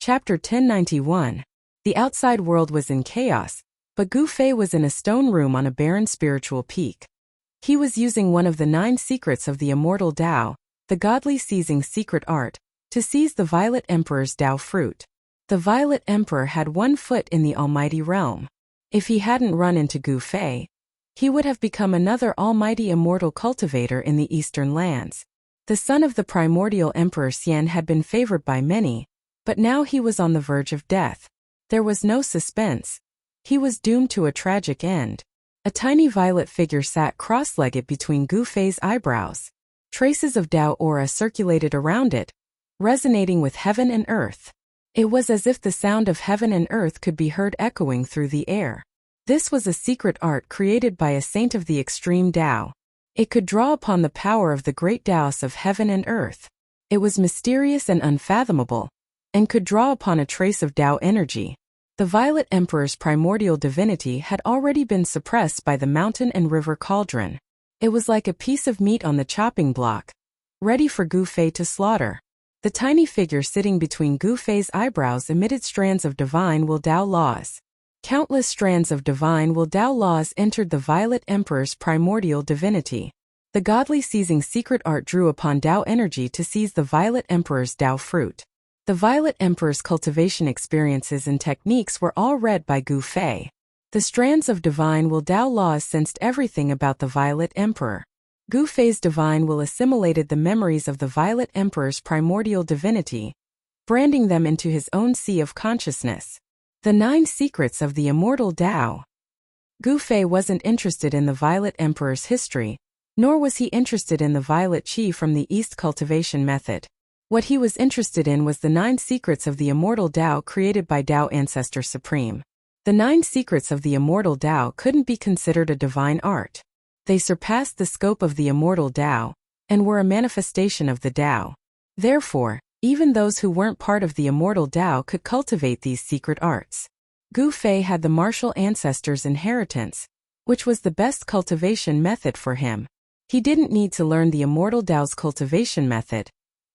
Chapter 1091. The outside world was in chaos, but Gu Fei was in a stone room on a barren spiritual peak. He was using one of the 9 secrets of the immortal Tao, the godly seizing secret art, to seize the Violet Emperor's Tao fruit. The Violet Emperor had 1 foot in the almighty realm. If he hadn't run into Gu Fei, he would have become another almighty immortal cultivator in the eastern lands. The son of the primordial Emperor Xian had been favored by many, but now he was on the verge of death. There was no suspense. He was doomed to a tragic end. A tiny violet figure sat cross-legged between Gu Fei's eyebrows. Traces of Tao aura circulated around it, resonating with heaven and earth. It was as if the sound of heaven and earth could be heard echoing through the air. This was a secret art created by a saint of the extreme Tao. It could draw upon the power of the great Taos of heaven and earth. It was mysterious and unfathomable, and could draw upon a trace of Tao energy. The Violet Emperor's primordial divinity had already been suppressed by the mountain and river cauldron. It was like a piece of meat on the chopping block, ready for Gu Fei to slaughter. The tiny figure sitting between Gu Fei's eyebrows emitted strands of divine will Tao laws. Countless strands of divine will Tao laws entered the Violet Emperor's primordial divinity. The godly seizing secret art drew upon Tao energy to seize the Violet Emperor's Tao fruit. The Violet Emperor's cultivation experiences and techniques were all read by Gu Fei. The strands of divine will Tao laws sensed everything about the Violet Emperor. Gu Fei's divine will assimilated the memories of the Violet Emperor's primordial divinity, branding them into his own sea of consciousness. The 9 secrets of the immortal Tao. Gu Fei wasn't interested in the Violet Emperor's history, nor was he interested in the Violet Qi from the East cultivation method. What he was interested in was the 9 secrets of the immortal Tao created by Tao Ancestor Supreme. The 9 secrets of the immortal Tao couldn't be considered a divine art. They surpassed the scope of the immortal Tao, and were a manifestation of the Tao. Therefore, even those who weren't part of the immortal Tao could cultivate these secret arts. Gu Fei had the martial ancestor's inheritance, which was the best cultivation method for him. He didn't need to learn the immortal Tao's cultivation method,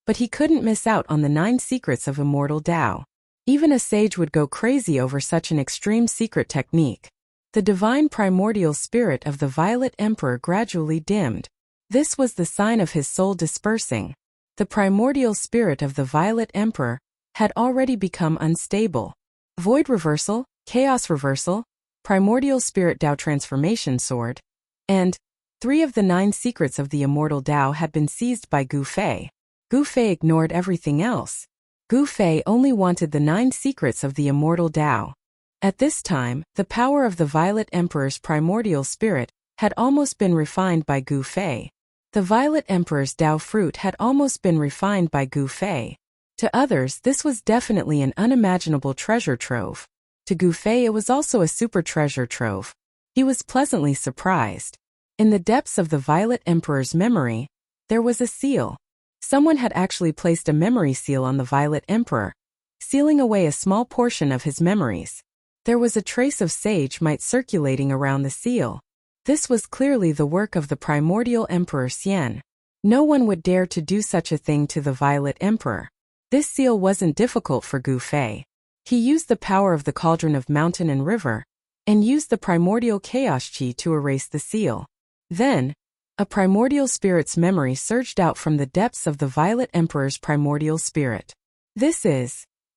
but he couldn't miss out on the 9 secrets of immortal Tao. Even a sage would go crazy over such an extreme secret technique. The divine primordial spirit of the Violet Emperor gradually dimmed. This was the sign of his soul dispersing. The primordial spirit of the Violet Emperor had already become unstable. Void reversal, chaos reversal, primordial spirit Tao transformation sword, and 3 of the 9 secrets of the immortal Tao had been seized by Gu Fei. Gu Fei ignored everything else. Gu Fei only wanted the 9 secrets of the immortal Tao. At this time, the power of the Violet Emperor's primordial spirit had almost been refined by Gu Fei. The Violet Emperor's Tao fruit had almost been refined by Gu Fei. To others, this was definitely an unimaginable treasure trove. To Gu Fei, it was also a super treasure trove. He was pleasantly surprised. In the depths of the Violet Emperor's memory, there was a seal. Someone had actually placed a memory seal on the Violet Emperor, sealing away a small portion of his memories. There was a trace of sage might circulating around the seal. This was clearly the work of the primordial Emperor Xian. No one would dare to do such a thing to the Violet Emperor. This seal wasn't difficult for Gu Fei. He used the power of the cauldron of mountain and river, and used the primordial chaos qi to erase the seal. Then, a primordial spirit's memory surged out from the depths of the Violet Emperor's primordial spirit.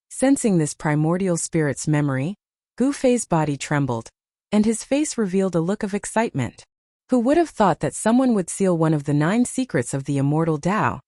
Sensing this primordial spirit's memory, Gu Fei's body trembled, and his face revealed a look of excitement. Who would have thought that someone would seal one of the 9 secrets of the immortal Tao,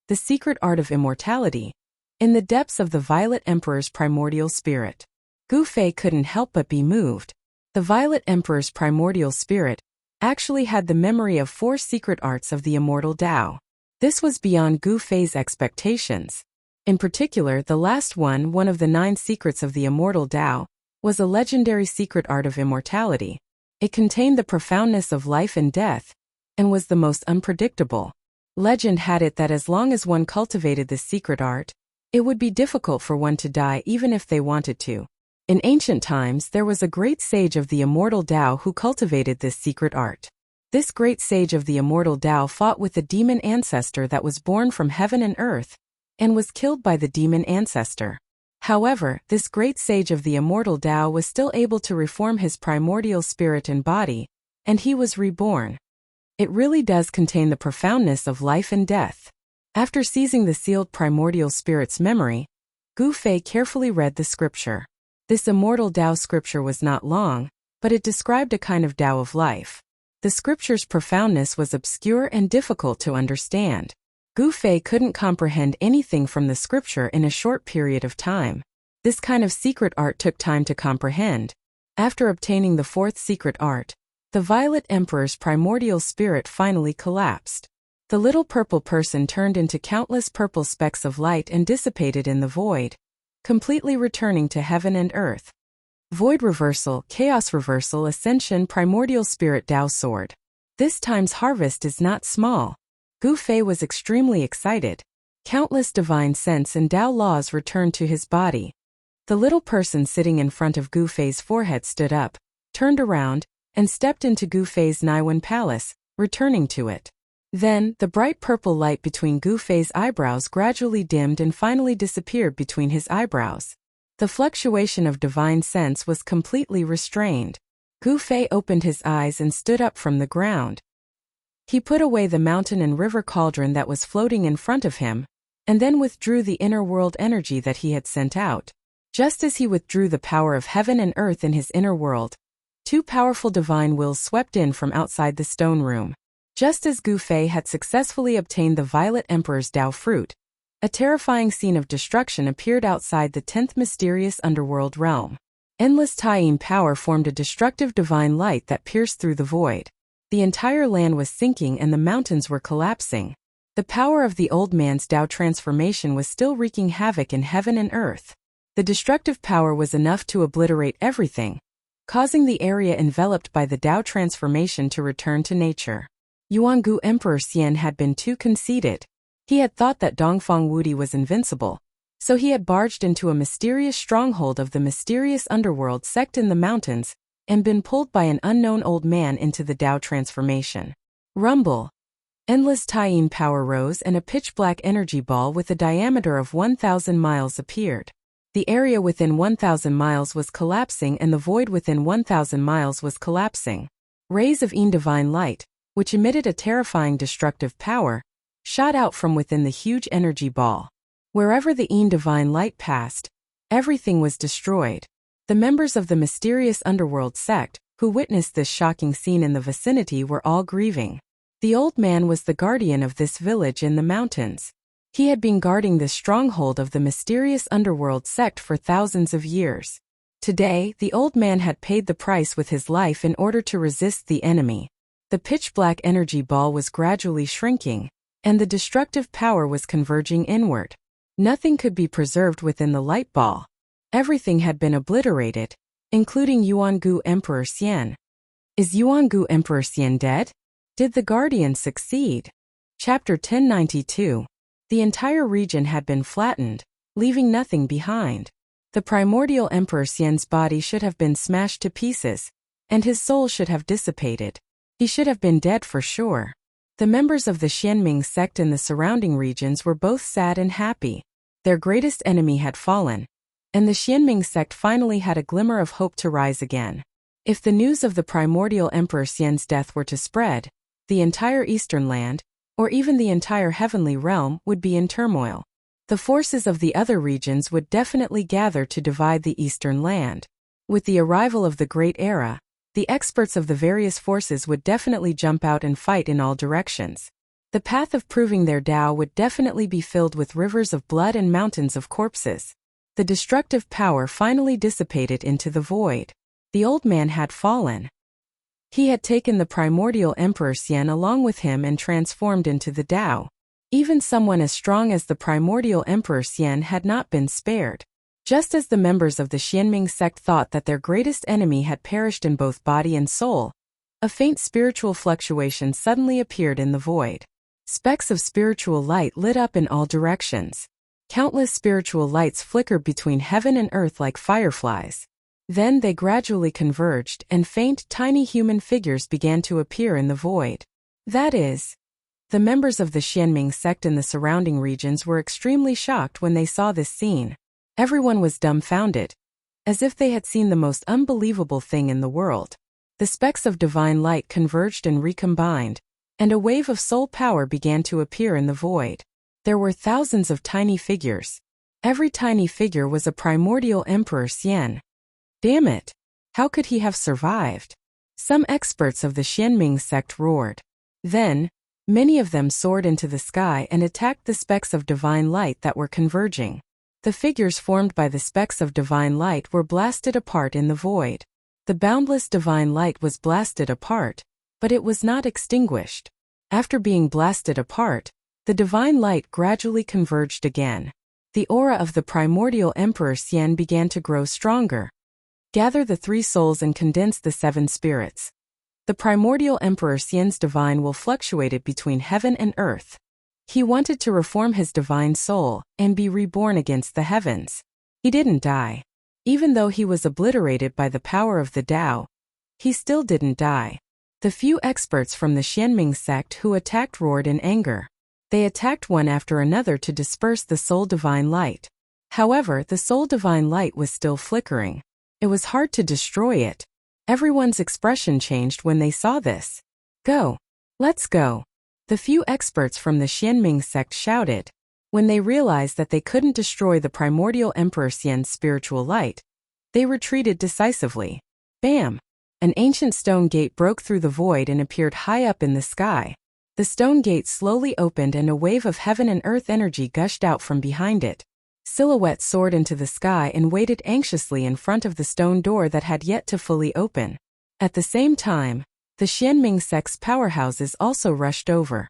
the secret art of immortality, in the depths of the Violet Emperor's primordial spirit? Gu Fei couldn't help but be moved. The Violet Emperor's primordial spirit actually had the memory of 4 secret arts of the immortal Tao. This was beyond Gu Fei's expectations. In particular, the last one of the 9 secrets of the immortal Tao, was a legendary secret art of immortality. It contained the profoundness of life and death, and was the most unpredictable. Legend had it that as long as one cultivated this secret art, it would be difficult for one to die even if they wanted to. In ancient times, there was a great sage of the immortal Tao who cultivated this secret art. This great sage of the immortal Tao fought with the demon ancestor that was born from heaven and earth, and was killed by the demon ancestor. However, this great sage of the immortal Tao was still able to reform his primordial spirit and body, and he was reborn. It really does contain the profoundness of life and death. After seizing the sealed primordial spirit's memory, Gu Fei carefully read the scripture. This immortal Tao scripture was not long, but it described a kind of Tao of life. The scripture's profoundness was obscure and difficult to understand. Gu Fei couldn't comprehend anything from the scripture in a short period of time. This kind of secret art took time to comprehend. After obtaining the fourth secret art, the Violet Emperor's primordial spirit finally collapsed. The little purple person turned into countless purple specks of light and dissipated in the void, completely returning to heaven and earth. Void reversal, chaos reversal, ascension, primordial spirit Tao sword. This time's harvest is not small. Gu Fei was extremely excited. Countless divine sense and Tao laws returned to his body. The little person sitting in front of Gu Fei's forehead stood up, turned around, and stepped into Gu Fei's Naiwan palace, returning to it. Then, the bright purple light between Gu Fei's eyebrows gradually dimmed and finally disappeared between his eyebrows. The fluctuation of divine sense was completely restrained. Gu Fei opened his eyes and stood up from the ground. He put away the mountain and river cauldron that was floating in front of him, and then withdrew the inner world energy that he had sent out. Just as he withdrew the power of heaven and earth in his inner world, two powerful divine wills swept in from outside the stone room. Just as Gu Fei had successfully obtained the Violet Emperor's Tao fruit, a terrifying scene of destruction appeared outside the 10th mysterious underworld realm. Endless Tying power formed a destructive divine light that pierced through the void. The entire land was sinking and the mountains were collapsing. The power of the old man's Tao transformation was still wreaking havoc in heaven and earth. The destructive power was enough to obliterate everything, causing the area enveloped by the Tao transformation to return to nature. Yuangu Emperor Xian had been too conceited. He had thought that Dongfang Wudi was invincible, so he had barged into a mysterious stronghold of the mysterious underworld sect in the mountains and been pulled by an unknown old man into the Tao transformation. Rumble. Endless Tying power rose and a pitch-black energy ball with a diameter of 1,000 miles appeared. The area within 1,000 miles was collapsing and the void within 1,000 miles was collapsing. Rays of divine light, which emitted a terrifying destructive power, shot out from within the huge energy ball. Wherever the divine light passed, everything was destroyed. The members of the mysterious underworld sect, who witnessed this shocking scene in the vicinity, were all grieving. The old man was the guardian of this village in the mountains. He had been guarding this stronghold of the mysterious underworld sect for thousands of years. Today, the old man had paid the price with his life in order to resist the enemy. The pitch-black energy ball was gradually shrinking, and the destructive power was converging inward. Nothing could be preserved within the light ball. Everything had been obliterated, including Yuangu Emperor Xian. Is Yuangu Emperor Xian dead? Did the Guardian succeed? Chapter 1092. The entire region had been flattened, leaving nothing behind. The primordial Emperor Xian's body should have been smashed to pieces, and his soul should have dissipated. He should have been dead for sure. The members of the Xianming sect in the surrounding regions were both sad and happy. Their greatest enemy had fallen, and the Xianming sect finally had a glimmer of hope to rise again. If the news of the primordial Emperor Xian's death were to spread, the entire eastern land, or even the entire heavenly realm, would be in turmoil. The forces of the other regions would definitely gather to divide the eastern land. With the arrival of the Great Era, the experts of the various forces would definitely jump out and fight in all directions. The path of proving their Tao would definitely be filled with rivers of blood and mountains of corpses. The destructive power finally dissipated into the void. The old man had fallen. He had taken the primordial Emperor Xian along with him and transformed into the Tao. Even someone as strong as the primordial Emperor Xian had not been spared. Just as the members of the Xianming sect thought that their greatest enemy had perished in both body and soul, a faint spiritual fluctuation suddenly appeared in the void. Specks of spiritual light lit up in all directions. Countless spiritual lights flickered between heaven and earth like fireflies. Then they gradually converged and faint, tiny human figures began to appear in the void. That is, the members of the Xianming sect in the surrounding regions were extremely shocked when they saw this scene. Everyone was dumbfounded, as if they had seen the most unbelievable thing in the world. The specks of divine light converged and recombined, and a wave of soul power began to appear in the void. There were thousands of tiny figures. Every tiny figure was a primordial Emperor Xian. Damn it! How could he have survived? Some experts of the Xianming sect roared. Then, many of them soared into the sky and attacked the specks of divine light that were converging. The figures formed by the specks of divine light were blasted apart in the void. The boundless divine light was blasted apart, but it was not extinguished. After being blasted apart, the divine light gradually converged again. The aura of the primordial Emperor Xian began to grow stronger. Gather the 3 souls and condense the 7 spirits. The primordial Emperor Xian's divine will fluctuated between heaven and earth. He wanted to reform his divine soul and be reborn against the heavens. He didn't die. Even though he was obliterated by the power of the Tao, he still didn't die. The few experts from the Xianming sect who attacked roared in anger. They attacked one after another to disperse the soul divine light. However, the soul divine light was still flickering. It was hard to destroy it. Everyone's expression changed when they saw this. Go! Let's go! The few experts from the Xianming sect shouted. When they realized that they couldn't destroy the primordial Emperor Xian's spiritual light, they retreated decisively. Bam! An ancient stone gate broke through the void and appeared high up in the sky. The stone gate slowly opened and a wave of heaven and earth energy gushed out from behind it. Silhouette soared into the sky and waited anxiously in front of the stone door that had yet to fully open. At the same time, the Xianming sect's powerhouses also rushed over.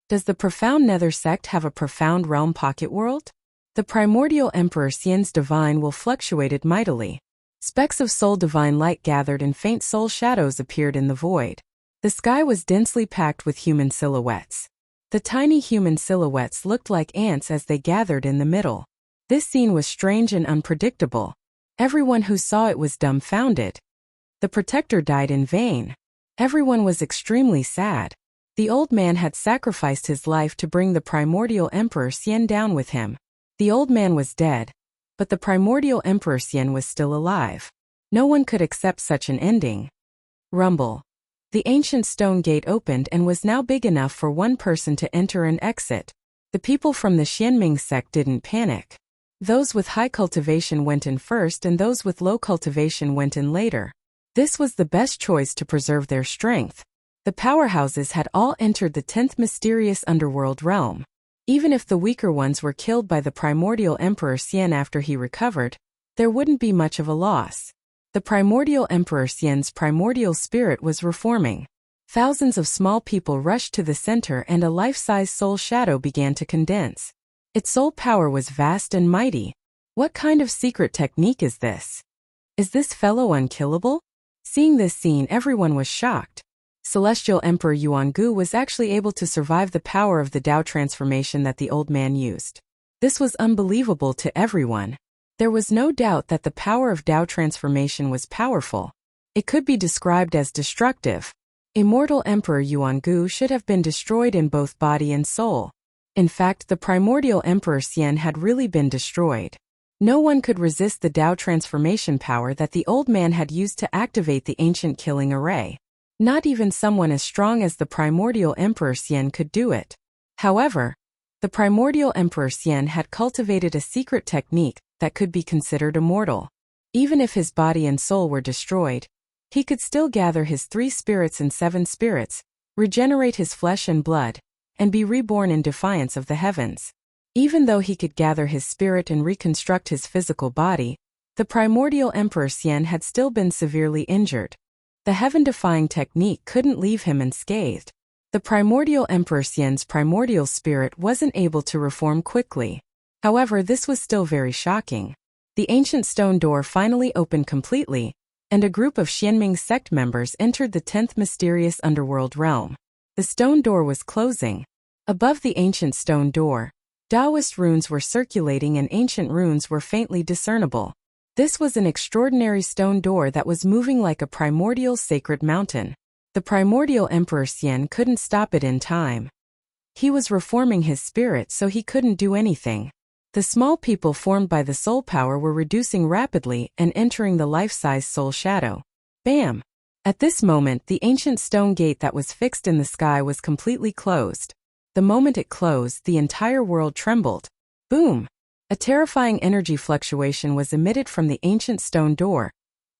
Does the profound Nether sect have a profound realm pocket world? The primordial Emperor Xian's divine will fluctuated mightily. Specks of soul divine light gathered and faint soul shadows appeared in the void. The sky was densely packed with human silhouettes. The tiny human silhouettes looked like ants as they gathered in the middle. This scene was strange and unpredictable. Everyone who saw it was dumbfounded. The protector died in vain. Everyone was extremely sad. The old man had sacrificed his life to bring the primordial Emperor Xian down with him. The old man was dead, but the primordial Emperor Xian was still alive. No one could accept such an ending. Rumble. The ancient stone gate opened and was now big enough for one person to enter and exit. The people from the Xianming sect didn't panic. Those with high cultivation went in first and those with low cultivation went in later. This was the best choice to preserve their strength. The powerhouses had all entered the 10th mysterious underworld realm. Even if the weaker ones were killed by the primordial Emperor Xian after he recovered, there wouldn't be much of a loss. The primordial Emperor Xian's primordial spirit was reforming. Thousands of small people rushed to the center and a life-size soul shadow began to condense. Its soul power was vast and mighty. What kind of secret technique is this? Is this fellow unkillable? Seeing this scene, everyone was shocked. Celestial Emperor Yuangu was actually able to survive the power of the Tao transformation that the old man used. This was unbelievable to everyone. There was no doubt that the power of Tao transformation was powerful. It could be described as destructive. Immortal Emperor Yuangu should have been destroyed in both body and soul. In fact, the primordial Emperor Xian had really been destroyed. No one could resist the Tao transformation power that the old man had used to activate the ancient killing array. Not even someone as strong as the primordial Emperor Xian could do it. However, the primordial Emperor Xian had cultivated a secret technique that could be considered immortal. Even if his body and soul were destroyed, he could still gather his 3 spirits and 7 spirits, regenerate his flesh and blood, and be reborn in defiance of the heavens. Even though he could gather his spirit and reconstruct his physical body, the primordial Emperor Xian had still been severely injured. The heaven-defying technique couldn't leave him unscathed. The primordial Emperor Xian's primordial spirit wasn't able to reform quickly. However, this was still very shocking. The ancient stone door finally opened completely, and a group of Xianming sect members entered the 10th mysterious underworld realm. The stone door was closing. Above the ancient stone door, Taoist runes were circulating and ancient runes were faintly discernible. This was an extraordinary stone door that was moving like a primordial sacred mountain. The primordial Emperor Xian couldn't stop it in time. He was reforming his spirit, so he couldn't do anything. The The small people formed by the soul power were reducing rapidly and entering the life-size soul shadow. Bam! At this moment, the ancient stone gate that was fixed in the sky was completely closed. The moment it closed, the entire world trembled. Boom! A terrifying energy fluctuation was emitted from the ancient stone door,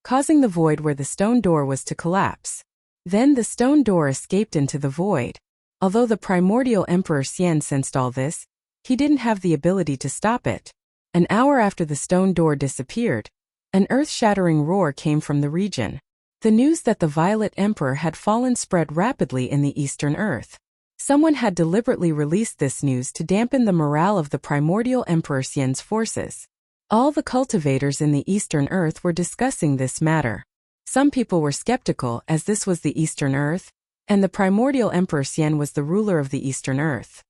causing the void where the stone door was to collapse. Then the stone door escaped into the void. Although the primordial Emperor Xian sensed all this, he didn't have the ability to stop it. An hour after the stone door disappeared, an earth-shattering roar came from the region. The news that the Violet Emperor had fallen spread rapidly in the Eastern Earth. Someone had deliberately released this news to dampen the morale of the primordial Emperor Xian's forces. All the cultivators in the Eastern Earth were discussing this matter. Some people were skeptical as this was the Eastern Earth, and the primordial Emperor Xian was the ruler of the Eastern Earth.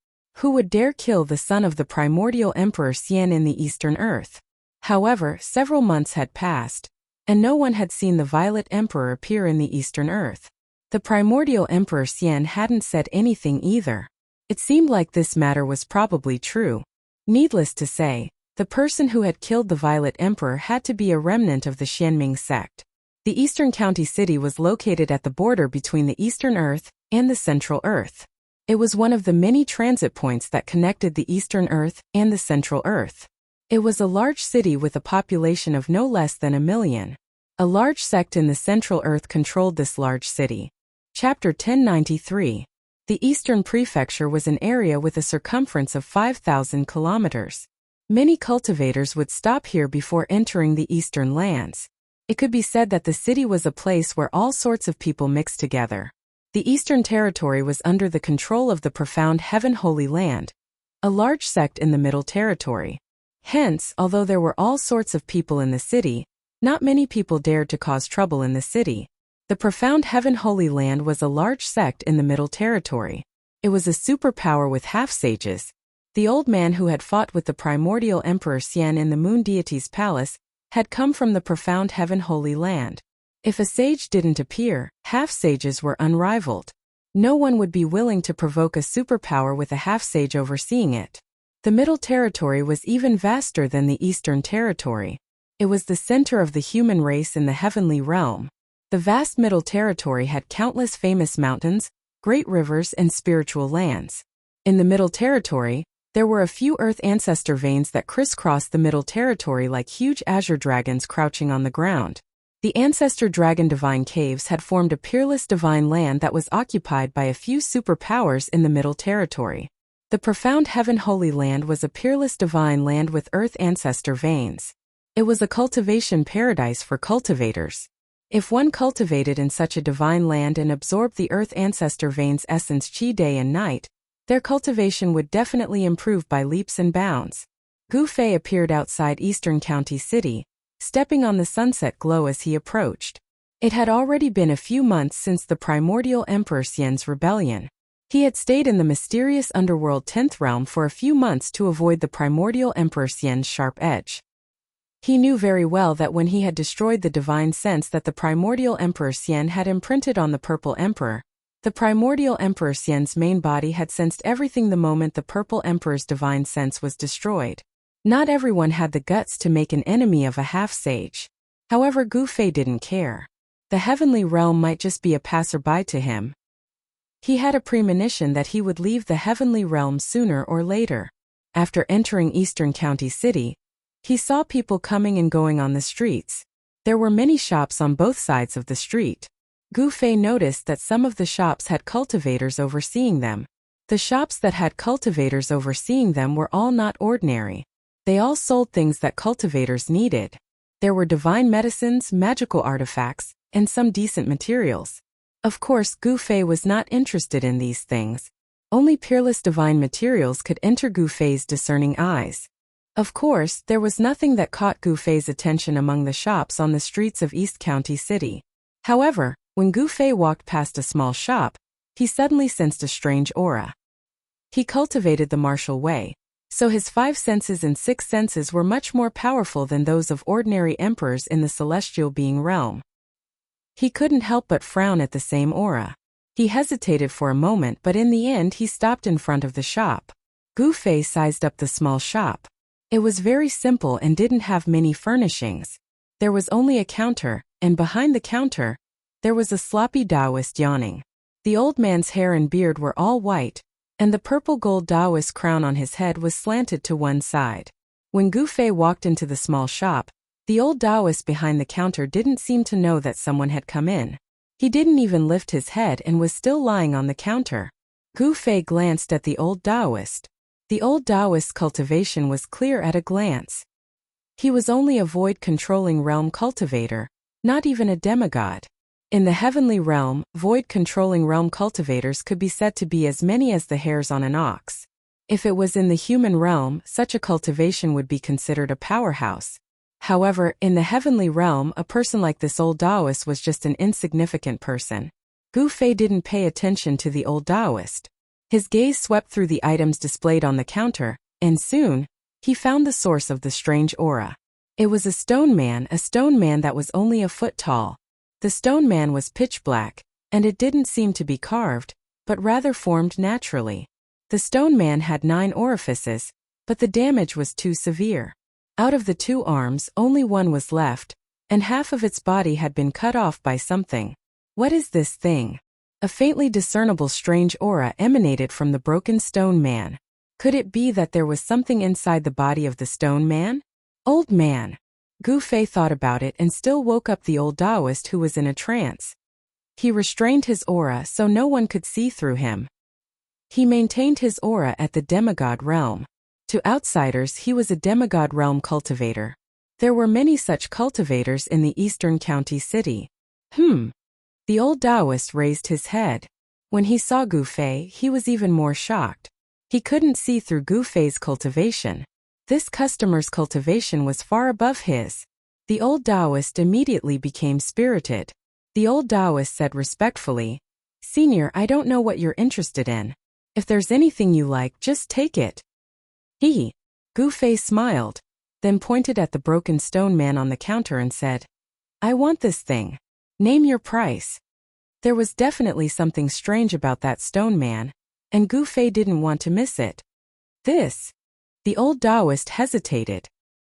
Who would dare kill the son of the primordial Emperor Xian in the Eastern Earth? However, several months had passed, and no one had seen the Violet Emperor appear in the Eastern Earth. The primordial Emperor Xian hadn't said anything either. It seemed like this matter was probably true. Needless to say, the person who had killed the Violet Emperor had to be a remnant of the Xianming sect. The Eastern County City was located at the border between the Eastern Earth and the Central Earth. It was one of the many transit points that connected the Eastern Earth and the Central Earth. It was a large city with a population of no less than 1 million. A large sect in the Central Earth controlled this large city. Chapter 1093. The Eastern Prefecture was an area with a circumference of 5,000 kilometers. Many cultivators would stop here before entering the Eastern lands. It could be said that the city was a place where all sorts of people mixed together. The Eastern Territory was under the control of the profound Heaven Holy Land, a large sect in the Middle Territory. Hence, although there were all sorts of people in the city, not many people dared to cause trouble in the city. The profound Heaven Holy Land was a large sect in the Middle Territory. It was a superpower with half-sages. The old man who had fought with the primordial Emperor Xian in the Moon Deity's palace had come from the profound Heaven Holy Land. If a sage didn't appear, half-sages were unrivaled. No one would be willing to provoke a superpower with a half-sage overseeing it. The Middle Territory was even vaster than the Eastern Territory. It was the center of the human race in the heavenly realm. The vast Middle Territory had countless famous mountains, great rivers, and spiritual lands. In the Middle Territory, there were a few Earth ancestor veins that crisscrossed the Middle Territory like huge azure dragons crouching on the ground. The ancestor dragon divine caves had formed a peerless divine land that was occupied by a few superpowers in the Middle Territory. The profound Heaven Holy Land was a peerless divine land with Earth ancestor veins. It was a cultivation paradise for cultivators. If one cultivated in such a divine land and absorbed the Earth ancestor veins' essence chi day and night, their cultivation would definitely improve by leaps and bounds. Gu Fei appeared outside Eastern County City, stepping on the sunset glow as he approached. It had already been a few months since the primordial Emperor Xian's rebellion. He had stayed in the mysterious underworld 10th realm for a few months to avoid the primordial Emperor Xian's sharp edge. He knew very well that when he had destroyed the divine sense that the primordial Emperor Xian had imprinted on the Purple Emperor, the primordial Emperor Xian's main body had sensed everything the moment the Purple Emperor's divine sense was destroyed. Not everyone had the guts to make an enemy of a half-sage. However, Gu Fei didn't care. The heavenly realm might just be a passerby to him. He had a premonition that he would leave the heavenly realm sooner or later. After entering Eastern County City, he saw people coming and going on the streets. There were many shops on both sides of the street. Gu Fei noticed that some of the shops had cultivators overseeing them. The shops that had cultivators overseeing them were all not ordinary. They all sold things that cultivators needed. There were divine medicines, magical artifacts, and some decent materials. Of course, Gu Fei was not interested in these things. Only peerless divine materials could enter Gu Fei's discerning eyes. Of course, there was nothing that caught Gu Fei's attention among the shops on the streets of East County City. However, when Gu Fei walked past a small shop, he suddenly sensed a strange aura. He cultivated the martial way, so his 5 senses and 6 senses were much more powerful than those of ordinary emperors in the celestial being realm. He couldn't help but frown at the same aura. He hesitated for a moment, but in the end he stopped in front of the shop. Gu Fei sized up the small shop. It was very simple and didn't have many furnishings. There was only a counter, and behind the counter, there was a sloppy Taoist yawning. The old man's hair and beard were all white, and the purple gold Taoist crown on his head was slanted to one side. When Gu Fei walked into the small shop, the old Taoist behind the counter didn't seem to know that someone had come in. He didn't even lift his head and was still lying on the counter. Gu Fei glanced at the old Taoist. The old Taoist's cultivation was clear at a glance. He was only a void-controlling realm cultivator, not even a demigod. In the heavenly realm, void-controlling realm cultivators could be said to be as many as the hairs on an ox. If it was in the human realm, such a cultivation would be considered a powerhouse. However, in the heavenly realm, a person like this old Taoist was just an insignificant person. Gu Fei didn't pay attention to the old Taoist. His gaze swept through the items displayed on the counter, and soon, he found the source of the strange aura. It was a stone man that was only a foot tall. The stone man was pitch black, and it didn't seem to be carved, but rather formed naturally. The stone man had 9 orifices, but the damage was too severe. Out of the 2 arms, only one was left, and half of its body had been cut off by something. What is this thing? A faintly discernible strange aura emanated from the broken stone man. Could it be that there was something inside the body of the stone man? Old man. Gu Fei thought about it and still woke up the old Taoist who was in a trance. He restrained his aura so no one could see through him. He maintained his aura at the demigod realm. To outsiders, he was a demigod realm cultivator. There were many such cultivators in the eastern county city. The old Taoist raised his head. When he saw Gu Fei, he was even more shocked. He couldn't see through Gu Fei's cultivation. This customer's cultivation was far above his. The old Taoist immediately became spirited. The old Taoist said respectfully, "Senior, I don't know what you're interested in. If there's anything you like, just take it." Gu Fei smiled, then pointed at the broken stone man on the counter and said, "I want this thing. Name your price." There was definitely something strange about that stone man, and Gu Fei didn't want to miss it. The old Taoist hesitated.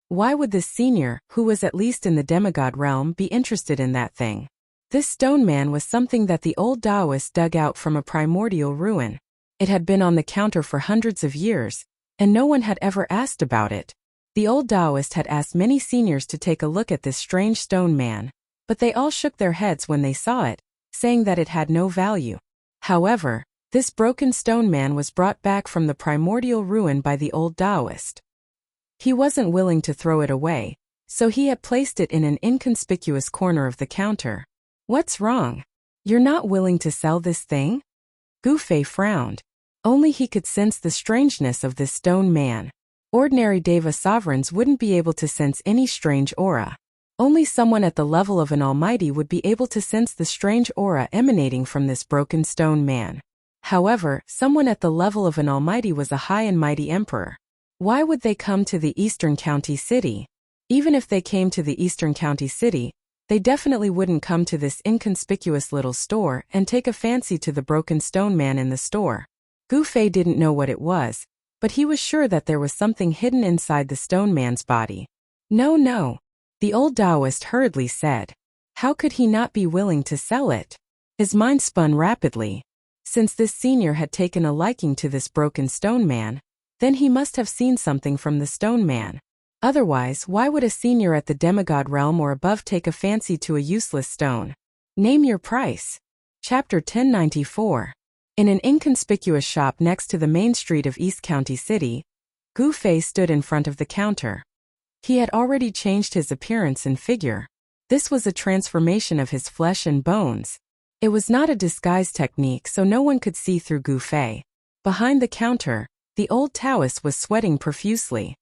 Why would this senior, who was at least in the demigod realm, be interested in that thing? This stone man was something that the old Taoist dug out from a primordial ruin. It had been on the counter for hundreds of years, and no one had ever asked about it. The old Taoist had asked many seniors to take a look at this strange stone man, but they all shook their heads when they saw it, saying that it had no value. However, this broken stone man was brought back from the primordial ruin by the old Taoist. He wasn't willing to throw it away, so he had placed it in an inconspicuous corner of the counter. "What's wrong? You're not willing to sell this thing?" Gu Fei frowned. Only he could sense the strangeness of this stone man. Ordinary Deva sovereigns wouldn't be able to sense any strange aura. Only someone at the level of an almighty would be able to sense the strange aura emanating from this broken stone man. However, someone at the level of an almighty was a high and mighty emperor. Why would they come to the eastern county city? Even if they came to the eastern county city, they definitely wouldn't come to this inconspicuous little store and take a fancy to the broken stone man in the store. Gu Fei didn't know what it was, but he was sure that there was something hidden inside the stone man's body. No, the old Taoist hurriedly said. How could he not be willing to sell it? His mind spun rapidly. Since this senior had taken a liking to this broken stone man, then he must have seen something from the stone man. Otherwise, why would a senior at the demigod realm or above take a fancy to a useless stone? Name your price. Chapter 1094. In an inconspicuous shop next to the main street of East County City, Gu Fei stood in front of the counter. He had already changed his appearance and figure. This was a transformation of his flesh and bones. It was not a disguise technique, so no one could see through Gu Fei. Behind the counter, the old Taoist was sweating profusely.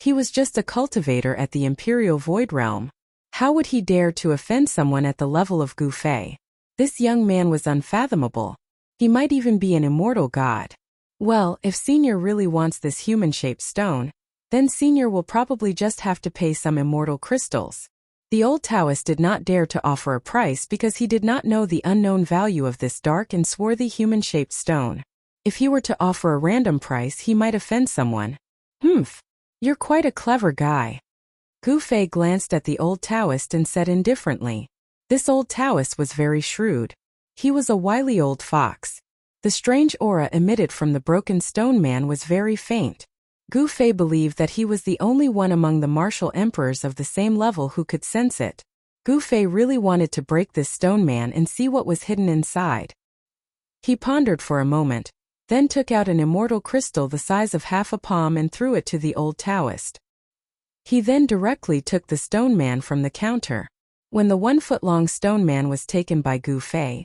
He was just a cultivator at the Imperial Void Realm. How would he dare to offend someone at the level of Gu Fei? This young man was unfathomable. He might even be an immortal god. Well, if Senior really wants this human-shaped stone, then Senior will probably just have to pay some immortal crystals. The old Taoist did not dare to offer a price because he did not know the unknown value of this dark and swarthy human-shaped stone. If he were to offer a random price, he might offend someone. You're quite a clever guy. Gu Fei glanced at the old Taoist and said indifferently. This old Taoist was very shrewd. He was a wily old fox. The strange aura emitted from the broken stone man was very faint. Gu Fei believed that he was the only one among the martial emperors of the same level who could sense it. Gu Fei really wanted to break this stone man and see what was hidden inside. He pondered for a moment, then took out an immortal crystal the size of half a palm and threw it to the old Taoist. He then directly took the stone man from the counter. When the 1-foot-long stone man was taken by Gu Fei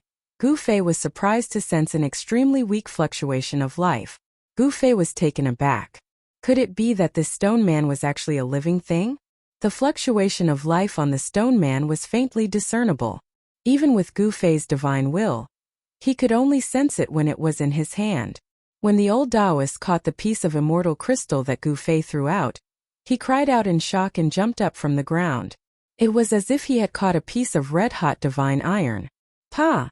was surprised to sense an extremely weak fluctuation of life. Gu Fei was taken aback. Could it be that this stone man was actually a living thing? The fluctuation of life on the stone man was faintly discernible. Even with Gu Fei's divine will, he could only sense it when it was in his hand. When the old Taoist caught the piece of immortal crystal that Gu Fei threw out, he cried out in shock and jumped up from the ground. It was as if he had caught a piece of red-hot divine iron. Pa!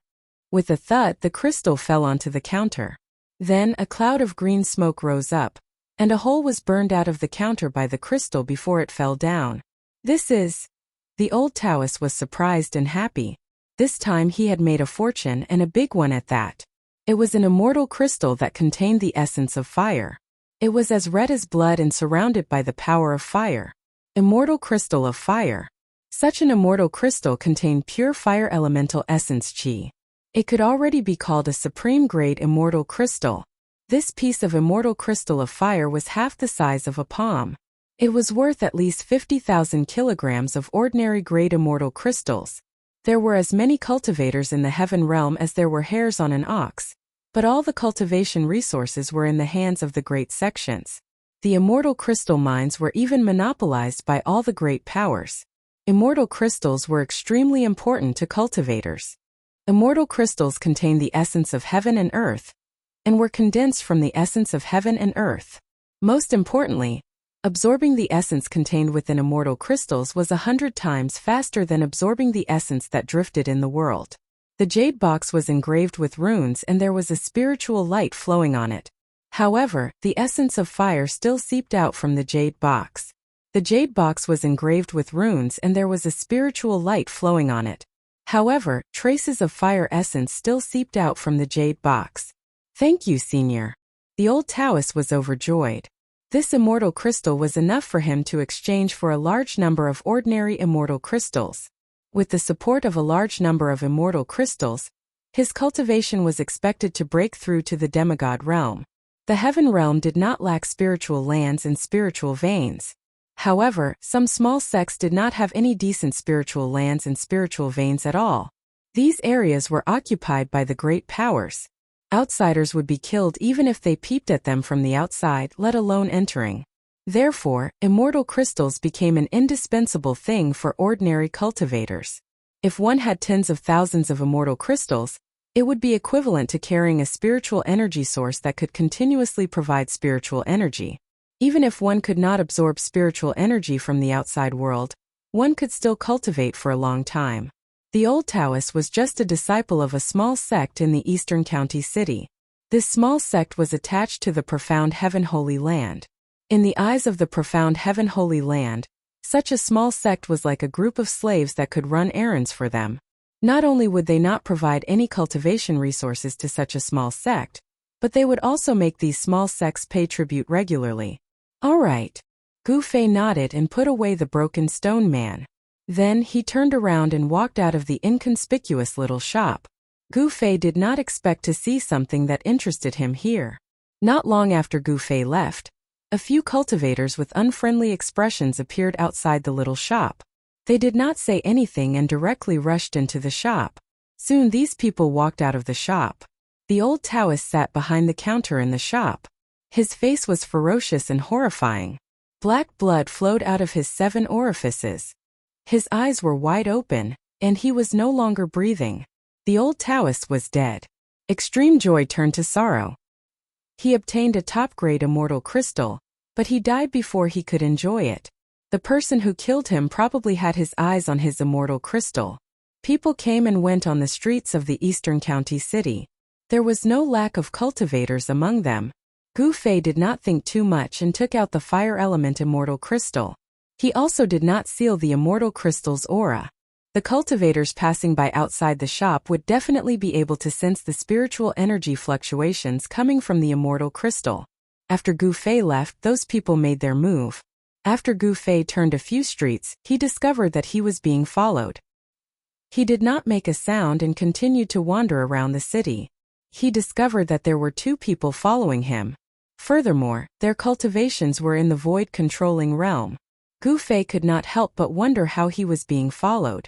With a thud, the crystal fell onto the counter. Then a cloud of green smoke rose up, and a hole was burned out of the counter by the crystal before it fell down. This is... The old Taoist was surprised and happy. This time he had made a fortune, and a big one at that. It was an immortal crystal that contained the essence of fire. It was as red as blood and surrounded by the power of fire. Immortal crystal of fire. Such an immortal crystal contained pure fire elemental essence qi. It could already be called a supreme-grade immortal crystal. This piece of immortal crystal of fire was half the size of a palm. It was worth at least 50,000 kilograms of ordinary-grade immortal crystals. There were as many cultivators in the heaven realm as there were hairs on an ox. But all the cultivation resources were in the hands of the great sections. The immortal crystal mines were even monopolized by all the great powers. Immortal crystals were extremely important to cultivators. Immortal crystals contained the essence of heaven and earth, and were condensed from the essence of heaven and earth. Most importantly, absorbing the essence contained within immortal crystals was 100 times faster than absorbing the essence that drifted in the world. The jade box was engraved with runes and there was a spiritual light flowing on it. However, the essence of fire still seeped out from the jade box. The jade box was engraved with runes and there was a spiritual light flowing on it. However, traces of fire essence still seeped out from the jade box. Thank you, Senior. The old Taoist was overjoyed. This immortal crystal was enough for him to exchange for a large number of ordinary immortal crystals. With the support of a large number of immortal crystals, his cultivation was expected to break through to the demigod realm. The heaven realm did not lack spiritual lands and spiritual veins. However, some small sects did not have any decent spiritual lands and spiritual veins at all. These areas were occupied by the great powers. Outsiders would be killed even if they peeped at them from the outside, let alone entering. Therefore, immortal crystals became an indispensable thing for ordinary cultivators. If one had tens of thousands of immortal crystals, it would be equivalent to carrying a spiritual energy source that could continuously provide spiritual energy. Even if one could not absorb spiritual energy from the outside world, one could still cultivate for a long time. The old Taoist was just a disciple of a small sect in the eastern county city. This small sect was attached to the profound heaven holy land. In the eyes of the profound heaven holy land, such a small sect was like a group of slaves that could run errands for them. Not only would they not provide any cultivation resources to such a small sect, but they would also make these small sects pay tribute regularly. All right. Gu Fei nodded and put away the broken stone man. Then he turned around and walked out of the inconspicuous little shop. Gu Fei did not expect to see something that interested him here. Not long after Gu Fei left, a few cultivators with unfriendly expressions appeared outside the little shop. They did not say anything and directly rushed into the shop. Soon these people walked out of the shop. The old Taoist sat behind the counter in the shop. His face was ferocious and horrifying. Black blood flowed out of his 7 orifices. His eyes were wide open, and he was no longer breathing. The old Taoist was dead. Extreme joy turned to sorrow. He obtained a top-grade immortal crystal, but he died before he could enjoy it. The person who killed him probably had his eyes on his immortal crystal. People came and went on the streets of the eastern county city. There was no lack of cultivators among them. Gu Fei did not think too much and took out the fire element immortal crystal. He also did not seal the immortal crystal's aura. The cultivators passing by outside the shop would definitely be able to sense the spiritual energy fluctuations coming from the immortal crystal. After Gu Fei left, those people made their move. After Gu Fei turned a few streets, he discovered that he was being followed. He did not make a sound and continued to wander around the city. He discovered that there were two people following him. Furthermore, their cultivations were in the void-controlling realm. Gu Fei could not help but wonder how he was being followed.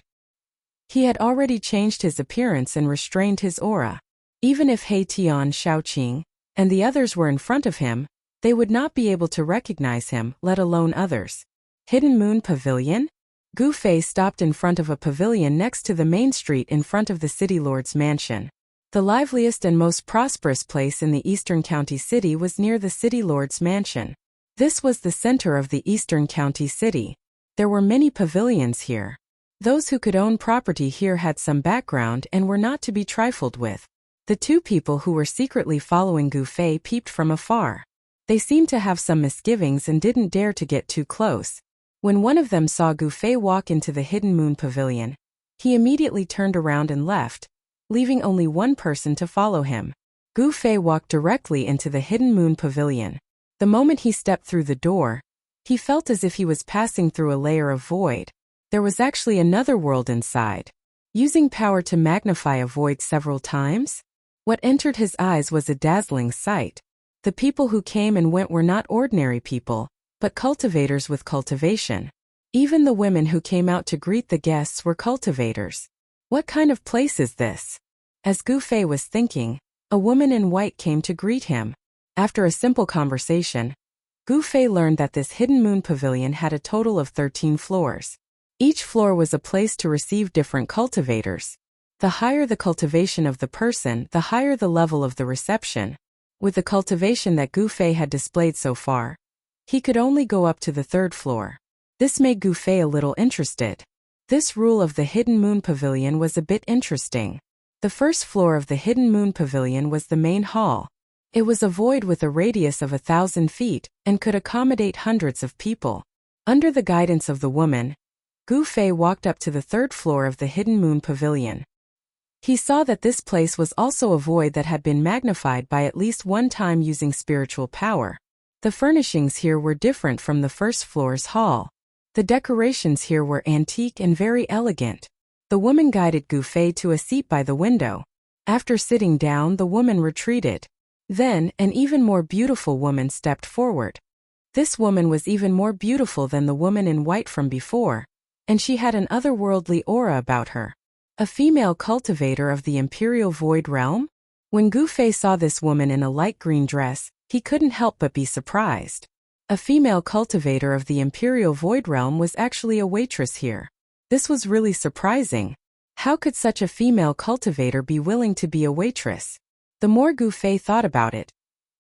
He had already changed his appearance and restrained his aura. Even if He Tian Shaoqing and the others were in front of him, they would not be able to recognize him, let alone others. Hidden Moon Pavilion? Gu Fei stopped in front of a pavilion next to the main street in front of the city lord's mansion. The liveliest and most prosperous place in the Eastern County City was near the city lord's mansion. This was the center of the Eastern County City. There were many pavilions here. Those who could own property here had some background and were not to be trifled with. The two people who were secretly following Gu Fei peeped from afar. They seemed to have some misgivings and didn't dare to get too close. When one of them saw Gu Fei walk into the Hidden Moon Pavilion, he immediately turned around and left, leaving only one person to follow him. Gu Fei walked directly into the Hidden Moon Pavilion. The moment he stepped through the door, he felt as if he was passing through a layer of void. There was actually another world inside. Using power to magnify a void several times, what entered his eyes was a dazzling sight. The people who came and went were not ordinary people, but cultivators with cultivation. Even the women who came out to greet the guests were cultivators. What kind of place is this? As Gu Fei was thinking, a woman in white came to greet him. After a simple conversation, Gu Fei learned that this Hidden Moon Pavilion had a total of 13 floors. Each floor was a place to receive different cultivators. The higher the cultivation of the person, the higher the level of the reception. With the cultivation that Gu Fei had displayed so far, he could only go up to the third floor. This made Gu Fei a little interested. This rule of the Hidden Moon Pavilion was a bit interesting. The first floor of the Hidden Moon Pavilion was the main hall. It was a void with a radius of 1,000 feet and could accommodate hundreds of people. Under the guidance of the woman, Gu Fei walked up to the third floor of the Hidden Moon Pavilion. He saw that this place was also a void that had been magnified by at least one time using spiritual power. The furnishings here were different from the first floor's hall. The decorations here were antique and very elegant. The woman guided Gu Fei to a seat by the window. After sitting down, the woman retreated. Then, an even more beautiful woman stepped forward. This woman was even more beautiful than the woman in white from before, and she had an otherworldly aura about her. A female cultivator of the Imperial Void Realm? When Gu Fei saw this woman in a light green dress, he couldn't help but be surprised. A female cultivator of the Imperial Void Realm was actually a waitress here. This was really surprising. How could such a female cultivator be willing to be a waitress? The more Gu Fei thought about it,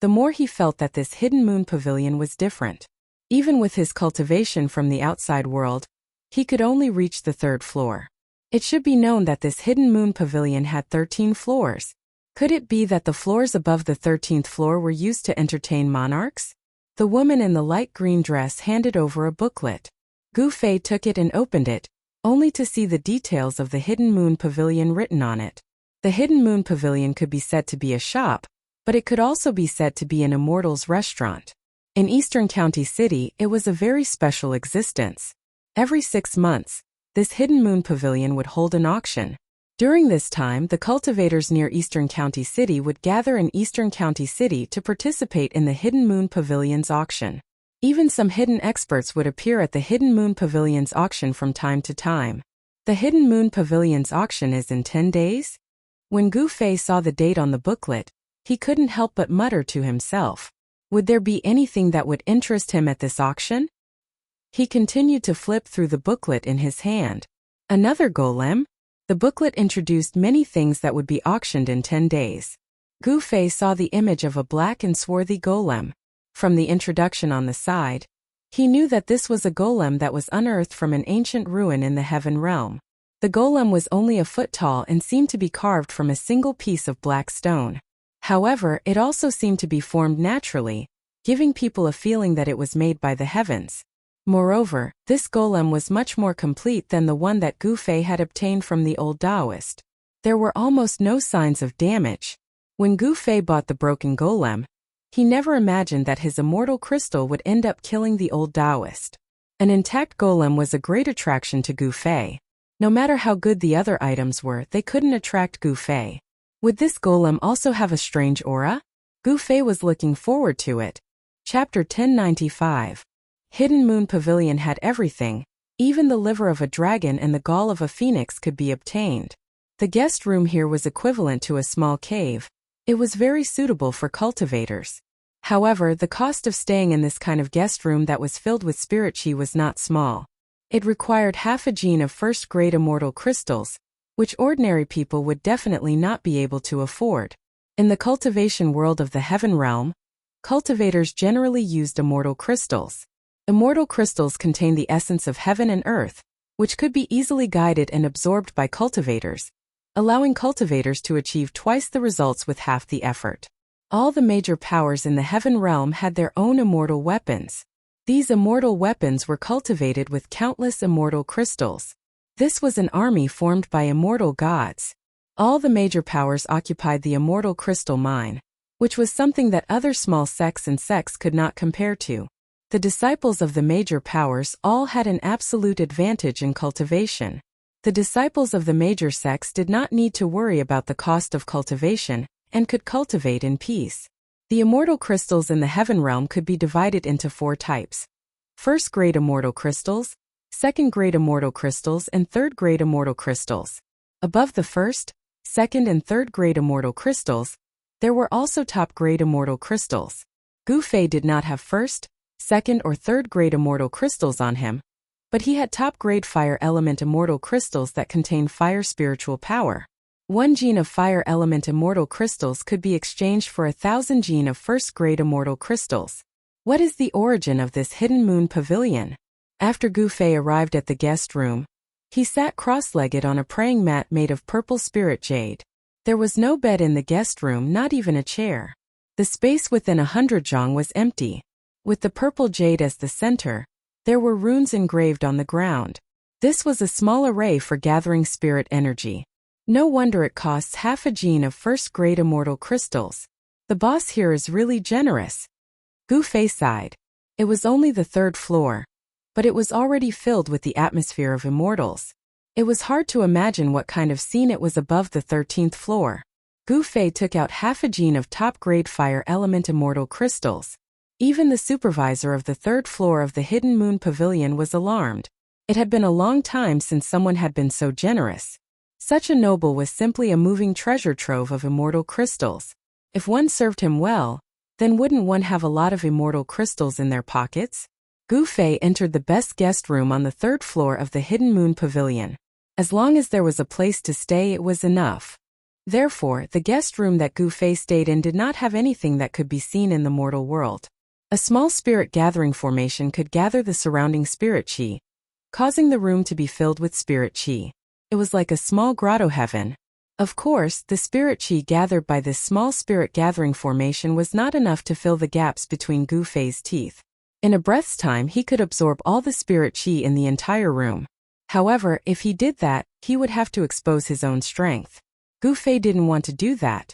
the more he felt that this Hidden Moon Pavilion was different. Even with his cultivation from the outside world, he could only reach the third floor. It should be known that this Hidden Moon Pavilion had 13 floors. Could it be that the floors above the 13th floor were used to entertain monarchs? The woman in the light green dress handed over a booklet. Gu Fei took it and opened it, only to see the details of the Hidden Moon Pavilion written on it. The Hidden Moon Pavilion could be said to be a shop, but it could also be said to be an immortal's restaurant. In Eastern County City, it was a very special existence. Every 6 months, this Hidden Moon Pavilion would hold an auction. During this time, the cultivators near Eastern County City would gather in Eastern County City to participate in the Hidden Moon Pavilion's auction. Even some hidden experts would appear at the Hidden Moon Pavilion's auction from time to time. The Hidden Moon Pavilion's auction is in 10 days? When Gu Fei saw the date on the booklet, he couldn't help but mutter to himself. Would there be anything that would interest him at this auction? He continued to flip through the booklet in his hand. Another golem? The booklet introduced many things that would be auctioned in 10 days. Gu Fei saw the image of a black and swarthy golem. From the introduction on the side, he knew that this was a golem that was unearthed from an ancient ruin in the Heaven Realm. The golem was only a foot tall and seemed to be carved from a single piece of black stone. However, it also seemed to be formed naturally, giving people a feeling that it was made by the heavens. Moreover, this golem was much more complete than the one that Gu Fei had obtained from the old Taoist. There were almost no signs of damage. When Gu Fei bought the broken golem, he never imagined that his immortal crystal would end up killing the old Taoist. An intact golem was a great attraction to Gu Fei. No matter how good the other items were, they couldn't attract Gu Fei. Would this golem also have a strange aura? Gu Fei was looking forward to it. Chapter 1095. Hidden Moon Pavilion had everything. Even the liver of a dragon and the gall of a phoenix could be obtained. The guest room here was equivalent to a small cave. It was very suitable for cultivators. However, the cost of staying in this kind of guest room that was filled with spirit chi was not small. It required half a gene of first-grade immortal crystals, which ordinary people would definitely not be able to afford. In the cultivation world of the heaven realm, cultivators generally used immortal crystals. Immortal crystals contain the essence of heaven and earth, which could be easily guided and absorbed by cultivators, allowing cultivators to achieve twice the results with half the effort. All the major powers in the heaven realm had their own immortal weapons. These immortal weapons were cultivated with countless immortal crystals. This was an army formed by immortal gods. All the major powers occupied the immortal crystal mine, which was something that other small sects and sects could not compare to. The disciples of the major powers all had an absolute advantage in cultivation. The disciples of the major sects did not need to worry about the cost of cultivation and could cultivate in peace. The immortal crystals in the heaven realm could be divided into 4 types. First-grade immortal crystals, second-grade immortal crystals, and third-grade immortal crystals. Above the first, second, and third-grade immortal crystals, there were also top-grade immortal crystals. Gu Fei did not have first, second, or third-grade immortal crystals on him, but he had top-grade fire element immortal crystals that contain fire spiritual power. 1 gene of fire element immortal crystals could be exchanged for 1,000 gene of first-grade immortal crystals. What is the origin of this hidden moon pavilion? After Gu Fei arrived at the guest room, he sat cross-legged on a praying mat made of purple spirit jade. There was no bed in the guest room, not even a chair. The space within 100 zhang was empty. With the purple jade as the center, there were runes engraved on the ground. This was a small array for gathering spirit energy. No wonder it costs half a gene of first-grade immortal crystals. The boss here is really generous. Gu Fei sighed. It was only the 3rd floor, but it was already filled with the atmosphere of immortals. It was hard to imagine what kind of scene it was above the 13th floor. Gu Fei took out half a gene of top-grade fire element immortal crystals. Even the supervisor of the 3rd floor of the Hidden Moon Pavilion was alarmed. It had been a long time since someone had been so generous. Such a noble was simply a moving treasure trove of immortal crystals. If one served him well, then wouldn't one have a lot of immortal crystals in their pockets? Gu Fei entered the best guest room on the 3rd floor of the Hidden Moon Pavilion. As long as there was a place to stay, it was enough. Therefore, the guest room that Gu Fei stayed in did not have anything that could be seen in the mortal world. A small spirit gathering formation could gather the surrounding spirit chi, causing the room to be filled with spirit chi. It was like a small grotto heaven. Of course, the spirit chi gathered by this small spirit gathering formation was not enough to fill the gaps between Gu Fei's teeth. In a breath's time, he could absorb all the spirit chi in the entire room. However, if he did that, he would have to expose his own strength. Gu Fei didn't want to do that.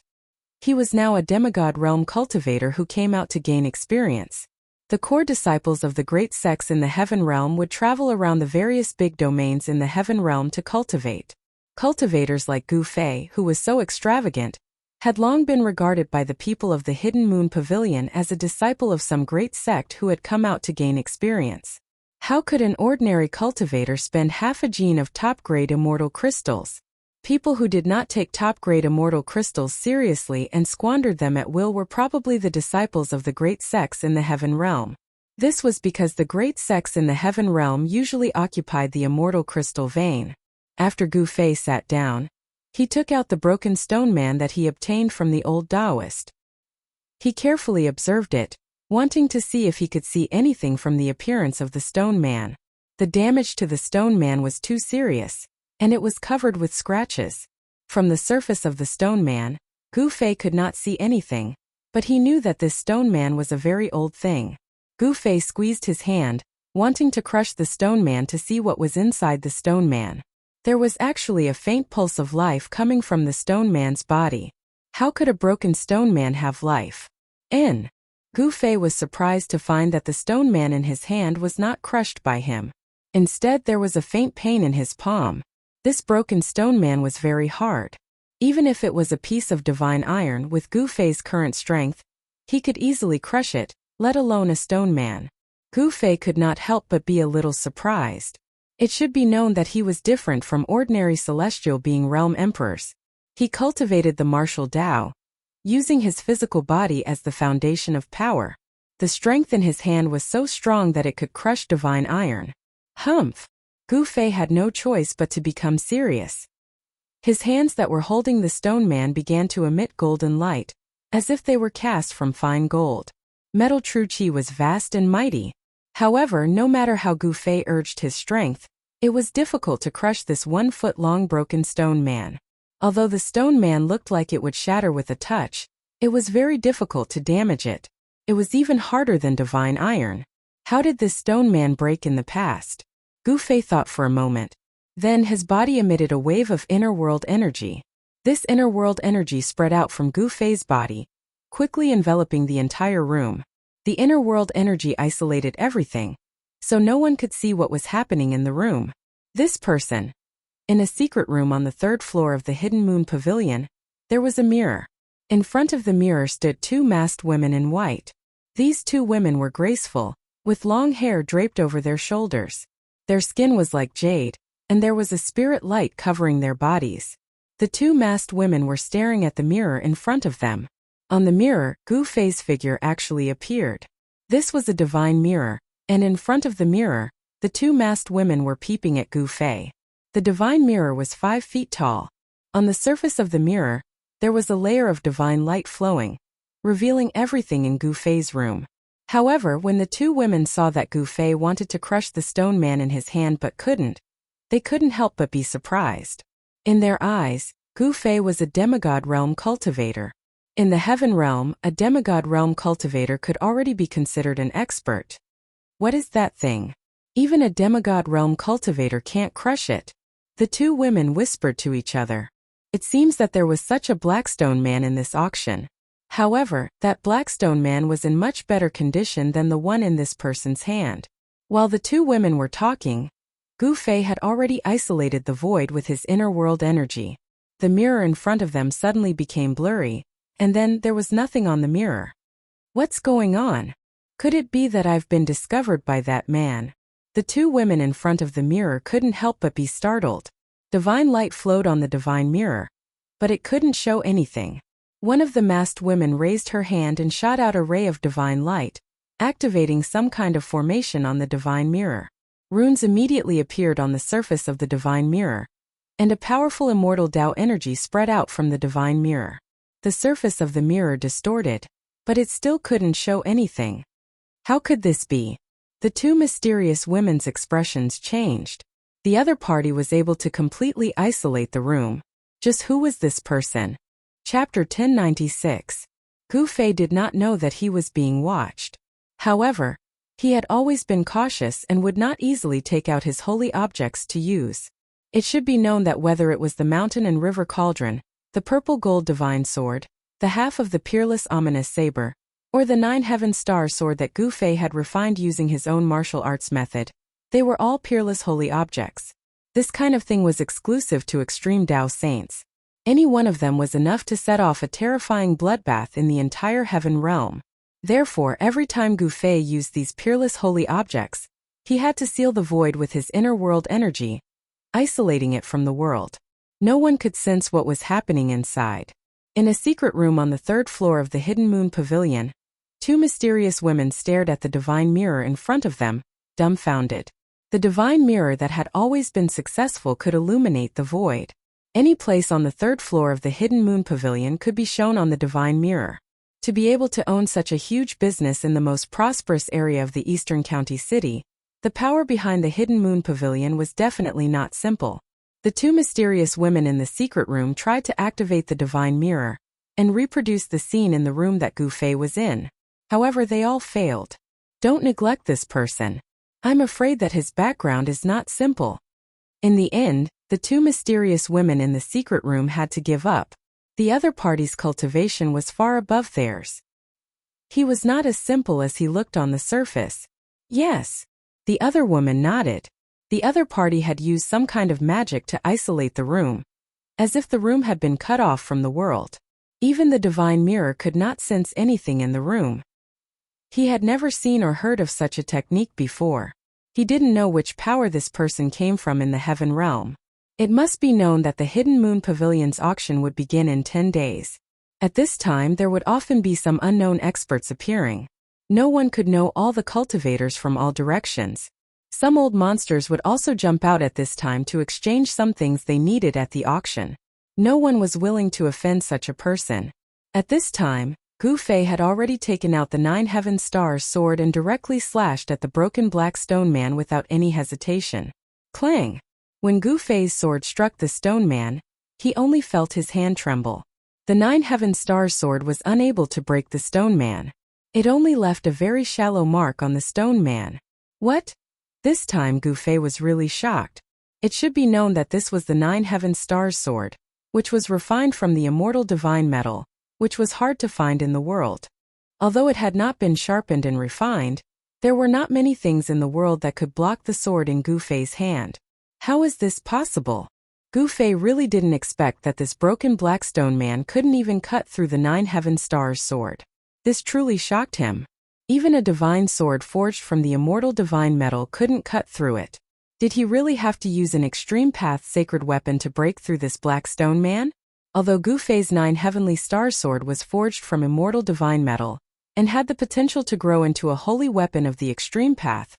He was now a demigod realm cultivator who came out to gain experience. The core disciples of the great sects in the heaven realm would travel around the various big domains in the heaven realm to cultivate. Cultivators like Gu Fei, who was so extravagant, had long been regarded by the people of the Hidden Moon Pavilion as a disciple of some great sect who had come out to gain experience. How could an ordinary cultivator spend half a gene of top-grade immortal crystals? People who did not take top-grade immortal crystals seriously and squandered them at will were probably the disciples of the great sects in the heaven realm. This was because the great sects in the heaven realm usually occupied the immortal crystal vein. After Gu Fei sat down, he took out the broken stone man that he obtained from the old Taoist. He carefully observed it, wanting to see if he could see anything from the appearance of the stone man. The damage to the stone man was too serious, and it was covered with scratches. From the surface of the stone man, Gu Fei could not see anything, But he knew that this stone man was a very old thing. Gu Fei squeezed his hand, wanting to crush the stone man to see what was inside the stone man. There was actually a faint pulse of life coming from the stone man's body. How could a broken stone man have life? Gu Fei was surprised to find that the stone man in his hand was not crushed by him. Instead, there was a faint pain in his palm. This broken stone man was very hard. Even if it was a piece of divine iron with Gu Fei's current strength, he could easily crush it, let alone a stone man. Gu Fei could not help but be a little surprised. It should be known that he was different from ordinary celestial being realm emperors. He cultivated the martial Tao, using his physical body as the foundation of power. The strength in his hand was so strong that it could crush divine iron. Humph! Gu Fei had no choice but to become serious. His hands that were holding the stone man began to emit golden light, as if they were cast from fine gold. Metal True Qi was vast and mighty. However, no matter how Gu Fei urged his strength, it was difficult to crush this 1-foot-long broken stone man. Although the stone man looked like it would shatter with a touch, it was very difficult to damage it. It was even harder than divine iron. How did this stone man break in the past? Gu Fei thought for a moment. Then his body emitted a wave of inner world energy. This inner world energy spread out from Gu Fei's body, quickly enveloping the entire room. The inner world energy isolated everything, so no one could see what was happening in the room. This person. In a secret room on the 3rd floor of the Hidden Moon Pavilion, there was a mirror. In front of the mirror stood 2 masked women in white. These 2 women were graceful, with long hair draped over their shoulders. Their skin was like jade, and there was a spirit light covering their bodies. The 2 masked women were staring at the mirror in front of them. On the mirror, Gu Fei's figure actually appeared. This was a divine mirror, and in front of the mirror, the 2 masked women were peeping at Gu Fei. The divine mirror was 5 feet tall. On the surface of the mirror, there was a layer of divine light flowing, revealing everything in Gu Fei's room. However, when the 2 women saw that Gu Fei wanted to crush the stone man in his hand but couldn't, they couldn't help but be surprised. In their eyes, Gu Fei was a demigod realm cultivator. In the heaven realm, a demigod realm cultivator could already be considered an expert. What is that thing? Even a demigod realm cultivator can't crush it. The 2 women whispered to each other. It seems that there was such a blackstone man in this auction. However, that blackstone man was in much better condition than the one in this person's hand. While the 2 women were talking, Gu Fei had already isolated the void with his inner world energy. The mirror in front of them suddenly became blurry, and then there was nothing on the mirror. What's going on? Could it be that I've been discovered by that man? The 2 women in front of the mirror couldn't help but be startled. Divine light flowed on the divine mirror, but it couldn't show anything. One of the masked women raised her hand and shot out a ray of divine light, activating some kind of formation on the divine mirror. Runes immediately appeared on the surface of the divine mirror, and a powerful immortal Tao energy spread out from the divine mirror. The surface of the mirror distorted, but it still couldn't show anything. How could this be? The 2 mysterious women's expressions changed. The other party was able to completely isolate the room. Just who was this person? Chapter 1096. Gu Fei did not know that he was being watched. However, he had always been cautious and would not easily take out his holy objects to use. It should be known that whether it was the mountain and river cauldron, the purple gold divine sword, the half of the peerless ominous saber, or the 9 heaven star sword that Gu Fei had refined using his own martial arts method, they were all peerless holy objects. This kind of thing was exclusive to extreme Tao saints. Any one of them was enough to set off a terrifying bloodbath in the entire heaven realm. Therefore, every time Gu Fei used these peerless holy objects, he had to seal the void with his inner world energy, isolating it from the world. No one could sense what was happening inside. In a secret room on the 3rd floor of the Hidden Moon Pavilion, 2 mysterious women stared at the divine mirror in front of them, dumbfounded. The divine mirror that had always been successful could illuminate the void. Any place on the 3rd floor of the Hidden Moon Pavilion could be shown on the divine mirror. To be able to own such a huge business in the most prosperous area of the Eastern County City, the power behind the Hidden Moon Pavilion was definitely not simple. The 2 mysterious women in the secret room tried to activate the divine mirror, and reproduce the scene in the room that Gu Fei was in. However, they all failed. Don't neglect this person. I'm afraid that his background is not simple. In the end, the two mysterious women in the secret room had to give up. The other party's cultivation was far above theirs. He was not as simple as he looked on the surface. Yes. The other woman nodded. The other party had used some kind of magic to isolate the room, as if the room had been cut off from the world. Even the divine mirror could not sense anything in the room. He had never seen or heard of such a technique before. He didn't know which power this person came from in the heaven realm. It must be known that the Hidden Moon Pavilion's auction would begin in 10 days. At this time there would often be some unknown experts appearing. No one could know all the cultivators from all directions. Some old monsters would also jump out at this time to exchange some things they needed at the auction. No one was willing to offend such a person. At this time, Gu Fei had already taken out the 9 Heaven Stars sword and directly slashed at the broken black stone man without any hesitation. Clang! When Gu Fei's sword struck the stone man, he only felt his hand tremble. The 9 Heaven Stars sword was unable to break the stone man. It only left a very shallow mark on the stone man. What? This time Gu Fei was really shocked. It should be known that this was the 9 Heaven Stars sword, which was refined from the immortal divine metal, which was hard to find in the world. Although it had not been sharpened and refined, there were not many things in the world that could block the sword in Gu Fei's hand. How is this possible? Gu Fei really didn't expect that this broken black stone man couldn't even cut through the 9 Heaven Stars sword. This truly shocked him. Even a divine sword forged from the immortal divine metal couldn't cut through it. Did he really have to use an extreme path sacred weapon to break through this black stone man? Although Gu Fei's 9 Heavenly Star sword was forged from immortal divine metal, and had the potential to grow into a holy weapon of the extreme path,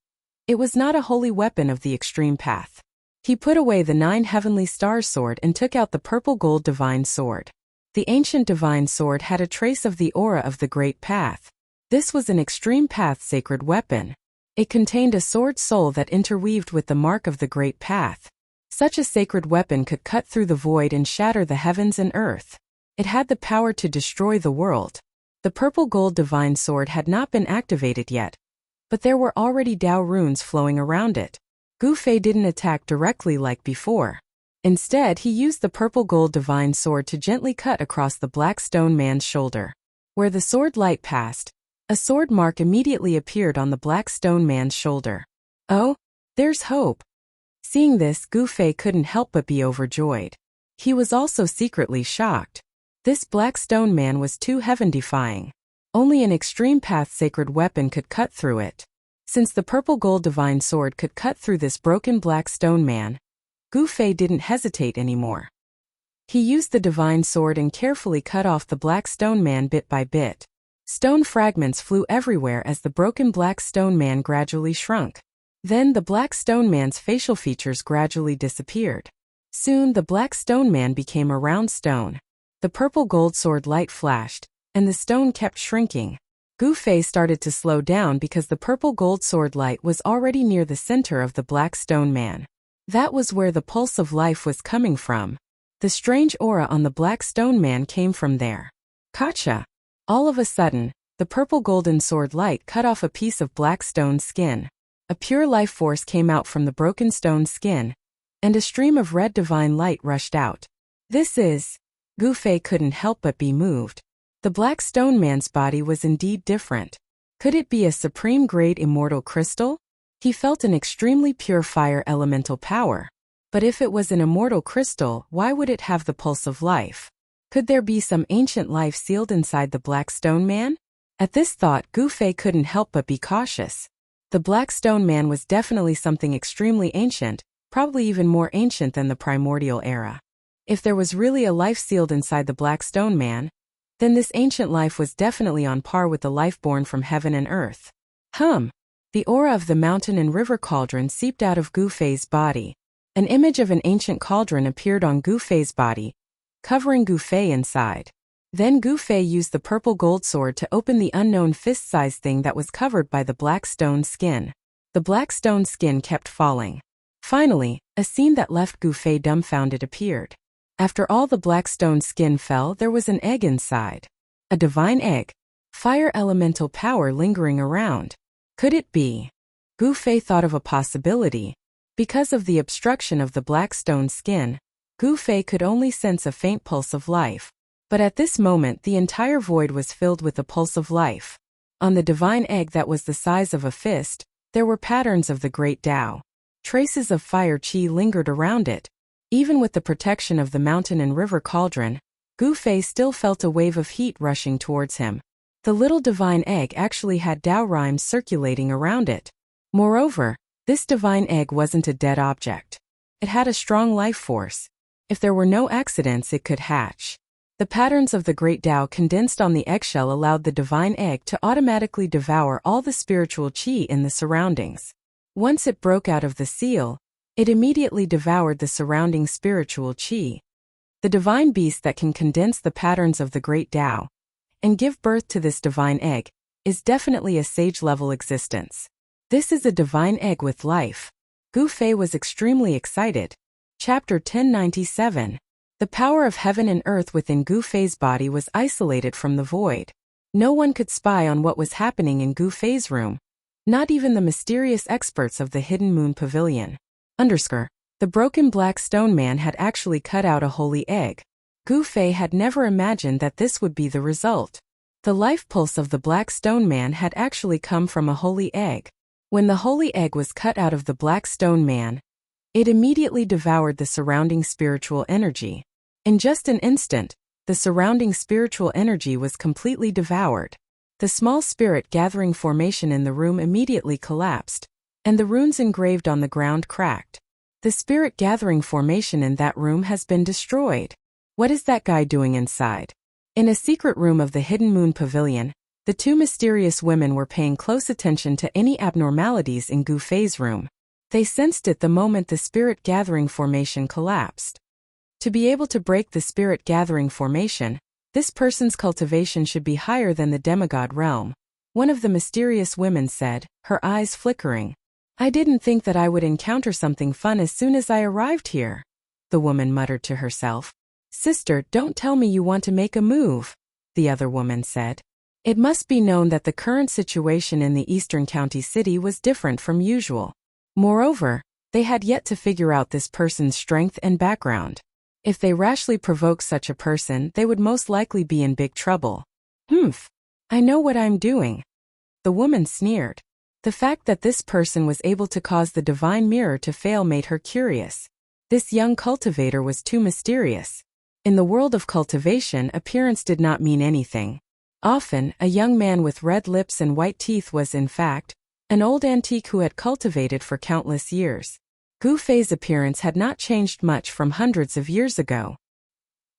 it was not a holy weapon of the extreme path. He put away the 9 Heavenly Star sword and took out the purple gold divine sword. The ancient divine sword had a trace of the aura of the great path. This was an extreme path sacred weapon. It contained a sword soul that interweaved with the mark of the great path. Such a sacred weapon could cut through the void and shatter the heavens and earth. It had the power to destroy the world. The purple gold divine sword had not been activated yet, but there were already Tao runes flowing around it. Gu Fei didn't attack directly like before. Instead, he used the purple gold divine sword to gently cut across the black stone man's shoulder. Where the sword light passed, a sword mark immediately appeared on the black stone man's shoulder. Oh, there's hope. Seeing this, Gu Fei couldn't help but be overjoyed. He was also secretly shocked. This black stone man was too heaven-defying. Only an extreme path sacred weapon could cut through it. Since the purple gold divine sword could cut through this broken black stone man, Gu Fei didn't hesitate anymore. He used the divine sword and carefully cut off the black stone man bit by bit. Stone fragments flew everywhere as the broken black stone man gradually shrunk. Then the black stone man's facial features gradually disappeared. Soon the black stone man became a round stone. The purple gold sword light flashed, and the stone kept shrinking. Gu Fei started to slow down because the purple gold sword light was already near the center of the black stone man. That was where the pulse of life was coming from. The strange aura on the black stone man came from there. Gotcha! All of a sudden, the purple golden sword light cut off a piece of black stone skin. A pure life force came out from the broken stone skin, and a stream of red divine light rushed out. This is... Gu Fei couldn't help but be moved. The black stone man's body was indeed different. Could it be a supreme grade immortal crystal? He felt an extremely pure fire elemental power. But if it was an immortal crystal, why would it have the pulse of life? Could there be some ancient life sealed inside the black stone man? At this thought, Gu Fei couldn't help but be cautious. The black stone man was definitely something extremely ancient, probably even more ancient than the primordial era. If there was really a life sealed inside the black stone man, then this ancient life was definitely on par with the life born from heaven and earth. The aura of the mountain and river cauldron seeped out of Gu Fei's body. An image of an ancient cauldron appeared on Gu Fei's body, covering Gu Fei inside. Then Gu Fei used the purple gold sword to open the unknown fist-sized thing that was covered by the black stone skin. The black stone skin kept falling. Finally, a scene that left Gu Fei dumbfounded appeared. After all the black stone skin fell, there was an egg inside. A divine egg. Fire elemental power lingering around. Could it be? Gu Fei thought of a possibility. Because of the obstruction of the black stone skin, Gu Fei could only sense a faint pulse of life. But at this moment the entire void was filled with a pulse of life. On the divine egg that was the size of a fist, there were patterns of the great Tao. Traces of fire qi lingered around it. Even with the protection of the mountain and river cauldron, Gu Fei still felt a wave of heat rushing towards him. The little divine egg actually had Tao rhymes circulating around it. Moreover, this divine egg wasn't a dead object. It had a strong life force. If there were no accidents, it could hatch. The patterns of the great Tao condensed on the eggshell allowed the divine egg to automatically devour all the spiritual qi in the surroundings. Once it broke out of the seal, it immediately devoured the surrounding spiritual qi. The divine beast that can condense the patterns of the great Tao and give birth to this divine egg is definitely a sage-level existence. This is a divine egg with life. Gu Fei was extremely excited. Chapter 1097. The power of heaven and earth within Gu Fei's body was isolated from the void. No one could spy on what was happening in Gu Fei's room. Not even the mysterious experts of the Hidden Moon Pavilion. The broken black stone man had actually cut out a holy egg. Gu Fei had never imagined that this would be the result. The life pulse of the black stone man had actually come from a holy egg. When the holy egg was cut out of the black stone man, it immediately devoured the surrounding spiritual energy. In just an instant, the surrounding spiritual energy was completely devoured. The small spirit gathering formation in the room immediately collapsed, and the runes engraved on the ground cracked. The spirit gathering formation in that room has been destroyed. What is that guy doing inside? In a secret room of the Hidden Moon Pavilion, the two mysterious women were paying close attention to any abnormalities in Gu Fei's room. They sensed it the moment the spirit gathering formation collapsed. To be able to break the spirit gathering formation, this person's cultivation should be higher than the demigod realm. One of the mysterious women said, her eyes flickering. I didn't think that I would encounter something fun as soon as I arrived here. The woman muttered to herself. Sister, don't tell me you want to make a move, the other woman said. It must be known that the current situation in the Eastern County City was different from usual. Moreover, they had yet to figure out this person's strength and background. If they rashly provoke such a person, they would most likely be in big trouble. I know what I'm doing. The woman sneered. The fact that this person was able to cause the divine mirror to fail made her curious. This young cultivator was too mysterious. In the world of cultivation, appearance did not mean anything. Often, a young man with red lips and white teeth was, in fact, an old antique who had cultivated for countless years. Gu Fei's appearance had not changed much from hundreds of years ago.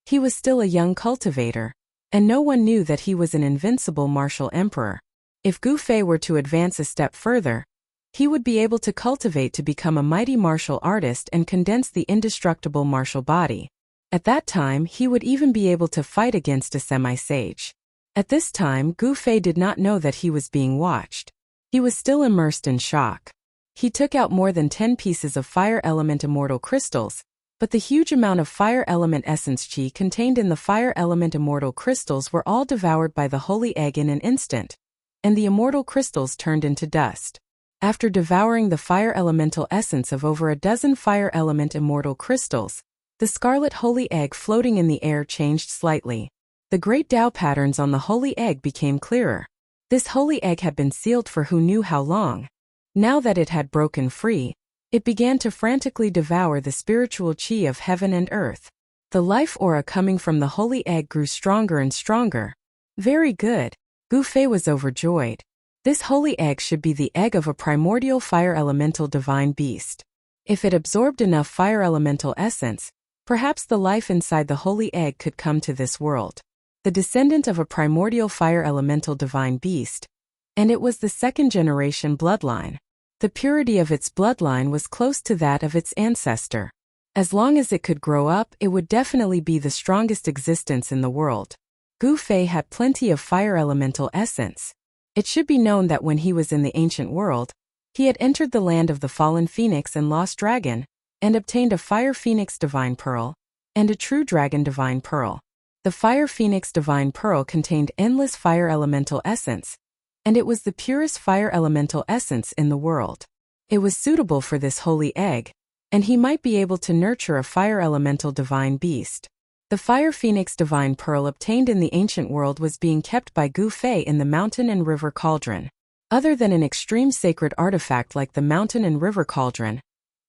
He was still a young cultivator, and no one knew that he was an invincible martial emperor. If Gu Fei were to advance a step further, he would be able to cultivate to become a mighty martial artist and condense the indestructible martial body. At that time, he would even be able to fight against a semi-sage. At this time, Gu Fei did not know that he was being watched. He was still immersed in shock. He took out more than 10 pieces of fire element immortal crystals, but the huge amount of fire element essence qi contained in the fire element immortal crystals were all devoured by the holy egg in an instant, and the immortal crystals turned into dust. After devouring the fire elemental essence of over a dozen fire element immortal crystals, the scarlet holy egg floating in the air changed slightly. The great Tao patterns on the holy egg became clearer. This holy egg had been sealed for who knew how long. Now that it had broken free, it began to frantically devour the spiritual qi of heaven and earth. The life aura coming from the holy egg grew stronger and stronger. Very good. Gu Fei was overjoyed. This holy egg should be the egg of a primordial fire elemental divine beast. If it absorbed enough fire elemental essence, perhaps the life inside the holy egg could come to this world. The descendant of a primordial fire elemental divine beast, and it was the second generation bloodline. The purity of its bloodline was close to that of its ancestor. As long as it could grow up, it would definitely be the strongest existence in the world. Gu Fei had plenty of fire elemental essence. It should be known that when he was in the ancient world, he had entered the land of the fallen phoenix and lost dragon, and obtained a fire phoenix divine pearl, and a true dragon divine pearl. The fire phoenix divine pearl contained endless fire elemental essence, and it was the purest fire elemental essence in the world. It was suitable for this holy egg, and he might be able to nurture a fire elemental divine beast. The fire phoenix divine pearl obtained in the ancient world was being kept by Gu Fei in the mountain and river cauldron. Other than an extreme sacred artifact like the mountain and river cauldron,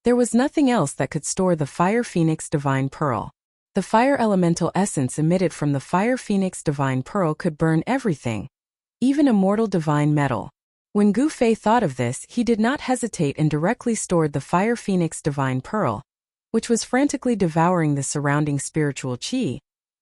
there was nothing else that could store the fire phoenix divine pearl. The fire elemental essence emitted from the fire phoenix divine pearl could burn everything, even immortal divine metal. When Gu Fei thought of this, he did not hesitate and directly stored the fire phoenix divine pearl, which was frantically devouring the surrounding spiritual qi,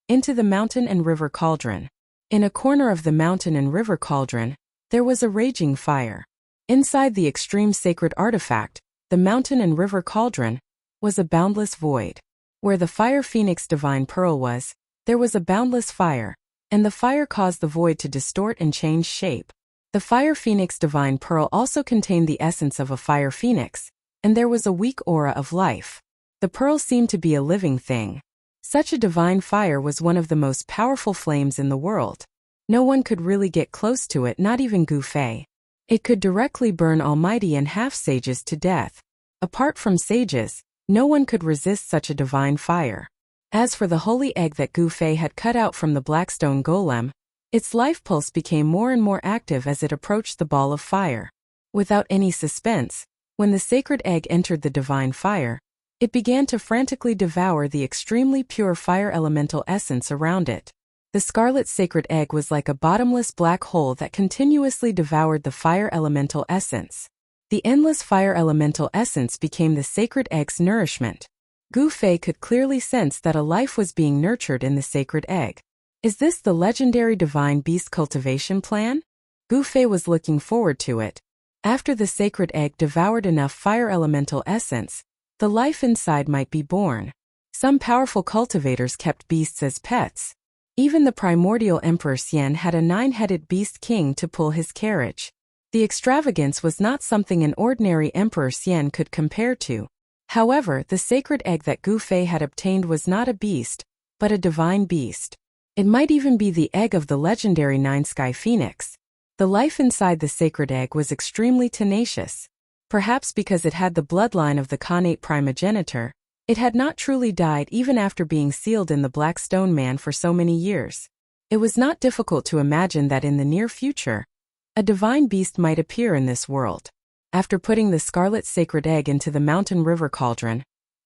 into the mountain and river cauldron. In a corner of the mountain and river cauldron, there was a raging fire. Inside the extreme sacred artifact, the mountain and river cauldron, was a boundless void. Where the fire phoenix divine pearl was, there was a boundless fire, and the fire caused the void to distort and change shape. The fire phoenix divine pearl also contained the essence of a fire phoenix, and there was a weak aura of life. The pearl seemed to be a living thing. Such a divine fire was one of the most powerful flames in the world. No one could really get close to it, not even Gu Fei. It could directly burn almighty and half-sages to death. Apart from sages, no one could resist such a divine fire. As for the holy egg that Gu Fei had cut out from the blackstone golem, its life pulse became more and more active as it approached the ball of fire. Without any suspense, when the sacred egg entered the divine fire, it began to frantically devour the extremely pure fire elemental essence around it. The scarlet sacred egg was like a bottomless black hole that continuously devoured the fire elemental essence. The endless fire elemental essence became the sacred egg's nourishment. Gu Fei could clearly sense that a life was being nurtured in the sacred egg. Is this the legendary divine beast cultivation plan? Gu Fei was looking forward to it. After the sacred egg devoured enough fire elemental essence, the life inside might be born. Some powerful cultivators kept beasts as pets. Even the primordial Emperor Xian had a 9-headed beast king to pull his carriage. The extravagance was not something an ordinary Emperor Xian could compare to. However, the sacred egg that Gu Fei had obtained was not a beast, but a divine beast. It might even be the egg of the legendary Nine-Sky Phoenix. The life inside the sacred egg was extremely tenacious. Perhaps because it had the bloodline of the Khanate primogenitor, it had not truly died even after being sealed in the Black Stone Man for so many years. It was not difficult to imagine that in the near future, a divine beast might appear in this world. After putting the scarlet sacred egg into the mountain river cauldron,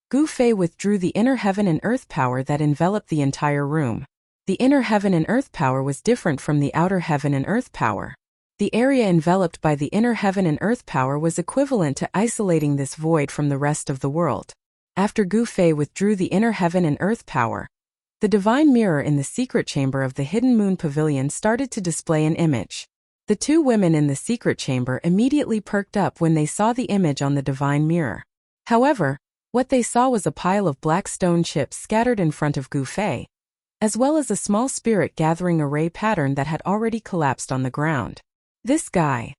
Gu Fei withdrew the inner heaven and earth power that enveloped the entire room. The inner heaven and earth power was different from the outer heaven and earth power. The area enveloped by the inner heaven and earth power was equivalent to isolating this void from the rest of the world. After Gu Fei withdrew the inner heaven and earth power, the divine mirror in the secret chamber of the hidden moon pavilion started to display an image. The two women in the secret chamber immediately perked up when they saw the image on the divine mirror. However, what they saw was a pile of black stone chips scattered in front of Gu Fei, as well as a small spirit gathering array pattern that had already collapsed on the ground. This guy.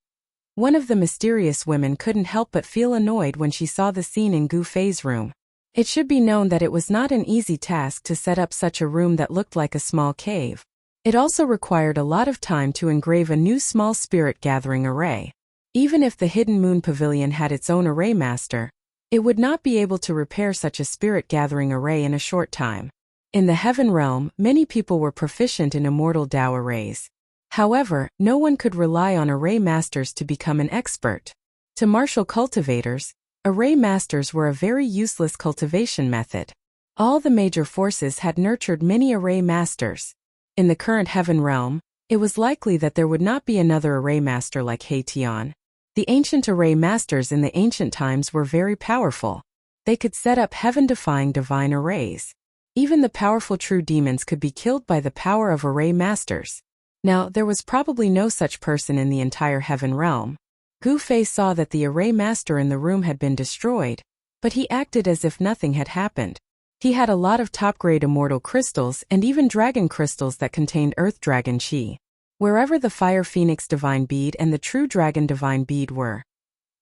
One of the mysterious women couldn't help but feel annoyed when she saw the scene in Gu Fei's room. It should be known that it was not an easy task to set up such a room that looked like a small cave. It also required a lot of time to engrave a new small spirit gathering array. Even if the hidden moon pavilion had its own array master, it would not be able to repair such a spirit gathering array in a short time. In the heaven realm, many people were proficient in immortal Tao arrays. However, no one could rely on array masters to become an expert. To martial cultivators, array masters were a very useless cultivation method. All the major forces had nurtured many array masters. In the current heaven realm, it was likely that there would not be another array master like Tian. The ancient array masters in the ancient times were very powerful. They could set up heaven-defying divine arrays. Even the powerful true demons could be killed by the power of array masters. Now, there was probably no such person in the entire heaven realm. Gu Fei saw that the array master in the room had been destroyed, but he acted as if nothing had happened. He had a lot of top-grade immortal crystals and even dragon crystals that contained earth dragon chi. Wherever the fire phoenix divine bead and the true dragon divine bead were,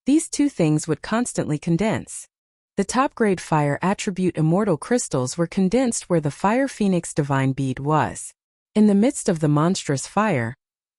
these two things would constantly condense. The top-grade fire attribute immortal crystals were condensed where the fire phoenix divine bead was. In the midst of the monstrous fire,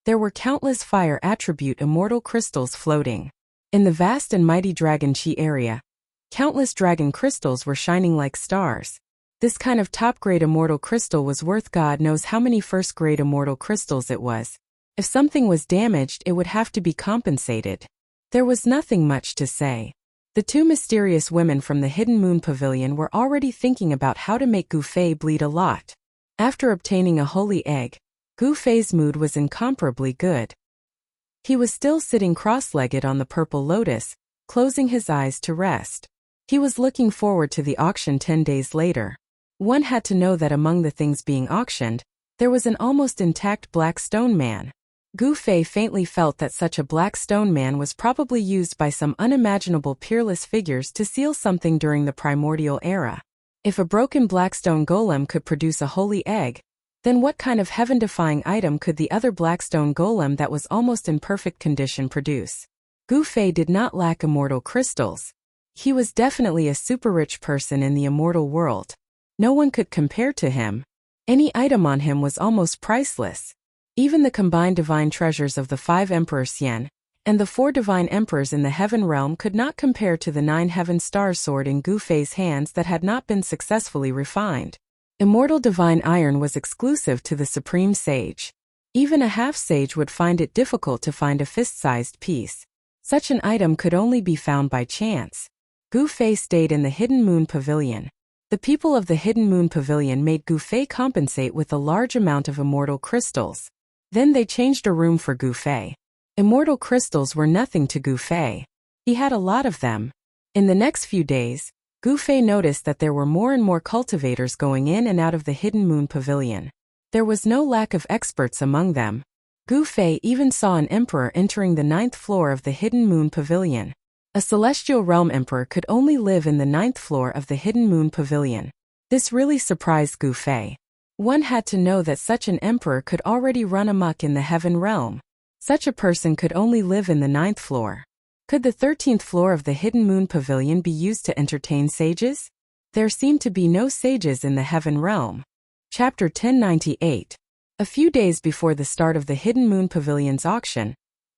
there were countless fire attribute immortal crystals floating. In the vast and mighty Dragon Chi area, countless dragon crystals were shining like stars. This kind of top-grade immortal crystal was worth God knows how many first-grade immortal crystals it was. If something was damaged, it would have to be compensated. There was nothing much to say. The two mysterious women from the Hidden Moon Pavilion were already thinking about how to make Gu Fei bleed a lot. After obtaining a holy egg, Gu Fei's mood was incomparably good. He was still sitting cross-legged on the purple lotus, closing his eyes to rest. He was looking forward to the auction 10 days later. One had to know that among the things being auctioned, there was an almost intact black stone man. Gu Fei faintly felt that such a black stone man was probably used by some unimaginable peerless figures to seal something during the primordial era. If a broken black stone golem could produce a holy egg, then what kind of heaven-defying item could the other black stone golem that was almost in perfect condition produce? Gu Fei did not lack immortal crystals. He was definitely a super-rich person in the immortal world. No one could compare to him. Any item on him was almost priceless. Even the combined divine treasures of the 5 Emperor Xian and the 4 divine emperors in the heaven realm could not compare to the 9 heaven star sword in Gu Fei's hands that had not been successfully refined. Immortal divine iron was exclusive to the supreme sage. Even a half-sage would find it difficult to find a fist-sized piece. Such an item could only be found by chance. Gu Fei stayed in the Hidden Moon Pavilion. The people of the Hidden Moon Pavilion made Gu Fei compensate with a large amount of immortal crystals. Then they changed a room for Gu Fei. Immortal crystals were nothing to Gu Fei. He had a lot of them. In the next few days, Gu Fei noticed that there were more and more cultivators going in and out of the Hidden Moon Pavilion. There was no lack of experts among them. Gu Fei even saw an emperor entering the 9th floor of the Hidden Moon Pavilion. A celestial realm emperor could only live in the 9th floor of the Hidden Moon Pavilion. This really surprised Gu Fei. One had to know that such an emperor could already run amok in the heaven realm. Such a person could only live in the 9th floor. Could the 13th floor of the Hidden Moon Pavilion be used to entertain sages? There seemed to be no sages in the heaven realm. Chapter 1098. A few days before the start of the Hidden Moon Pavilion's auction,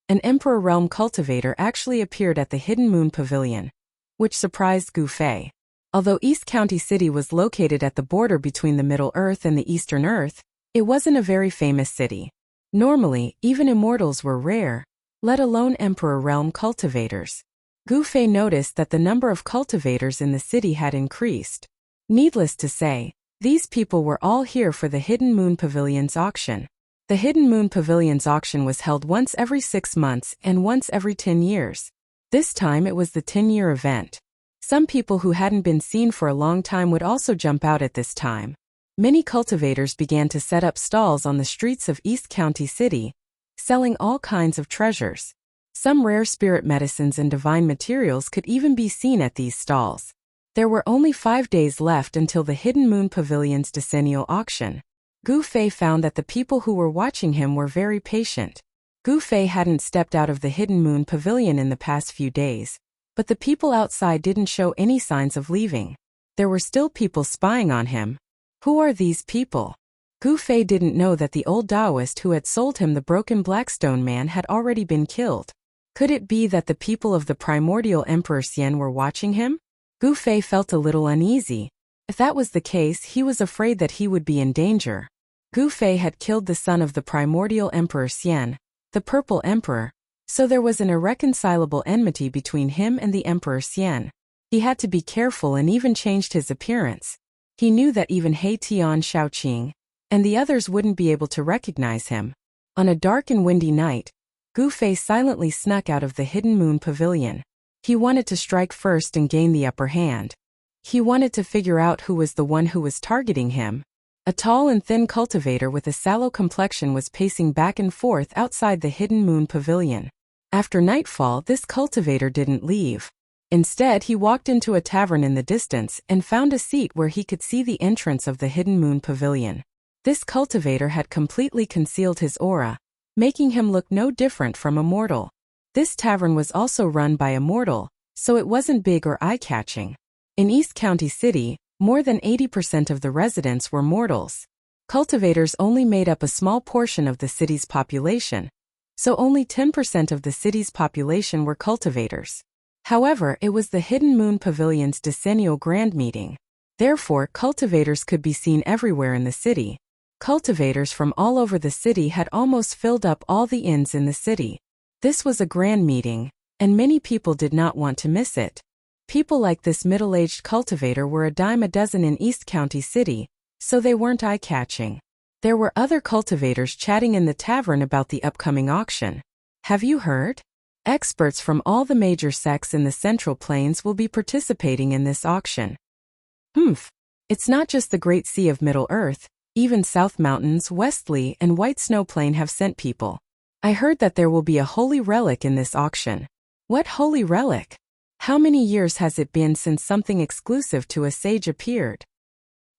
an Emperor Realm cultivator actually appeared at the Hidden Moon Pavilion, which surprised Gu Fei. Although East County City was located at the border between the Middle Earth and the Eastern Earth, it wasn't a very famous city. Normally, even immortals were rare, let alone Emperor Realm cultivators. Gu Fei noticed that the number of cultivators in the city had increased. Needless to say, these people were all here for the Hidden Moon Pavilion's auction. The Hidden Moon Pavilion's auction was held once every 6 months and once every 10 years. This time it was the 10-year event. Some people who hadn't been seen for a long time would also jump out at this time. Many cultivators began to set up stalls on the streets of East County City, selling all kinds of treasures. Some rare spirit medicines and divine materials could even be seen at these stalls. There were only 5 days left until the Hidden Moon Pavilion's decennial auction. Gu Fei found that the people who were watching him were very patient. Gu Fei hadn't stepped out of the Hidden Moon Pavilion in the past few days, but the people outside didn't show any signs of leaving. There were still people spying on him. Who are these people? Gu Fei didn't know that the old Taoist who had sold him the broken Blackstone man had already been killed. Could it be that the people of the primordial Emperor Xian were watching him? Gu Fei felt a little uneasy. If that was the case, he was afraid that he would be in danger. Gu Fei had killed the son of the primordial Emperor Xian, the Purple Emperor, so there was an irreconcilable enmity between him and the Emperor Xian. He had to be careful and even changed his appearance. He knew that even He Tian Shaoqing and the others wouldn't be able to recognize him. On a dark and windy night, Gu Fei silently snuck out of the Hidden Moon Pavilion. He wanted to strike first and gain the upper hand. He wanted to figure out who was the one who was targeting him. A tall and thin cultivator with a sallow complexion was pacing back and forth outside the Hidden Moon Pavilion. After nightfall, this cultivator didn't leave. Instead, he walked into a tavern in the distance and found a seat where he could see the entrance of the Hidden Moon Pavilion. This cultivator had completely concealed his aura, making him look no different from a mortal. This tavern was also run by a mortal, so it wasn't big or eye-catching. In East County City, more than 80% of the residents were mortals. Cultivators only made up a small portion of the city's population, so only 10% of the city's population were cultivators. However, it was the Hidden Moon Pavilion's decennial grand meeting. Therefore, cultivators could be seen everywhere in the city. Cultivators from all over the city had almost filled up all the inns in the city. This was a grand meeting, and many people did not want to miss it. People like this middle-aged cultivator were a dime a dozen in East County City, so they weren't eye-catching. There were other cultivators chatting in the tavern about the upcoming auction. Have you heard? Experts from all the major sects in the Central Plains will be participating in this auction. It's not just the Great Sea of Middle-earth, even South Mountains, Westleigh, and White Snow Plain have sent people. I heard that there will be a holy relic in this auction. What holy relic? How many years has it been since something exclusive to a sage appeared?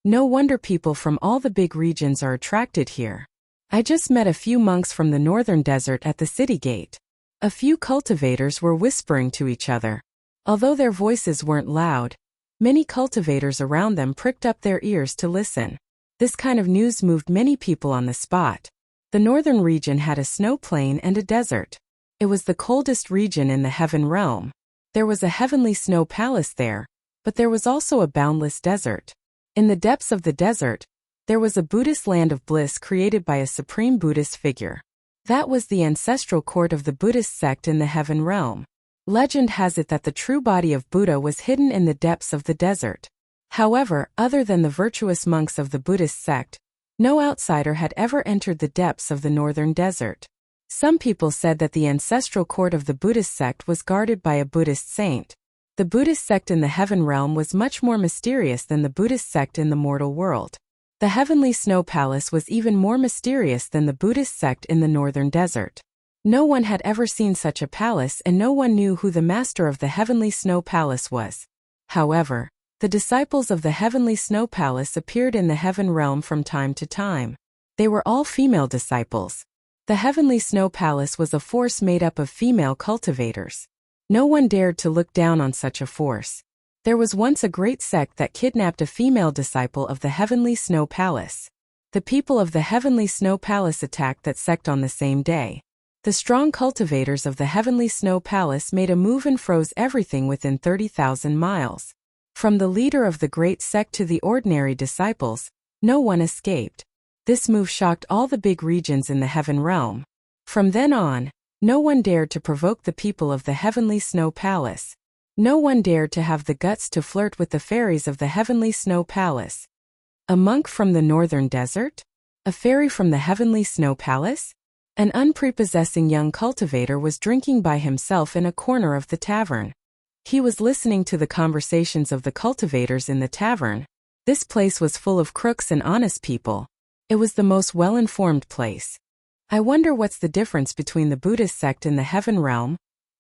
No wonder people from all the big regions are attracted here. I just met a few monks from the northern desert at the city gate. A few cultivators were whispering to each other. Although their voices weren't loud, many cultivators around them pricked up their ears to listen. This kind of news moved many people on the spot. The northern region had a snow plain and a desert. It was the coldest region in the heaven realm. There was a heavenly snow palace there, but there was also a boundless desert. In the depths of the desert, there was a Buddhist land of bliss created by a supreme Buddhist figure. That was the ancestral court of the Buddhist sect in the heaven realm. Legend has it that the true body of Buddha was hidden in the depths of the desert. However, other than the virtuous monks of the Buddhist sect, no outsider had ever entered the depths of the northern desert. Some people said that the ancestral court of the Buddhist sect was guarded by a Buddhist saint. The Buddhist sect in the heaven realm was much more mysterious than the Buddhist sect in the mortal world. The heavenly snow palace was even more mysterious than the Buddhist sect in the northern desert. No one had ever seen such a palace, and no one knew who the master of the heavenly snow palace was. However, the disciples of the heavenly snow palace appeared in the heaven realm from time to time. They were all female disciples. The heavenly snow palace was a force made up of female cultivators. No one dared to look down on such a force. There was once a great sect that kidnapped a female disciple of the heavenly snow palace. The people of the heavenly snow palace attacked that sect on the same day. The strong cultivators of the heavenly snow palace made a move and froze everything within 30,000 miles. From the leader of the great sect to the ordinary disciples, no one escaped. This move shocked all the big regions in the heaven realm. From then on, no one dared to provoke the people of the heavenly snow palace. No one dared to have the guts to flirt with the fairies of the heavenly snow palace. A monk from the northern desert? A fairy from the heavenly snow palace? An unprepossessing young cultivator was drinking by himself in a corner of the tavern. He was listening to the conversations of the cultivators in the tavern. This place was full of crooks and honest people. It was the most well-informed place. I wonder what's the difference between the Buddhist sect in the heaven realm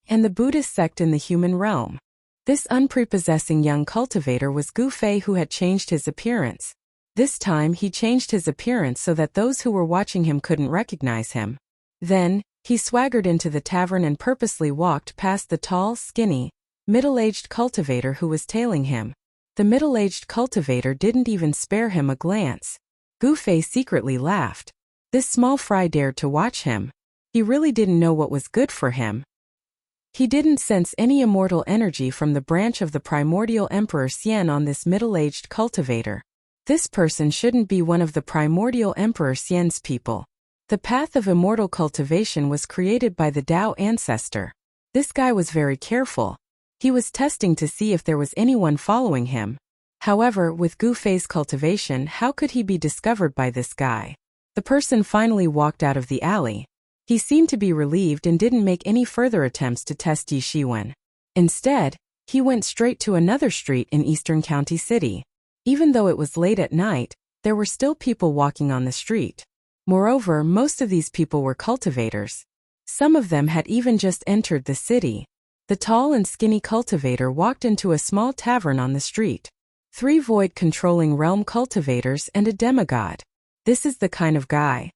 and the Buddhist sect in the human realm. This unprepossessing young cultivator was Gu Fei, who had changed his appearance. This time he changed his appearance so that those who were watching him couldn't recognize him. Then, he swaggered into the tavern and purposely walked past the tall, skinny, middle-aged cultivator who was tailing him. The middle-aged cultivator didn't even spare him a glance. Gu Fei secretly laughed. This small fry dared to watch him. He really didn't know what was good for him. He didn't sense any immortal energy from the branch of the primordial Emperor Xian on this middle-aged cultivator. This person shouldn't be one of the primordial Emperor Xian's people. The path of immortal cultivation was created by the Tao ancestor. This guy was very careful. He was testing to see if there was anyone following him. However, with Gu Fei's cultivation, how could he be discovered by this guy? The person finally walked out of the alley. He seemed to be relieved and didn't make any further attempts to test Yi Shiwen. Instead, he went straight to another street in Eastern County City. Even though it was late at night, there were still people walking on the street. Moreover, most of these people were cultivators. Some of them had even just entered the city. The tall and skinny cultivator walked into a small tavern on the street. 3 void-controlling realm cultivators and a demigod. This is the kind of guy.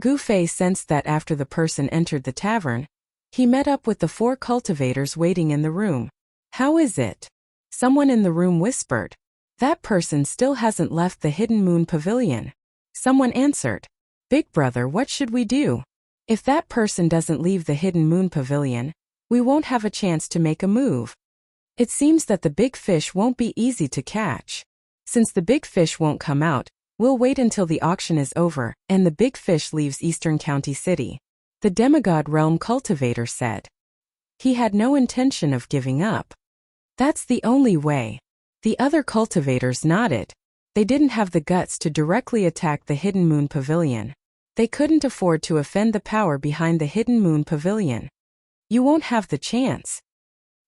Gu Fei sensed that after the person entered the tavern, he met up with the 4 cultivators waiting in the room. "How is it?" Someone in the room whispered. That person still hasn't left the Hidden Moon Pavilion. Someone answered. Big brother, what should we do? If that person doesn't leave the Hidden Moon Pavilion, we won't have a chance to make a move. It seems that the big fish won't be easy to catch. Since the big fish won't come out, we'll wait until the auction is over and the big fish leaves Eastern County City. The Demigod Realm Cultivator said. He had no intention of giving up. That's the only way. The other cultivators nodded. They didn't have the guts to directly attack the Hidden Moon Pavilion. They couldn't afford to offend the power behind the Hidden Moon Pavilion. You won't have the chance.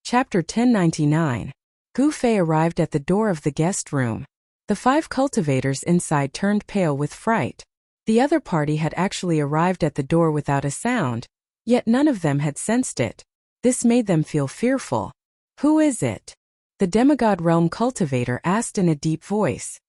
Chapter 1099. Gu Fei arrived at the door of the guest room. The 5 cultivators inside turned pale with fright. The other party had actually arrived at the door without a sound, yet none of them had sensed it. This made them feel fearful. Who is it? The Demigod Realm Cultivator asked in a deep voice.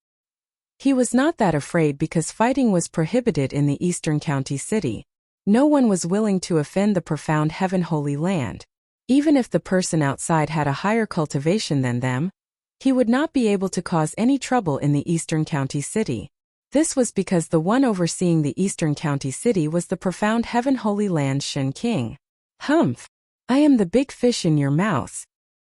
He was not that afraid because fighting was prohibited in the Eastern County City. No one was willing to offend the profound Heaven Holy Land. Even if the person outside had a higher cultivation than them, he would not be able to cause any trouble in the Eastern County City. This was because the one overseeing the Eastern County City was the profound Heaven Holy Land Shen King. Humph! I am the big fish in your mouth.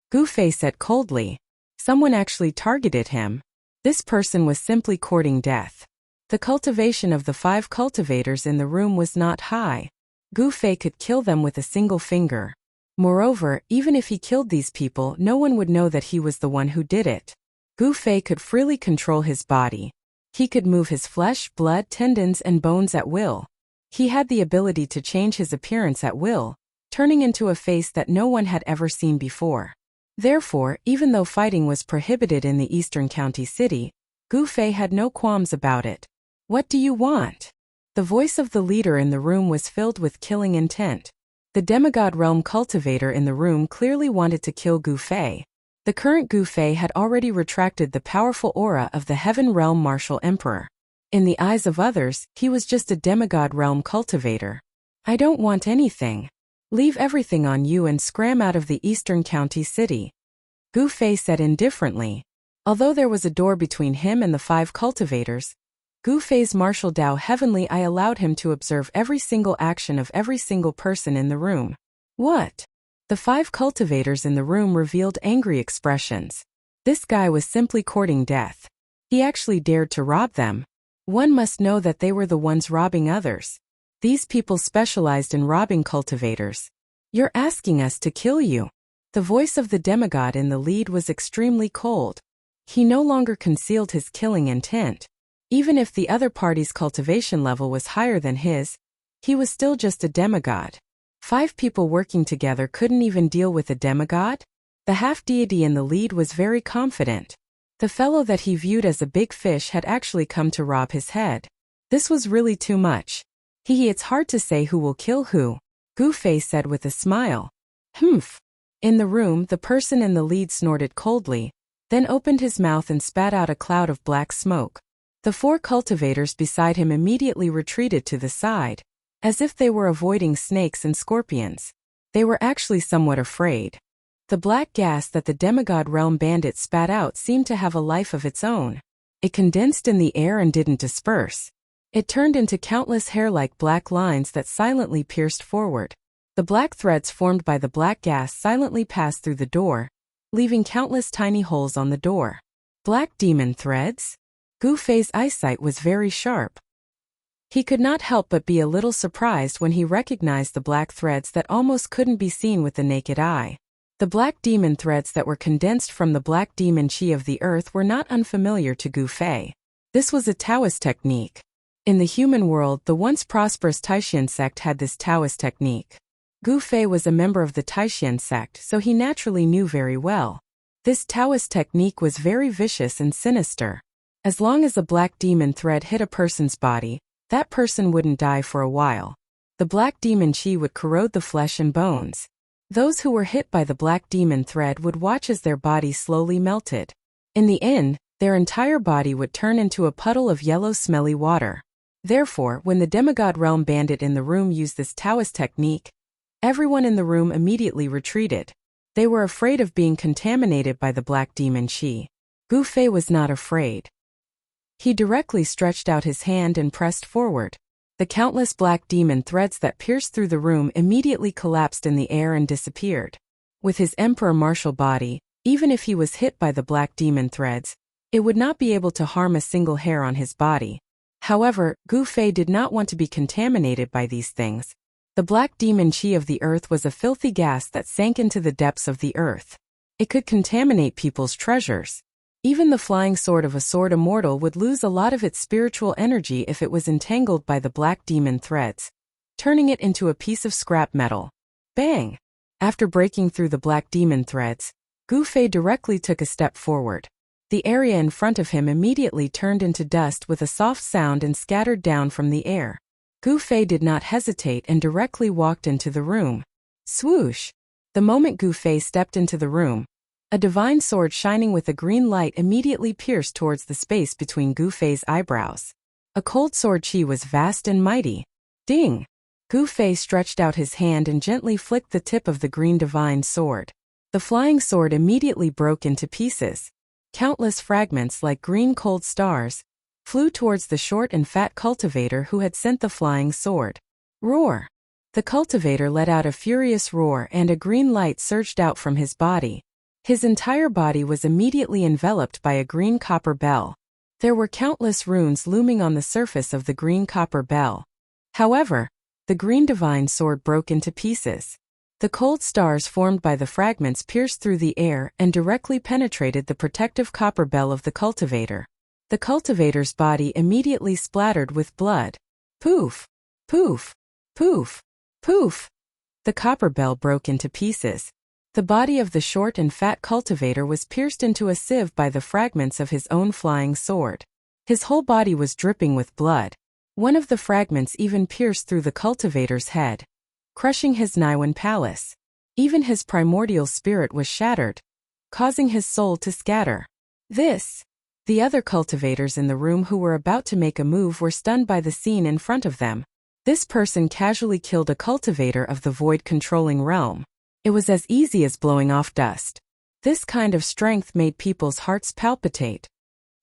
Gu Fei said coldly. Someone actually targeted him. This person was simply courting death. The cultivation of the 5 cultivators in the room was not high. Gu Fei could kill them with a single finger. Moreover, even if he killed these people, no one would know that he was the one who did it. Gu Fei could freely control his body. He could move his flesh, blood, tendons, and bones at will. He had the ability to change his appearance at will, turning into a face that no one had ever seen before. Therefore, even though fighting was prohibited in the Eastern County City, Gu Fei had no qualms about it. What do you want? The voice of the leader in the room was filled with killing intent. The Demigod Realm Cultivator in the room clearly wanted to kill Gu Fei. The current Gu Fei had already retracted the powerful aura of the Heaven Realm Martial Emperor. In the eyes of others, he was just a Demigod Realm Cultivator. I don't want anything. Leave everything on you and scram out of the Eastern County City. Gu Fei said indifferently. Although there was a door between him and the 5 cultivators, Gu Fei's martial Dao Heavenly Eye allowed him to observe every single action of every single person in the room. What? The 5 cultivators in the room revealed angry expressions. This guy was simply courting death. He actually dared to rob them. One must know that they were the ones robbing others. These people specialized in robbing cultivators. You're asking us to kill you. The voice of the demigod in the lead was extremely cold. He no longer concealed his killing intent. Even if the other party's cultivation level was higher than his, he was still just a demigod. 5 people working together couldn't even deal with a demigod? The half-deity in the lead was very confident. The fellow that he viewed as a big fish had actually come to rob his head. This was really too much. It's hard to say who will kill who, Gu Fei said with a smile. Humph. In the room, the person in the lead snorted coldly, then opened his mouth and spat out a cloud of black smoke. The 4 cultivators beside him immediately retreated to the side, as if they were avoiding snakes and scorpions. They were actually somewhat afraid. The black gas that the Demigod Realm Bandit spat out seemed to have a life of its own. It condensed in the air and didn't disperse. It turned into countless hair-like black lines that silently pierced forward. The black threads formed by the black gas silently passed through the door, leaving countless tiny holes on the door. Black demon threads? Gu Fei's eyesight was very sharp. He could not help but be a little surprised when he recognized the black threads that almost couldn't be seen with the naked eye. The black demon threads that were condensed from the black demon chi of the earth were not unfamiliar to Gu Fei. This was a Taoist technique. In the human world, the once prosperous Taishan sect had this Taoist technique. Gu Fei was a member of the Taishan sect, so he naturally knew very well. This Taoist technique was very vicious and sinister. As long as a black demon thread hit a person's body, that person wouldn't die for a while. The black demon chi would corrode the flesh and bones. Those who were hit by the black demon thread would watch as their body slowly melted. In the end, their entire body would turn into a puddle of yellow smelly water. Therefore, when the Demigod Realm Bandit in the room used this Taoist technique, everyone in the room immediately retreated. They were afraid of being contaminated by the black demon Qi. Gu Fei was not afraid. He directly stretched out his hand and pressed forward. The countless black demon threads that pierced through the room immediately collapsed in the air and disappeared. With his emperor martial body, even if he was hit by the black demon threads, it would not be able to harm a single hair on his body. However, Gu Fei did not want to be contaminated by these things. The black demon Qi of the earth was a filthy gas that sank into the depths of the earth. It could contaminate people's treasures. Even the flying sword of a sword immortal would lose a lot of its spiritual energy if it was entangled by the black demon threads, turning it into a piece of scrap metal. Bang! After breaking through the black demon threads, Gu Fei directly took a step forward. The area in front of him immediately turned into dust with a soft sound and scattered down from the air. Gu Fei did not hesitate and directly walked into the room. Swoosh! The moment Gu Fei stepped into the room, a divine sword shining with a green light immediately pierced towards the space between Gu Fei's eyebrows. A cold sword Qi was vast and mighty. Ding! Gu Fei stretched out his hand and gently flicked the tip of the green divine sword. The flying sword immediately broke into pieces. Countless fragments like green cold stars flew towards the short and fat cultivator who had sent the flying sword. Roar! The cultivator let out a furious roar and a green light surged out from his body. His entire body was immediately enveloped by a green copper bell. There were countless runes looming on the surface of the green copper bell. However, the green divine sword broke into pieces. The cold stars formed by the fragments pierced through the air and directly penetrated the protective copper bell of the cultivator. The cultivator's body immediately splattered with blood. Poof! Poof! Poof! Poof! The copper bell broke into pieces. The body of the short and fat cultivator was pierced into a sieve by the fragments of his own flying sword. His whole body was dripping with blood. One of the fragments even pierced through the cultivator's head, crushing his Niwen palace. Even his primordial spirit was shattered, causing his soul to scatter. The other cultivators in the room who were about to make a move were stunned by the scene in front of them. This person casually killed a cultivator of the void-controlling realm. It was as easy as blowing off dust. This kind of strength made people's hearts palpitate.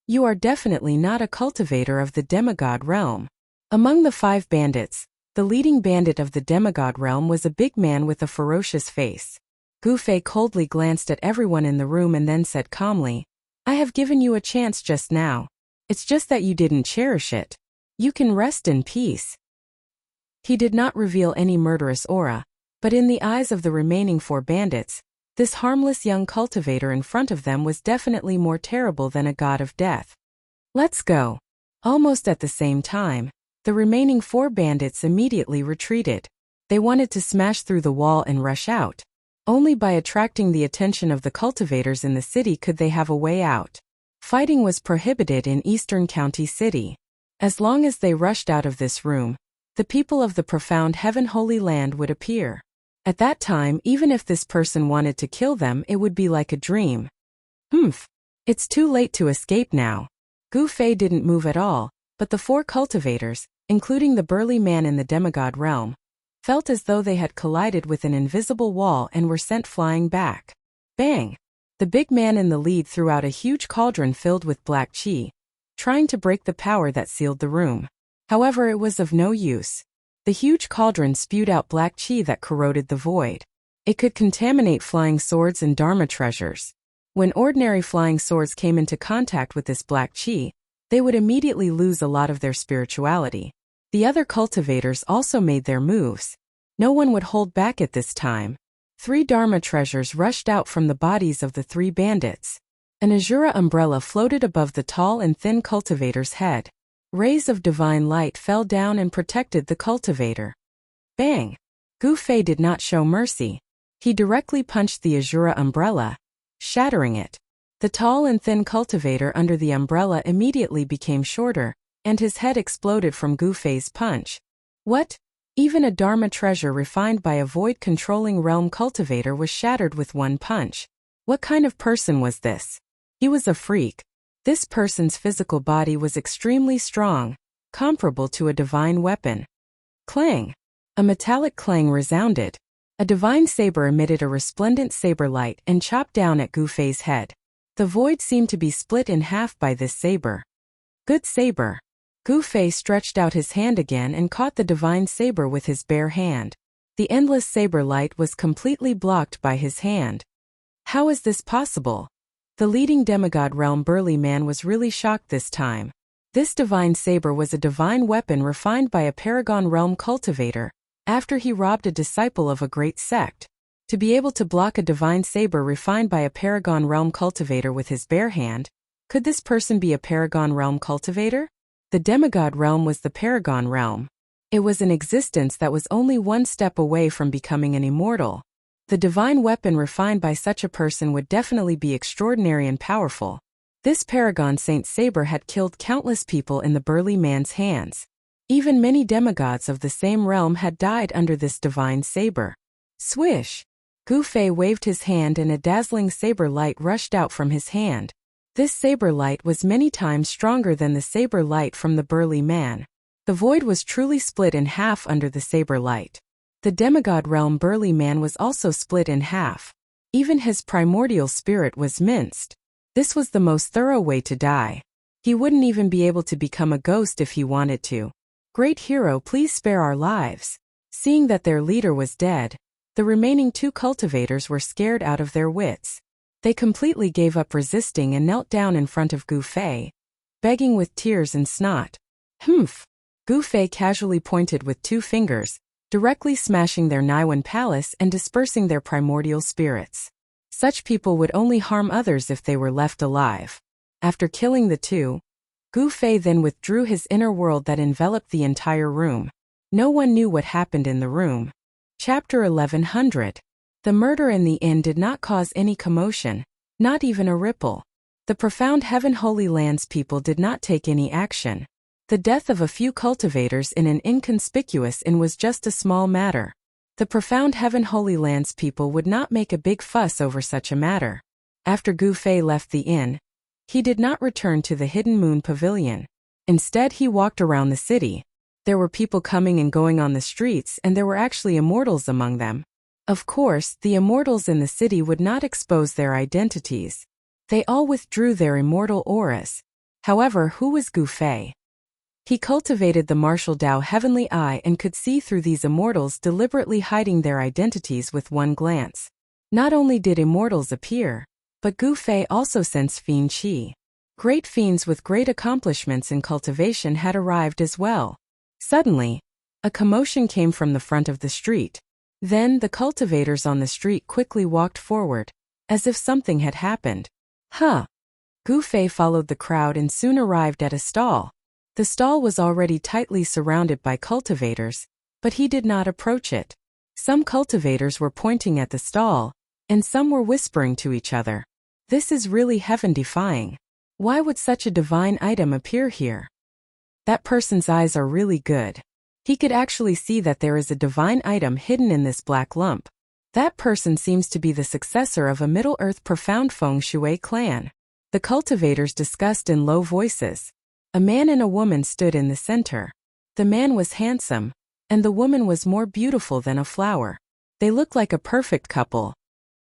You are definitely not a cultivator of the demigod realm. Among the 5 bandits, the leading bandit of the demigod realm was a big man with a ferocious face. Gu Fei coldly glanced at everyone in the room and then said calmly, "I have given you a chance just now. It's just that you didn't cherish it. You can rest in peace." He did not reveal any murderous aura, but in the eyes of the remaining 4 bandits, this harmless young cultivator in front of them was definitely more terrible than a god of death. Let's go. Almost at the same time, the remaining 4 bandits immediately retreated. They wanted to smash through the wall and rush out. Only by attracting the attention of the cultivators in the city could they have a way out. Fighting was prohibited in Eastern County City. As long as they rushed out of this room, the people of the profound Heaven Holy Land would appear. At that time, even if this person wanted to kill them, it would be like a dream. It's too late to escape now. Gu Fei didn't move at all, but the 4 cultivators, including the burly man in the demigod realm, felt as though they had collided with an invisible wall and were sent flying back. Bang! The big man in the lead threw out a huge cauldron filled with black qi, trying to break the power that sealed the room. However, it was of no use. The huge cauldron spewed out black qi that corroded the void. It could contaminate flying swords and dharma treasures. When ordinary flying swords came into contact with this black qi, they would immediately lose a lot of their spirituality. The other cultivators also made their moves. No one would hold back at this time. 3 dharma treasures rushed out from the bodies of the 3 bandits. An azura umbrella floated above the tall and thin cultivator's head. Rays of divine light fell down and protected the cultivator. Bang! Gu Fei did not show mercy. He directly punched the azura umbrella, shattering it. The tall and thin cultivator under the umbrella immediately became shorter, and his head exploded from Gu Fei's punch. What? Even a dharma treasure refined by a void-controlling realm cultivator was shattered with one punch. What kind of person was this? He was a freak. This person's physical body was extremely strong, comparable to a divine weapon. Clang! A metallic clang resounded. A divine saber emitted a resplendent saber light and chopped down at Gu Fei's head. The void seemed to be split in half by this saber. Good saber. Gu Fei stretched out his hand again and caught the divine saber with his bare hand. The endless saber light was completely blocked by his hand. How is this possible? The leading demigod realm burly man was really shocked this time. This divine saber was a divine weapon refined by a paragon realm cultivator, after he robbed a disciple of a great sect. To be able to block a divine saber refined by a paragon realm cultivator with his bare hand, could this person be a paragon realm cultivator? The demigod realm was the paragon realm. It was an existence that was only one step away from becoming an immortal. The divine weapon refined by such a person would definitely be extraordinary and powerful. This paragon saint saber had killed countless people in the burly man's hands. Even many demigods of the same realm had died under this divine saber. Swish! Gu Fei waved his hand and a dazzling saber light rushed out from his hand. This saber light was many times stronger than the saber light from the burly man. The void was truly split in half under the saber light. The demigod realm burly man was also split in half. Even his primordial spirit was minced. This was the most thorough way to die. He wouldn't even be able to become a ghost if he wanted to. Great hero, please spare our lives. Seeing that their leader was dead, the remaining two cultivators were scared out of their wits. They completely gave up resisting and knelt down in front of Gu Fei, begging with tears and snot. Humph! Gu Fei casually pointed with 2 fingers, directly smashing their Niwen palace and dispersing their primordial spirits. Such people would only harm others if they were left alive. After killing the 2, Gu Fei then withdrew his inner world that enveloped the entire room. No one knew what happened in the room. Chapter 1100. The murder in the inn did not cause any commotion, not even a ripple. The profound Heaven Holy Lands people did not take any action. The death of a few cultivators in an inconspicuous inn was just a small matter. The profound Heaven Holy Lands people would not make a big fuss over such a matter. After Gu Fei left the inn, he did not return to the Hidden Moon Pavilion. Instead, he walked around the city. There were people coming and going on the streets, and there were actually immortals among them. Of course, the immortals in the city would not expose their identities. They all withdrew their immortal auras. However, who was Gu Fei? He cultivated the martial Dao heavenly eye and could see through these immortals deliberately hiding their identities with one glance. Not only did immortals appear, but Gu Fei also sensed fiend qi. Great fiends with great accomplishments in cultivation had arrived as well. Suddenly, a commotion came from the front of the street. Then the cultivators on the street quickly walked forward, as if something had happened. Gu Fei followed the crowd and soon arrived at a stall. The stall was already tightly surrounded by cultivators, but he did not approach it. Some cultivators were pointing at the stall, and some were whispering to each other. This is really heaven-defying. Why would such a divine item appear here? That person's eyes are really good. He could actually see that there is a divine item hidden in this black lump. That person seems to be the successor of a Middle-earth profound feng shui clan. The cultivators discussed in low voices. A man and a woman stood in the center. The man was handsome, and the woman was more beautiful than a flower. They looked like a perfect couple.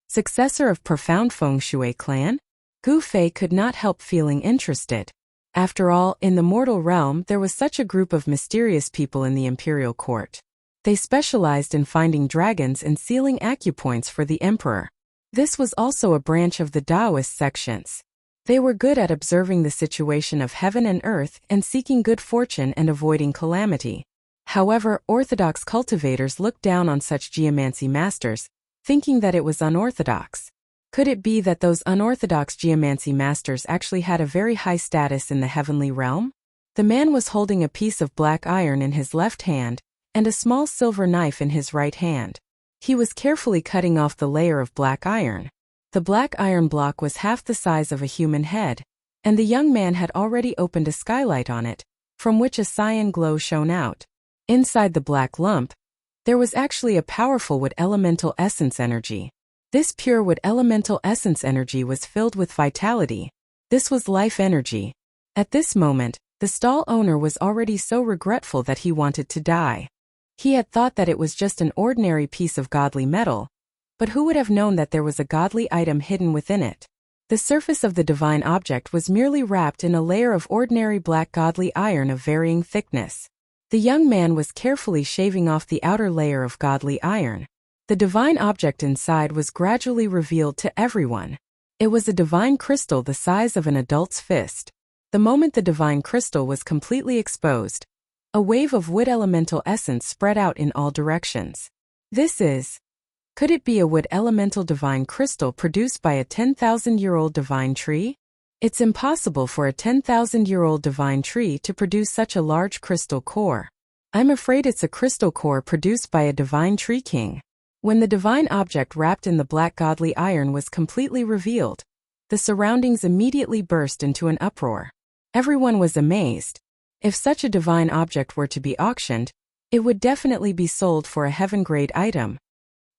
Successor of profound feng shui clan? Gu Fei could not help feeling interested. After all, in the mortal realm there was such a group of mysterious people in the imperial court. They specialized in finding dragons and sealing acupoints for the emperor. This was also a branch of the Taoist sections. They were good at observing the situation of heaven and earth and seeking good fortune and avoiding calamity. However, orthodox cultivators looked down on such geomancy masters, thinking that it was unorthodox. Could it be that those unorthodox geomancy masters actually had a very high status in the heavenly realm? The man was holding a piece of black iron in his left hand and a small silver knife in his right hand. He was carefully cutting off the layer of black iron. The black iron block was half the size of a human head, and the young man had already opened a skylight on it, from which a cyan glow shone out. Inside the black lump, there was actually a powerful wood elemental essence energy. This pure wood elemental essence energy was filled with vitality. This was life energy. At this moment, the stall owner was already so regretful that he wanted to die. He had thought that it was just an ordinary piece of godly metal, but who would have known that there was a godly item hidden within it? The surface of the divine object was merely wrapped in a layer of ordinary black godly iron of varying thickness. The young man was carefully shaving off the outer layer of godly iron. The divine object inside was gradually revealed to everyone. It was a divine crystal the size of an adult's fist. The moment the divine crystal was completely exposed, a wave of wood elemental essence spread out in all directions. Could it be a wood elemental divine crystal produced by a 10,000-year-old divine tree? It's impossible for a 10,000-year-old divine tree to produce such a large crystal core. I'm afraid it's a crystal core produced by a divine tree king. When the divine object wrapped in the black godly iron was completely revealed, the surroundings immediately burst into an uproar. Everyone was amazed. If such a divine object were to be auctioned, it would definitely be sold for a heaven-grade item.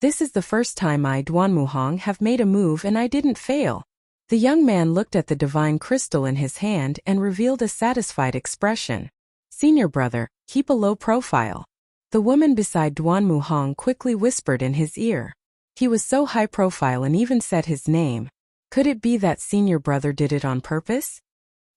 This is the first time I, Duanmuhang, have made a move and I didn't fail. The young man looked at the divine crystal in his hand and revealed a satisfied expression. Senior brother, keep a low profile. The woman beside Duanmuhang quickly whispered in his ear. He was so high profile and even said his name. Could it be that senior brother did it on purpose?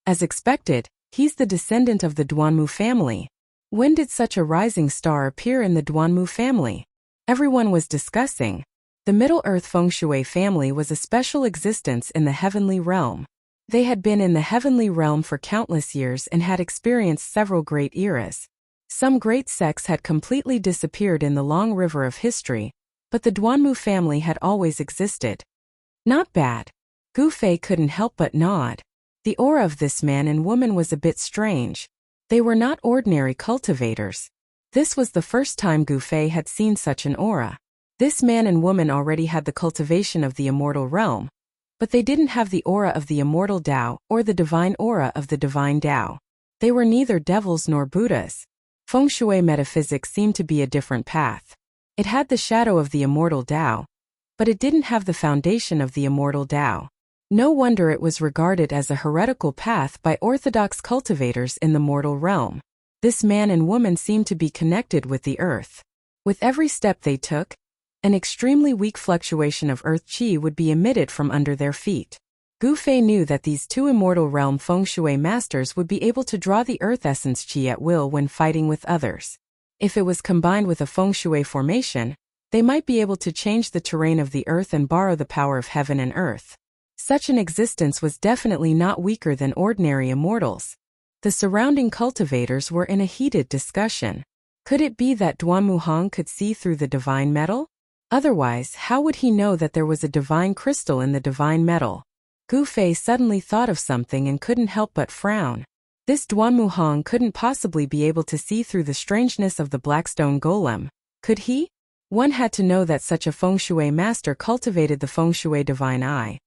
As expected, he's the descendant of the Duanmu family. When did such a rising star appear in the Duanmu family? Everyone was discussing. The Middle-earth Feng Shui family was a special existence in the heavenly realm. They had been in the heavenly realm for countless years and had experienced several great eras. Some great sects had completely disappeared in the long river of history, but the Duanmu family had always existed. Not bad. Gu Fei couldn't help but nod. The aura of this man and woman was a bit strange. They were not ordinary cultivators. This was the first time Gu Fei had seen such an aura. This man and woman already had the cultivation of the immortal realm, but they didn't have the aura of the immortal Tao or the divine aura of the divine Tao. They were neither devils nor Buddhas. Feng Shui metaphysics seemed to be a different path. It had the shadow of the immortal Tao, but it didn't have the foundation of the immortal Tao. No wonder it was regarded as a heretical path by orthodox cultivators in the mortal realm. This man and woman seemed to be connected with the earth. With every step they took, an extremely weak fluctuation of earth qi would be emitted from under their feet. Gu Fei knew that these two immortal realm feng shui masters would be able to draw the earth essence qi at will when fighting with others. If it was combined with a feng shui formation, they might be able to change the terrain of the earth and borrow the power of heaven and earth. Such an existence was definitely not weaker than ordinary immortals. The surrounding cultivators were in a heated discussion. Could it be that Duanmuhang could see through the divine metal? Otherwise, how would he know that there was a divine crystal in the divine metal? Gu Fei suddenly thought of something and couldn't help but frown. This Duanmuhang couldn't possibly be able to see through the strangeness of the blackstone golem, could he? One had to know that such a feng shui master cultivated the feng shui divine eye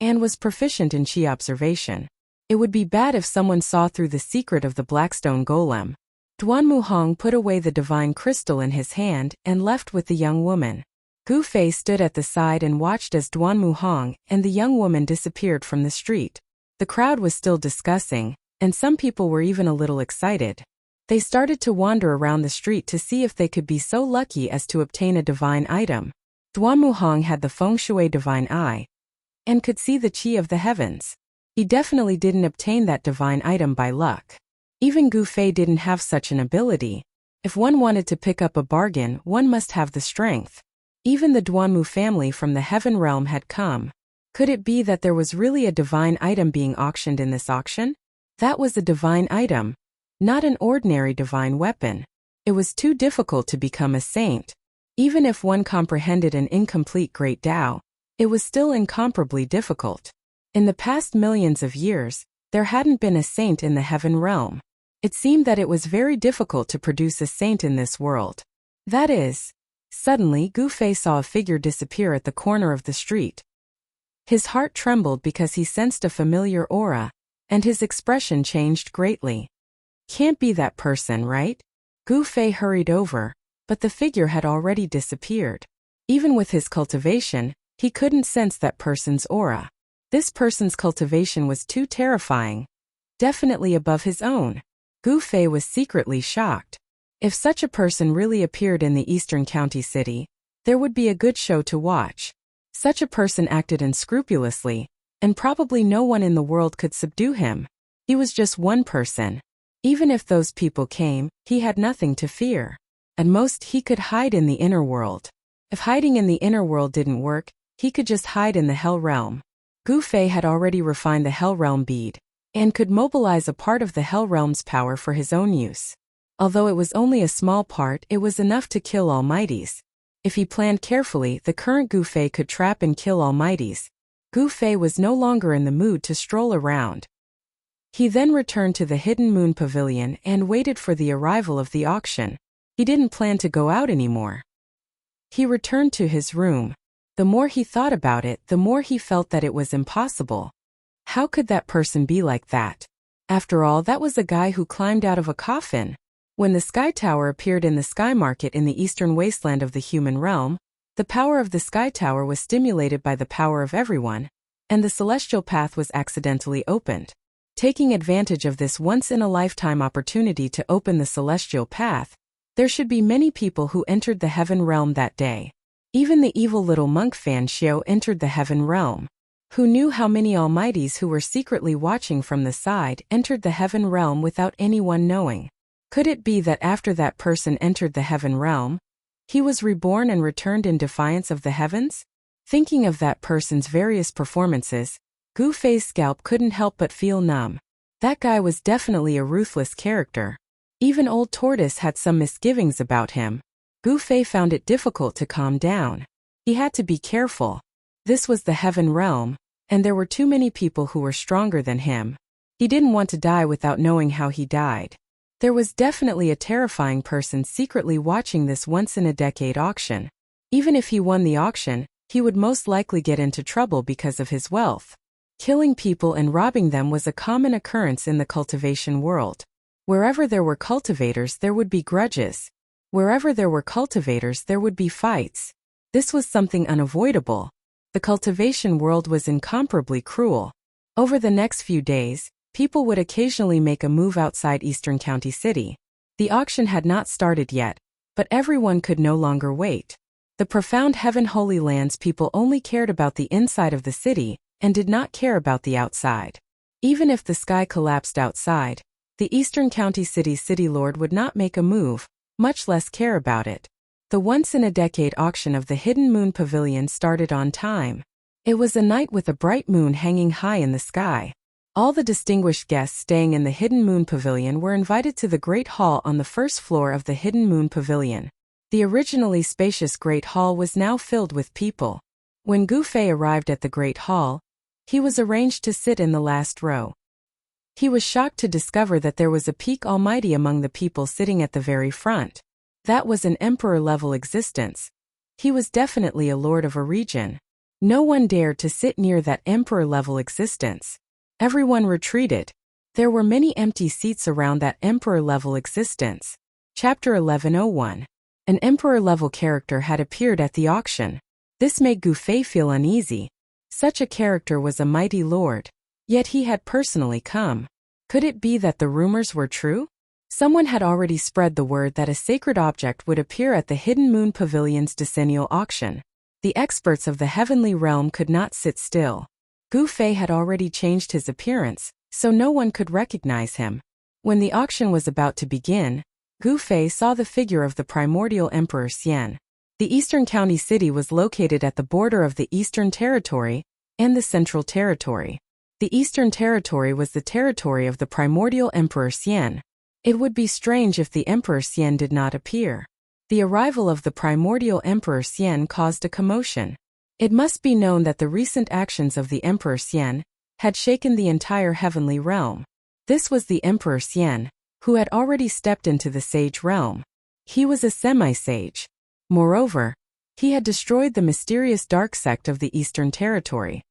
and was proficient in qi observation. It would be bad if someone saw through the secret of the blackstone golem. Duanmuhang put away the divine crystal in his hand and left with the young woman. Gu Fei stood at the side and watched as Duanmuhang and the young woman disappeared from the street. The crowd was still discussing, and some people were even a little excited. They started to wander around the street to see if they could be so lucky as to obtain a divine item. Duanmuhang had the feng shui divine eye and could see the qi of the heavens. He definitely didn't obtain that divine item by luck. Even Gu Fei didn't have such an ability. If one wanted to pick up a bargain, one must have the strength. Even the Duanmu family from the heaven realm had come. Could it be that there was really a divine item being auctioned in this auction? That was a divine item, not an ordinary divine weapon. It was too difficult to become a saint. Even if one comprehended an incomplete great Tao, it was still incomparably difficult. In the past millions of years, there hadn't been a saint in the heaven realm. It seemed that it was very difficult to produce a saint in this world. That is, suddenly Gu Fei saw a figure disappear at the corner of the street. His heart trembled because he sensed a familiar aura, and his expression changed greatly. Can't be that person, right? Gu Fei hurried over, but the figure had already disappeared. Even with his cultivation, he couldn't sense that person's aura. This person's cultivation was too terrifying, definitely above his own. Gu Fei was secretly shocked. If such a person really appeared in the Eastern County city, there would be a good show to watch. Such a person acted unscrupulously, and probably no one in the world could subdue him. He was just one person. Even if those people came, he had nothing to fear. At most, he could hide in the inner world. If hiding in the inner world didn't work, he could just hide in the Hell Realm. Gu Fei had already refined the Hell Realm bead, and could mobilize a part of the Hell Realm's power for his own use. Although it was only a small part, it was enough to kill Almighties. If he planned carefully, the current Gu Fei could trap and kill Almighties. Gu Fei was no longer in the mood to stroll around. He then returned to the Hidden Moon Pavilion and waited for the arrival of the auction. He didn't plan to go out anymore. He returned to his room. The more he thought about it, the more he felt that it was impossible. How could that person be like that? After all, that was a guy who climbed out of a coffin. When the Sky Tower appeared in the Sky Market in the eastern wasteland of the human realm, the power of the Sky Tower was stimulated by the power of everyone, and the celestial path was accidentally opened. Taking advantage of this once-in-a-lifetime opportunity to open the celestial path, there should be many people who entered the heaven realm that day. Even the evil little monk Fan Xiao entered the heaven realm. Who knew how many Almighties who were secretly watching from the side entered the heaven realm without anyone knowing? Could it be that after that person entered the heaven realm, he was reborn and returned in defiance of the heavens? Thinking of that person's various performances, Gu Fei's scalp couldn't help but feel numb. That guy was definitely a ruthless character. Even Old Tortoise had some misgivings about him. Gu Fei found it difficult to calm down. He had to be careful. This was the heaven realm, and there were too many people who were stronger than him. He didn't want to die without knowing how he died. There was definitely a terrifying person secretly watching this once-in-a-decade auction. Even if he won the auction, he would most likely get into trouble because of his wealth. Killing people and robbing them was a common occurrence in the cultivation world. Wherever there were cultivators, there would be grudges. Wherever there were cultivators, there would be fights. This was something unavoidable. The cultivation world was incomparably cruel. Over the next few days, people would occasionally make a move outside Eastern County City. The auction had not started yet, but everyone could no longer wait. The profound Heaven Holy Lands people only cared about the inside of the city and did not care about the outside. Even if the sky collapsed outside, the Eastern County City's city lord would not make a move, much less care about it. The once-in-a-decade auction of the Hidden Moon Pavilion started on time. It was a night with a bright moon hanging high in the sky. All the distinguished guests staying in the Hidden Moon Pavilion were invited to the Great Hall on the first floor of the Hidden Moon Pavilion. The originally spacious Great Hall was now filled with people. When Gu Fei arrived at the Great Hall, he was arranged to sit in the last row. He was shocked to discover that there was a peak almighty among the people sitting at the very front. That was an emperor-level existence. He was definitely a lord of a region. No one dared to sit near that emperor-level existence. Everyone retreated. There were many empty seats around that emperor-level existence. Chapter 1101. An emperor-level character had appeared at the auction. This made Gu Fei feel uneasy. Such a character was a mighty lord. Yet he had personally come. Could it be that the rumors were true? Someone had already spread the word that a sacred object would appear at the Hidden Moon Pavilion's decennial auction. The experts of the heavenly realm could not sit still. Gu Fei had already changed his appearance, so no one could recognize him. When the auction was about to begin, Gu Fei saw the figure of the primordial Emperor Xian. The Eastern County City was located at the border of the Eastern Territory and the Central Territory. The Eastern Territory was the territory of the primordial Emperor Xian. It would be strange if the Emperor Xian did not appear. The arrival of the primordial Emperor Xian caused a commotion. It must be known that the recent actions of the Emperor Xian had shaken the entire heavenly realm. This was the Emperor Xian, who had already stepped into the sage realm. He was a semi-sage. Moreover, he had destroyed the mysterious dark sect of the Eastern Territory.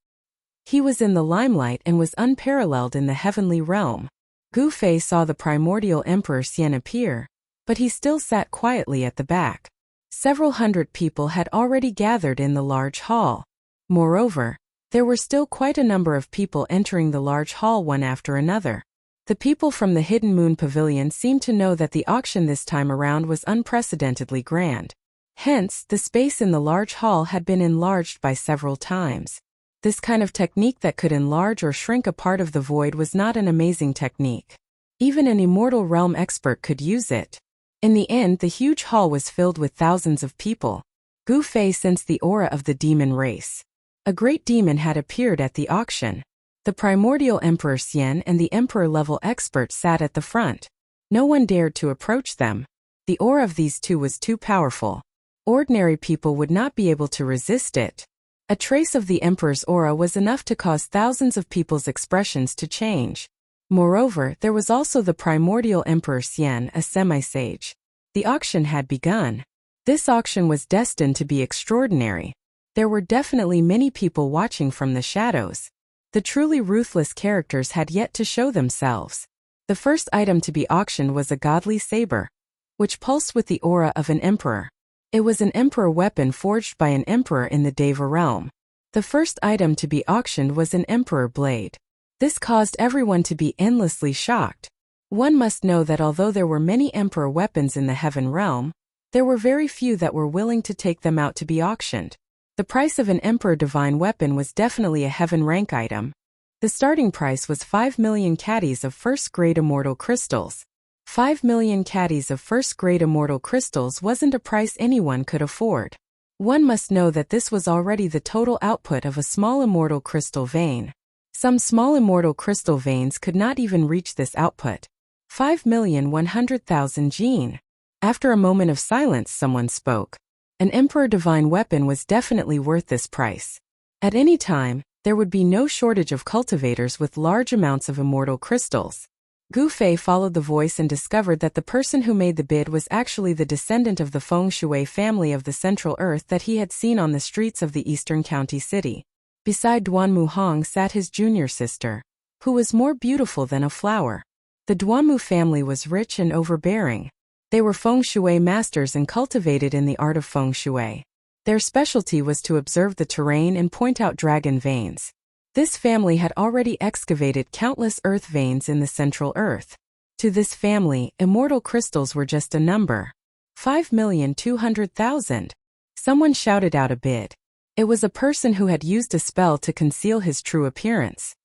He was in the limelight and was unparalleled in the heavenly realm. Gu Fei saw the primordial Emperor Xian appear, but he still sat quietly at the back. Several hundred people had already gathered in the large hall. Moreover, there were still quite a number of people entering the large hall one after another. The people from the Hidden Moon Pavilion seemed to know that the auction this time around was unprecedentedly grand. Hence, the space in the large hall had been enlarged by several times. This kind of technique that could enlarge or shrink a part of the void was not an amazing technique. Even an immortal realm expert could use it. In the end, the huge hall was filled with thousands of people. Gu Fei sensed the aura of the demon race. A great demon had appeared at the auction. The primordial Emperor Xian and the Emperor-level expert sat at the front. No one dared to approach them. The aura of these two was too powerful. Ordinary people would not be able to resist it. A trace of the Emperor's aura was enough to cause thousands of people's expressions to change. Moreover, there was also the primordial Emperor Xian, a semi-sage. The auction had begun. This auction was destined to be extraordinary. There were definitely many people watching from the shadows. The truly ruthless characters had yet to show themselves. The first item to be auctioned was a godly saber, which pulsed with the aura of an emperor. It was an emperor weapon forged by an emperor in the Deva realm. The first item to be auctioned was an emperor blade. This caused everyone to be endlessly shocked. One must know that although there were many emperor weapons in the heaven realm, there were very few that were willing to take them out to be auctioned. The price of an emperor divine weapon was definitely a heaven rank item. The starting price was 5 million caddies of first-grade immortal crystals. 5 million caddies of first-grade immortal crystals wasn't a price anyone could afford. One must know that this was already the total output of a small immortal crystal vein. Some small immortal crystal veins could not even reach this output. 5,100,000 gene. After a moment of silence, someone spoke. An emperor divine weapon was definitely worth this price. At any time, there would be no shortage of cultivators with large amounts of immortal crystals. Gu Fei followed the voice and discovered that the person who made the bid was actually the descendant of the Feng Shui family of the Central Earth that he had seen on the streets of the Eastern County City. Beside Duanmu Hong sat his junior sister, who was more beautiful than a flower. The Duanmu family was rich and overbearing. They were Feng Shui masters and cultivated in the art of Feng Shui. Their specialty was to observe the terrain and point out dragon veins. This family had already excavated countless earth veins in the Central Earth. To this family, immortal crystals were just a number. 5,200,000. Someone shouted out a bid. It was a person who had used a spell to conceal his true appearance.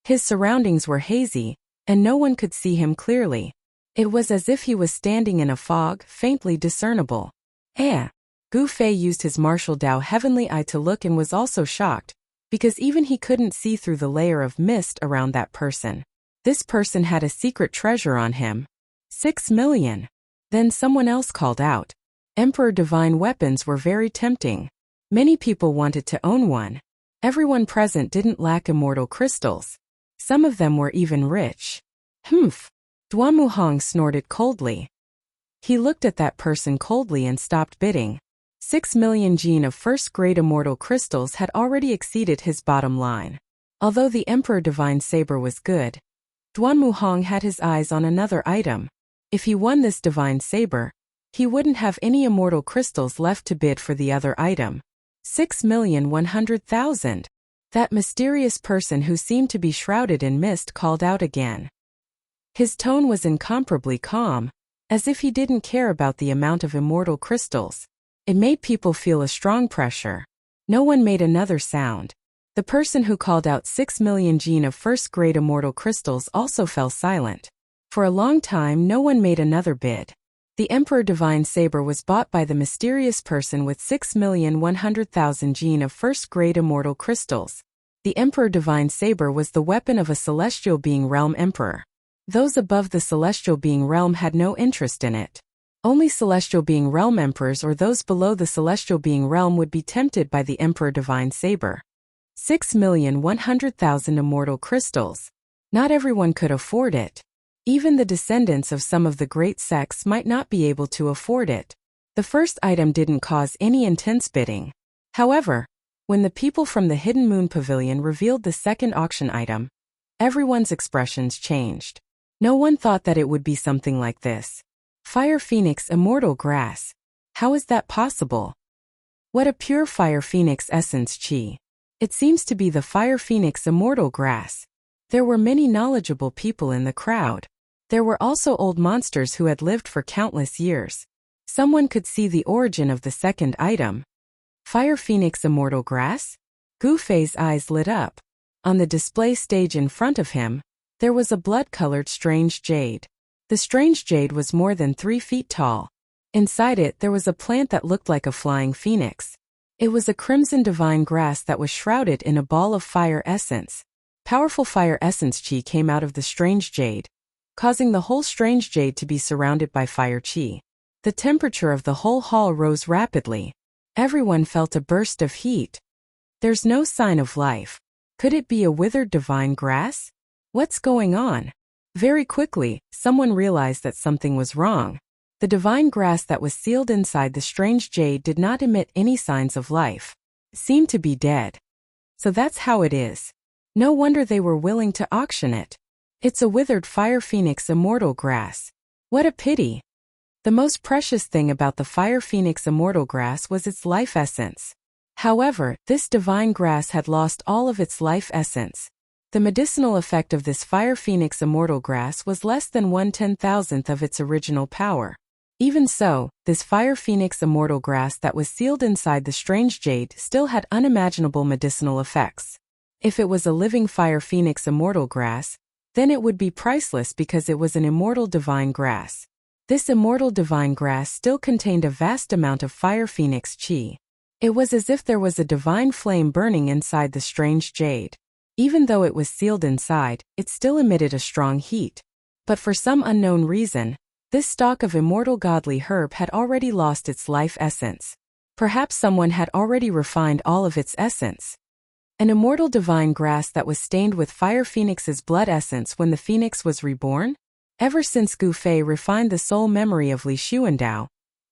His surroundings were hazy, and no one could see him clearly. It was as if he was standing in a fog, faintly discernible. Gu Fei used his martial Dao heavenly eye to look and was also shocked, because even he couldn't see through the layer of mist around that person. This person had a secret treasure on him. 6 million. Then someone else called out. Emperor divine weapons were very tempting. Many people wanted to own one. Everyone present didn't lack immortal crystals. Some of them were even rich. Duanmu Hong snorted coldly. He looked at that person coldly and stopped bidding. 6 million gene of first-grade immortal crystals had already exceeded his bottom line. Although the Emperor Divine Saber was good, Duanmu Hong had his eyes on another item. If he won this Divine Saber, he wouldn't have any immortal crystals left to bid for the other item. 6,100,000. That mysterious person who seemed to be shrouded in mist called out again. His tone was incomparably calm, as if he didn't care about the amount of immortal crystals. It made people feel a strong pressure. No one made another sound. The person who called out 6 million gene of first-grade immortal crystals also fell silent. For a long time no one made another bid. The Emperor Divine Saber was bought by the mysterious person with 6,100,000 gene of first-grade immortal crystals. The Emperor Divine Saber was the weapon of a celestial being realm emperor. Those above the celestial being realm had no interest in it. Only celestial being realm emperors or those below the celestial being realm would be tempted by the Emperor Divine Saber. 6,100,000 immortal crystals. Not everyone could afford it. Even the descendants of some of the great sects might not be able to afford it. The first item didn't cause any intense bidding. However, when the people from the Hidden Moon Pavilion revealed the second auction item, everyone's expressions changed. No one thought that it would be something like this. Fire Phoenix Immortal Grass. How is that possible? What a pure Fire Phoenix essence chi. It seems to be the Fire Phoenix Immortal Grass. There were many knowledgeable people in the crowd. There were also old monsters who had lived for countless years. Someone could see the origin of the second item. Fire Phoenix Immortal Grass? Gu Fei's eyes lit up. On the display stage in front of him, there was a blood-colored strange jade. The strange jade was more than 3 feet tall. Inside it there was a plant that looked like a flying phoenix. It was a crimson divine grass that was shrouded in a ball of fire essence. Powerful fire essence chi came out of the strange jade, causing the whole strange jade to be surrounded by fire chi. The temperature of the whole hall rose rapidly. Everyone felt a burst of heat. There's no sign of life. Could it be a withered divine grass? What's going on? Very quickly, someone realized that something was wrong. The divine grass that was sealed inside the strange jade did not emit any signs of life. It seemed to be dead. So that's how it is. No wonder they were willing to auction it. It's a withered Fire Phoenix Immortal Grass. What a pity. The most precious thing about the Fire Phoenix Immortal Grass was its life essence. However, this divine grass had lost all of its life essence. The medicinal effect of this Fire Phoenix Immortal Grass was less than 1/10,000th of its original power. Even so, this Fire Phoenix Immortal Grass that was sealed inside the strange jade still had unimaginable medicinal effects. If it was a living Fire Phoenix Immortal Grass, then it would be priceless because it was an immortal divine grass. This immortal divine grass still contained a vast amount of Fire Phoenix chi. It was as if there was a divine flame burning inside the strange jade. Even though it was sealed inside, it still emitted a strong heat. But for some unknown reason, this stalk of immortal godly herb had already lost its life essence. Perhaps someone had already refined all of its essence. An immortal divine grass that was stained with Fire Phoenix's blood essence when the phoenix was reborn? Ever since Gu Fei refined the soul memory of Li Xuandao,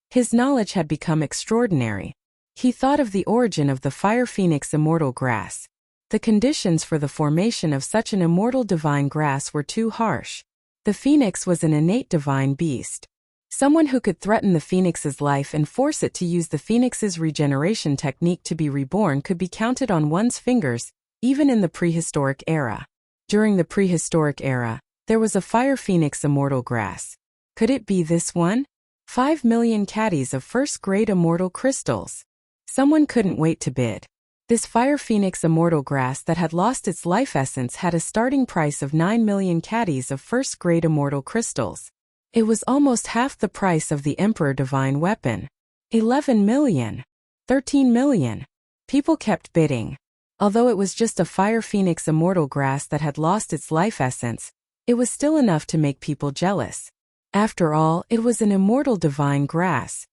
his knowledge had become extraordinary. He thought of the origin of the Fire Phoenix Immortal Grass. The conditions for the formation of such an immortal divine grass were too harsh. The phoenix was an innate divine beast. Someone who could threaten the phoenix's life and force it to use the phoenix's regeneration technique to be reborn could be counted on one's fingers, even in the prehistoric era. During the prehistoric era, there was a Fire Phoenix Immortal Grass. Could it be this one? 5 million caddies of first-grade immortal crystals. Someone couldn't wait to bid. This Fire Phoenix Immortal Grass that had lost its life essence had a starting price of 9 million caddies of first-grade immortal crystals. It was almost half the price of the Emperor Divine Weapon. 11 million. 13 million. People kept bidding. Although it was just a Fire Phoenix Immortal Grass that had lost its life essence, it was still enough to make people jealous. After all, it was an immortal divine grass.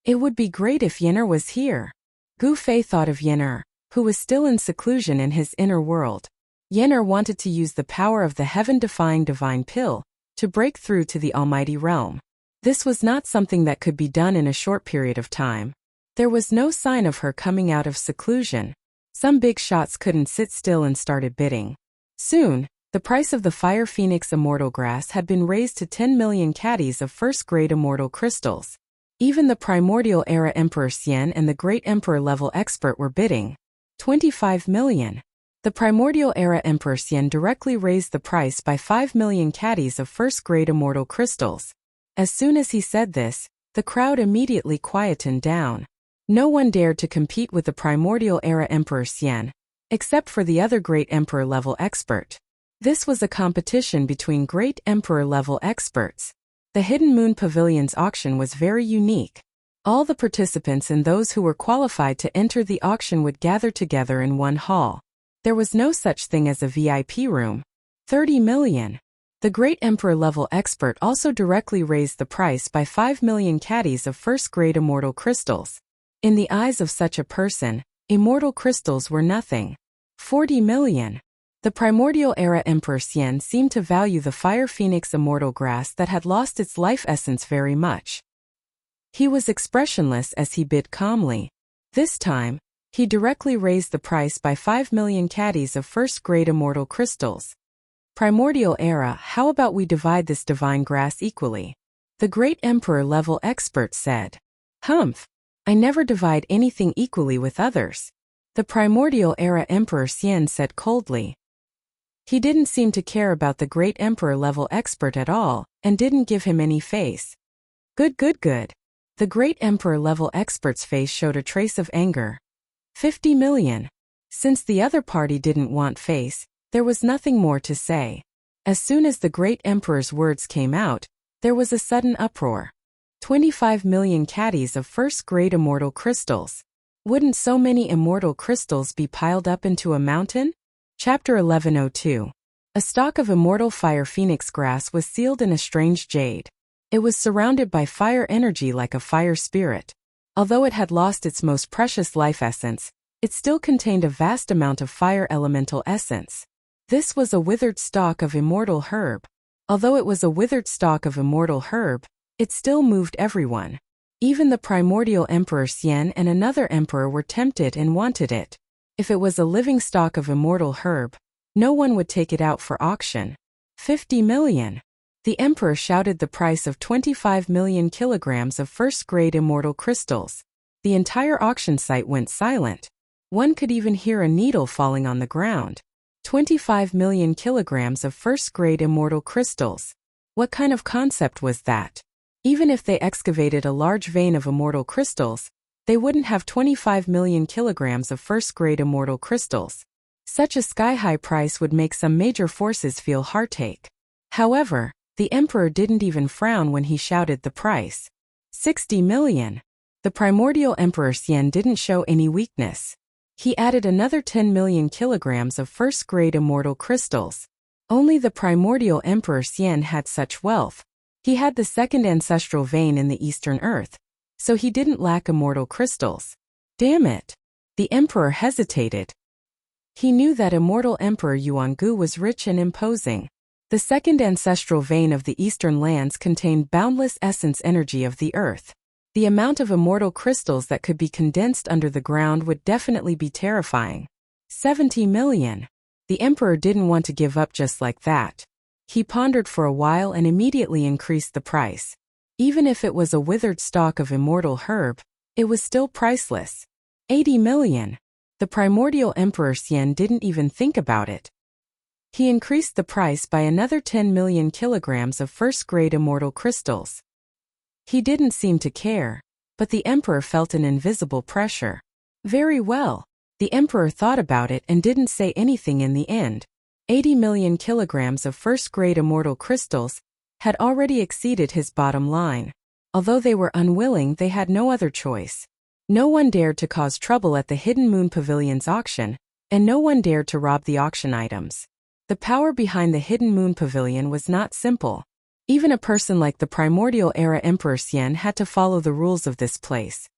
It would be great if Yen'er was here. Gu Fei thought of Yen'er, who was still in seclusion in his inner world. Yen'er wanted to use the power of the heaven-defying divine pill to break through to the almighty realm. This was not something that could be done in a short period of time. There was no sign of her coming out of seclusion. Some big shots couldn't sit still and started bidding. Soon, the price of the Fire Phoenix Immortal Grass had been raised to 10 million caddies of first-grade immortal crystals. Even the Primordial Era Emperor Xian and the Great Emperor level expert were bidding. 25 million. The Primordial Era Emperor Xian directly raised the price by 5 million caddies of first-grade immortal crystals. As soon as he said this, the crowd immediately quietened down. No one dared to compete with the Primordial Era Emperor Xian, except for the other Great Emperor level expert. This was a competition between Great Emperor level experts. The Hidden Moon Pavilion's auction was very unique. All the participants and those who were qualified to enter the auction would gather together in one hall. There was no such thing as a VIP room. 30 million. The Great Emperor level expert also directly raised the price by 5 million caddies of first-grade immortal crystals. In the eyes of such a person, immortal crystals were nothing. 40 million. The Primordial Era Emperor Xian seemed to value the Fire Phoenix Immortal Grass that had lost its life essence very much. He was expressionless as he bid calmly. This time, he directly raised the price by 5 million caddies of first-grade immortal crystals. Primordial Era, how about we divide this divine grass equally? The Great Emperor level expert said. Humph! I never divide anything equally with others. The Primordial Era Emperor Xian said coldly. He didn't seem to care about the great emperor-level expert at all, and didn't give him any face. Good. The great emperor-level expert's face showed a trace of anger. 50 million. Since the other party didn't want face, there was nothing more to say. As soon as the great emperor's words came out, there was a sudden uproar. 25 million caddies of first-grade immortal crystals. Wouldn't so many immortal crystals be piled up into a mountain? Chapter 1102. A stalk of immortal fire phoenix grass was sealed in a strange jade. It was surrounded by fire energy like a fire spirit. Although it had lost its most precious life essence, it still contained a vast amount of fire elemental essence. This was a withered stalk of immortal herb. Although it was a withered stalk of immortal herb, it still moved everyone. Even the primordial Emperor Xian and another emperor were tempted and wanted it. If it was a living stalk of immortal herb, no one would take it out for auction. 50 million. The emperor shouted the price of 25 million kilograms of first-grade immortal crystals. The entire auction site went silent. One could even hear a needle falling on the ground. 25 million kilograms of first-grade immortal crystals. What kind of concept was that? Even if they excavated a large vein of immortal crystals, they wouldn't have 25 million kilograms of first-grade immortal crystals. Such a sky-high price would make some major forces feel heartache. However, the emperor didn't even frown when he shouted the price. 60 million. The primordial Emperor Xian didn't show any weakness. He added another 10 million kilograms of first-grade immortal crystals. Only the primordial Emperor Xian had such wealth. He had the second ancestral vein in the Eastern Earth, so he didn't lack immortal crystals. Damn it! The emperor hesitated. He knew that immortal Emperor Yuangu was rich and imposing. The second ancestral vein of the Eastern lands contained boundless essence energy of the earth. The amount of immortal crystals that could be condensed under the ground would definitely be terrifying. 70 million. The emperor didn't want to give up just like that. He pondered for a while and immediately increased the price. Even if it was a withered stalk of immortal herb, it was still priceless. 80 million. The primordial Emperor Xian didn't even think about it. He increased the price by another 10 million kilograms of first-grade immortal crystals. He didn't seem to care, but the emperor felt an invisible pressure. Very well. The emperor thought about it and didn't say anything in the end. 80 million kilograms of first-grade immortal crystals had already exceeded his bottom line. Although they were unwilling, they had no other choice. No one dared to cause trouble at the Hidden Moon Pavilion's auction, and no one dared to rob the auction items. The power behind the Hidden Moon Pavilion was not simple. Even a person like the primordial era Emperor Xian had to follow the rules of this place.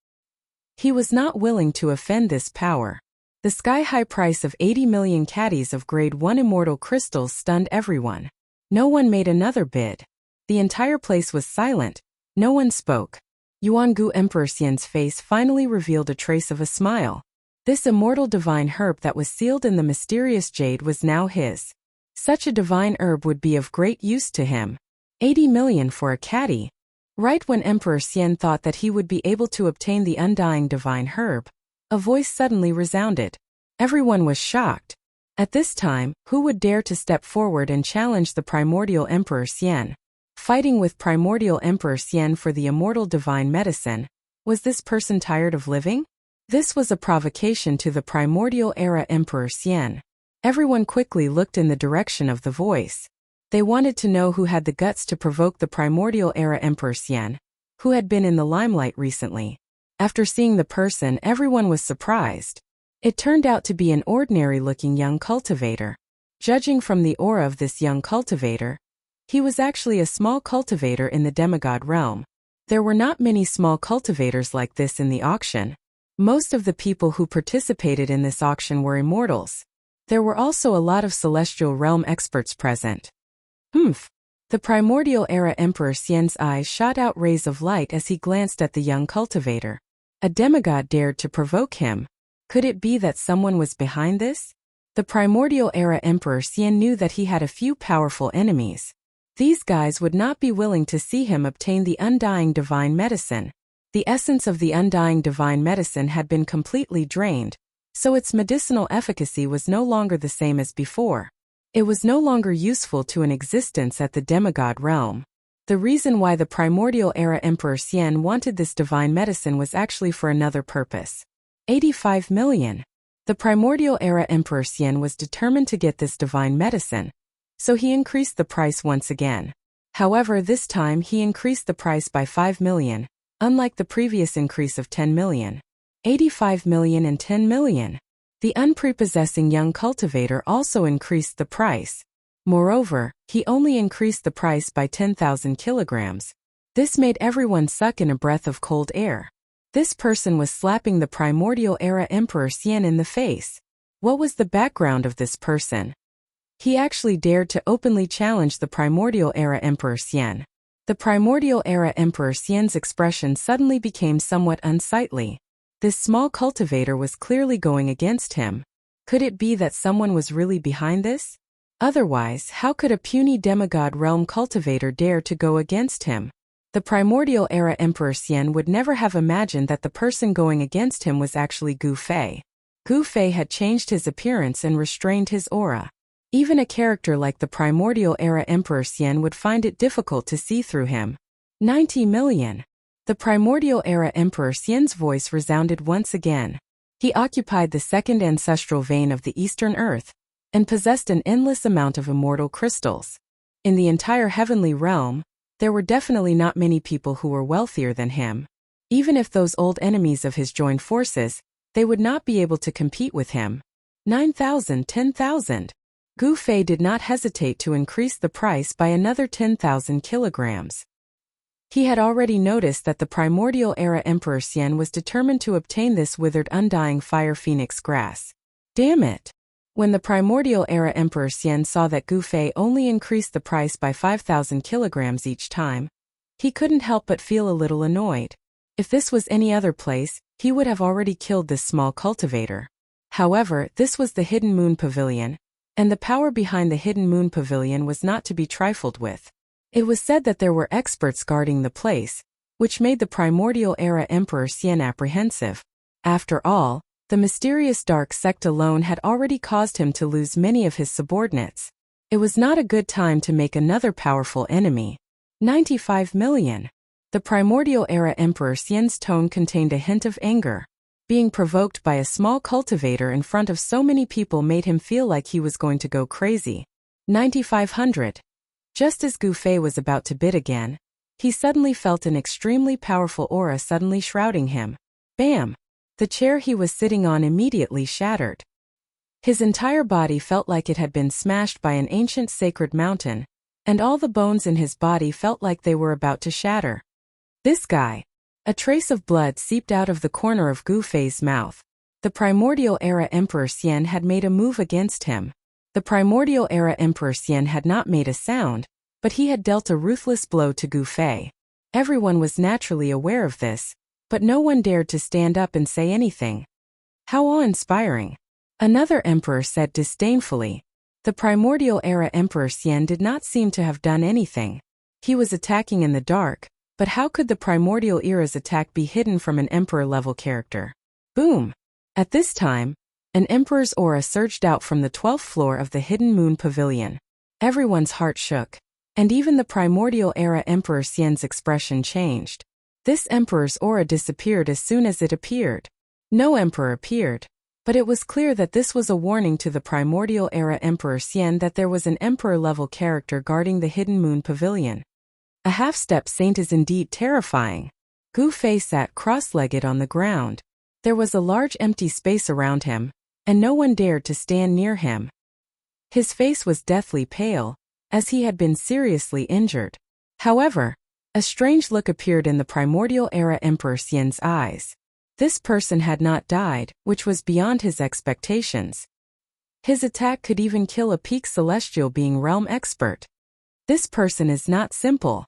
He was not willing to offend this power. The sky-high price of 80 million caddies of Grade 1 immortal crystals stunned everyone. No one made another bid. The entire place was silent. No one spoke. Yuangu Emperor Xian's face finally revealed a trace of a smile. This immortal divine herb that was sealed in the mysterious jade was now his. Such a divine herb would be of great use to him. 80 million for a caddy. Right when Emperor Xian thought that he would be able to obtain the undying divine herb, a voice suddenly resounded. Everyone was shocked. At this time, who would dare to step forward and challenge the primordial Emperor Xian? Fighting with primordial Emperor Xian for the immortal divine medicine. Was this person tired of living? This was a provocation to the primordial era Emperor Xian. Everyone quickly looked in the direction of the voice. They wanted to know who had the guts to provoke the primordial era Emperor Xian, who had been in the limelight recently. After seeing the person, everyone was surprised. It turned out to be an ordinary-looking young cultivator. Judging from the aura of this young cultivator, he was actually a small cultivator in the demigod realm. There were not many small cultivators like this in the auction. Most of the people who participated in this auction were immortals. There were also a lot of celestial realm experts present. The primordial era Emperor Xian's eyes shot out rays of light as he glanced at the young cultivator. A demigod dared to provoke him. Could it be that someone was behind this? The primordial era Emperor Xian knew that he had a few powerful enemies. These guys would not be willing to see him obtain the undying divine medicine. The essence of the undying divine medicine had been completely drained, so its medicinal efficacy was no longer the same as before. It was no longer useful to an existence at the demigod realm. The reason why the primordial era Emperor Xian wanted this divine medicine was actually for another purpose. 85 million. The primordial era Emperor Xian was determined to get this divine medicine, so he increased the price once again. However, this time he increased the price by 5 million, unlike the previous increase of 10 million. 85 million and 10 million. The unprepossessing young cultivator also increased the price. Moreover, he only increased the price by 10,000 kilograms. This made everyone suck in a breath of cold air. This person was slapping the primordial era Emperor Xian in the face. What was the background of this person? He actually dared to openly challenge the primordial era Emperor Xian. The primordial era Emperor Xian's expression suddenly became somewhat unsightly. This small cultivator was clearly going against him. Could it be that someone was really behind this? Otherwise, how could a puny demigod realm cultivator dare to go against him? The primordial era Emperor Xian would never have imagined that the person going against him was actually Gu Fei. Gu Fei had changed his appearance and restrained his aura. Even a character like the primordial era Emperor Xian would find it difficult to see through him. 90 million. The primordial era Emperor Xian's voice resounded once again. He occupied the second ancestral vein of the Eastern Earth, and possessed an endless amount of immortal crystals. In the entire heavenly realm, there were definitely not many people who were wealthier than him. Even if those old enemies of his joined forces, they would not be able to compete with him. 9,000, 10,000. Gu Fei did not hesitate to increase the price by another 10,000 kilograms. He had already noticed that the primordial era Emperor Xian was determined to obtain this withered undying fire phoenix grass. Damn it! When the primordial era Emperor Xian saw that Gu Fei only increased the price by 5,000 kilograms each time, he couldn't help but feel a little annoyed. If this was any other place, he would have already killed this small cultivator. However, this was the Hidden Moon Pavilion, and the power behind the Hidden Moon Pavilion was not to be trifled with. It was said that there were experts guarding the place, which made the primordial era Emperor Xian apprehensive. After all, the mysterious dark sect alone had already caused him to lose many of his subordinates. It was not a good time to make another powerful enemy. 95 million. The primordial era Emperor Xian's tone contained a hint of anger. Being provoked by a small cultivator in front of so many people made him feel like he was going to go crazy. 9,500. Just as Gu Fei was about to bid again, he suddenly felt an extremely powerful aura suddenly shrouding him. Bam! The chair he was sitting on immediately shattered. His entire body felt like it had been smashed by an ancient sacred mountain, and all the bones in his body felt like they were about to shatter. This guy. A trace of blood seeped out of the corner of Gu Fei's mouth. The primordial era Emperor Xian had made a move against him. The primordial era Emperor Xian had not made a sound, but he had dealt a ruthless blow to Gu Fei. Everyone was naturally aware of this, but no one dared to stand up and say anything. How awe-inspiring. Another emperor said disdainfully. The primordial era Emperor Xian did not seem to have done anything. He was attacking in the dark, but how could the primordial era's attack be hidden from an emperor-level character? Boom! At this time, an emperor's aura surged out from the 12th floor of the Hidden Moon Pavilion. Everyone's heart shook, and even the primordial era Emperor Xian's expression changed. This emperor's aura disappeared as soon as it appeared. No emperor appeared, but it was clear that this was a warning to the primordial era Emperor Xian that there was an emperor-level character guarding the Hidden Moon Pavilion. A half-step saint is indeed terrifying. Gu Fei sat cross-legged on the ground. There was a large empty space around him, and no one dared to stand near him. His face was deathly pale, as he had been seriously injured. However, a strange look appeared in the primordial era Emperor Xian's eyes. This person had not died, which was beyond his expectations. His attack could even kill a peak celestial being realm expert. This person is not simple.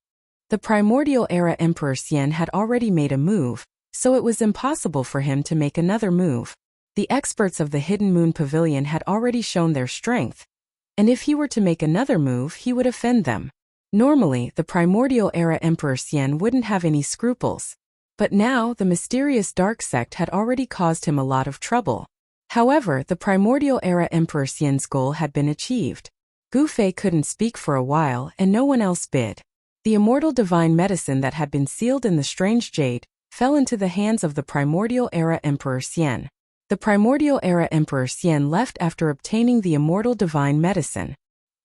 The primordial era Emperor Xian had already made a move, so it was impossible for him to make another move. The experts of the Hidden Moon Pavilion had already shown their strength, and if he were to make another move, he would offend them. Normally, the primordial era Emperor Xian wouldn't have any scruples. But now, the mysterious dark sect had already caused him a lot of trouble. However, the primordial era Emperor Xian's goal had been achieved. Gu Fei couldn't speak for a while and no one else bid. The immortal divine medicine that had been sealed in the strange jade fell into the hands of the Primordial Era Emperor Xian. The Primordial Era Emperor Xian left after obtaining the immortal divine medicine.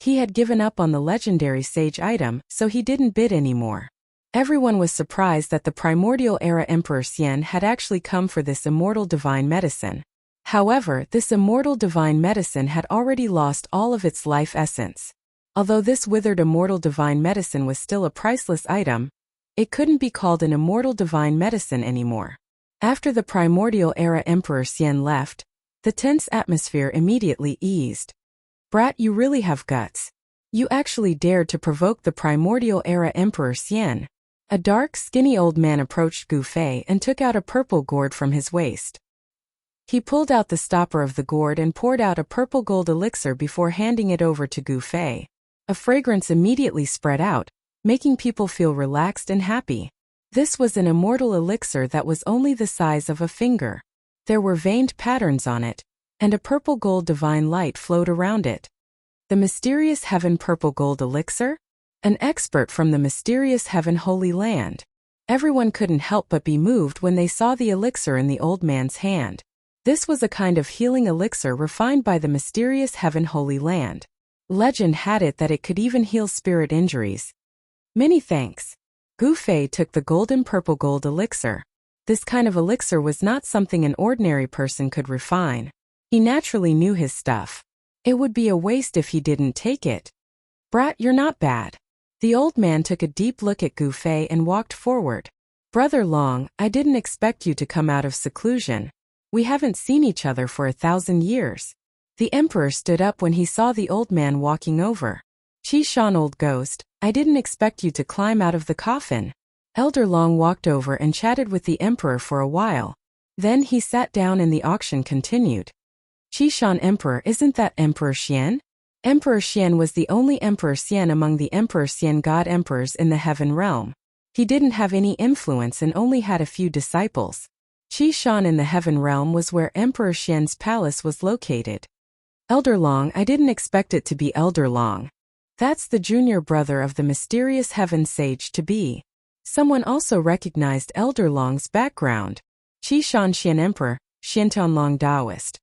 He had given up on the legendary sage item, so he didn't bid anymore. Everyone was surprised that the Primordial Era Emperor Xian had actually come for this immortal divine medicine. However, this immortal divine medicine had already lost all of its life essence. Although this withered immortal divine medicine was still a priceless item, it couldn't be called an immortal divine medicine anymore. After the Primordial Era Emperor Xian left, the tense atmosphere immediately eased. Brat, you really have guts. You actually dared to provoke the Primordial Era Emperor Xian. A dark, skinny old man approached Gu Fei and took out a purple gourd from his waist. He pulled out the stopper of the gourd and poured out a purple gold elixir before handing it over to Gu Fei. A fragrance immediately spread out, making people feel relaxed and happy. This was an immortal elixir that was only the size of a finger. There were veined patterns on it, and a purple gold divine light flowed around it. The mysterious heaven purple gold elixir? An expert from the mysterious heaven holy land. Everyone couldn't help but be moved when they saw the elixir in the old man's hand. This was a kind of healing elixir refined by the mysterious heaven holy land. Legend had it that it could even heal spirit injuries. Many thanks. Gu Fei took the golden purple gold elixir. This kind of elixir was not something an ordinary person could refine. He naturally knew his stuff. It would be a waste if he didn't take it. Brat, you're not bad. The old man took a deep look at Gu Fei and walked forward. Brother Long, I didn't expect you to come out of seclusion. We haven't seen each other for 1,000 years. The emperor stood up when he saw the old man walking over. Qi Shan, old ghost, I didn't expect you to climb out of the coffin. Elder Long walked over and chatted with the emperor for a while. Then he sat down and the auction continued. Qi Shan, Emperor, isn't that Emperor Xian? Emperor Xian was the only Emperor Xian among the Emperor Xian god emperors in the heaven realm. He didn't have any influence and only had a few disciples. Qi Shan in the heaven realm was where Emperor Xian's palace was located. Elder Long, I didn't expect it to be Elder Long. That's the junior brother of the mysterious heaven sage to be. Someone also recognized Elder Long's background. Qi Shan Xian Emperor, Xiantian Long Taoist.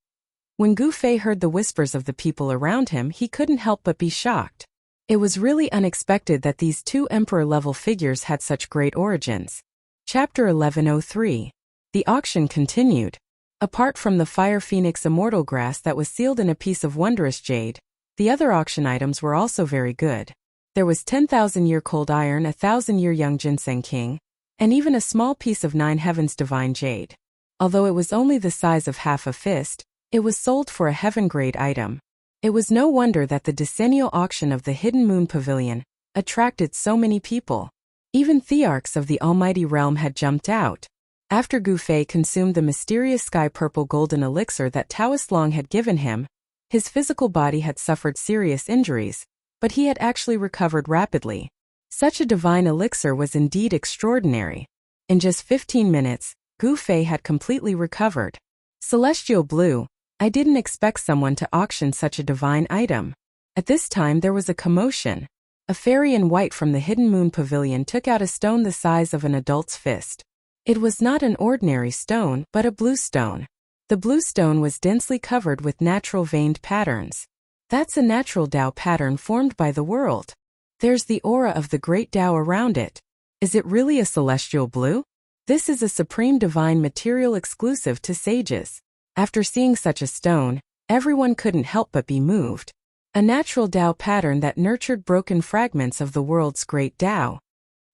When Gu Fei heard the whispers of the people around him, he couldn't help but be shocked. It was really unexpected that these two emperor-level figures had such great origins. Chapter 1103. The auction continued. Apart from the Fire Phoenix immortal grass that was sealed in a piece of wondrous jade, the other auction items were also very good. There was 10,000-year cold iron, 1,000-year young ginseng king, and even a small piece of 9 heavens divine jade. Although it was only the size of half a fist, it was sold for a heaven-grade item. It was no wonder that the decennial auction of the Hidden Moon Pavilion attracted so many people. Even thearchs of the Almighty Realm had jumped out. After Gu Fei consumed the mysterious sky purple golden elixir that Taoist Long had given him, his physical body had suffered serious injuries, but he had actually recovered rapidly. Such a divine elixir was indeed extraordinary. In just 15 minutes, Gu Fei had completely recovered. Celestial Blue, I didn't expect someone to auction such a divine item. At this time there was a commotion. A fairy in white from the Hidden Moon Pavilion took out a stone the size of an adult's fist. It was not an ordinary stone, but a blue stone. The blue stone was densely covered with natural veined patterns. That's a natural Tao pattern formed by the world. There's the aura of the great Tao around it. Is it really a celestial blue? This is a supreme divine material exclusive to sages. After seeing such a stone, everyone couldn't help but be moved. A natural Tao pattern that nurtured broken fragments of the world's great Tao.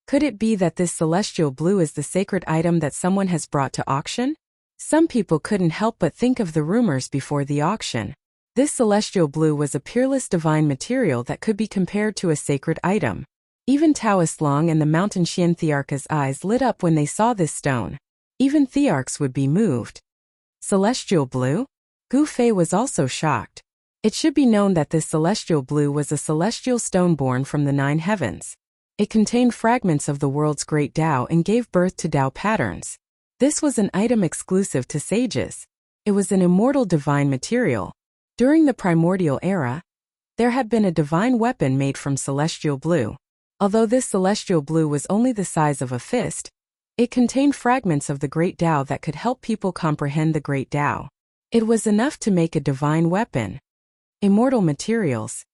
Could it be that this celestial blue is the sacred item that someone has brought to auction? Some people couldn't help but think of the rumors before the auction. This celestial blue was a peerless divine material that could be compared to a sacred item. Even Taoist Long and the Mountain Xian Thearch's eyes lit up when they saw this stone. Even Thearchs would be moved. Celestial blue? Gu Fei was also shocked. It should be known that this celestial blue was a celestial stone born from the 9 heavens. It contained fragments of the world's great Tao and gave birth to Tao patterns. This was an item exclusive to sages. It was an immortal divine material. During the primordial era, There had been a divine weapon made from celestial blue. Although this celestial blue was only the size of a fist, it contained fragments of the Great Tao that could help people comprehend the Great Tao. It was enough to make a divine weapon. Immortal materials.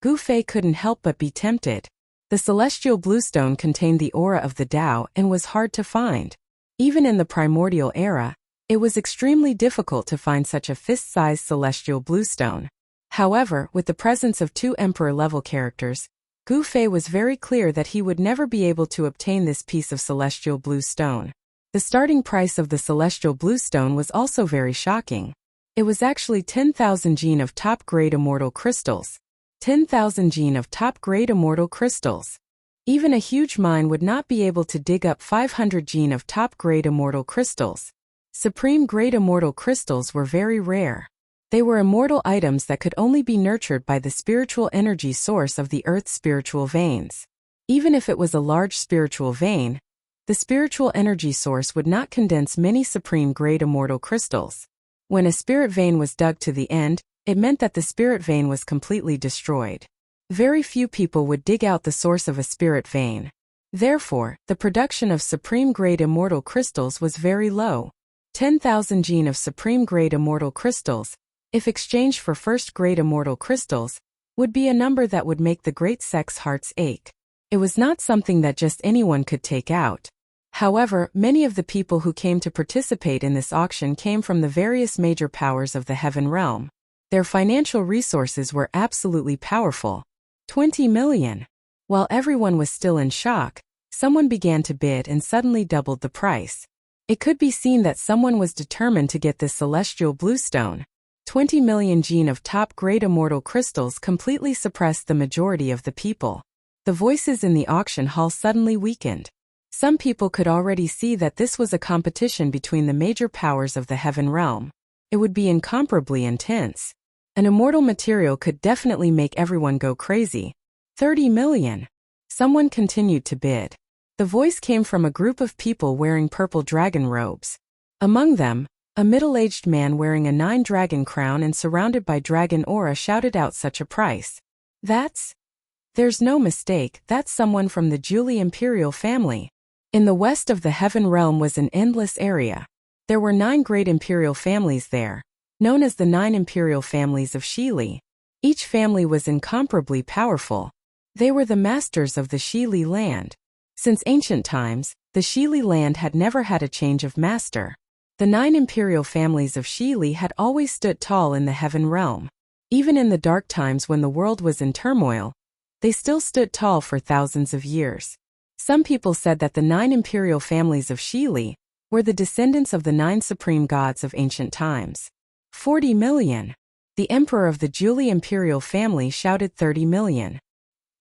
Gu Fei couldn't help but be tempted. The celestial bluestone contained the aura of the Tao and was hard to find. Even in the primordial era, it was extremely difficult to find such a fist-sized celestial bluestone. However, with the presence of two emperor-level characters, Gu Fei was very clear that he would never be able to obtain this piece of celestial blue stone. The starting price of the celestial blue stone was also very shocking. It was actually 10,000 gene of top-grade immortal crystals. 10,000 gene of top-grade immortal crystals. Even a huge mine would not be able to dig up 500 gene of top-grade immortal crystals. Supreme-grade immortal crystals were very rare. They were immortal items that could only be nurtured by the spiritual energy source of the Earth's spiritual veins. Even if it was a large spiritual vein, the spiritual energy source would not condense many supreme-grade immortal crystals. When a spirit vein was dug to the end, it meant that the spirit vein was completely destroyed. Very few people would dig out the source of a spirit vein. Therefore, the production of supreme-grade immortal crystals was very low. 10,000 gene of supreme-grade immortal crystals, if exchanged for first-grade immortal crystals, would be a number that would make the great sect's hearts ache. It was not something that just anyone could take out. However, many of the people who came to participate in this auction came from the various major powers of the heaven realm. Their financial resources were absolutely powerful. 20 million. While everyone was still in shock, someone began to bid and suddenly doubled the price. It could be seen that someone was determined to get this celestial bluestone. 20 million gene of top-grade immortal crystals completely suppressed the majority of the people. The voices in the auction hall suddenly weakened. Some people could already see that this was a competition between the major powers of the heaven realm. It would be incomparably intense. An immortal material could definitely make everyone go crazy. 30 million. Someone continued to bid. The voice came from a group of people wearing purple dragon robes. Among them, a middle-aged man wearing a 9-dragon crown and surrounded by dragon aura shouted out such a price. There's no mistake, that's someone from the Julie imperial family. In the west of the heaven realm was an endless area. There were 9 great imperial families there, known as the 9 imperial families of Shili. Each family was incomparably powerful. They were the masters of the Shili land. Since ancient times, the Shili land had never had a change of master. The 9 imperial families of Shili had always stood tall in the heaven realm. Even in the dark times when the world was in turmoil, they still stood tall for thousands of years. Some people said that the 9 imperial families of Shili were the descendants of the 9 supreme gods of ancient times. 40 million. The emperor of the Julie imperial family shouted 30 million.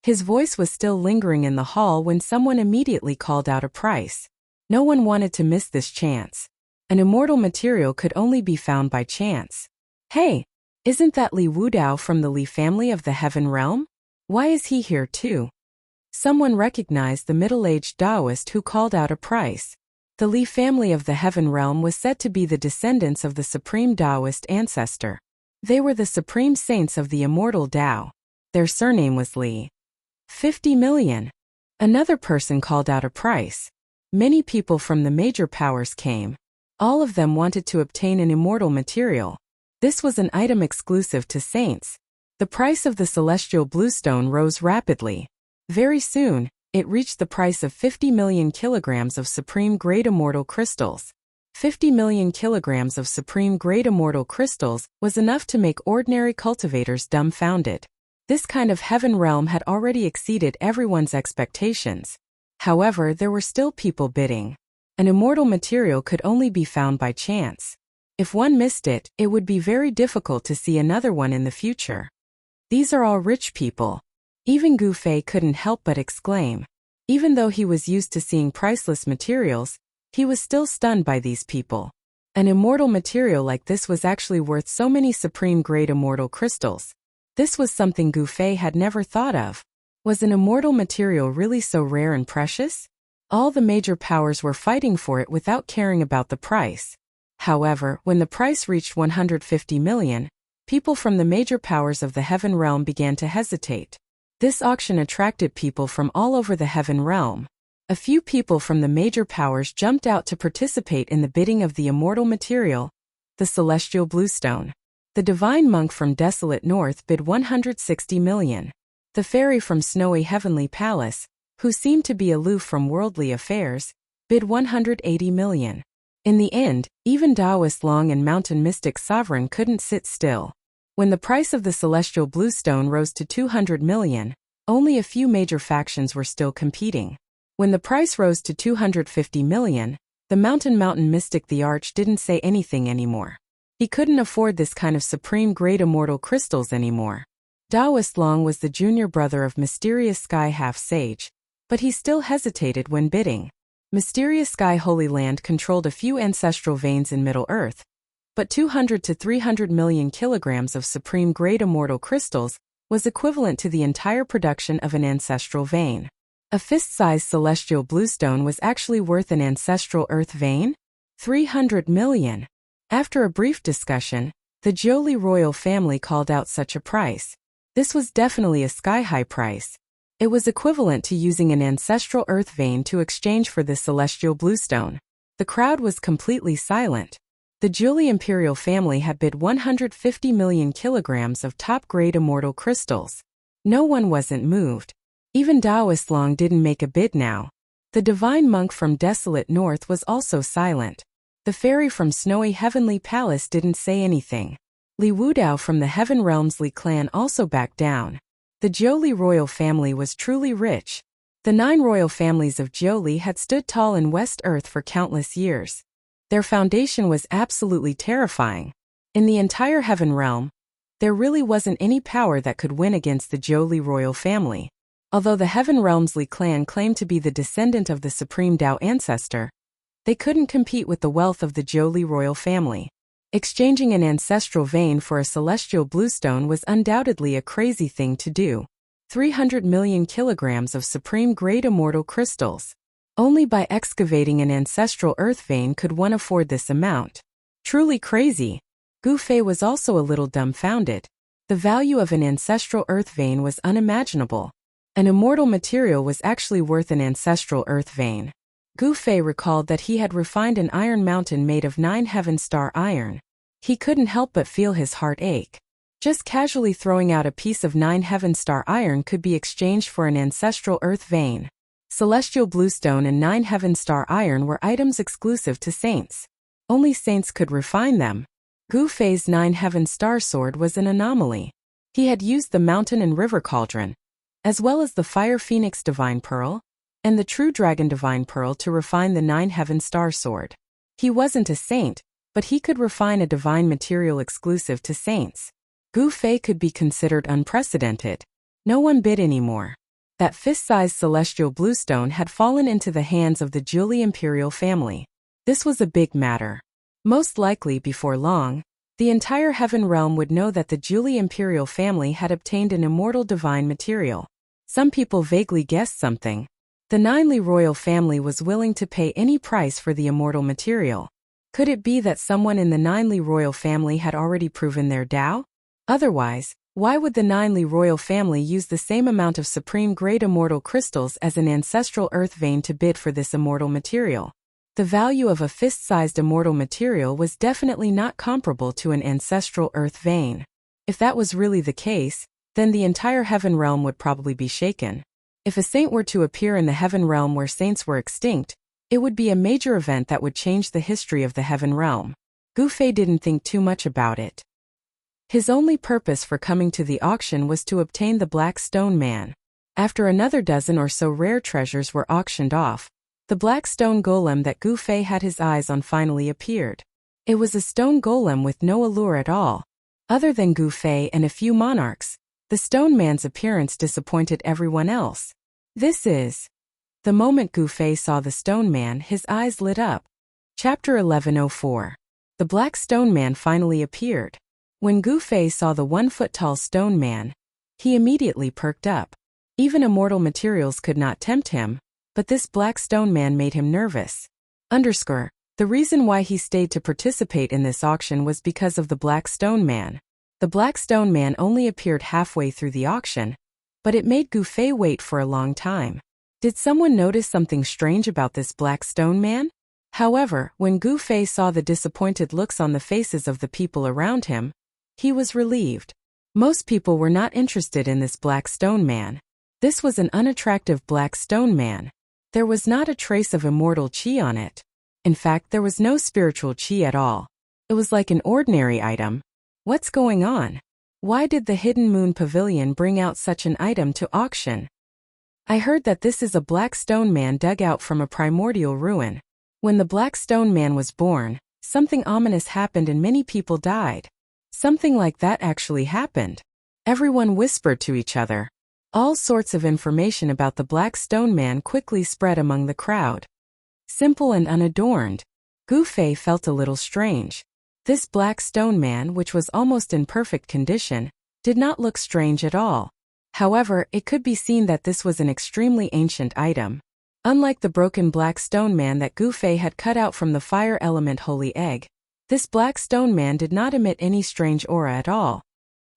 His voice was still lingering in the hall when someone immediately called out a price. No one wanted to miss this chance. An immortal material could only be found by chance. Hey, isn't that Li Wudao from the Li family of the heaven realm? Why is he here too? Someone recognized the middle-aged Taoist who called out a price. The Li family of the heaven realm was said to be the descendants of the supreme Taoist ancestor. They were the supreme saints of the immortal Tao. Their surname was Li. 50 million. Another person called out a price. Many people from the major powers came. All of them wanted to obtain an immortal material. This was an item exclusive to saints. The price of the celestial bluestone rose rapidly. Very soon, it reached the price of 50 million kilograms of supreme-grade immortal crystals. 50 million kilograms of supreme-grade immortal crystals was enough to make ordinary cultivators dumbfounded. This kind of heaven realm had already exceeded everyone's expectations. However, there were still people bidding. An immortal material could only be found by chance. If one missed it, it would be very difficult to see another one in the future. These are all rich people. Even Gu Fei couldn't help but exclaim. Even though he was used to seeing priceless materials, he was still stunned by these people. An immortal material like this was actually worth so many supreme-grade immortal crystals. This was something Gu Fei had never thought of. Was an immortal material really so rare and precious? All the major powers were fighting for it without caring about the price. However, when the price reached 150 million, People from the major powers of the heaven realm began to hesitate. This auction attracted people from all over the heaven realm. A few people from the major powers jumped out to participate in the bidding of the immortal material, the celestial bluestone. The divine monk from desolate north bid 160 million. The fairy from snowy heavenly palace, who seemed to be aloof from worldly affairs, bid 180 million. In the end, even Taoist Long and mountain mystic sovereign couldn't sit still. When the price of the celestial bluestone rose to 200 million, only a few major factions were still competing. When the price rose to 250 million, the mountain mystic the Arch didn't say anything anymore. He couldn't afford this kind of supreme great immortal crystals anymore. Taoist Long was the junior brother of Mysterious Sky Half-Sage, but he still hesitated when bidding. Mysterious Sky Holy Land controlled a few ancestral veins in Middle-earth, but 200 to 300 million kilograms of supreme great immortal crystals was equivalent to the entire production of an ancestral vein. A fist-sized celestial bluestone was actually worth an ancestral earth vein? 300 million. After a brief discussion, the Jolie royal family called out such a price. This was definitely a sky-high price. It was equivalent to using an ancestral earth vein to exchange for this celestial bluestone. The crowd was completely silent. The Jolie imperial family had bid 150 million kilograms of top-grade immortal crystals. No one wasn't moved. Even Taoist Long didn't make a bid now. The divine monk from desolate north was also silent. The fairy from snowy heavenly palace didn't say anything. Li Wudao from the heaven realm's Li clan also backed down. The Jiuli royal family was truly rich. The 9 royal families of Jiuli had stood tall in West Earth for countless years. Their foundation was absolutely terrifying. In the entire heaven realm, there really wasn't any power that could win against the Jiuli royal family. Although the heaven realm's Li clan claimed to be the descendant of the supreme Tao ancestor, they couldn't compete with the wealth of the Jiuli royal family. Exchanging an ancestral vein for a celestial bluestone was undoubtedly a crazy thing to do. 300 million kilograms of supreme great immortal crystals. Only by excavating an ancestral earth vein could one afford this amount. Truly crazy. Gu Fei was also a little dumbfounded. The value of an ancestral earth vein was unimaginable. An immortal material was actually worth an ancestral earth vein. Gu Fei recalled that he had refined an iron mountain made of 9 heaven star iron. He couldn't help but feel his heart ache. Just casually throwing out a piece of 9 heaven star iron could be exchanged for an ancestral earth vein. Celestial bluestone and 9 heaven star iron were items exclusive to saints. Only saints could refine them. Gu Fei's 9 heaven star sword was an anomaly. He had used the mountain and river cauldron, as well as the fire phoenix divine pearl, and the true dragon divine pearl to refine the 9 heaven star sword. He wasn't a saint, but he could refine a divine material exclusive to saints. Gu Fei could be considered unprecedented. No one bid anymore. That fist-sized celestial bluestone had fallen into the hands of the Jiuli imperial family. This was a big matter. Most likely before long, the entire heaven realm would know that the Jiuli imperial family had obtained an immortal divine material. Some people vaguely guessed something. The Ninely royal family was willing to pay any price for the immortal material. Could it be that someone in the Ninely royal family had already proven their Tao? Otherwise, why would the Ninely royal family use the same amount of supreme great immortal crystals as an ancestral earth vein to bid for this immortal material? The value of a fist-sized immortal material was definitely not comparable to an ancestral earth vein. If that was really the case, then the entire heaven realm would probably be shaken. If a saint were to appear in the heaven realm where saints were extinct, it would be a major event that would change the history of the heaven realm. Gu Fei didn't think too much about it. His only purpose for coming to the auction was to obtain the Black Stone Man. After another dozen or so rare treasures were auctioned off, the black stone golem that Gu Fei had his eyes on finally appeared. It was a stone golem with no allure at all. Other than Gu Fei and a few monarchs, the stone man's appearance disappointed everyone else. This is... The moment Gu Fei saw the stone man, his eyes lit up. Chapter 1104. The Black Stone Man finally appeared. When Gu Fei saw the 1-foot-tall stone man, he immediately perked up. Even immortal materials could not tempt him, but this black stone man made him nervous. The reason why he stayed to participate in this auction was because of the Black Stone Man. The black stone man only appeared halfway through the auction, but it made Gu Fei wait for a long time. Did someone notice something strange about this black stone man? However, when Gu Fei saw the disappointed looks on the faces of the people around him, he was relieved. Most people were not interested in this black stone man. This was an unattractive black stone man. There was not a trace of immortal qi on it. In fact, there was no spiritual qi at all. It was like an ordinary item. What's going on? Why did the Hidden Moon Pavilion bring out such an item to auction? I heard that this is a black stone man dug out from a primordial ruin. When the black stone man was born, something ominous happened and many people died. Something like that actually happened. Everyone whispered to each other. All sorts of information about the black stone man quickly spread among the crowd. Simple and unadorned, Gu Fei felt a little strange. This black stone man, which was almost in perfect condition, did not look strange at all. However, it could be seen that this was an extremely ancient item. Unlike the broken black stone man that Gu Fei had cut out from the fire element holy egg, this black stone man did not emit any strange aura at all.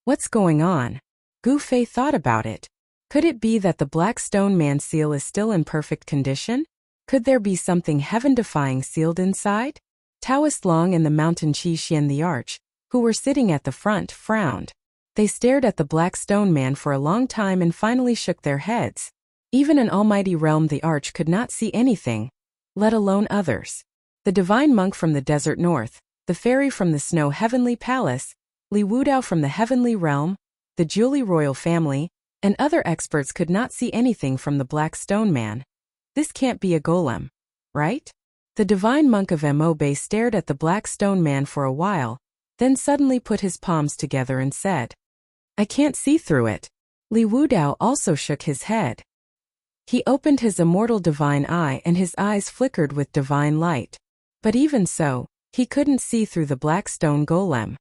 What's going on? Gu Fei thought about it. Could it be that the black stone man seal is still in perfect condition? Could there be something heaven-defying sealed inside? Taoist Long and the mountain Qi Xian the Arch, who were sitting at the front, frowned. They stared at the black stone man for a long time and finally shook their heads. Even an almighty realm the Arch could not see anything, let alone others. The divine monk from the desert north, the fairy from the snow heavenly palace, Li Wudao from the heavenly realm, the Julie royal family, and other experts could not see anything from the black stone man. This can't be a golem, right? The divine monk of Mo Bay stared at the black stone man for a while, then suddenly put his palms together and said, I can't see through it. Li Wudao also shook his head. He opened his immortal divine eye and his eyes flickered with divine light. But even so, he couldn't see through the black stone golem.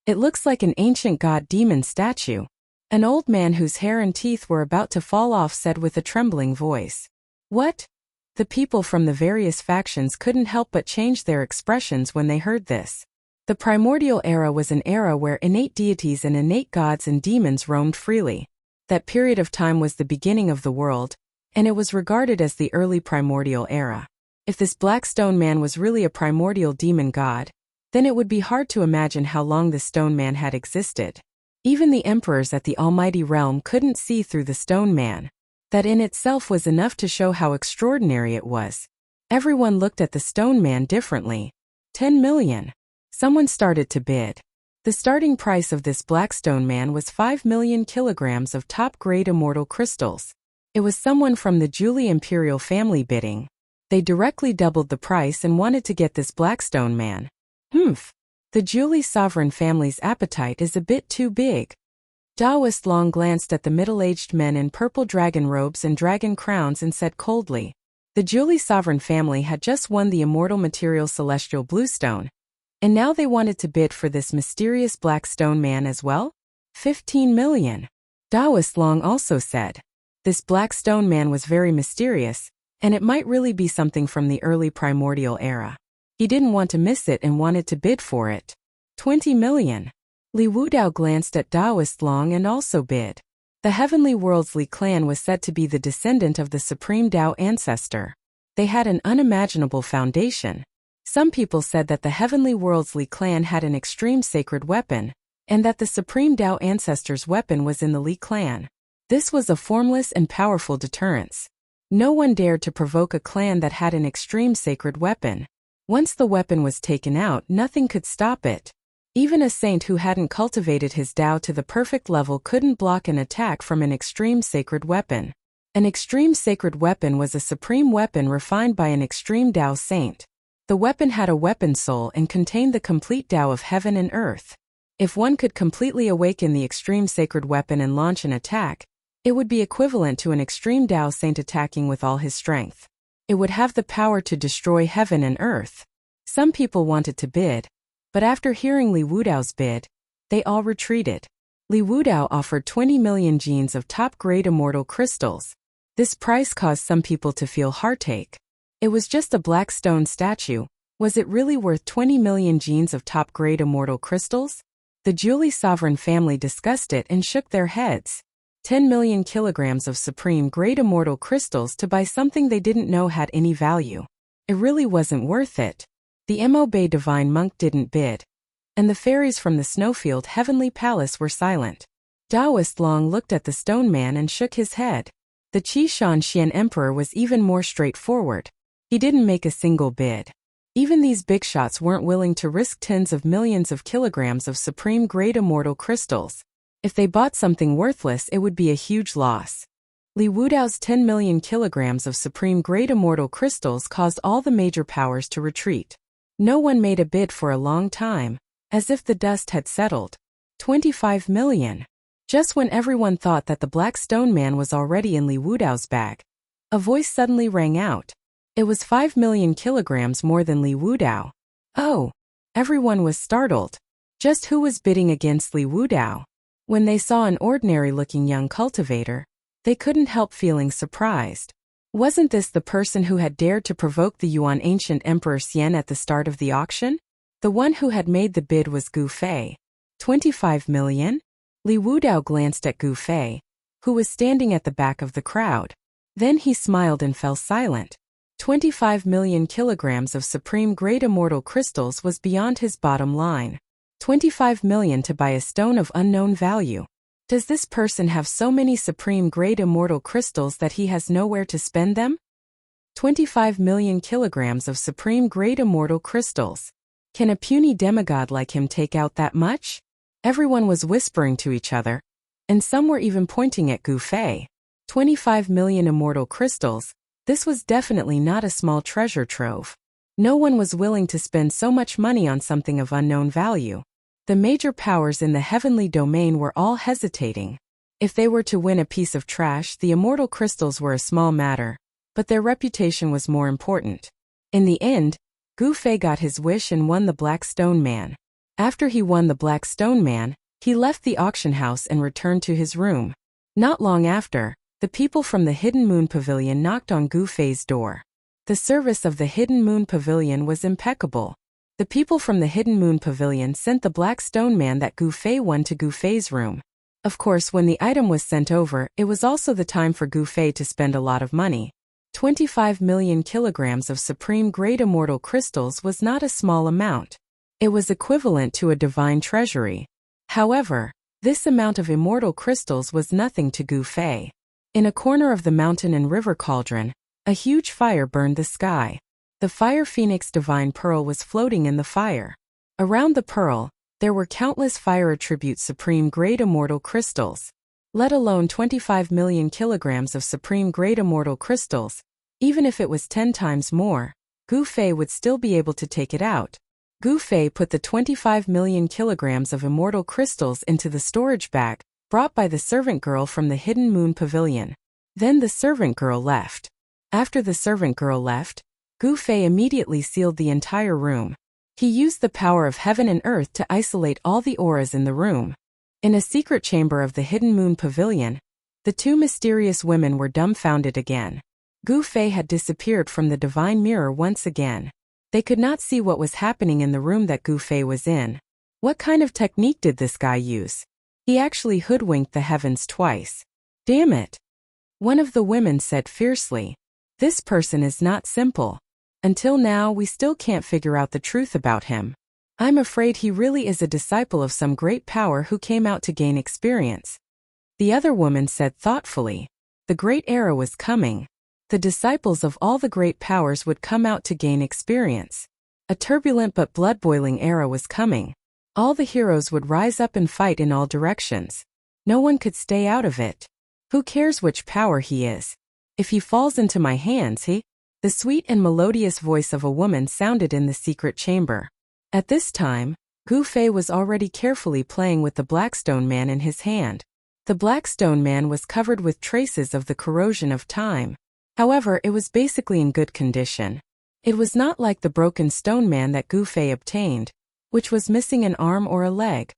It looks like an ancient god-demon statue. An old man whose hair and teeth were about to fall off said with a trembling voice. What? The people from the various factions couldn't help but change their expressions when they heard this. The primordial era was an era where innate deities and innate gods and demons roamed freely. That period of time was the beginning of the world, and it was regarded as the early primordial era. If this black stone man was really a primordial demon god, then it would be hard to imagine how long the stone man had existed. Even the emperors at the almighty realm couldn't see through the stone man. That in itself was enough to show how extraordinary it was. Everyone looked at the stone man differently. 10 million. Someone started to bid. The starting price of this black stone man was 5 million kilograms of top-grade immortal crystals. It was someone from the Julie imperial family bidding. They directly doubled the price and wanted to get this black stone man. The Julie sovereign family's appetite is a bit too big. Taoist Long glanced at the middle-aged men in purple dragon robes and dragon crowns and said coldly, the Julie sovereign family had just won the immortal material celestial bluestone, and now they wanted to bid for this mysterious black stone man as well? 15 million. Taoist Long also said, this black stone man was very mysterious, and it might really be something from the early primordial era. He didn't want to miss it and wanted to bid for it. 20 million. Li Wudao glanced at Taoist Long and also bid. The Heavenly World's Li clan was said to be the descendant of the Supreme Tao ancestor. They had an unimaginable foundation. Some people said that the Heavenly World's Li clan had an extreme sacred weapon, and that the Supreme Tao ancestor's weapon was in the Li clan. This was a formless and powerful deterrence. No one dared to provoke a clan that had an extreme sacred weapon. Once the weapon was taken out, nothing could stop it. Even a saint who hadn't cultivated his Tao to the perfect level couldn't block an attack from an extreme sacred weapon. An extreme sacred weapon was a supreme weapon refined by an extreme Tao saint. The weapon had a weapon soul and contained the complete Tao of heaven and earth. If one could completely awaken the extreme sacred weapon and launch an attack, it would be equivalent to an extreme Tao saint attacking with all his strength. It would have the power to destroy heaven and earth. Some people wanted to bid, but after hearing Li Wudao's bid, they all retreated. Li Wudao offered 20 million genes of top-grade immortal crystals. This price caused some people to feel heartache. It was just a black stone statue. Was it really worth 20 million genes of top-grade immortal crystals? The Julie sovereign family discussed it and shook their heads. 10 million kilograms of supreme grade immortal crystals to buy something they didn't know had any value. It really wasn't worth it. The Mo Bay divine monk didn't bid. And the fairies from the snowfield heavenly palace were silent. Taoist Long looked at the stone man and shook his head. The Qishan Xian emperor was even more straightforward. He didn't make a single bid. Even these big shots weren't willing to risk tens of millions of kilograms of supreme grade immortal crystals. If they bought something worthless, it would be a huge loss. Li Wudao's 10 million kilograms of supreme grade immortal crystals caused all the major powers to retreat. No one made a bid for a long time, as if the dust had settled. 25 million. Just when everyone thought that the Black Stone Man was already in Li Wudao's bag, a voice suddenly rang out. It was 5 million kilograms more than Li Wudao. Oh! Everyone was startled. Just who was bidding against Li Wudao? When they saw an ordinary-looking young cultivator, they couldn't help feeling surprised. Wasn't this the person who had dared to provoke the Yuan ancient Emperor Xian at the start of the auction? The one who had made the bid was Gu Fei. 25 million? Li Wudao glanced at Gu Fei, who was standing at the back of the crowd. Then he smiled and fell silent. 25 million kilograms of supreme grade immortal crystals was beyond his bottom line. 25 million to buy a stone of unknown value. Does this person have so many supreme grade immortal crystals that he has nowhere to spend them? 25 million kilograms of supreme grade immortal crystals. Can a puny demigod like him take out that much? Everyone was whispering to each other, and some were even pointing at Gu Fei. 25 million immortal crystals. This was definitely not a small treasure trove. No one was willing to spend so much money on something of unknown value. The major powers in the heavenly domain were all hesitating. If they were to win a piece of trash, the immortal crystals were a small matter, but their reputation was more important. In the end, Gu Fei got his wish and won the Black Stone Man. After he won the Black Stone Man, he left the auction house and returned to his room. Not long after, the people from the Hidden Moon Pavilion knocked on Gu Fei's door. The service of the Hidden Moon Pavilion was impeccable. The people from the Hidden Moon Pavilion sent the Black Stone Man that Gu Fei won to Gu Fei's room. Of course, when the item was sent over, it was also the time for Gu Fei to spend a lot of money. 25 million kilograms of supreme grade immortal crystals was not a small amount. It was equivalent to a divine treasury. However, this amount of immortal crystals was nothing to Gu Fei. In a corner of the mountain and river cauldron, a huge fire burned the sky. The fire phoenix divine pearl was floating in the fire. Around the pearl, there were countless fire attribute supreme grade immortal crystals. Let alone 25 million kilograms of supreme grade immortal crystals. Even if it was 10 times more, Gu Fei would still be able to take it out. Gu Fei put the 25 million kilograms of immortal crystals into the storage bag, brought by the servant girl from the Hidden Moon Pavilion. Then the servant girl left. After the servant girl left, Gu Fei immediately sealed the entire room. He used the power of heaven and earth to isolate all the auras in the room. In a secret chamber of the Hidden Moon Pavilion, the two mysterious women were dumbfounded again. Gu Fei had disappeared from the divine mirror once again. They could not see what was happening in the room that Gu Fei was in. What kind of technique did this guy use? He actually hoodwinked the heavens twice. Damn it! One of the women said fiercely. This person is not simple. Until now, we still can't figure out the truth about him. I'm afraid he really is a disciple of some great power who came out to gain experience. The other woman said thoughtfully. The great era was coming. The disciples of all the great powers would come out to gain experience. A turbulent but blood-boiling era was coming. All the heroes would rise up and fight in all directions. No one could stay out of it. Who cares which power he is? If he falls into my hands, The sweet and melodious voice of a woman sounded in the secret chamber. At this time, Gu Fei was already carefully playing with the Black Stone Man in his hand. The Black Stone Man was covered with traces of the corrosion of time. However, it was basically in good condition. It was not like the broken stone man that Gu Fei obtained, which was missing an arm or a leg.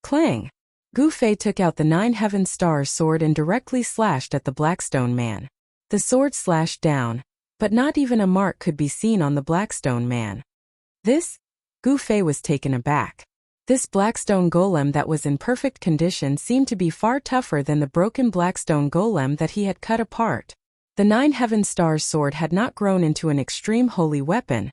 Clang! Gu Fei took out the 9 Heaven Stars sword and directly slashed at the Black Stone Man. The sword slashed down, but not even a mark could be seen on the Black Stone Man. Gu Fei was taken aback. This blackstone golem that was in perfect condition seemed to be far tougher than the broken blackstone golem that he had cut apart. The 9 Heaven Stars sword had not grown into an extreme holy weapon,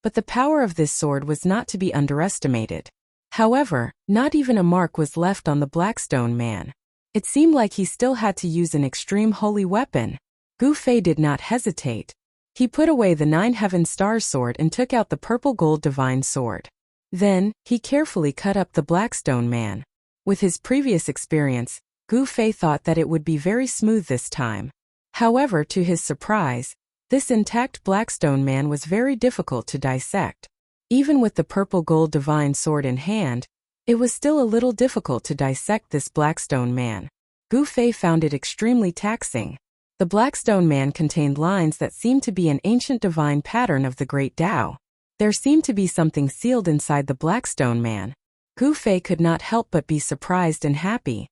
but the power of this sword was not to be underestimated. However, not even a mark was left on the blackstone man. It seemed like he still had to use an extreme holy weapon. Gu Fei did not hesitate. He put away the 9 Heaven Stars sword and took out the purple gold divine sword. Then, he carefully cut up the blackstone man. With his previous experience, Gu Fei thought that it would be very smooth this time. However, to his surprise, this intact blackstone man was very difficult to dissect. Even with the purple gold divine sword in hand, it was still a little difficult to dissect this blackstone man. Gu Fei found it extremely taxing. The blackstone man contained lines that seemed to be an ancient divine pattern of the Great Tao. There seemed to be something sealed inside the blackstone man. Gu Fei could not help but be surprised and happy.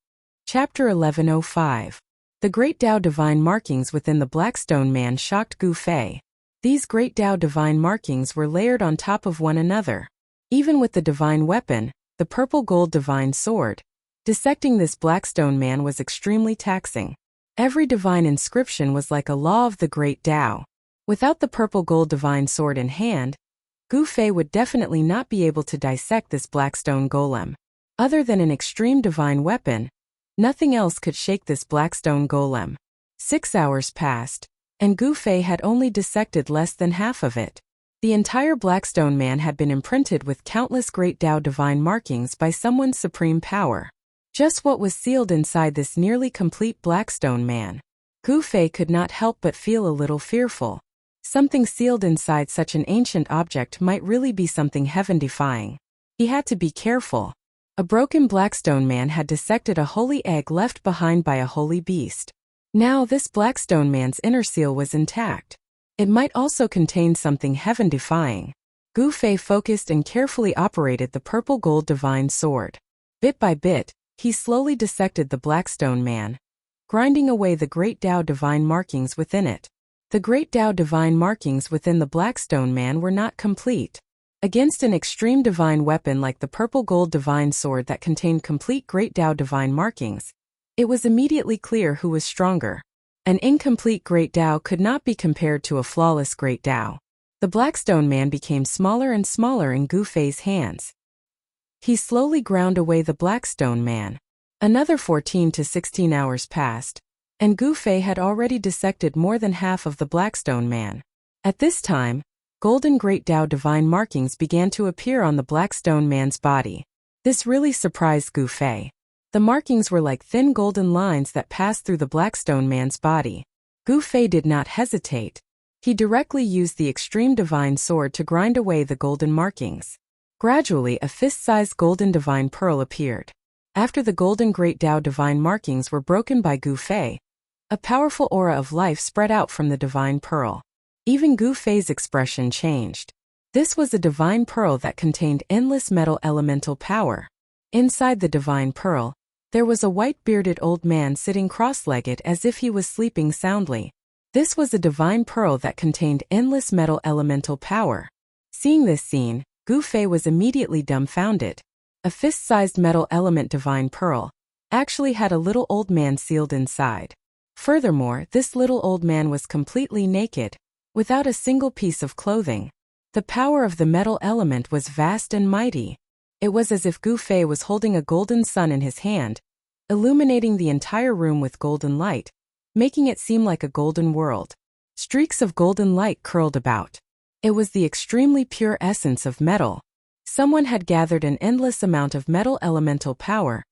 Chapter 1105. The Great Tao divine markings within the blackstone man shocked Gu Fei. These Great Tao divine markings were layered on top of one another. Even with the divine weapon, the purple gold divine sword, dissecting this blackstone man was extremely taxing. Every divine inscription was like a law of the Great Tao. Without the purple gold divine sword in hand, Gu Fei would definitely not be able to dissect this blackstone golem. Other than an extreme divine weapon, nothing else could shake this blackstone golem. 6 hours passed, and Gu Fei had only dissected less than half of it. The entire blackstone man had been imprinted with countless Great Tao divine markings by someone's supreme power. Just what was sealed inside this nearly complete blackstone man? Gu Fei could not help but feel a little fearful. Something sealed inside such an ancient object might really be something heaven-defying. He had to be careful. A broken blackstone man had dissected a holy egg left behind by a holy beast. Now this blackstone man's inner seal was intact. It might also contain something heaven-defying. Gu Fei focused and carefully operated the purple gold divine sword. Bit by bit, he slowly dissected the blackstone man, grinding away the Great Tao divine markings within it. The Great Tao divine markings within the blackstone man were not complete. Against an extreme divine weapon like the purple gold divine sword that contained complete Great Tao divine markings, it was immediately clear who was stronger. An incomplete Great Tao could not be compared to a flawless Great Tao. The blackstone man became smaller and smaller in Gu Fei's hands. He slowly ground away the blackstone man. Another 14 to 16 hours passed, and Gu Fei had already dissected more than half of the blackstone man. At this time, golden Great Tao divine markings began to appear on the blackstone man's body. This really surprised Gu Fei. The markings were like thin golden lines that passed through the blackstone man's body. Gu Fei did not hesitate. He directly used the extreme divine sword to grind away the golden markings. Gradually, a fist-sized golden divine pearl appeared. After the golden Great Tao divine markings were broken by Gu Fei, a powerful aura of life spread out from the divine pearl. Even Gu Fei's expression changed. This was a divine pearl that contained endless metal elemental power. Inside the divine pearl, there was a white-bearded old man sitting cross-legged as if he was sleeping soundly. This was a divine pearl that contained endless metal elemental power. Seeing this scene, Gu Fei was immediately dumbfounded. A fist-sized metal element divine pearl actually had a little old man sealed inside. Furthermore, this little old man was completely naked, without a single piece of clothing. The power of the metal element was vast and mighty. It was as if Gu Fei was holding a golden sun in his hand, illuminating the entire room with golden light, making it seem like a golden world. Streaks of golden light curled about. It was the extremely pure essence of metal. Someone had gathered an endless amount of metal elemental power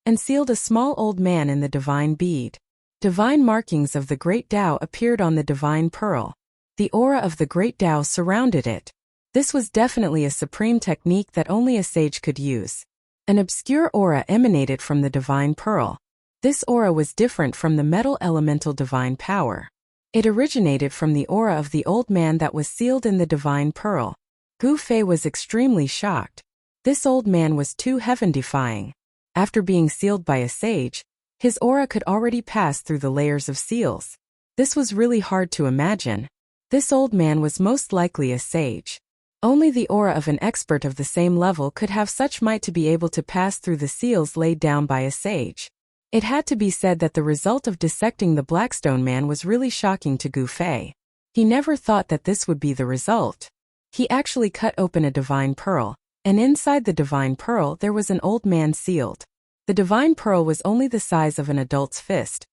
and sealed a small old man in the divine bead. Divine markings of the Great Tao appeared on the divine pearl. The aura of the Great Tao surrounded it. This was definitely a supreme technique that only a sage could use. An obscure aura emanated from the divine pearl. This aura was different from the metal elemental divine power. It originated from the aura of the old man that was sealed in the divine pearl. Gu Fei was extremely shocked. This old man was too heaven-defying. After being sealed by a sage, his aura could already pass through the layers of seals. This was really hard to imagine. This old man was most likely a sage. Only the aura of an expert of the same level could have such might to be able to pass through the seals laid down by a sage. It had to be said that the result of dissecting the Blackstone man was really shocking to Gu Fei. He never thought that this would be the result. He actually cut open a divine pearl, and inside the divine pearl there was an old man sealed. The divine pearl was only the size of an adult's fist.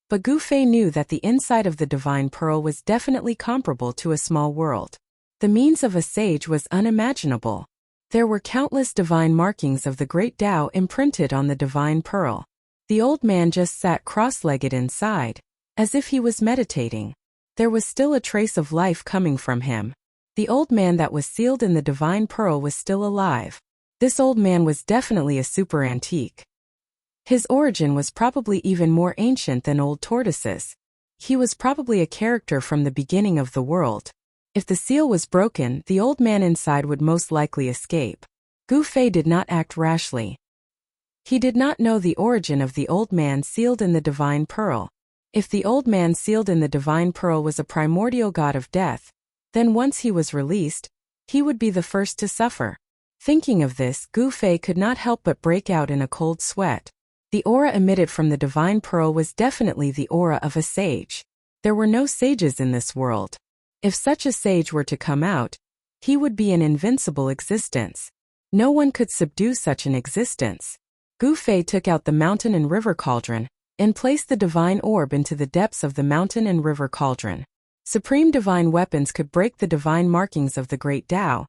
But Gu Fei knew that the inside of the divine pearl was definitely comparable to a small world. The means of a sage was unimaginable. There were countless divine markings of the great Tao imprinted on the divine pearl. The old man just sat cross-legged inside, as if he was meditating. There was still a trace of life coming from him. The old man that was sealed in the divine pearl was still alive. This old man was definitely a super antique. His origin was probably even more ancient than old tortoises. He was probably a character from the beginning of the world. If the seal was broken, the old man inside would most likely escape. Gu Fei did not act rashly. He did not know the origin of the old man sealed in the divine pearl. If the old man sealed in the divine pearl was a primordial god of death, then once he was released, he would be the first to suffer. Thinking of this, Gu Fei could not help but break out in a cold sweat. The aura emitted from the divine pearl was definitely the aura of a sage. There were no sages in this world. If such a sage were to come out, he would be an invincible existence. No one could subdue such an existence. Gu Fei took out the mountain and river cauldron, and placed the divine orb into the depths of the mountain and river cauldron. Supreme divine weapons could break the divine markings of the great Tao,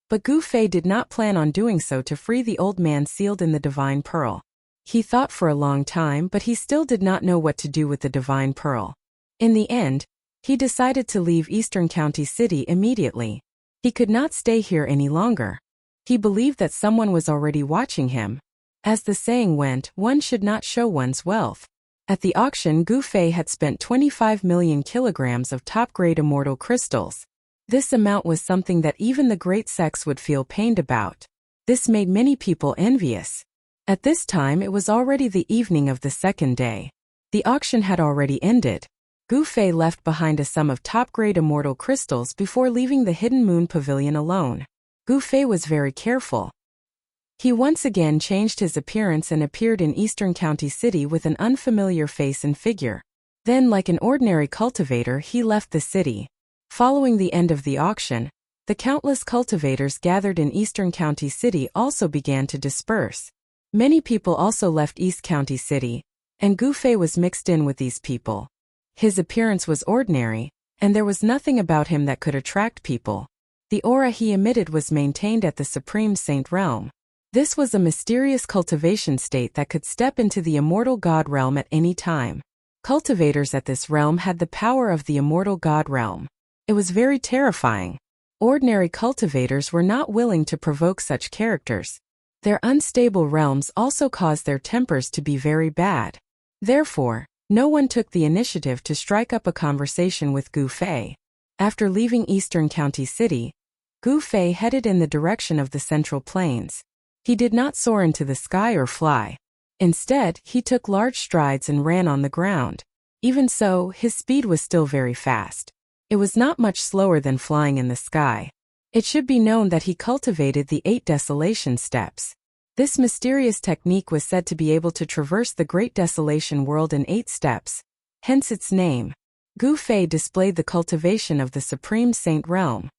but Gu Fei did not plan on doing so to free the old man sealed in the divine pearl. He thought for a long time, but he still did not know what to do with the divine pearl. In the end, he decided to leave Eastern County City immediately. He could not stay here any longer. He believed that someone was already watching him. As the saying went, one should not show one's wealth. At the auction, Gu Fei had spent 25 million kilograms of top-grade immortal crystals. This amount was something that even the great sects would feel pained about. This made many people envious. At this time it was already the evening of the second day. The auction had already ended. Gu Fei left behind a sum of top-grade immortal crystals before leaving the Hidden Moon Pavilion alone. Gu Fei was very careful. He once again changed his appearance and appeared in Eastern County City with an unfamiliar face and figure. Then, like an ordinary cultivator, he left the city. Following the end of the auction, the countless cultivators gathered in Eastern County City also began to disperse. Many people also left East County City, and Gu Fei was mixed in with these people. His appearance was ordinary, and there was nothing about him that could attract people. The aura he emitted was maintained at the Supreme Saint realm. This was a mysterious cultivation state that could step into the immortal god realm at any time. Cultivators at this realm had the power of the immortal god realm. It was very terrifying. Ordinary cultivators were not willing to provoke such characters. Their unstable realms also caused their tempers to be very bad. Therefore, no one took the initiative to strike up a conversation with Gu Fei. After leaving Eastern County City, Gu Fei headed in the direction of the Central Plains. He did not soar into the sky or fly. Instead, he took large strides and ran on the ground. Even so, his speed was still very fast. It was not much slower than flying in the sky. It should be known that he cultivated the 8 desolation steps. This mysterious technique was said to be able to traverse the Great Desolation world in 8 steps, hence its name. Gu Fei displayed the cultivation of the Supreme Saint realm.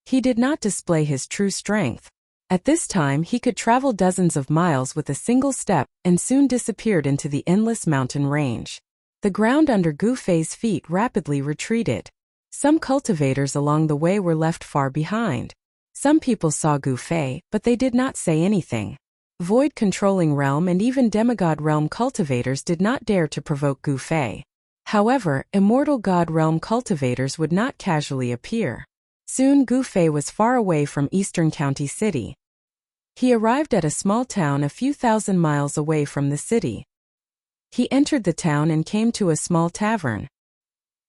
He did not display his true strength. At this time he could travel dozens of miles with a single step and soon disappeared into the endless mountain range. The ground under Gu Fei's feet rapidly retreated. Some cultivators along the way were left far behind. Some people saw Gu Fei, but they did not say anything. Void Controlling Realm and even Demigod Realm cultivators did not dare to provoke Gu Fei. However, Immortal God Realm cultivators would not casually appear. Soon Gu Fei was far away from Eastern County City. He arrived at a small town a few thousand miles away from the city. He entered the town and came to a small tavern.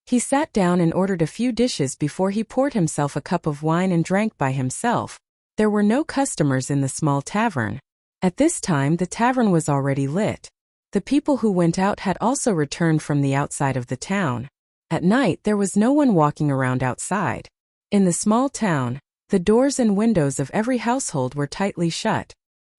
He sat down and ordered a few dishes before he poured himself a cup of wine and drank by himself. There were no customers in the small tavern. At this time the tavern was already lit. The people who went out had also returned from the outside of the town. At night there was no one walking around outside. In the small town, The doors and windows of every household were tightly shut.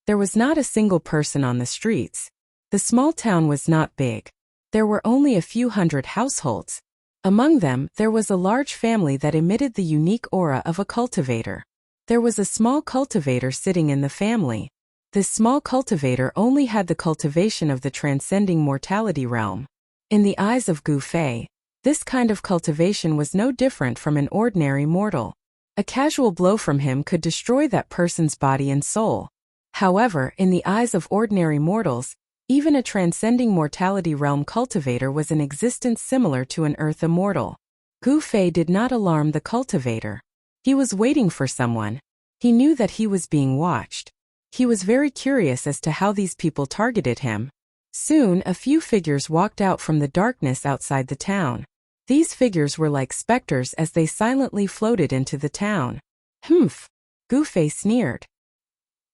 There was not a single person on the streets. The small town was not big. There were only a few hundred households. Among them, there was a large family that emitted the unique aura of a cultivator. There was a small cultivator sitting in the family. This small cultivator only had the cultivation of the transcending mortality realm. In the eyes of Gu Fei, this kind of cultivation was no different from an ordinary mortal. A casual blow from him could destroy that person's body and soul. However, in the eyes of ordinary mortals, even a transcending mortality realm cultivator was in existence similar to an earth immortal. Gu Fei did not alarm the cultivator. He was waiting for someone. He knew that he was being watched. He was very curious as to how these people targeted him. Soon, a few figures walked out from the darkness outside the town. These figures were like specters as they silently floated into the town. Humph! Gu Fei sneered.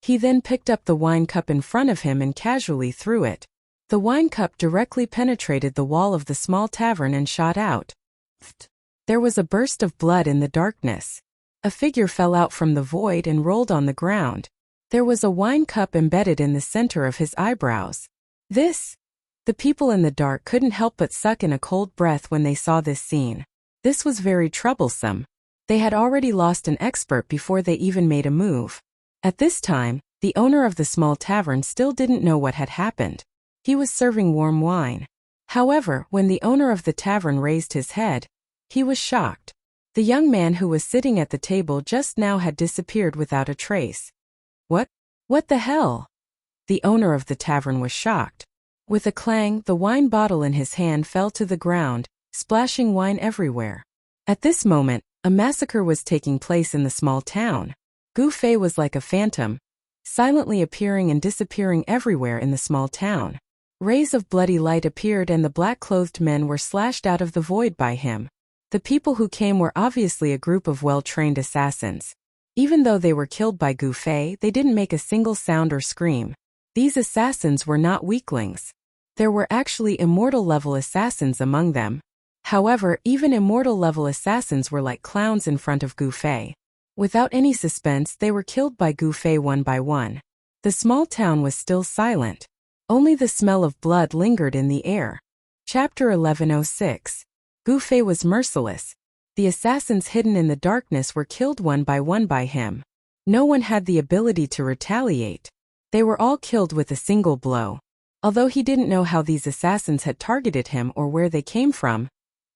He then picked up the wine cup in front of him and casually threw it. The wine cup directly penetrated the wall of the small tavern and shot out. There was a burst of blood in the darkness. A figure fell out from the void and rolled on the ground. There was a wine cup embedded in the center of his eyebrows. The people in the dark couldn't help but suck in a cold breath when they saw this scene. This was very troublesome. They had already lost an expert before they even made a move. At this time, the owner of the small tavern still didn't know what had happened. He was serving warm wine. However, when the owner of the tavern raised his head, he was shocked. The young man who was sitting at the table just now had disappeared without a trace. What the hell? The owner of the tavern was shocked. With a clang, the wine bottle in his hand fell to the ground, splashing wine everywhere. At this moment, a massacre was taking place in the small town. Gu Fei was like a phantom, silently appearing and disappearing everywhere in the small town. Rays of bloody light appeared and the black-clothed men were slashed out of the void by him. The people who came were obviously a group of well-trained assassins. Even though they were killed by Gu Fei, they didn't make a single sound or scream. These assassins were not weaklings. There were actually immortal-level assassins among them. However, even immortal-level assassins were like clowns in front of Gu Fei. Without any suspense, they were killed by Gu Fei one by one. The small town was still silent. Only the smell of blood lingered in the air. Chapter 1106. Gu Fei was merciless. The assassins hidden in the darkness were killed one by him. No one had the ability to retaliate. They were all killed with a single blow. Although he didn't know how these assassins had targeted him or where they came from,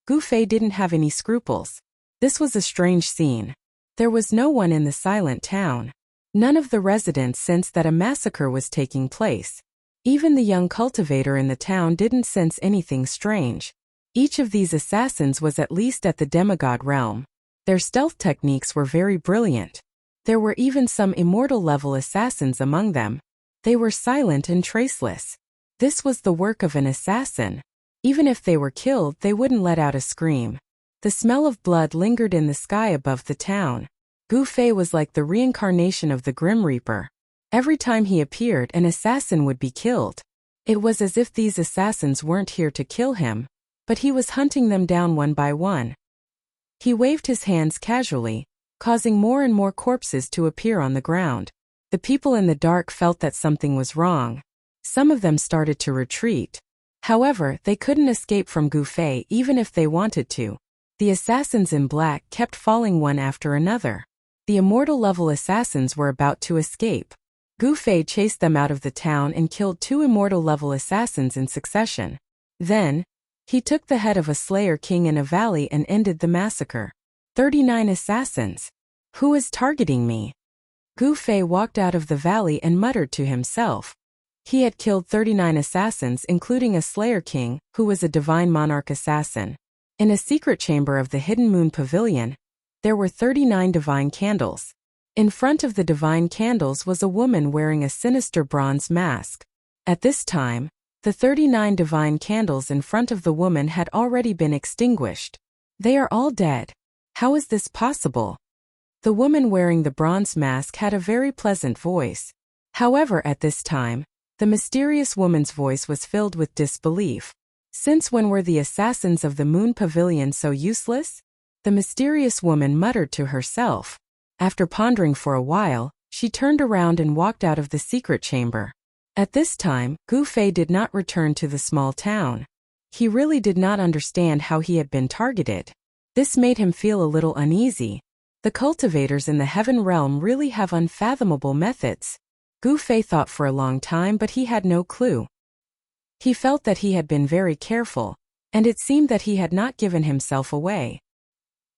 Gu Fei didn't have any scruples. This was a strange scene. There was no one in the silent town. None of the residents sensed that a massacre was taking place. Even the young cultivator in the town didn't sense anything strange. Each of these assassins was at least at the demigod realm. Their stealth techniques were very brilliant. There were even some immortal-level assassins among them. They were silent and traceless. This was the work of an assassin. Even if they were killed, they wouldn't let out a scream. The smell of blood lingered in the sky above the town. Gu Fei was like the reincarnation of the Grim Reaper. Every time he appeared, an assassin would be killed. It was as if these assassins weren't here to kill him, but he was hunting them down one by one. He waved his hands casually, causing more and more corpses to appear on the ground. The people in the dark felt that something was wrong. Some of them started to retreat. However, they couldn't escape from Gu Fei even if they wanted to. The assassins in black kept falling one after another. The immortal-level assassins were about to escape. Gu Fei chased them out of the town and killed 2 immortal-level assassins in succession. Then, he took the head of a Slayer King in a valley and ended the massacre. 39 assassins. Who is targeting me? Gu Fei walked out of the valley and muttered to himself. He had killed 39 assassins, including a Slayer King, who was a divine monarch assassin. In a secret chamber of the Hidden Moon Pavilion, there were 39 divine candles. In front of the divine candles was a woman wearing a sinister bronze mask. At this time, the 39 divine candles in front of the woman had already been extinguished. They are all dead. How is this possible? The woman wearing the bronze mask had a very pleasant voice. However, at this time, the mysterious woman's voice was filled with disbelief. Since when were the assassins of the Moon Pavilion so useless? The mysterious woman muttered to herself. After pondering for a while, she turned around and walked out of the secret chamber. At this time, Gu Fei did not return to the small town. He really did not understand how he had been targeted. This made him feel a little uneasy. The cultivators in the heaven realm really have unfathomable methods. Gu Fei thought for a long time, but he had no clue. He felt that he had been very careful, and it seemed that he had not given himself away.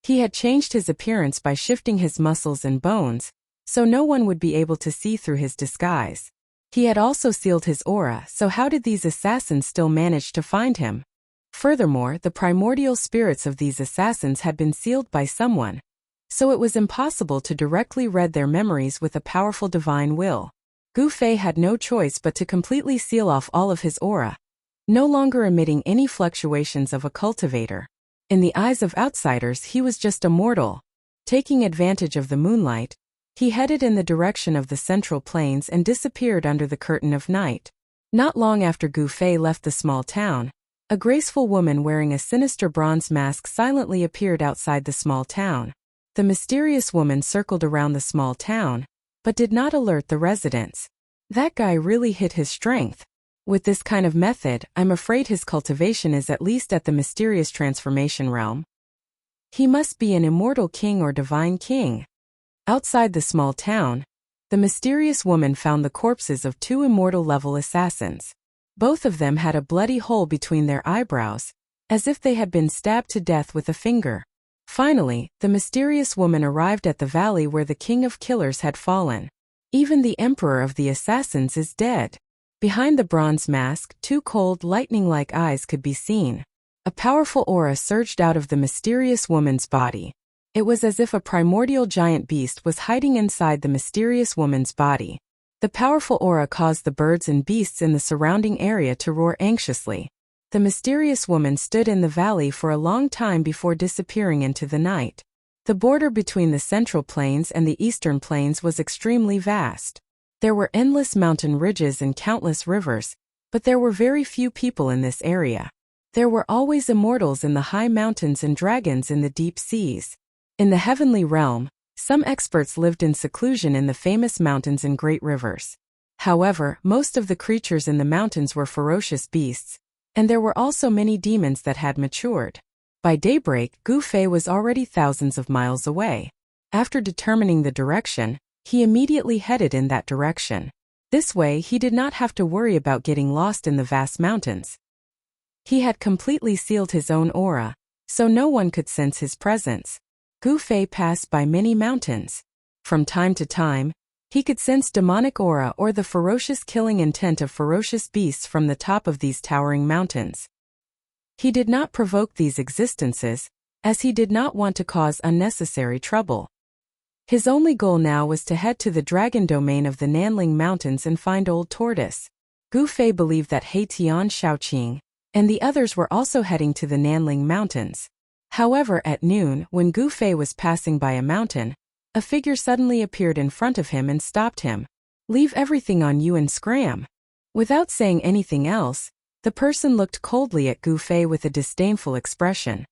He had changed his appearance by shifting his muscles and bones, so no one would be able to see through his disguise. He had also sealed his aura, so how did these assassins still manage to find him? Furthermore, the primordial spirits of these assassins had been sealed by someone, so it was impossible to directly read their memories with a powerful divine will. Gu Fei had no choice but to completely seal off all of his aura, no longer emitting any fluctuations of a cultivator. In the eyes of outsiders, he was just a mortal. Taking advantage of the moonlight, he headed in the direction of the central plains and disappeared under the curtain of night. Not long after Gu Fei left the small town, a graceful woman wearing a sinister bronze mask silently appeared outside the small town. The mysterious woman circled around the small town, but did not alert the residents. That guy really hit his strength. With this kind of method, I'm afraid his cultivation is at least at the mysterious transformation realm. He must be an immortal king or divine king. Outside the small town, the mysterious woman found the corpses of two immortal-level assassins. Both of them had a bloody hole between their eyebrows, as if they had been stabbed to death with a finger. Finally, the mysterious woman arrived at the valley where the king of killers had fallen. Even the emperor of the assassins is dead. Behind the bronze mask, two cold, lightning-like eyes could be seen. A powerful aura surged out of the mysterious woman's body. It was as if a primordial giant beast was hiding inside the mysterious woman's body. The powerful aura caused the birds and beasts in the surrounding area to roar anxiously. The mysterious woman stood in the valley for a long time before disappearing into the night. The border between the central plains and the eastern plains was extremely vast. There were endless mountain ridges and countless rivers, but there were very few people in this area. There were always immortals in the high mountains and dragons in the deep seas. In the heavenly realm, some experts lived in seclusion in the famous mountains and great rivers. However, most of the creatures in the mountains were ferocious beasts, and there were also many demons that had matured. By daybreak, Gu Fei was already thousands of miles away. After determining the direction, he immediately headed in that direction. This way, he did not have to worry about getting lost in the vast mountains. He had completely sealed his own aura, so no one could sense his presence. Gu Fei passed by many mountains. From time to time, he could sense demonic aura or the ferocious killing intent of ferocious beasts from the top of these towering mountains. He did not provoke these existences, as he did not want to cause unnecessary trouble. His only goal now was to head to the dragon domain of the Nanling Mountains and find Old Tortoise. Gu Fei believed that He Tian Shaoqing and the others were also heading to the Nanling Mountains. However, at noon, when Gu Fei was passing by a mountain, a figure suddenly appeared in front of him and stopped him. "Leave everything on you and scram." Without saying anything else, the person looked coldly at Gu Fei with a disdainful expression.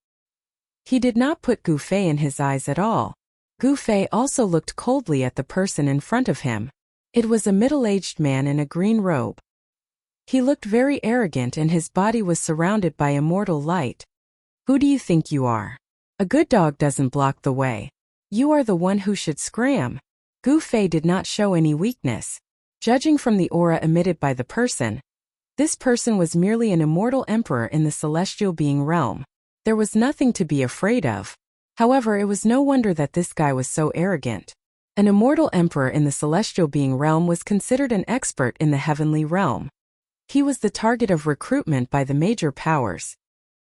He did not put Gu Fei in his eyes at all. Gu Fei also looked coldly at the person in front of him. It was a middle-aged man in a green robe. He looked very arrogant and his body was surrounded by immortal light. "Who do you think you are? A good dog doesn't block the way. You are the one who should scram." Gu Fei did not show any weakness. Judging from the aura emitted by the person, this person was merely an immortal emperor in the celestial being realm. There was nothing to be afraid of. However, it was no wonder that this guy was so arrogant. An immortal emperor in the celestial being realm was considered an expert in the heavenly realm. He was the target of recruitment by the major powers.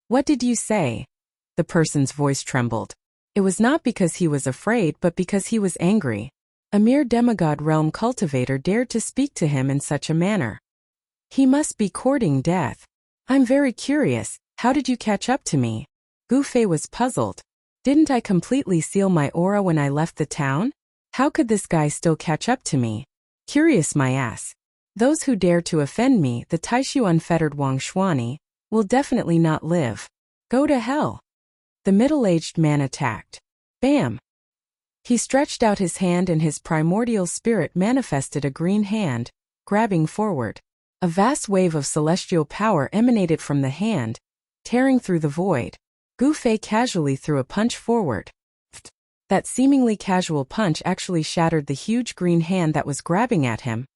"What did you say?" The person's voice trembled. It was not because he was afraid but because he was angry. A mere demigod realm cultivator dared to speak to him in such a manner. He must be courting death. "I'm very curious, how did you catch up to me?" Gu Fei was puzzled. "Didn't I completely seal my aura when I left the town? How could this guy still catch up to me? Curious my ass. Those who dare to offend me, the Taishu unfettered Wang Shuani, will definitely not live. Go to hell." The middle-aged man attacked. Bam! He stretched out his hand and his primordial spirit manifested a green hand, grabbing forward. A vast wave of celestial power emanated from the hand, tearing through the void. Gu Fei casually threw a punch forward. That seemingly casual punch actually shattered the huge green hand that was grabbing at him,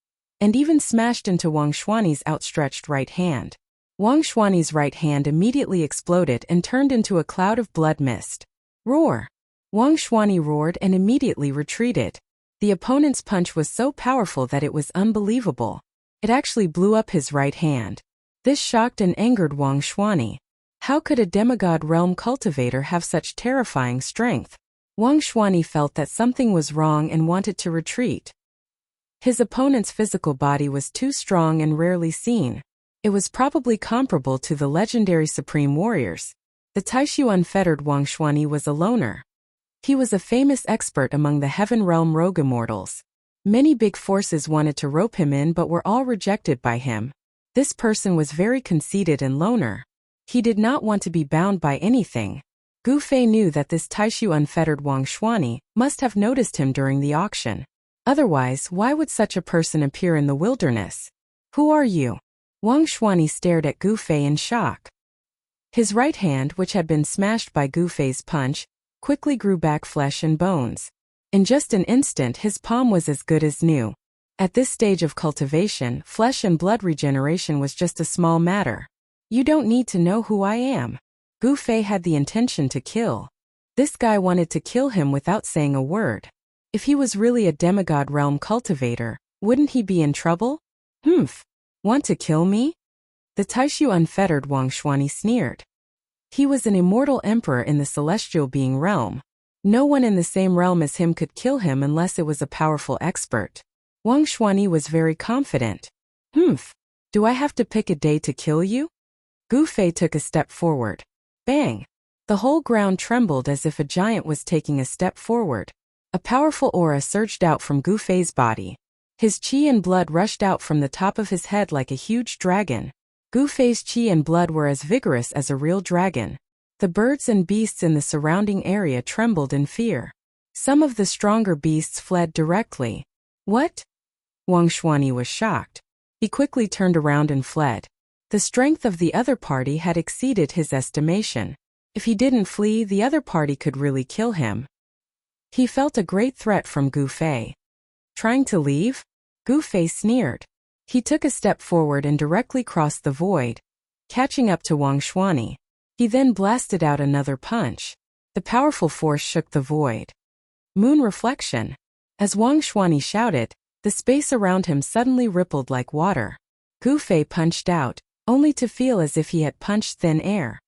and even smashed into Wang Xuani's outstretched right hand. Wang Xuani's right hand immediately exploded and turned into a cloud of blood mist. Roar! Wang Xuani roared and immediately retreated. The opponent's punch was so powerful that it was unbelievable. It actually blew up his right hand. This shocked and angered Wang Xuani. How could a demigod realm cultivator have such terrifying strength? Wang Xuani felt that something was wrong and wanted to retreat. His opponent's physical body was too strong and rarely seen. It was probably comparable to the legendary Supreme Warriors. The Taishu unfettered Wang Xuani was a loner. He was a famous expert among the Heaven Realm rogue immortals. Many big forces wanted to rope him in but were all rejected by him. This person was very conceited and loner. He did not want to be bound by anything. Gu Fei knew that this Taishu unfettered Wang Xuani must have noticed him during the auction. Otherwise, why would such a person appear in the wilderness? Who are you? Wang Xuani stared at Gu Fei in shock. His right hand, which had been smashed by Gu Fei's punch, quickly grew back flesh and bones. In just an instant his palm was as good as new. At this stage of cultivation, flesh and blood regeneration was just a small matter. You don't need to know who I am. Gu Fei had the intention to kill. This guy wanted to kill him without saying a word. If he was really a demigod realm cultivator, wouldn't he be in trouble? Want to kill me? The Taishu unfettered Wang Xuani sneered. He was an immortal emperor in the celestial being realm. No one in the same realm as him could kill him unless it was a powerful expert. Wang Xuani was very confident. Do I have to pick a day to kill you? Gu Fei took a step forward. Bang! The whole ground trembled as if a giant was taking a step forward. A powerful aura surged out from Gu Fei's body. His qi and blood rushed out from the top of his head like a huge dragon. Gu Fei's qi and blood were as vigorous as a real dragon. The birds and beasts in the surrounding area trembled in fear. Some of the stronger beasts fled directly. What? Wang Xuani was shocked. He quickly turned around and fled. The strength of the other party had exceeded his estimation. If he didn't flee, the other party could really kill him. He felt a great threat from Gu Fei. Trying to leave? Gu Fei sneered. He took a step forward and directly crossed the void, catching up to Wang Xuani. He then blasted out another punch. The powerful force shook the void. Moon reflection. As Wang Xuani shouted, the space around him suddenly rippled like water. Gu Fei punched out, only to feel as if he had punched thin air.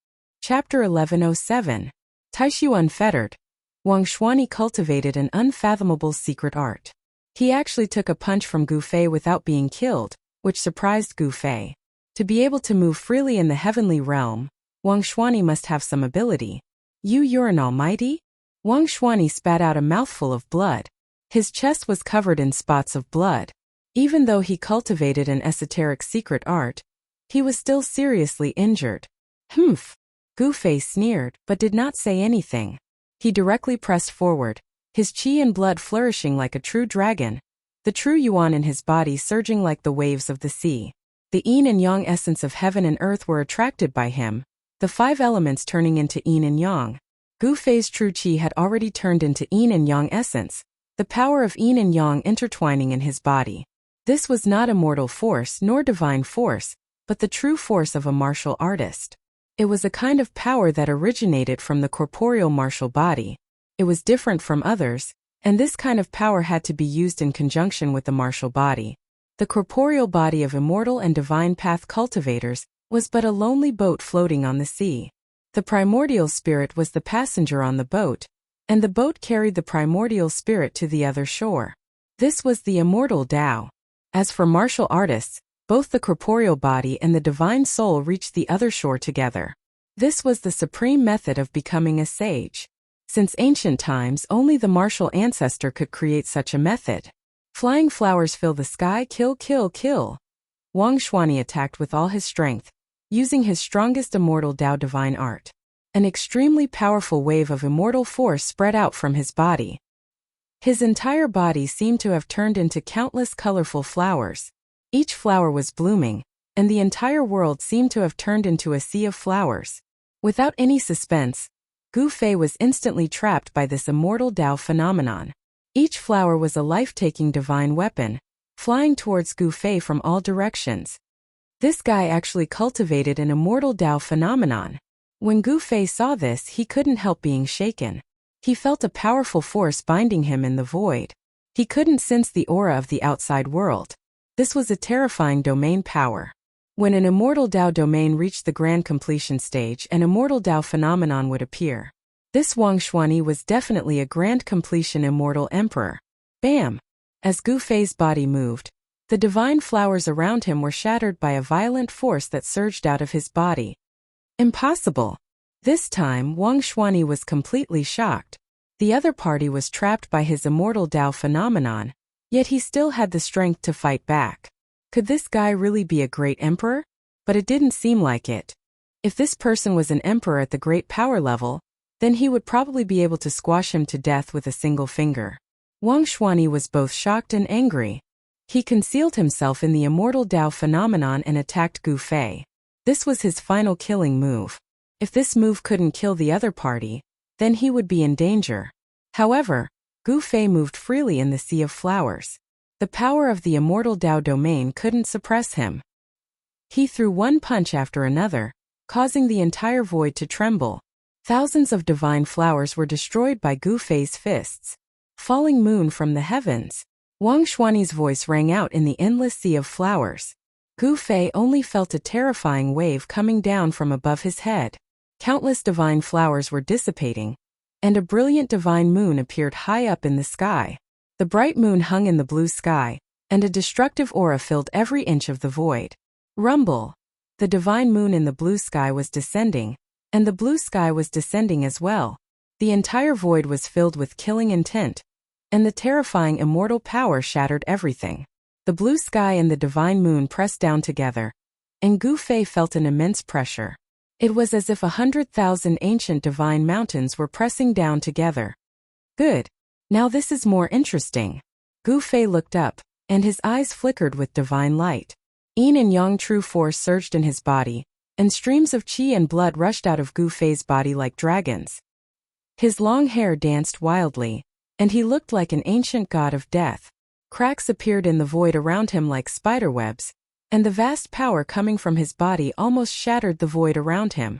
Chapter 1107. Taishu Unfettered. Wang Xuani cultivated an unfathomable secret art. He actually took a punch from Gu Fei without being killed, which surprised Gu Fei. To be able to move freely in the heavenly realm, Wang Xuani must have some ability. You're an almighty? Wang Xuani spat out a mouthful of blood. His chest was covered in spots of blood. Even though he cultivated an esoteric secret art, he was still seriously injured. Gu Fei sneered, but did not say anything. He directly pressed forward, his qi and blood flourishing like a true dragon, the true yuan in his body surging like the waves of the sea. The yin and yang essence of heaven and earth were attracted by him, the 5 elements turning into yin and yang. Gu Fei's true qi had already turned into yin and yang essence, the power of yin and yang intertwining in his body. This was not a mortal force nor divine force, but the true force of a martial artist. It was a kind of power that originated from the corporeal martial body. It was different from others, and this kind of power had to be used in conjunction with the martial body. The corporeal body of immortal and divine path cultivators was but a lonely boat floating on the sea. The primordial spirit was the passenger on the boat, and the boat carried the primordial spirit to the other shore. This was the immortal Tao. As for martial artists, both the corporeal body and the divine soul reached the other shore together. This was the supreme method of becoming a sage. Since ancient times, only the martial ancestor could create such a method. Flying flowers fill the sky, kill, kill, kill. Wang Xuani attacked with all his strength, using his strongest immortal Tao divine art. An extremely powerful wave of immortal force spread out from his body. His entire body seemed to have turned into countless colorful flowers. Each flower was blooming, and the entire world seemed to have turned into a sea of flowers. Without any suspense, Gu Fei was instantly trapped by this immortal Tao phenomenon. Each flower was a life-taking divine weapon, flying towards Gu Fei from all directions. This guy actually cultivated an immortal Tao phenomenon. When Gu Fei saw this, he couldn't help being shaken. He felt a powerful force binding him in the void. He couldn't sense the aura of the outside world. This was a terrifying domain power. When an immortal Tao domain reached the grand completion stage, an immortal Tao phenomenon would appear. This Wang Xuanyi was definitely a grand completion immortal emperor. Bam! As Gu Fei's body moved, the divine flowers around him were shattered by a violent force that surged out of his body. Impossible! This time, Wang Xuanyi was completely shocked. The other party was trapped by his immortal Tao phenomenon, yet he still had the strength to fight back. Could this guy really be a great emperor? But it didn't seem like it. If this person was an emperor at the great power level, then he would probably be able to squash him to death with a single finger. Wang Xuanyi was both shocked and angry. He concealed himself in the immortal Tao phenomenon and attacked Gu Fei. This was his final killing move. If this move couldn't kill the other party, then he would be in danger. However, Gu Fei moved freely in the sea of flowers. The power of the immortal Tao domain couldn't suppress him. He threw one punch after another, causing the entire void to tremble. Thousands of divine flowers were destroyed by Gu Fei's fists. Falling moon from the heavens. Wang Xuanyi's voice rang out in the endless sea of flowers. Gu Fei only felt a terrifying wave coming down from above his head. Countless divine flowers were dissipating, and a brilliant divine moon appeared high up in the sky. The bright moon hung in the blue sky, and a destructive aura filled every inch of the void. Rumble! The divine moon in the blue sky was descending, and the blue sky was descending as well. The entire void was filled with killing intent, and the terrifying immortal power shattered everything. The blue sky and the divine moon pressed down together, and Gu Fei felt an immense pressure. It was as if 100,000 ancient divine mountains were pressing down together. Good. Now this is more interesting. Gu Fei looked up, and his eyes flickered with divine light. Yin and Yang true force surged in his body, and streams of qi and blood rushed out of Gu Fei's body like dragons. His long hair danced wildly, and he looked like an ancient god of death. Cracks appeared in the void around him like spiderwebs, and the vast power coming from his body almost shattered the void around him.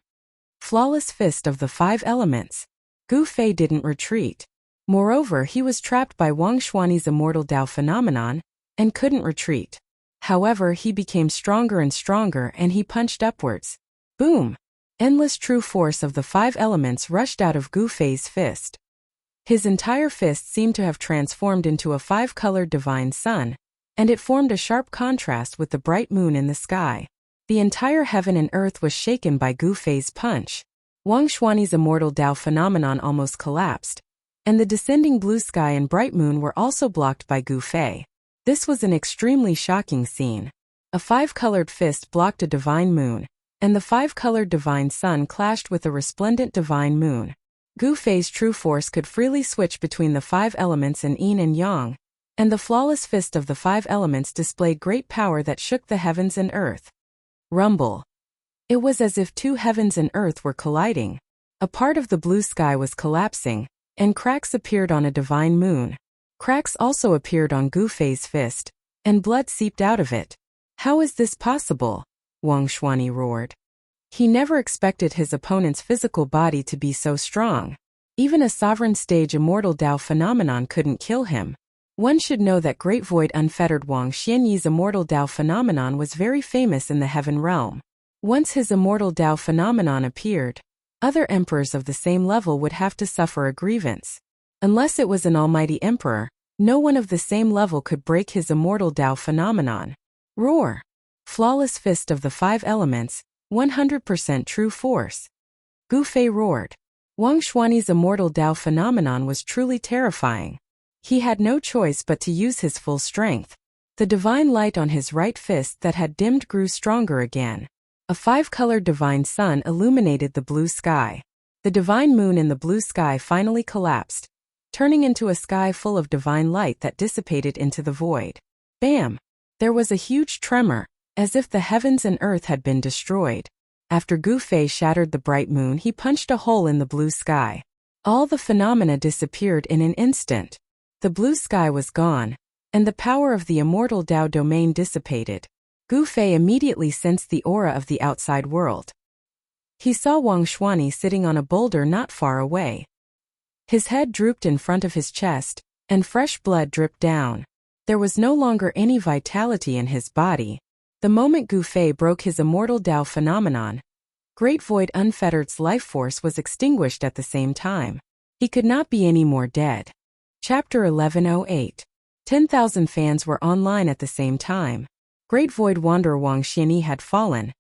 Flawless fist of the 5 elements. Gu Fei didn't retreat. Moreover, he was trapped by Wang Xuanyi's immortal Tao phenomenon, and couldn't retreat. However, he became stronger and stronger, and he punched upwards. Boom! Endless true force of the 5 elements rushed out of Gu Fei's fist. His entire fist seemed to have transformed into a 5-colored divine sun, and it formed a sharp contrast with the bright moon in the sky. The entire heaven and earth was shaken by Gu Fei's punch. Wang Xuanyi's immortal Tao phenomenon almost collapsed, and the descending blue sky and bright moon were also blocked by Gu Fei. This was an extremely shocking scene. A 5-colored fist blocked a divine moon, and the 5-colored divine sun clashed with a resplendent divine moon. Gu Fei's true force could freely switch between the 5 elements in yin and yang, and the flawless fist of the 5 elements displayed great power that shook the heavens and earth. Rumble. It was as if 2 heavens and earth were colliding. A part of the blue sky was collapsing, and cracks appeared on a divine moon. Cracks also appeared on Gu Fei's fist, and blood seeped out of it. How is this possible? Wang Xuanyi roared. He never expected his opponent's physical body to be so strong. Even a sovereign stage immortal Tao phenomenon couldn't kill him. One should know that Great Void Unfettered Wang Xuanyi's immortal Tao phenomenon was very famous in the heaven realm. Once his immortal Tao phenomenon appeared, other emperors of the same level would have to suffer a grievance. Unless it was an almighty emperor, no one of the same level could break his immortal Tao phenomenon. Roar! Flawless fist of the 5 elements, 100% true force. Gu Fei roared. Wang Xuanyi's immortal Tao phenomenon was truly terrifying. He had no choice but to use his full strength. The divine light on his right fist that had dimmed grew stronger again. A 5-colored divine sun illuminated the blue sky. The divine moon in the blue sky finally collapsed, turning into a sky full of divine light that dissipated into the void. Bam! There was a huge tremor, as if the heavens and earth had been destroyed. After Gu Fei shattered the bright moon, he punched a hole in the blue sky. All the phenomena disappeared in an instant. The blue sky was gone, and the power of the immortal Tao domain dissipated. Gu Fei immediately sensed the aura of the outside world. He saw Wang Xuanyi sitting on a boulder not far away. His head drooped in front of his chest, and fresh blood dripped down. There was no longer any vitality in his body. The moment Gu Fei broke his immortal Tao phenomenon, Great Void Unfettered's life force was extinguished at the same time. He could not be any more dead. Chapter 1108. 10,000 fans were online at the same time. Great Void Wanderer Wang Xuanyi had fallen,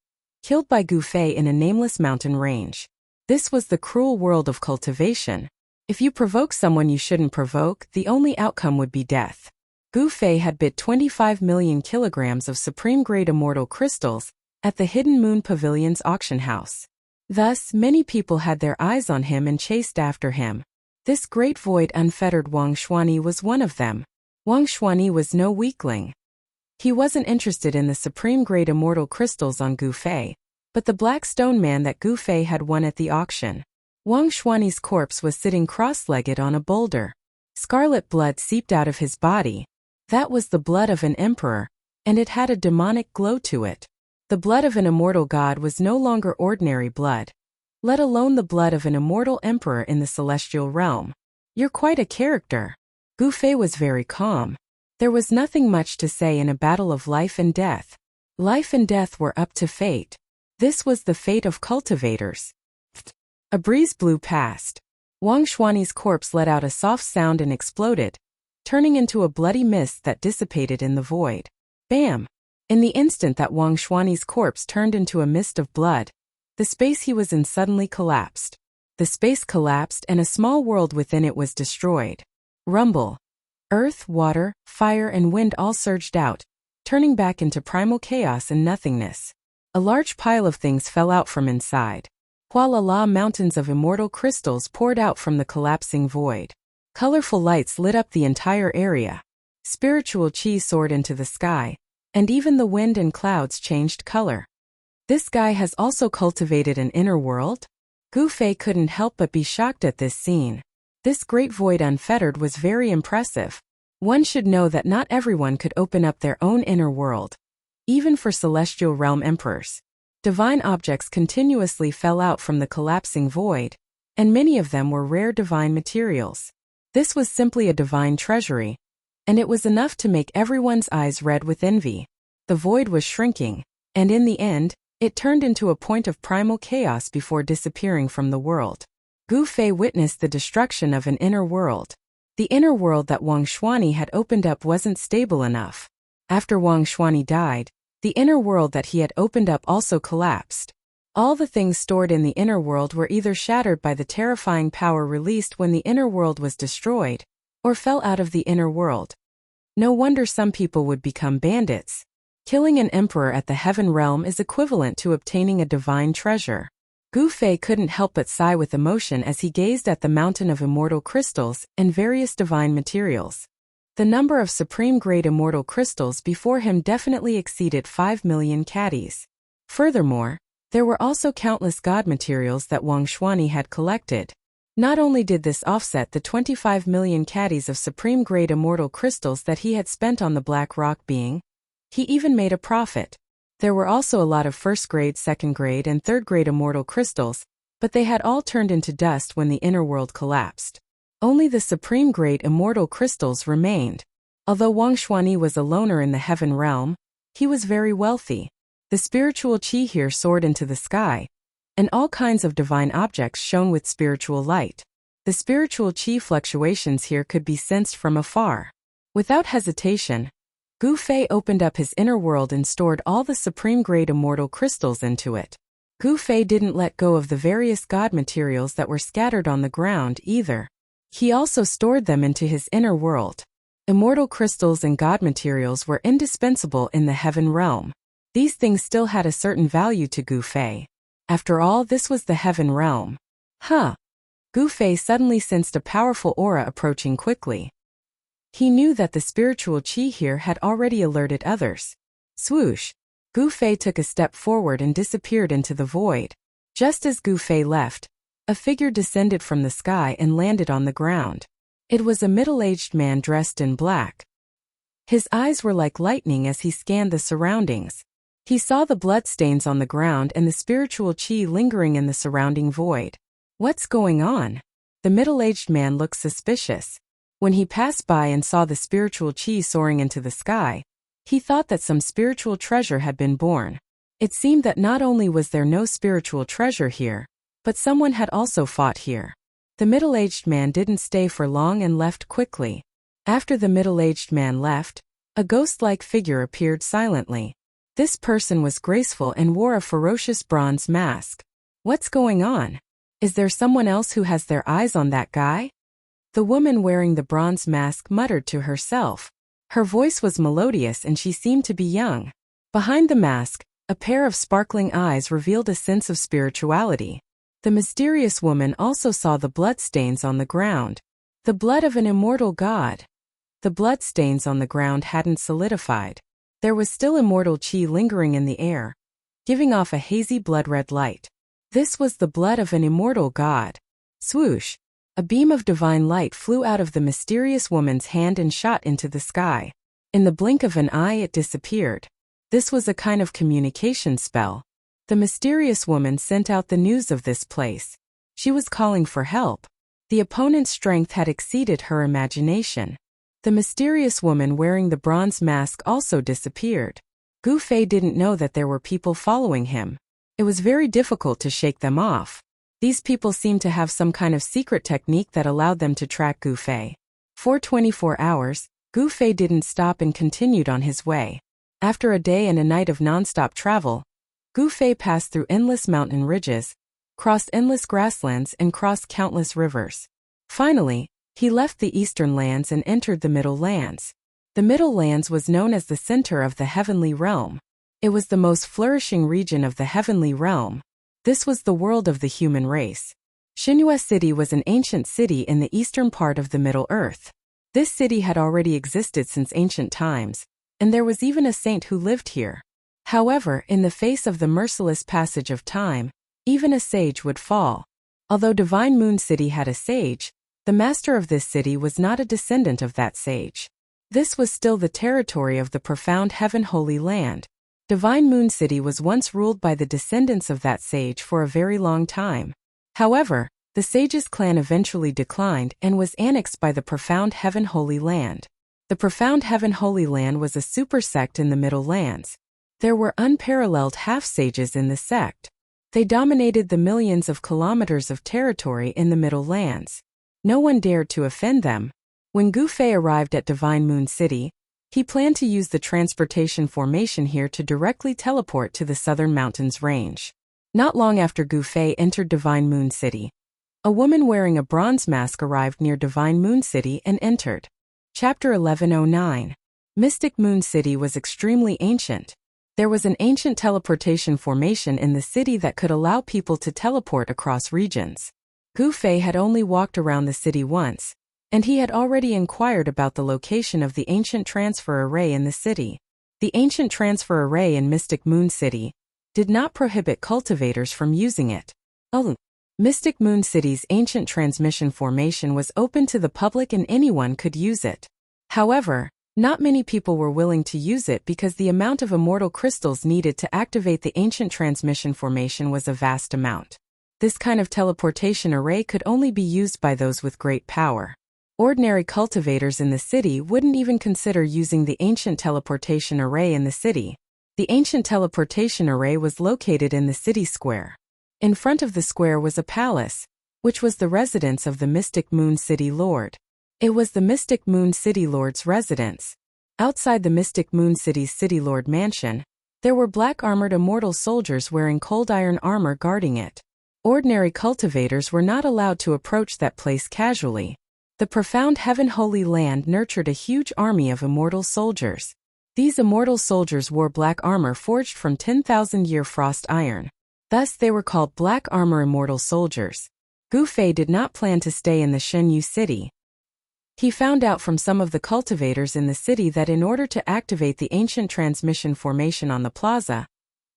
killed by Gu Fei in a nameless mountain range. This was the cruel world of cultivation. If you provoke someone you shouldn't provoke, the only outcome would be death. Gu Fei had bit 25 million kilograms of supreme-grade immortal crystals at the Hidden Moon Pavilion's auction house. Thus, many people had their eyes on him and chased after him. This Great Void Unfettered Wang Xuanyi was one of them. Wang Xuanyi was no weakling. He wasn't interested in the supreme-grade immortal crystals on Gu Fei, but the black stone man that Gu Fei had won at the auction. Wang Xuanyi's corpse was sitting cross-legged on a boulder. Scarlet blood seeped out of his body. That was the blood of an emperor, and it had a demonic glow to it. The blood of an immortal god was no longer ordinary blood, let alone the blood of an immortal emperor in the celestial realm. You're quite a character. Gu Fei was very calm. There was nothing much to say in a battle of life and death. Life and death were up to fate. This was the fate of cultivators. A breeze blew past. Wang Xuanyi's corpse let out a soft sound and exploded, turning into a bloody mist that dissipated in the void. Bam! In the instant that Wang Xuanyi's corpse turned into a mist of blood, the space he was in suddenly collapsed. The space collapsed and a small world within it was destroyed. Rumble. Earth, water, fire and wind all surged out, turning back into primal chaos and nothingness. A large pile of things fell out from inside. Hualala mountains of immortal crystals poured out from the collapsing void. Colorful lights lit up the entire area. Spiritual chi soared into the sky, and even the wind and clouds changed color. This guy has also cultivated an inner world? Gu Fei couldn't help but be shocked at this scene. This Great Void Unfettered was very impressive. One should know that not everyone could open up their own inner world. Even for celestial realm emperors. Divine objects continuously fell out from the collapsing void, and many of them were rare divine materials. This was simply a divine treasury, and it was enough to make everyone's eyes red with envy. The void was shrinking, and in the end, it turned into a point of primal chaos before disappearing from the world. Gu Fei witnessed the destruction of an inner world. The inner world that Wang Xuanyi had opened up wasn't stable enough. After Wang Xuanyi died, the inner world that he had opened up also collapsed. All the things stored in the inner world were either shattered by the terrifying power released when the inner world was destroyed, or fell out of the inner world. No wonder some people would become bandits. Killing an emperor at the heaven realm is equivalent to obtaining a divine treasure. Gu Fei couldn't help but sigh with emotion as he gazed at the mountain of immortal crystals and various divine materials. The number of supreme-grade immortal crystals before him definitely exceeded 5 million caddies. Furthermore, there were also countless god materials that Wang Xuanyi had collected. Not only did this offset the 25 million caddies of supreme-grade immortal crystals that he had spent on the Black Rock being, he even made a profit. There were also a lot of first-grade, second-grade, and third-grade immortal crystals, but they had all turned into dust when the inner world collapsed. Only the supreme-grade immortal crystals remained. Although Wang Xuanyi was a loner in the heaven realm, he was very wealthy. The spiritual chi here soared into the sky, and all kinds of divine objects shone with spiritual light. The spiritual chi fluctuations here could be sensed from afar. Without hesitation, Gu Fei opened up his inner world and stored all the supreme-grade immortal crystals into it. Gu Fei didn't let go of the various god materials that were scattered on the ground either. He also stored them into his inner world. Immortal crystals and god materials were indispensable in the heaven realm. These things still had a certain value to Gu Fei. After all, this was the heaven realm. Gu Fei suddenly sensed a powerful aura approaching quickly. He knew that the spiritual qi here had already alerted others. Swoosh! Gu Fei took a step forward and disappeared into the void. Just as Gu Fei left, a figure descended from the sky and landed on the ground. It was a middle-aged man dressed in black. His eyes were like lightning as he scanned the surroundings. He saw the bloodstains on the ground and the spiritual qi lingering in the surrounding void. What's going on? The middle-aged man looked suspicious. When he passed by and saw the spiritual qi soaring into the sky, he thought that some spiritual treasure had been born. It seemed that not only was there no spiritual treasure here, but someone had also fought here. The middle-aged man didn't stay for long and left quickly. After the middle-aged man left, a ghost-like figure appeared silently. This person was graceful and wore a ferocious bronze mask. What's going on? Is there someone else who has their eyes on that guy? The woman wearing the bronze mask muttered to herself. Her voice was melodious and she seemed to be young. Behind the mask, a pair of sparkling eyes revealed a sense of spirituality. The mysterious woman also saw the bloodstains on the ground. The blood of an immortal god. The bloodstains on the ground hadn't solidified. There was still immortal qi lingering in the air, giving off a hazy blood-red light. This was the blood of an immortal god. Swoosh! A beam of divine light flew out of the mysterious woman's hand and shot into the sky. In the blink of an eye it disappeared. This was a kind of communication spell. The mysterious woman sent out the news of this place. She was calling for help. The opponent's strength had exceeded her imagination. The mysterious woman wearing the bronze mask also disappeared. Gu Fei didn't know that there were people following him. It was very difficult to shake them off. These people seemed to have some kind of secret technique that allowed them to track Gu Fei. For 24 hours, Gu Fei didn't stop and continued on his way. After a day and a night of non-stop travel, Gu Fei passed through endless mountain ridges, crossed endless grasslands and crossed countless rivers. Finally, he left the eastern lands and entered the middle lands. The middle lands was known as the center of the heavenly realm. It was the most flourishing region of the heavenly realm. This was the world of the human race. Xinhua City was an ancient city in the eastern part of the Middle Earth. This city had already existed since ancient times, and there was even a saint who lived here. However, in the face of the merciless passage of time, even a sage would fall. Although Divine Moon City had a sage, the master of this city was not a descendant of that sage. This was still the territory of the profound Heaven Holy Land. Divine Moon City was once ruled by the descendants of that sage for a very long time. However, the sage's clan eventually declined and was annexed by the profound Heaven Holy Land. The profound Heaven Holy Land was a super sect in the Middle Lands. There were unparalleled half-sages in the sect. They dominated the millions of kilometers of territory in the Middle Lands. No one dared to offend them. When Gu Fei arrived at Divine Moon City, he planned to use the transportation formation here to directly teleport to the Southern Mountains range. Not long after Gu Fei entered Divine Moon City, a woman wearing a bronze mask arrived near Divine Moon City and entered. Chapter 1109. Mystic Moon City was extremely ancient. There was an ancient teleportation formation in the city that could allow people to teleport across regions. Gu Fei had only walked around the city once, and he had already inquired about the location of the ancient transfer array in the city. The ancient transfer array in Mystic Moon City did not prohibit cultivators from using it. Mystic Moon City's ancient transmission formation was open to the public and anyone could use it. However, not many people were willing to use it because the amount of immortal crystals needed to activate the ancient transmission formation was a vast amount. This kind of teleportation array could only be used by those with great power. Ordinary cultivators in the city wouldn't even consider using the ancient teleportation array in the city. The ancient teleportation array was located in the city square. In front of the square was a palace, which was the residence of the Mystic Moon City Lord. It was the Mystic Moon City Lord's residence. Outside the Mystic Moon City's City Lord mansion, there were black-armored immortal soldiers wearing cold iron armor guarding it. Ordinary cultivators were not allowed to approach that place casually. The profound Heaven Holy Land nurtured a huge army of immortal soldiers. These immortal soldiers wore black armor forged from 10,000-year frost iron. Thus they were called Black Armor Immortal Soldiers. Gu Fei did not plan to stay in the Shenyu city. He found out from some of the cultivators in the city that in order to activate the ancient transmission formation on the plaza,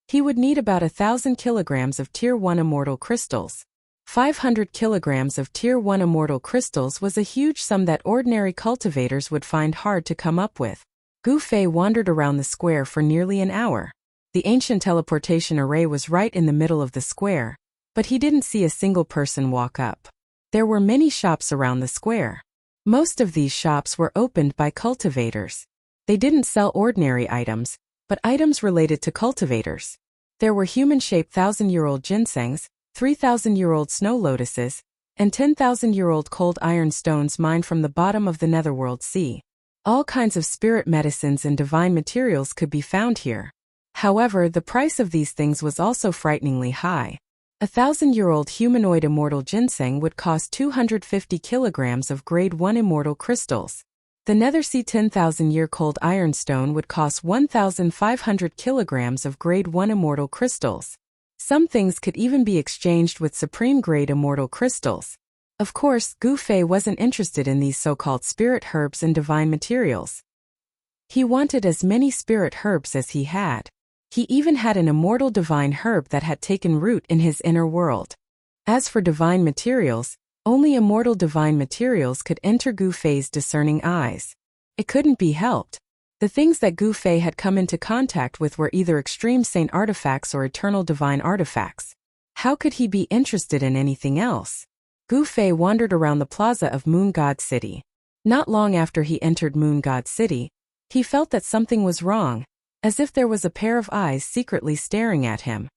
he would need about 1,000 kilograms of Tier 1 immortal crystals. 500 kilograms of Tier 1 immortal crystals was a huge sum that ordinary cultivators would find hard to come up with. Gu Fei wandered around the square for nearly an hour. The ancient teleportation array was right in the middle of the square, but he didn't see a single person walk up. There were many shops around the square. Most of these shops were opened by cultivators. They didn't sell ordinary items, but items related to cultivators. There were human-shaped 1,000-year-old ginsengs, 3,000-year-old snow lotuses, and 10,000-year-old cold iron stones mined from the bottom of the netherworld sea. All kinds of spirit medicines and divine materials could be found here. However, the price of these things was also frighteningly high. 1,000-year-old humanoid immortal ginseng would cost 250 kilograms of Grade 1 immortal crystals. The Nethersea 10,000-year cold iron stone would cost 1,500 kilograms of Grade 1 immortal crystals. Some things could even be exchanged with supreme-grade immortal crystals. Of course, Gu Fei wasn't interested in these so-called spirit herbs and divine materials. He wanted as many spirit herbs as he had. He even had an immortal divine herb that had taken root in his inner world. As for divine materials, only immortal divine materials could enter Gu Fei's discerning eyes. It couldn't be helped. The things that Gu Fei had come into contact with were either extreme saint artifacts or eternal divine artifacts. How could he be interested in anything else? Gu Fei wandered around the plaza of Moon God City. Not long after he entered Moon God City, he felt that something was wrong, as if there was a pair of eyes secretly staring at him.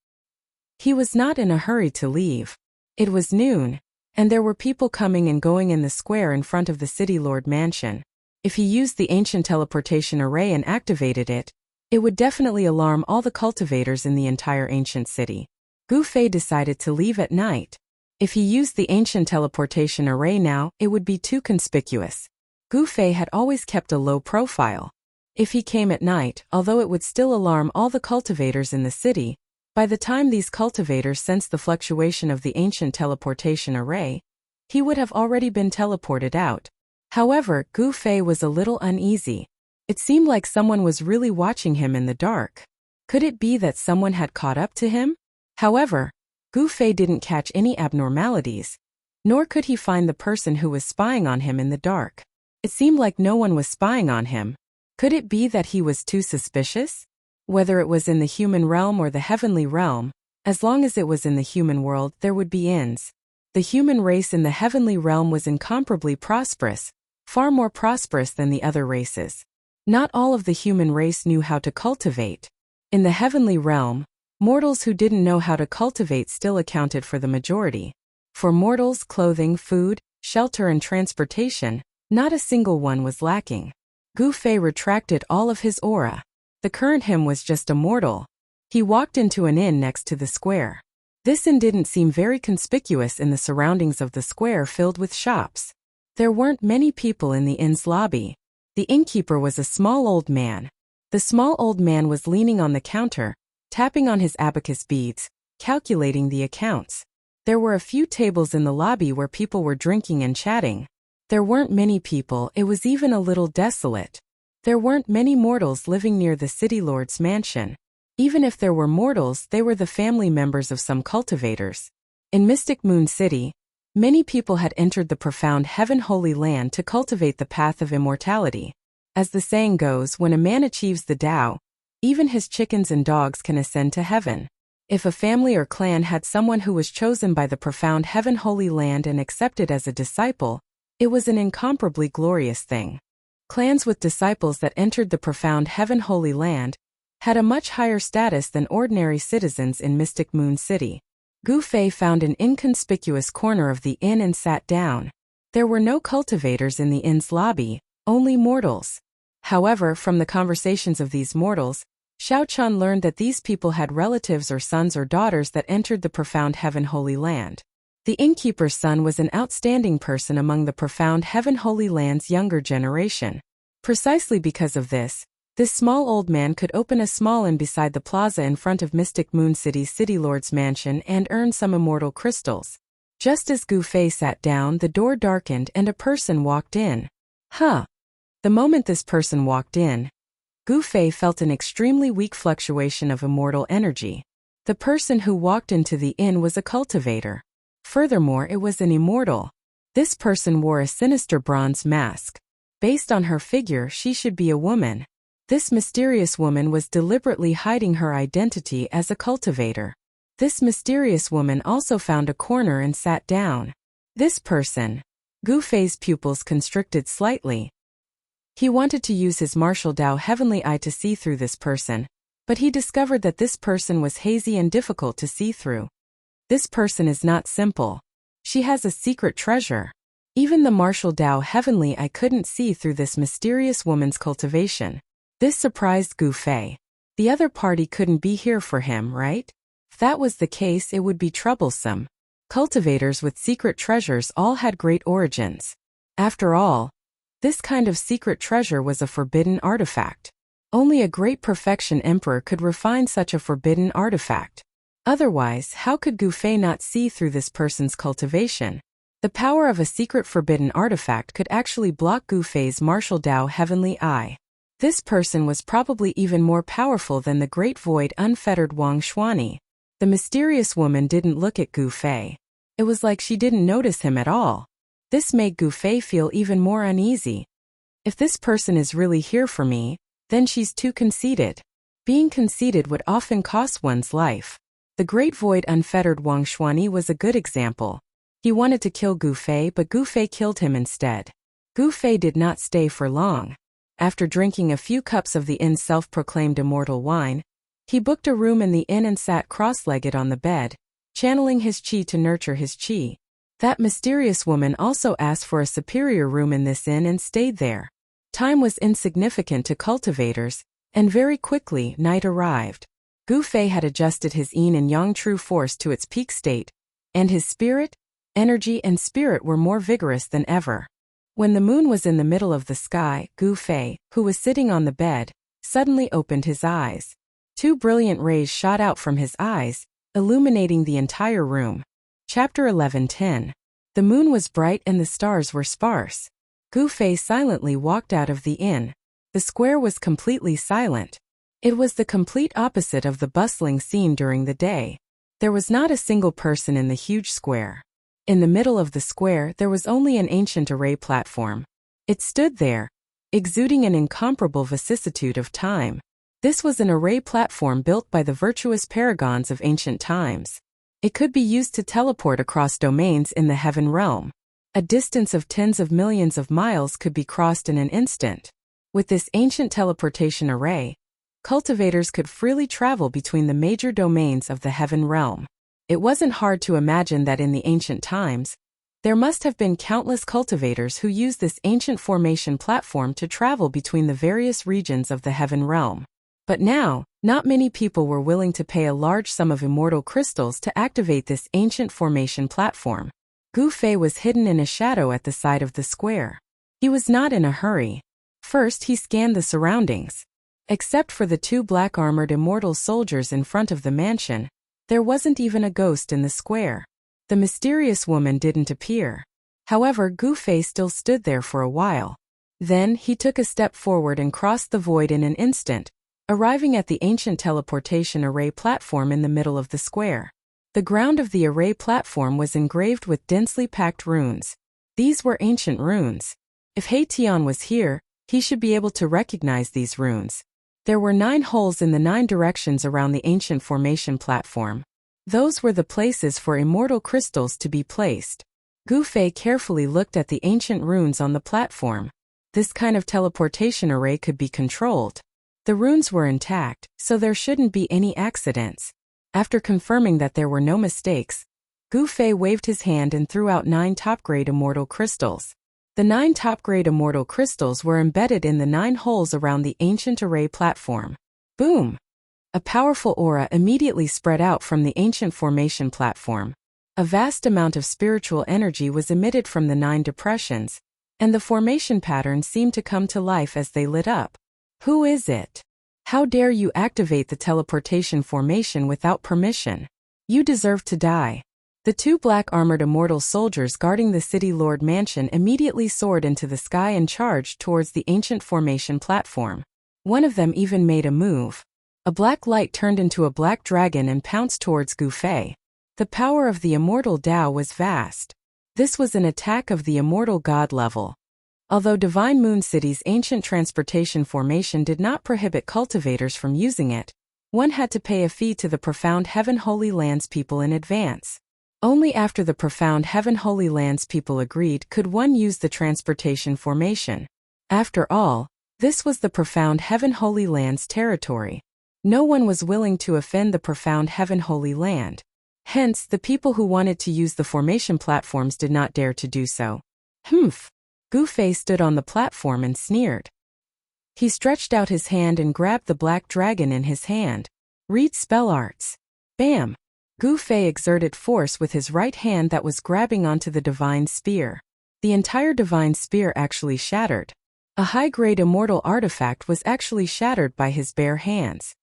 He was not in a hurry to leave. It was noon, and there were people coming and going in the square in front of the City Lord Mansion. If he used the ancient teleportation array and activated it, it would definitely alarm all the cultivators in the entire ancient city. Gu Fei decided to leave at night. If he used the ancient teleportation array now, it would be too conspicuous. Gu Fei had always kept a low profile. If he came at night, although it would still alarm all the cultivators in the city, by the time these cultivators sensed the fluctuation of the ancient teleportation array, he would have already been teleported out. However, Gu Fei was a little uneasy. It seemed like someone was really watching him in the dark. Could it be that someone had caught up to him? However, Gu Fei didn't catch any abnormalities, nor could he find the person who was spying on him in the dark. It seemed like no one was spying on him. Could it be that he was too suspicious? Whether it was in the human realm or the heavenly realm, as long as it was in the human world, there would be ends. The human race in the heavenly realm was incomparably prosperous, far more prosperous than the other races. Not all of the human race knew how to cultivate. In the heavenly realm, mortals who didn't know how to cultivate still accounted for the majority. For mortals, clothing, food, shelter and transportation, not a single one was lacking. Gu Fei retracted all of his aura. The current him was just a mortal. He walked into an inn next to the square. This inn didn't seem very conspicuous in the surroundings of the square filled with shops. There weren't many people in the inn's lobby. The innkeeper was a small old man. The small old man was leaning on the counter, tapping on his abacus beads, calculating the accounts. There were a few tables in the lobby where people were drinking and chatting. There weren't many people, it was even a little desolate. There weren't many mortals living near the City Lord's mansion. Even if there were mortals, they were the family members of some cultivators. In Mystic Moon City, many people had entered the profound Heaven Holy Land to cultivate the path of immortality. As the saying goes, when a man achieves the Tao, even his chickens and dogs can ascend to heaven. If a family or clan had someone who was chosen by the profound Heaven Holy Land and accepted as a disciple, it was an incomparably glorious thing. Clans with disciples that entered the profound Heaven Holy Land had a much higher status than ordinary citizens in Mystic Moon City. Gu Fei found an inconspicuous corner of the inn and sat down. There were no cultivators in the inn's lobby, only mortals. However, from the conversations of these mortals, Xiao Chun learned that these people had relatives or sons or daughters that entered the profound Heaven Holy Land. The innkeeper's son was an outstanding person among the profound Heaven Holy Land's younger generation. Precisely because of this small old man could open a small inn beside the plaza in front of Mystic Moon City's City Lord's mansion and earn some immortal crystals. Just as Gu Fei sat down, the door darkened and a person walked in. Huh. The moment this person walked in, Gu Fei felt an extremely weak fluctuation of immortal energy. The person who walked into the inn was a cultivator. Furthermore, it was an immortal. This person wore a sinister bronze mask. Based on her figure, she should be a woman. This mysterious woman was deliberately hiding her identity as a cultivator. This mysterious woman also found a corner and sat down. This person. Gu Fei's pupils constricted slightly. He wanted to use his martial Dao heavenly eye to see through this person, but he discovered that this person was hazy and difficult to see through. This person is not simple. She has a secret treasure. Even the martial Dao heavenly eye couldn't see through this mysterious woman's cultivation. This surprised Gu Fei. The other party couldn't be here for him, right? If that was the case, it would be troublesome. Cultivators with secret treasures all had great origins. After all, this kind of secret treasure was a forbidden artifact. Only a great perfection emperor could refine such a forbidden artifact. Otherwise, how could Gu Fei not see through this person's cultivation? The power of a secret forbidden artifact could actually block Gu Fei's martial Dao heavenly eye. This person was probably even more powerful than the great void unfettered Wang Xuani. The mysterious woman didn't look at Gu Fei. It was like she didn't notice him at all. This made Gu Fei feel even more uneasy. If this person is really here for me, then she's too conceited. Being conceited would often cost one's life. The great void unfettered Wang Xuani was a good example. He wanted to kill Gu Fei, but Gu Fei killed him instead. Gu Fei did not stay for long. After drinking a few cups of the inn's self-proclaimed immortal wine, he booked a room in the inn and sat cross-legged on the bed, channeling his qi to nurture his qi. That mysterious woman also asked for a superior room in this inn and stayed there. Time was insignificant to cultivators, and very quickly night arrived. Gu Fei had adjusted his yin and yang true force to its peak state, and his spirit, energy and spirit were more vigorous than ever. When the moon was in the middle of the sky, Gu Fei, who was sitting on the bed, suddenly opened his eyes. Two brilliant rays shot out from his eyes, illuminating the entire room. Chapter 11:10. The moon was bright and the stars were sparse. Gu Fei silently walked out of the inn. The square was completely silent. It was the complete opposite of the bustling scene during the day. There was not a single person in the huge square. In the middle of the square there was only an ancient array platform. It stood there, exuding an incomparable vicissitude of time. This was an array platform built by the virtuous paragons of ancient times. It could be used to teleport across domains in the heaven realm. A distance of tens of millions of miles could be crossed in an instant. With this ancient teleportation array, cultivators could freely travel between the major domains of the heaven realm. It wasn't hard to imagine that in the ancient times, there must have been countless cultivators who used this ancient formation platform to travel between the various regions of the heaven realm. But now, not many people were willing to pay a large sum of immortal crystals to activate this ancient formation platform. Gu Fei was hidden in a shadow at the side of the square. He was not in a hurry. First, he scanned the surroundings. Except for the two black-armored immortal soldiers in front of the mansion, there wasn't even a ghost in the square. The mysterious woman didn't appear. However, Gu Fei still stood there for a while. Then, he took a step forward and crossed the void in an instant, arriving at the ancient teleportation array platform in the middle of the square. The ground of the array platform was engraved with densely packed runes. These were ancient runes. If He Tian was here, he should be able to recognize these runes. There were 9 holes in the 9 directions around the ancient formation platform. Those were the places for immortal crystals to be placed. Gu Fei carefully looked at the ancient runes on the platform. This kind of teleportation array could be controlled. The runes were intact, so there shouldn't be any accidents. After confirming that there were no mistakes, Gu Fei waved his hand and threw out 9 top-grade immortal crystals. The 9 top-grade immortal crystals were embedded in the 9 holes around the ancient array platform. Boom! A powerful aura immediately spread out from the ancient formation platform. A vast amount of spiritual energy was emitted from the 9 depressions, and the formation patterns seemed to come to life as they lit up. Who is it? How dare you activate the teleportation formation without permission? You deserve to die. The two black-armored immortal soldiers guarding the City Lord mansion immediately soared into the sky and charged towards the ancient formation platform. One of them even made a move. A black light turned into a black dragon and pounced towards Gu Fei. The power of the immortal Tao was vast. This was an attack of the immortal god level. Although Divine Moon City's ancient transportation formation did not prohibit cultivators from using it, one had to pay a fee to the Profound Heaven Holy Lands people in advance. Only after the Profound Heaven Holy Lands people agreed could one use the transportation formation. After all, this was the Profound Heaven Holy Lands territory. No one was willing to offend the Profound Heaven Holy Land. Hence, the people who wanted to use the formation platforms did not dare to do so. Humph! Gu Fei stood on the platform and sneered. He stretched out his hand and grabbed the black dragon in his hand. Read spell arts. Bam! Gu Fei exerted force with his right hand that was grabbing onto the divine spear. The entire divine spear actually shattered. A high-grade immortal artifact was actually shattered by his bare hands.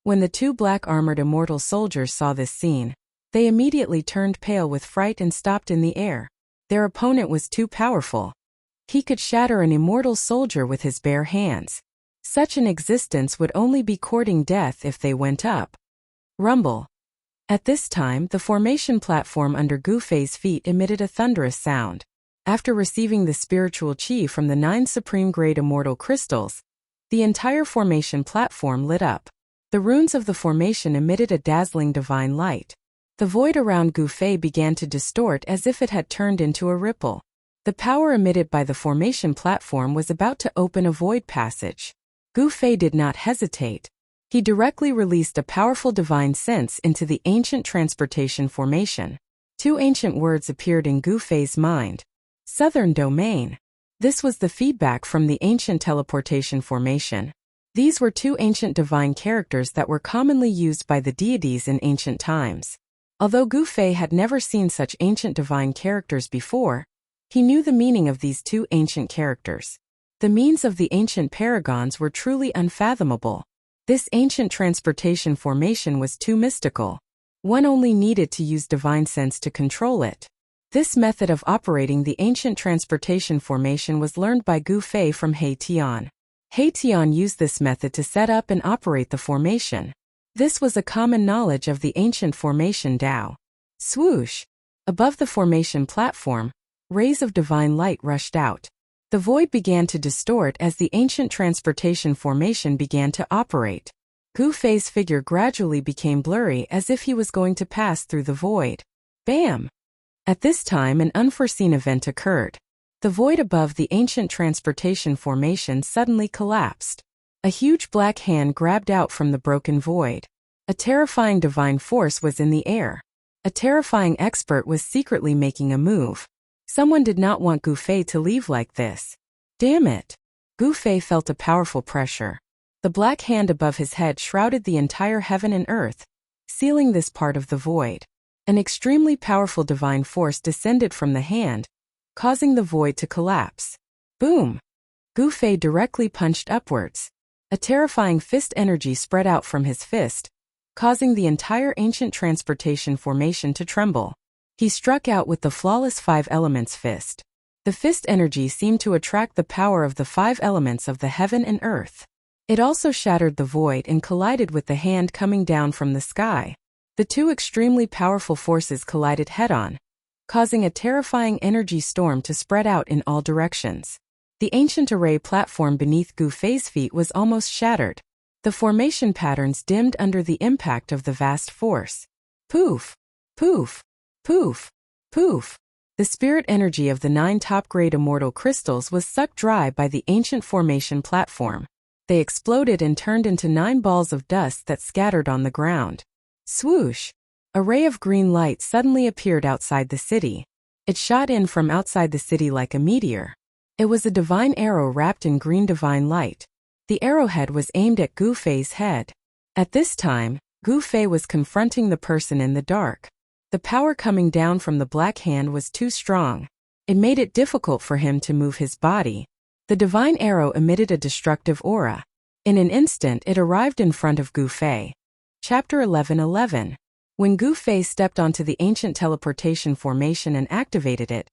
When the two black-armored immortal soldiers saw this scene, they immediately turned pale with fright and stopped in the air. Their opponent was too powerful. He could shatter an immortal soldier with his bare hands. Such an existence would only be courting death if they went up. Rumble. At this time, the formation platform under Gu Fei's feet emitted a thunderous sound. After receiving the spiritual chi from the 9 supreme-grade immortal crystals, the entire formation platform lit up. The runes of the formation emitted a dazzling divine light. The void around Gu Fei began to distort as if it had turned into a ripple. The power emitted by the formation platform was about to open a void passage. Gu Fei did not hesitate. He directly released a powerful divine sense into the ancient transportation formation. 2 ancient words appeared in Gu Fei's mind. Southern Domain. This was the feedback from the ancient teleportation formation. These were 2 ancient divine characters that were commonly used by the deities in ancient times. Although Gu Fei had never seen such ancient divine characters before, he knew the meaning of these 2 ancient characters. The means of the ancient paragons were truly unfathomable. This ancient transportation formation was too mystical. One only needed to use divine sense to control it. This method of operating the ancient transportation formation was learned by Gu Fei from He Tian. He Tian used this method to set up and operate the formation. This was a common knowledge of the ancient formation Tao. Swoosh! Above the formation platform, rays of divine light rushed out. The void began to distort as the ancient transportation formation began to operate. Gu Fei's figure gradually became blurry as if he was going to pass through the void. Bam! At this time, an unforeseen event occurred. The void above the ancient transportation formation suddenly collapsed. A huge black hand grabbed out from the broken void. A terrifying divine force was in the air. A terrifying expert was secretly making a move. Someone did not want Gu Fei to leave like this. Damn it! Gu Fei felt a powerful pressure. The black hand above his head shrouded the entire heaven and earth, sealing this part of the void. An extremely powerful divine force descended from the hand, causing the void to collapse. Boom! Gu Fei directly punched upwards. A terrifying fist energy spread out from his fist, causing the entire ancient transportation formation to tremble. He struck out with the flawless 5 elements fist. The fist energy seemed to attract the power of the 5 elements of the heaven and earth. It also shattered the void and collided with the hand coming down from the sky. The 2 extremely powerful forces collided head-on, causing a terrifying energy storm to spread out in all directions. The ancient array platform beneath Gu Fei's feet was almost shattered. The formation patterns dimmed under the impact of the vast force. Poof! Poof! Poof! Poof! The spirit energy of the 9 top-grade immortal crystals was sucked dry by the ancient formation platform. They exploded and turned into 9 balls of dust that scattered on the ground. Swoosh! A ray of green light suddenly appeared outside the city. It shot in from outside the city like a meteor. It was a divine arrow wrapped in green divine light. The arrowhead was aimed at Gu Fei's head. At this time, Gu Fei was confronting the person in the dark. The power coming down from the black hand was too strong. It made it difficult for him to move his body. The divine arrow emitted a destructive aura. In an instant, it arrived in front of Gu Fei. Chapter 11:11. When Gu Fei stepped onto the ancient teleportation formation and activated it,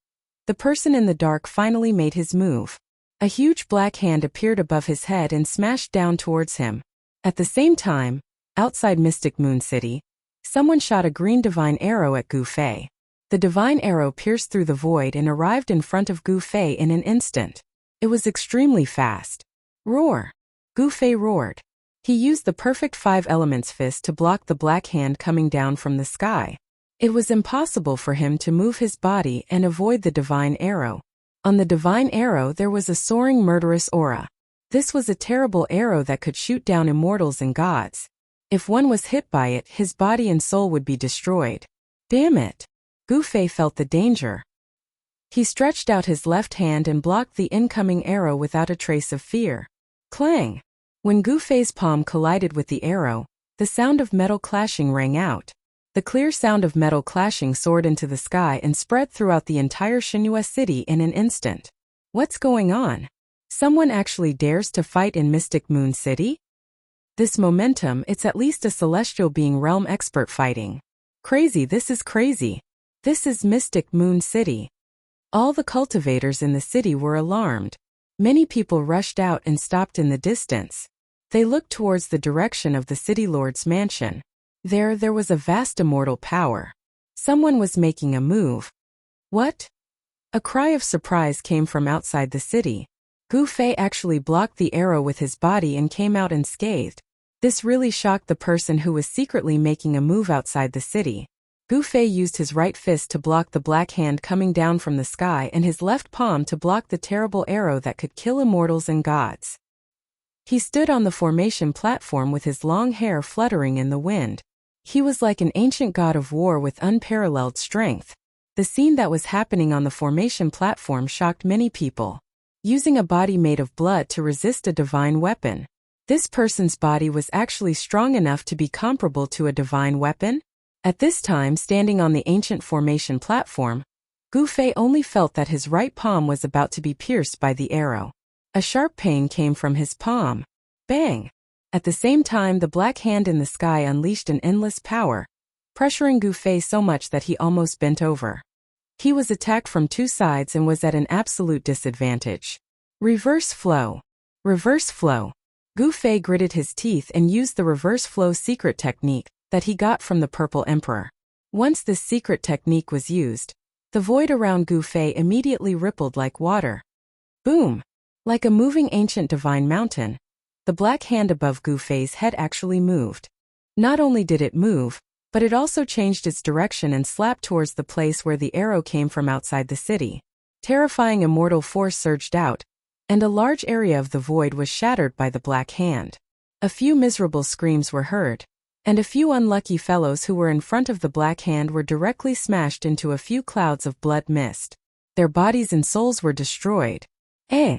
the person in the dark finally made his move. A huge black hand appeared above his head and smashed down towards him. At the same time, outside Mystic Moon City, someone shot a green divine arrow at Gu Fei. The divine arrow pierced through the void and arrived in front of Gu Fei in an instant. It was extremely fast. Roar! Gu Fei roared. He used the perfect 5 elements fist to block the black hand coming down from the sky. It was impossible for him to move his body and avoid the divine arrow. On the divine arrow there was a soaring murderous aura. This was a terrible arrow that could shoot down immortals and gods. If one was hit by it, his body and soul would be destroyed. Damn it! Gu Fei felt the danger. He stretched out his left hand and blocked the incoming arrow without a trace of fear. Clang! When Gu Fei's palm collided with the arrow, the sound of metal clashing rang out. The clear sound of metal clashing soared into the sky and spread throughout the entire Shinhua city in an instant. What's going on? Someone actually dares to fight in Mystic Moon City? This momentum, it's at least a celestial being realm expert fighting. Crazy, this is crazy. This is Mystic Moon City. All the cultivators in the city were alarmed. Many people rushed out and stopped in the distance. They looked towards the direction of the city lord's mansion. There was a vast immortal power. Someone was making a move. What? A cry of surprise came from outside the city. Gu Fei actually blocked the arrow with his body and came out unscathed. This really shocked the person who was secretly making a move outside the city. Gu Fei used his right fist to block the black hand coming down from the sky and his left palm to block the terrible arrow that could kill immortals and gods. He stood on the formation platform with his long hair fluttering in the wind. He was like an ancient god of war with unparalleled strength. The scene that was happening on the formation platform shocked many people. Using a body made of blood to resist a divine weapon. This person's body was actually strong enough to be comparable to a divine weapon? At this time, standing on the ancient formation platform, Gu Fei only felt that his right palm was about to be pierced by the arrow. A sharp pain came from his palm. Bang! At the same time, the black hand in the sky unleashed an endless power, pressuring Gu Fei so much that he almost bent over. He was attacked from 2 sides and was at an absolute disadvantage. Reverse flow. Reverse flow. Gu Fei gritted his teeth and used the reverse flow secret technique that he got from the Purple Emperor. Once this secret technique was used, the void around Gu Fei immediately rippled like water. Boom! Like a moving ancient divine mountain, the black hand above Gu Fei's head actually moved. Not only did it move, but it also changed its direction and slapped towards the place where the arrow came from outside the city. Terrifying immortal force surged out, and a large area of the void was shattered by the black hand. A few miserable screams were heard, and a few unlucky fellows who were in front of the black hand were directly smashed into a few clouds of blood mist. Their bodies and souls were destroyed. Eh!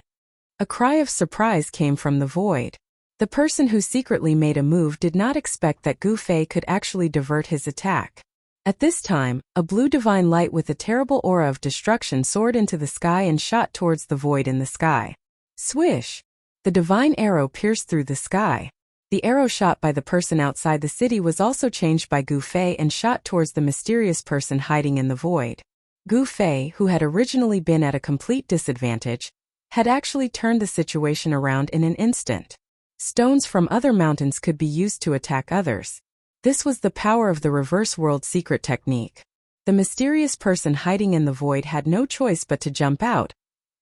A cry of surprise came from the void. The person who secretly made a move did not expect that Gu Fei could actually divert his attack. At this time, a blue divine light with a terrible aura of destruction soared into the sky and shot towards the void in the sky. Swish! The divine arrow pierced through the sky. The arrow shot by the person outside the city was also changed by Gu Fei and shot towards the mysterious person hiding in the void. Gu Fei, who had originally been at a complete disadvantage, had actually turned the situation around in an instant. Stones from other mountains could be used to attack others. This was the power of the reverse world secret technique. The mysterious person hiding in the void had no choice but to jump out,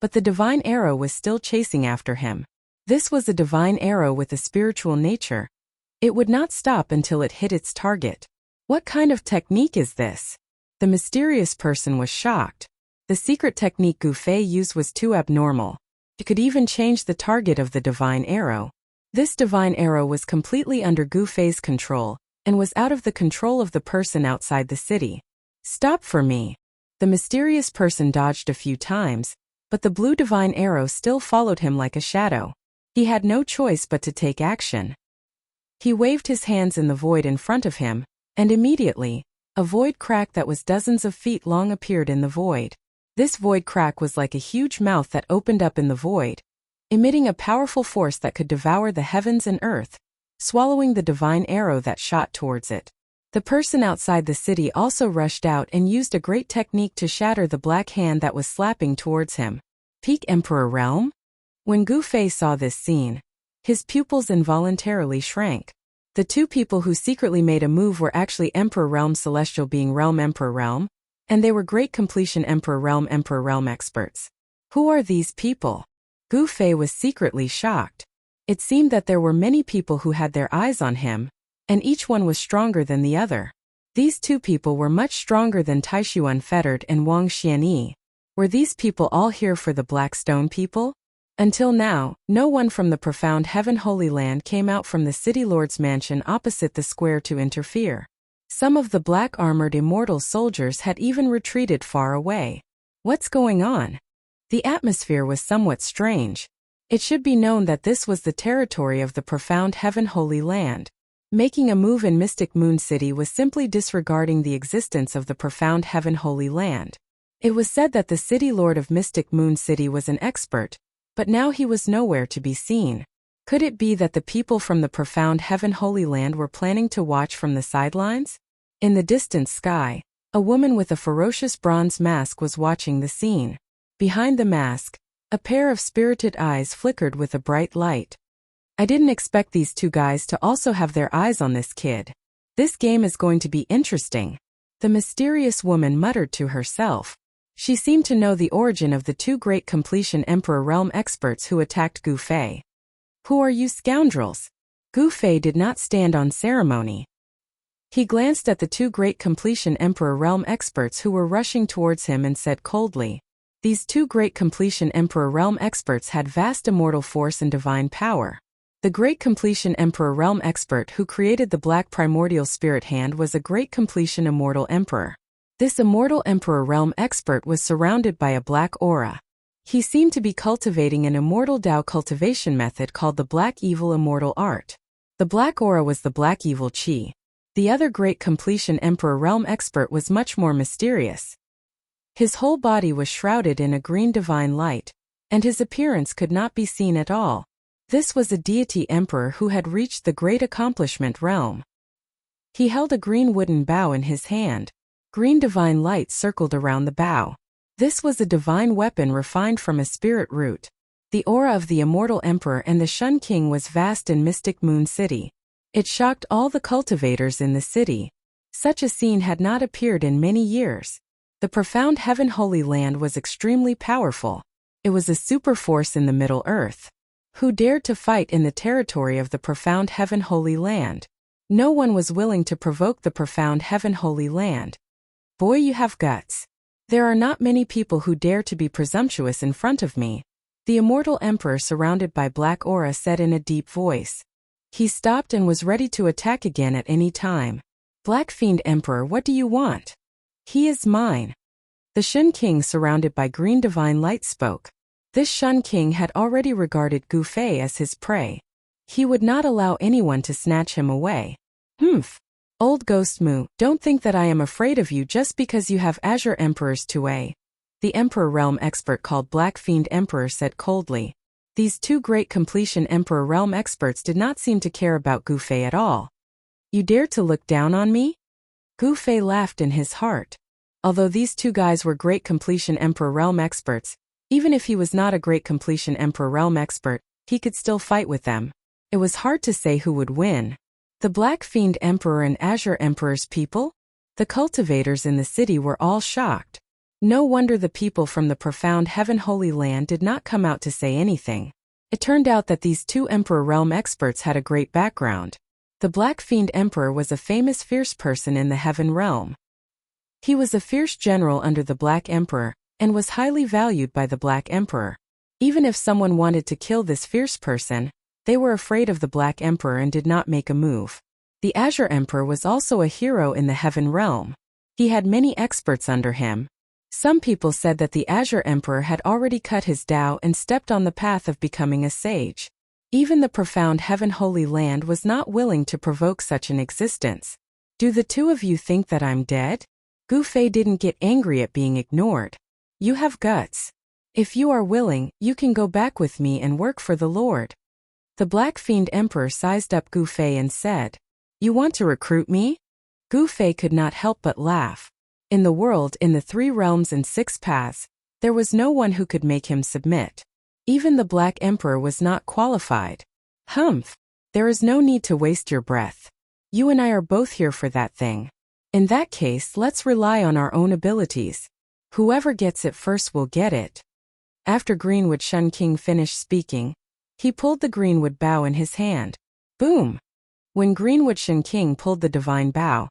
but the divine arrow was still chasing after him. This was a divine arrow with a spiritual nature. It would not stop until it hit its target. What kind of technique is this? The mysterious person was shocked. The secret technique Gu Fei used was too abnormal. It could even change the target of the divine arrow. This divine arrow was completely under Gu Fei's control, and was out of the control of the person outside the city. Stop for me! The mysterious person dodged a few times, but the blue divine arrow still followed him like a shadow. He had no choice but to take action. He waved his hands in the void in front of him, and immediately, a void crack that was dozens of feet long appeared in the void. This void crack was like a huge mouth that opened up in the void, emitting a powerful force that could devour the heavens and earth, swallowing the divine arrow that shot towards it. The person outside the city also rushed out and used a great technique to shatter the black hand that was slapping towards him. Peak Emperor Realm? When Gu Fei saw this scene, his pupils involuntarily shrank. The two people who secretly made a move were actually Emperor Realm Celestial Being Realm Emperor Realm, and they were Great Completion Emperor Realm experts. Who are these people? Gu Fei was secretly shocked. It seemed that there were many people who had their eyes on him, and each one was stronger than the other. These two people were much stronger than Taishu Unfettered and Wang Xianyi. Were these people all here for the Black Stone people? Until now, no one from the profound Heaven Holy Land came out from the City Lord's mansion opposite the square to interfere. Some of the black-armored immortal soldiers had even retreated far away. What's going on? The atmosphere was somewhat strange. It should be known that this was the territory of the profound Heaven Holy Land. Making a move in Mystic Moon City was simply disregarding the existence of the profound Heaven Holy Land. It was said that the City Lord of Mystic Moon City was an expert, but now he was nowhere to be seen. Could it be that the people from the profound Heaven Holy Land were planning to watch from the sidelines? In the distant sky, a woman with a ferocious bronze mask was watching the scene. Behind the mask, a pair of spirited eyes flickered with a bright light. I didn't expect these two guys to also have their eyes on this kid. This game is going to be interesting. The mysterious woman muttered to herself. She seemed to know the origin of the two Great Completion Emperor Realm experts who attacked Gu Fei. Who are you scoundrels? Gu Fei did not stand on ceremony. He glanced at the two Great Completion Emperor Realm experts who were rushing towards him and said coldly. These two Great Completion Emperor Realm experts had vast immortal force and divine power. The Great Completion Emperor Realm expert who created the Black Primordial Spirit Hand was a Great Completion Immortal Emperor. This Immortal Emperor Realm expert was surrounded by a black aura. He seemed to be cultivating an immortal Tao cultivation method called the Black Evil Immortal Art. The black aura was the Black Evil Qi. The other Great Completion Emperor Realm expert was much more mysterious. His whole body was shrouded in a green divine light, and his appearance could not be seen at all. This was a deity emperor who had reached the Great Accomplishment Realm. He held a green wooden bow in his hand. Green divine light circled around the bow. This was a divine weapon refined from a spirit root. The aura of the immortal emperor and the Shun King was vast in Mystic Moon City. It shocked all the cultivators in the city. Such a scene had not appeared in many years. The profound Heaven Holy Land was extremely powerful. It was a super force in the Middle Earth. Who dared to fight in the territory of the profound Heaven Holy Land? No one was willing to provoke the profound Heaven Holy Land. Boy, you have guts. There are not many people who dare to be presumptuous in front of me. The immortal emperor surrounded by black aura said in a deep voice. He stopped and was ready to attack again at any time. Black Fiend Emperor, what do you want? He is mine. The Shun King surrounded by green divine light spoke. This Shun King had already regarded Gu Fei as his prey. He would not allow anyone to snatch him away. Humph. Old Ghost Mu, don't think that I am afraid of you just because you have Azure Emperors to. The Emperor Realm expert called Black Fiend Emperor said coldly. These two Great Completion Emperor Realm experts did not seem to care about Gu Fei at all. You dare to look down on me? Gu Fei laughed in his heart. Although these two guys were Great Completion Emperor Realm experts, even if he was not a Great Completion Emperor Realm expert, he could still fight with them. It was hard to say who would win. The Black Fiend Emperor and Azure Emperor's people? The cultivators in the city were all shocked. No wonder the people from the profound Heaven Holy Land did not come out to say anything. It turned out that these two Emperor Realm experts had a great background. The Black Fiend Emperor was a famous fierce person in the Heaven Realm. He was a fierce general under the Black Emperor, and was highly valued by the Black Emperor. Even if someone wanted to kill this fierce person, they were afraid of the Black Emperor and did not make a move. The Azure Emperor was also a hero in the Heaven Realm. He had many experts under him. Some people said that the Azure Emperor had already cut his Tao and stepped on the path of becoming a sage. Even the profound Heaven Holy Land was not willing to provoke such an existence. Do the two of you think that I'm dead? Gu Fei didn't get angry at being ignored. You have guts. If you are willing, you can go back with me and work for the Lord. The Black Fiend Emperor sized up Gu Fei and said, You want to recruit me? Gu Fei could not help but laugh. In the world, in the 3 realms and 6 paths, there was no one who could make him submit. Even the Black Emperor was not qualified. Humph! There is no need to waste your breath. You and I are both here for that thing. In that case, let's rely on our own abilities. Whoever gets it first will get it. After Greenwood Shun King finished speaking, he pulled the Greenwood Bow in his hand. Boom! When Greenwood Shun King pulled the divine bow,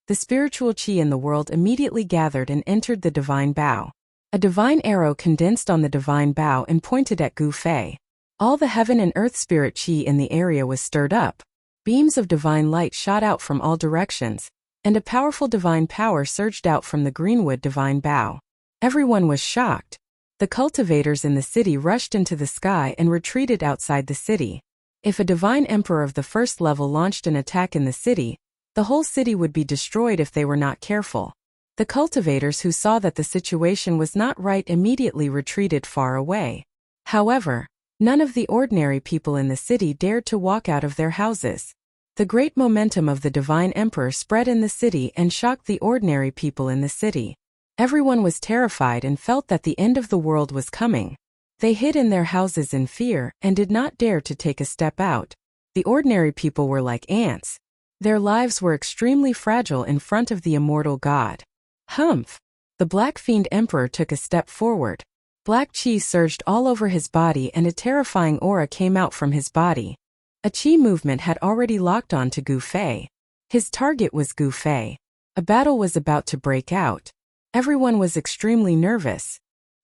the spiritual chi in the world immediately gathered and entered the divine bow. A divine arrow condensed on the divine bow and pointed at Gu Fei. All the heaven and earth spirit chi in the area was stirred up. Beams of divine light shot out from all directions, and a powerful divine power surged out from the Greenwood divine bow. Everyone was shocked. The cultivators in the city rushed into the sky and retreated outside the city. If a divine emperor of the first level launched an attack in the city, the whole city would be destroyed if they were not careful. The cultivators who saw that the situation was not right immediately retreated far away. However, none of the ordinary people in the city dared to walk out of their houses. The great momentum of the divine emperor spread in the city and shocked the ordinary people in the city. Everyone was terrified and felt that the end of the world was coming. They hid in their houses in fear and did not dare to take a step out. The ordinary people were like ants. Their lives were extremely fragile in front of the immortal god. Humph! The Black Fiend Emperor took a step forward. Black chi surged all over his body and a terrifying aura came out from his body. A chi movement had already locked on to Gu Fei. His target was Gu Fei. A battle was about to break out. Everyone was extremely nervous.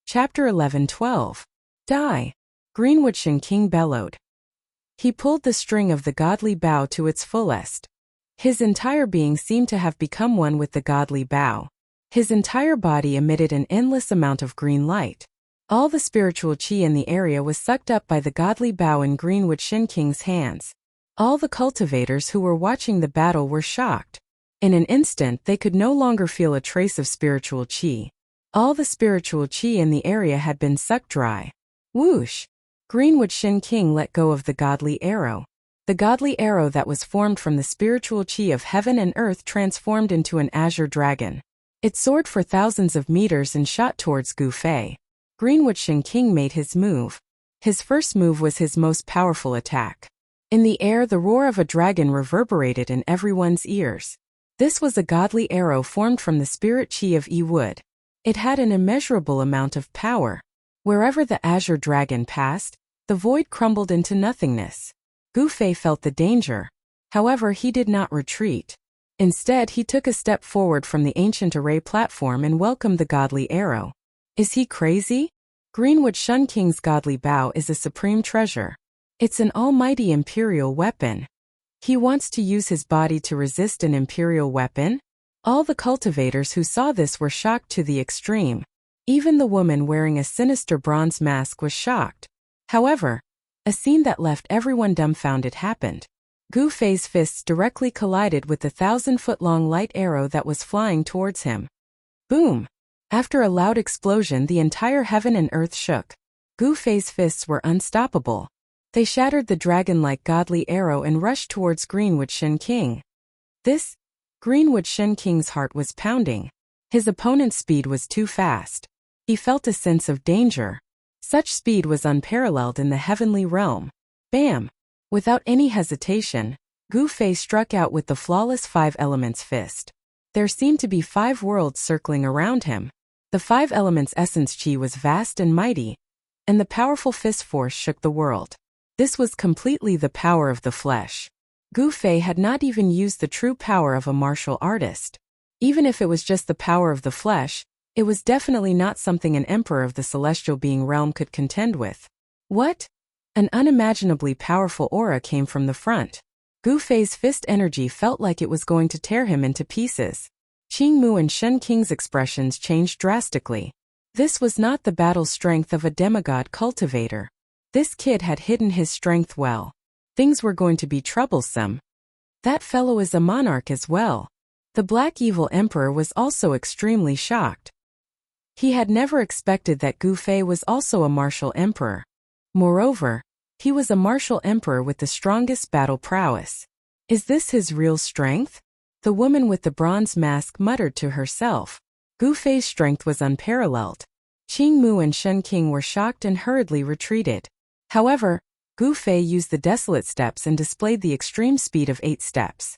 Chapter 11-12. Die! Greenwood Shun King bellowed. He pulled the string of the godly bow to its fullest. His entire being seemed to have become one with the godly bow. His entire body emitted an endless amount of green light. All the spiritual chi in the area was sucked up by the godly bow in Greenwood Shun King's hands. All the cultivators who were watching the battle were shocked. In an instant, they could no longer feel a trace of spiritual chi. All the spiritual chi in the area had been sucked dry. Whoosh! Greenwood Shun King let go of the godly arrow. The godly arrow that was formed from the spiritual chi of heaven and earth transformed into an azure dragon. It soared for thousands of meters and shot towards Gu Fei. Greenwood Shun King made his move. His first move was his most powerful attack. In the air, the roar of a dragon reverberated in everyone's ears. This was a godly arrow formed from the spirit chi of Yi Wood. It had an immeasurable amount of power. Wherever the azure dragon passed, the void crumbled into nothingness. Gu Fei felt the danger. However, he did not retreat. Instead, he took a step forward from the ancient array platform and welcomed the godly arrow. Is he crazy? Greenwood Shun King's godly bow is a supreme treasure. It's an almighty imperial weapon. He wants to use his body to resist an imperial weapon? All the cultivators who saw this were shocked to the extreme. Even the woman wearing a sinister bronze mask was shocked. However, a scene that left everyone dumbfounded happened. Gu Fei's fists directly collided with the 1,000-foot-long light arrow that was flying towards him. Boom! After a loud explosion, the entire heaven and earth shook. Gu Fei's fists were unstoppable. They shattered the dragon-like godly arrow and rushed towards Greenwood Shun King. Greenwood Shun King's heart was pounding. His opponent's speed was too fast. He felt a sense of danger. Such speed was unparalleled in the heavenly realm. Bam! Without any hesitation, Gu Fei struck out with the flawless 5 elements fist. There seemed to be 5 worlds circling around him. The 5 elements essence chi was vast and mighty, and the powerful fist force shook the world. This was completely the power of the flesh. Gu Fei had not even used the true power of a martial artist. Even if it was just the power of the flesh, it was definitely not something an emperor of the celestial being realm could contend with. What? An unimaginably powerful aura came from the front. Gu Fei's fist energy felt like it was going to tear him into pieces. Qing Mu and Shun King's expressions changed drastically. This was not the battle strength of a demigod cultivator. This kid had hidden his strength well. Things were going to be troublesome. That fellow is a monarch as well. The Black Evil Emperor was also extremely shocked. He had never expected that Gu Fei was also a martial emperor. Moreover, he was a martial emperor with the strongest battle prowess. Is this his real strength? The woman with the bronze mask muttered to herself. Gu Fei's strength was unparalleled. Qing Mu and Shen Qing were shocked and hurriedly retreated. However, Gu Fei used the desolate steps and displayed the extreme speed of 8 steps.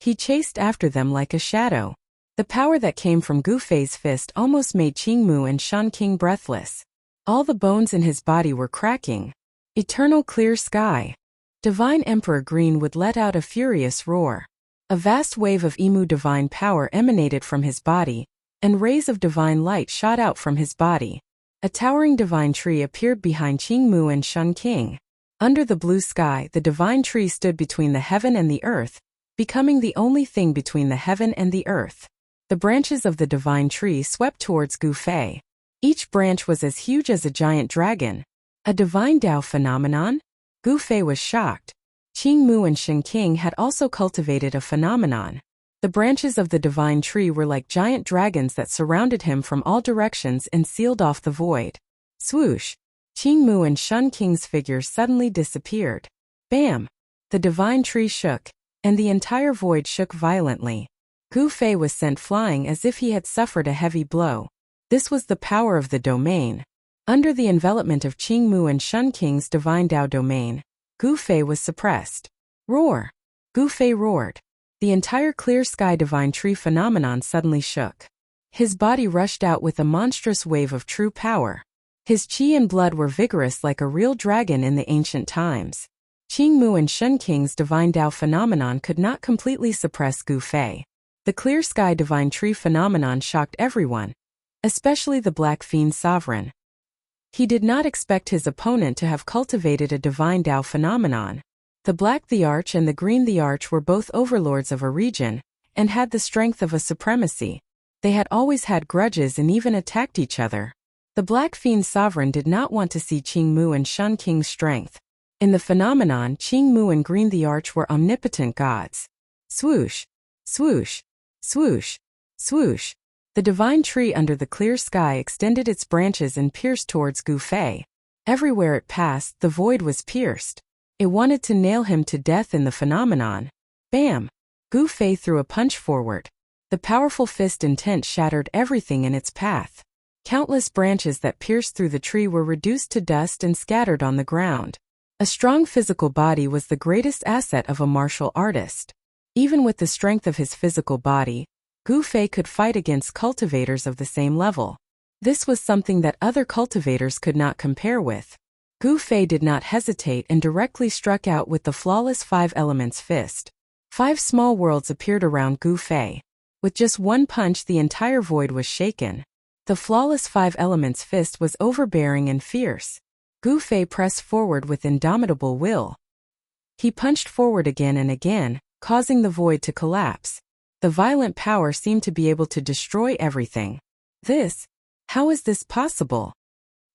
He chased after them like a shadow. The power that came from Gu Fei's fist almost made Qing Mu and Shen Qing breathless. All the bones in his body were cracking. Eternal clear sky. Divine Emperor Green would let out a furious roar. A vast wave of Emu divine power emanated from his body, and rays of divine light shot out from his body. A towering divine tree appeared behind Qing Mu and Shen Qing. Under the blue sky, the divine tree stood between the heaven and the earth, becoming the only thing between the heaven and the earth. The branches of the divine tree swept towards Gu Fei. Each branch was as huge as a giant dragon. A divine Tao phenomenon? Gu Fei was shocked. Qing Mu and Shen Qing had also cultivated a phenomenon. The branches of the divine tree were like giant dragons that surrounded him from all directions and sealed off the void. Swoosh! Qing Mu and Shen Qing's figures suddenly disappeared. Bam! The divine tree shook, and the entire void shook violently. Gu Fei was sent flying as if he had suffered a heavy blow. This was the power of the domain. Under the envelopment of Qing Mu and Shen Qing's divine Tao domain, Gu Fei was suppressed. Roar! Gu Fei roared. The entire clear sky divine tree phenomenon suddenly shook. His body rushed out with a monstrous wave of true power. His qi and blood were vigorous like a real dragon in the ancient times. Qing Mu and Shen Qing's divine Tao phenomenon could not completely suppress Gu Fei. The clear sky divine tree phenomenon shocked everyone, especially the Black Fiend Sovereign. He did not expect his opponent to have cultivated a divine Tao phenomenon. The Black the Arch and the Green the Arch were both overlords of a region, and had the strength of a supremacy. They had always had grudges and even attacked each other. The Black Fiend Sovereign did not want to see Qing Mu and Shen Qing's strength. In the phenomenon, Qing Mu and Green the Arch were omnipotent gods. Swoosh! Swoosh! Swoosh! Swoosh! The divine tree under the clear sky extended its branches and pierced towards Gu Fei. Everywhere it passed, the void was pierced. It wanted to nail him to death in the phenomenon. Bam! Gu Fei threw a punch forward. The powerful fist intent shattered everything in its path. Countless branches that pierced through the tree were reduced to dust and scattered on the ground. A strong physical body was the greatest asset of a martial artist. Even with the strength of his physical body, Gu Fei could fight against cultivators of the same level. This was something that other cultivators could not compare with. Gu Fei did not hesitate and directly struck out with the flawless 5 elements fist. 5 small worlds appeared around Gu Fei. With just one punch, the entire void was shaken. The flawless 5 elements fist was overbearing and fierce. Gu Fei pressed forward with indomitable will. He punched forward again and again, causing the void to collapse. The violent power seemed to be able to destroy everything. How is this possible?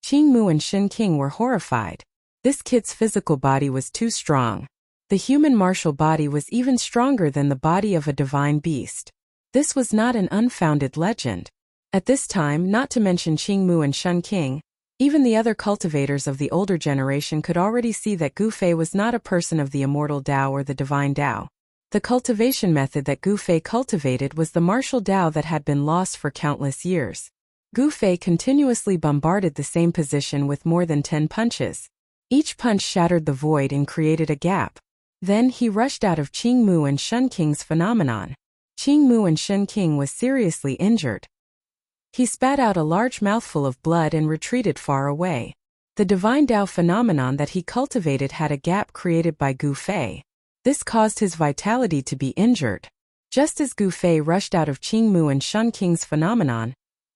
Qing Mu and Shen Qing were horrified. This kid's physical body was too strong. The human martial body was even stronger than the body of a divine beast. This was not an unfounded legend. At this time, not to mention Qing Mu and Shen Qing, even the other cultivators of the older generation could already see that Gu Fei was not a person of the immortal Tao or the divine Tao. The cultivation method that Gu Fei cultivated was the martial Tao that had been lost for countless years. Gu Fei continuously bombarded the same position with more than 10 punches. Each punch shattered the void and created a gap. Then he rushed out of Qing Mu and Shen Qing's phenomenon. Qing Mu and Shen Qing was seriously injured. He spat out a large mouthful of blood and retreated far away. The divine Tao phenomenon that he cultivated had a gap created by Gu Fei. This caused his vitality to be injured. Just as Gu Fei rushed out of Qing Mu and Shen Qing's phenomenon,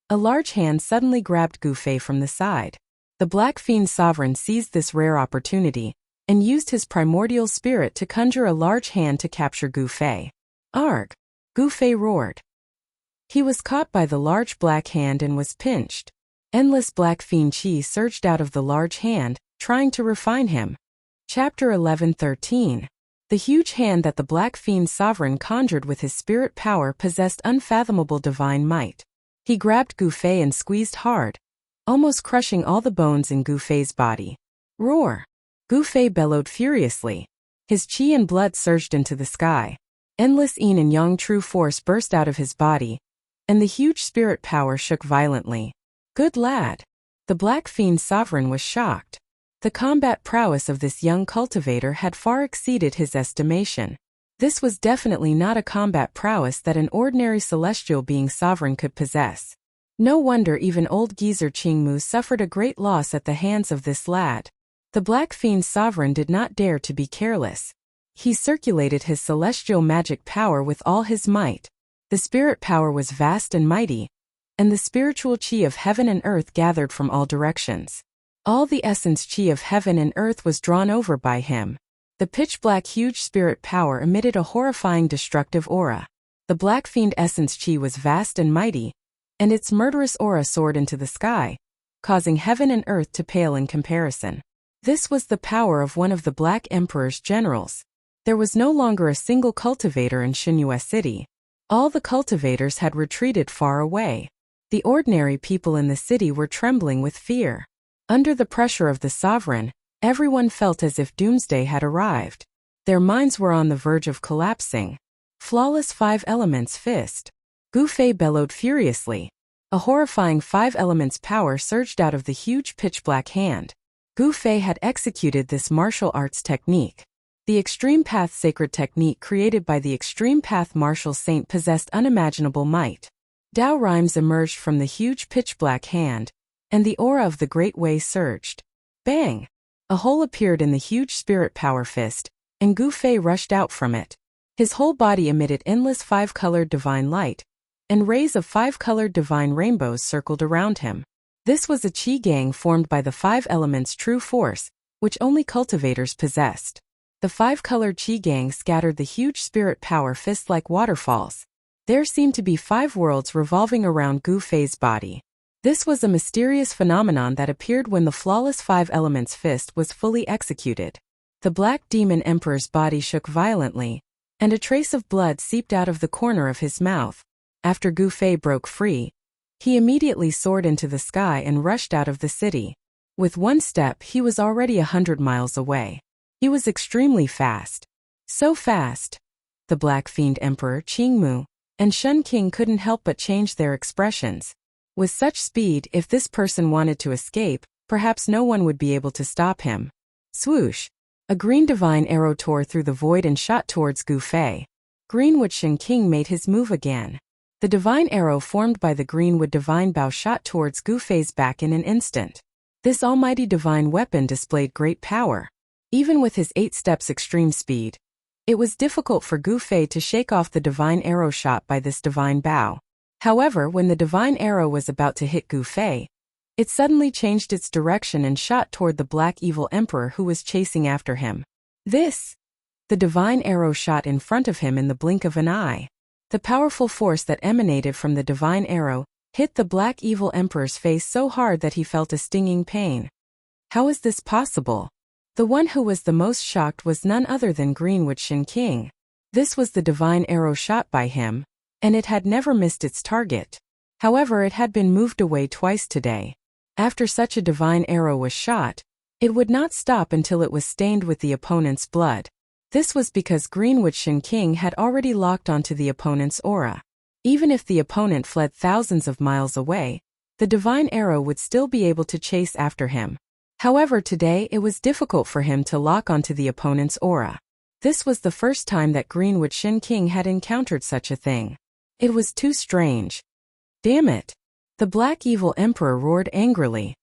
a large hand suddenly grabbed Gu Fei from the side. The Black Fiend Sovereign seized this rare opportunity, and used his primordial spirit to conjure a large hand to capture Gu Fei. Arg! Gu Fei roared. He was caught by the large black hand and was pinched. Endless Black Fiend Qi surged out of the large hand, trying to refine him. Chapter 11:13. The huge hand that the Black Fiend Sovereign conjured with his spirit power possessed unfathomable divine might. He grabbed Gu Fei and squeezed hard, almost crushing all the bones in Gu Fei's body. Roar! Gu Fei bellowed furiously. His qi and blood surged into the sky. Endless yin and yang true force burst out of his body, and the huge spirit power shook violently. Good lad. The Black Fiend's sovereign was shocked. The combat prowess of this young cultivator had far exceeded his estimation. This was definitely not a combat prowess that an ordinary celestial being sovereign could possess. No wonder even old geezer Qingmu suffered a great loss at the hands of this lad. The Black Fiend's sovereign did not dare to be careless. He circulated his celestial magic power with all his might. The spirit power was vast and mighty, and the spiritual qi of heaven and earth gathered from all directions. All the essence qi of heaven and earth was drawn over by him. The pitch-black huge spirit power emitted a horrifying destructive aura. The Black Fiend essence qi was vast and mighty, and its murderous aura soared into the sky, causing heaven and earth to pale in comparison. This was the power of one of the Black Emperor's generals. There was no longer a single cultivator in Xinhua City. All the cultivators had retreated far away. The ordinary people in the city were trembling with fear. Under the pressure of the sovereign, everyone felt as if doomsday had arrived. Their minds were on the verge of collapsing. Flawless five elements fist. Gu Fei bellowed furiously. A horrifying five elements power surged out of the huge pitch-black hand. Gu Fei had executed this martial arts technique. The Extreme Path sacred technique created by the Extreme Path martial saint possessed unimaginable might. Dao rhymes emerged from the huge pitch-black hand, and the aura of the Great Way surged. Bang! A hole appeared in the huge spirit power fist, and Gu Fei rushed out from it. His whole body emitted endless five-colored divine light, and rays of five-colored divine rainbows circled around him. This was a qi gang formed by the five elements' true force, which only cultivators possessed. The five-colored qi gang scattered the huge spirit power fist like waterfalls. There seemed to be five worlds revolving around Gu Fei's body. This was a mysterious phenomenon that appeared when the flawless five elements fist was fully executed. The Black Demon Emperor's body shook violently, and a trace of blood seeped out of the corner of his mouth. After Gu Fei broke free, he immediately soared into the sky and rushed out of the city. With one step he was already 100 miles away. He was extremely fast. So fast. The Black Fiend Emperor Qingmu and Shun King couldn't help but change their expressions. With such speed, if this person wanted to escape, perhaps no one would be able to stop him. Swoosh! A green divine arrow tore through the void and shot towards Gu Fei. Greenwood Shun King made his move again. The divine arrow formed by the Greenwood divine bow shot towards Gu Fei's back in an instant. This almighty divine weapon displayed great power. Even with his 8 steps extreme speed, it was difficult for Gu Fei to shake off the divine arrow shot by this divine bow. However, when the divine arrow was about to hit Gu Fei, it suddenly changed its direction and shot toward the Black Evil Emperor who was chasing after him. The divine arrow shot in front of him in the blink of an eye. The powerful force that emanated from the divine arrow hit the Black Evil Emperor's face so hard that he felt a stinging pain. How is this possible? The one who was the most shocked was none other than Greenwood Shun King. This was the divine arrow shot by him, and it had never missed its target. However, it had been moved away twice today. After such a divine arrow was shot, it would not stop until it was stained with the opponent's blood. This was because Greenwood Shun King had already locked onto the opponent's aura. Even if the opponent fled thousands of miles away, the divine arrow would still be able to chase after him. However, today it was difficult for him to lock onto the opponent's aura. This was the first time that Greenwood Shun King had encountered such a thing. It was too strange. Damn it! The Black Evil Emperor roared angrily.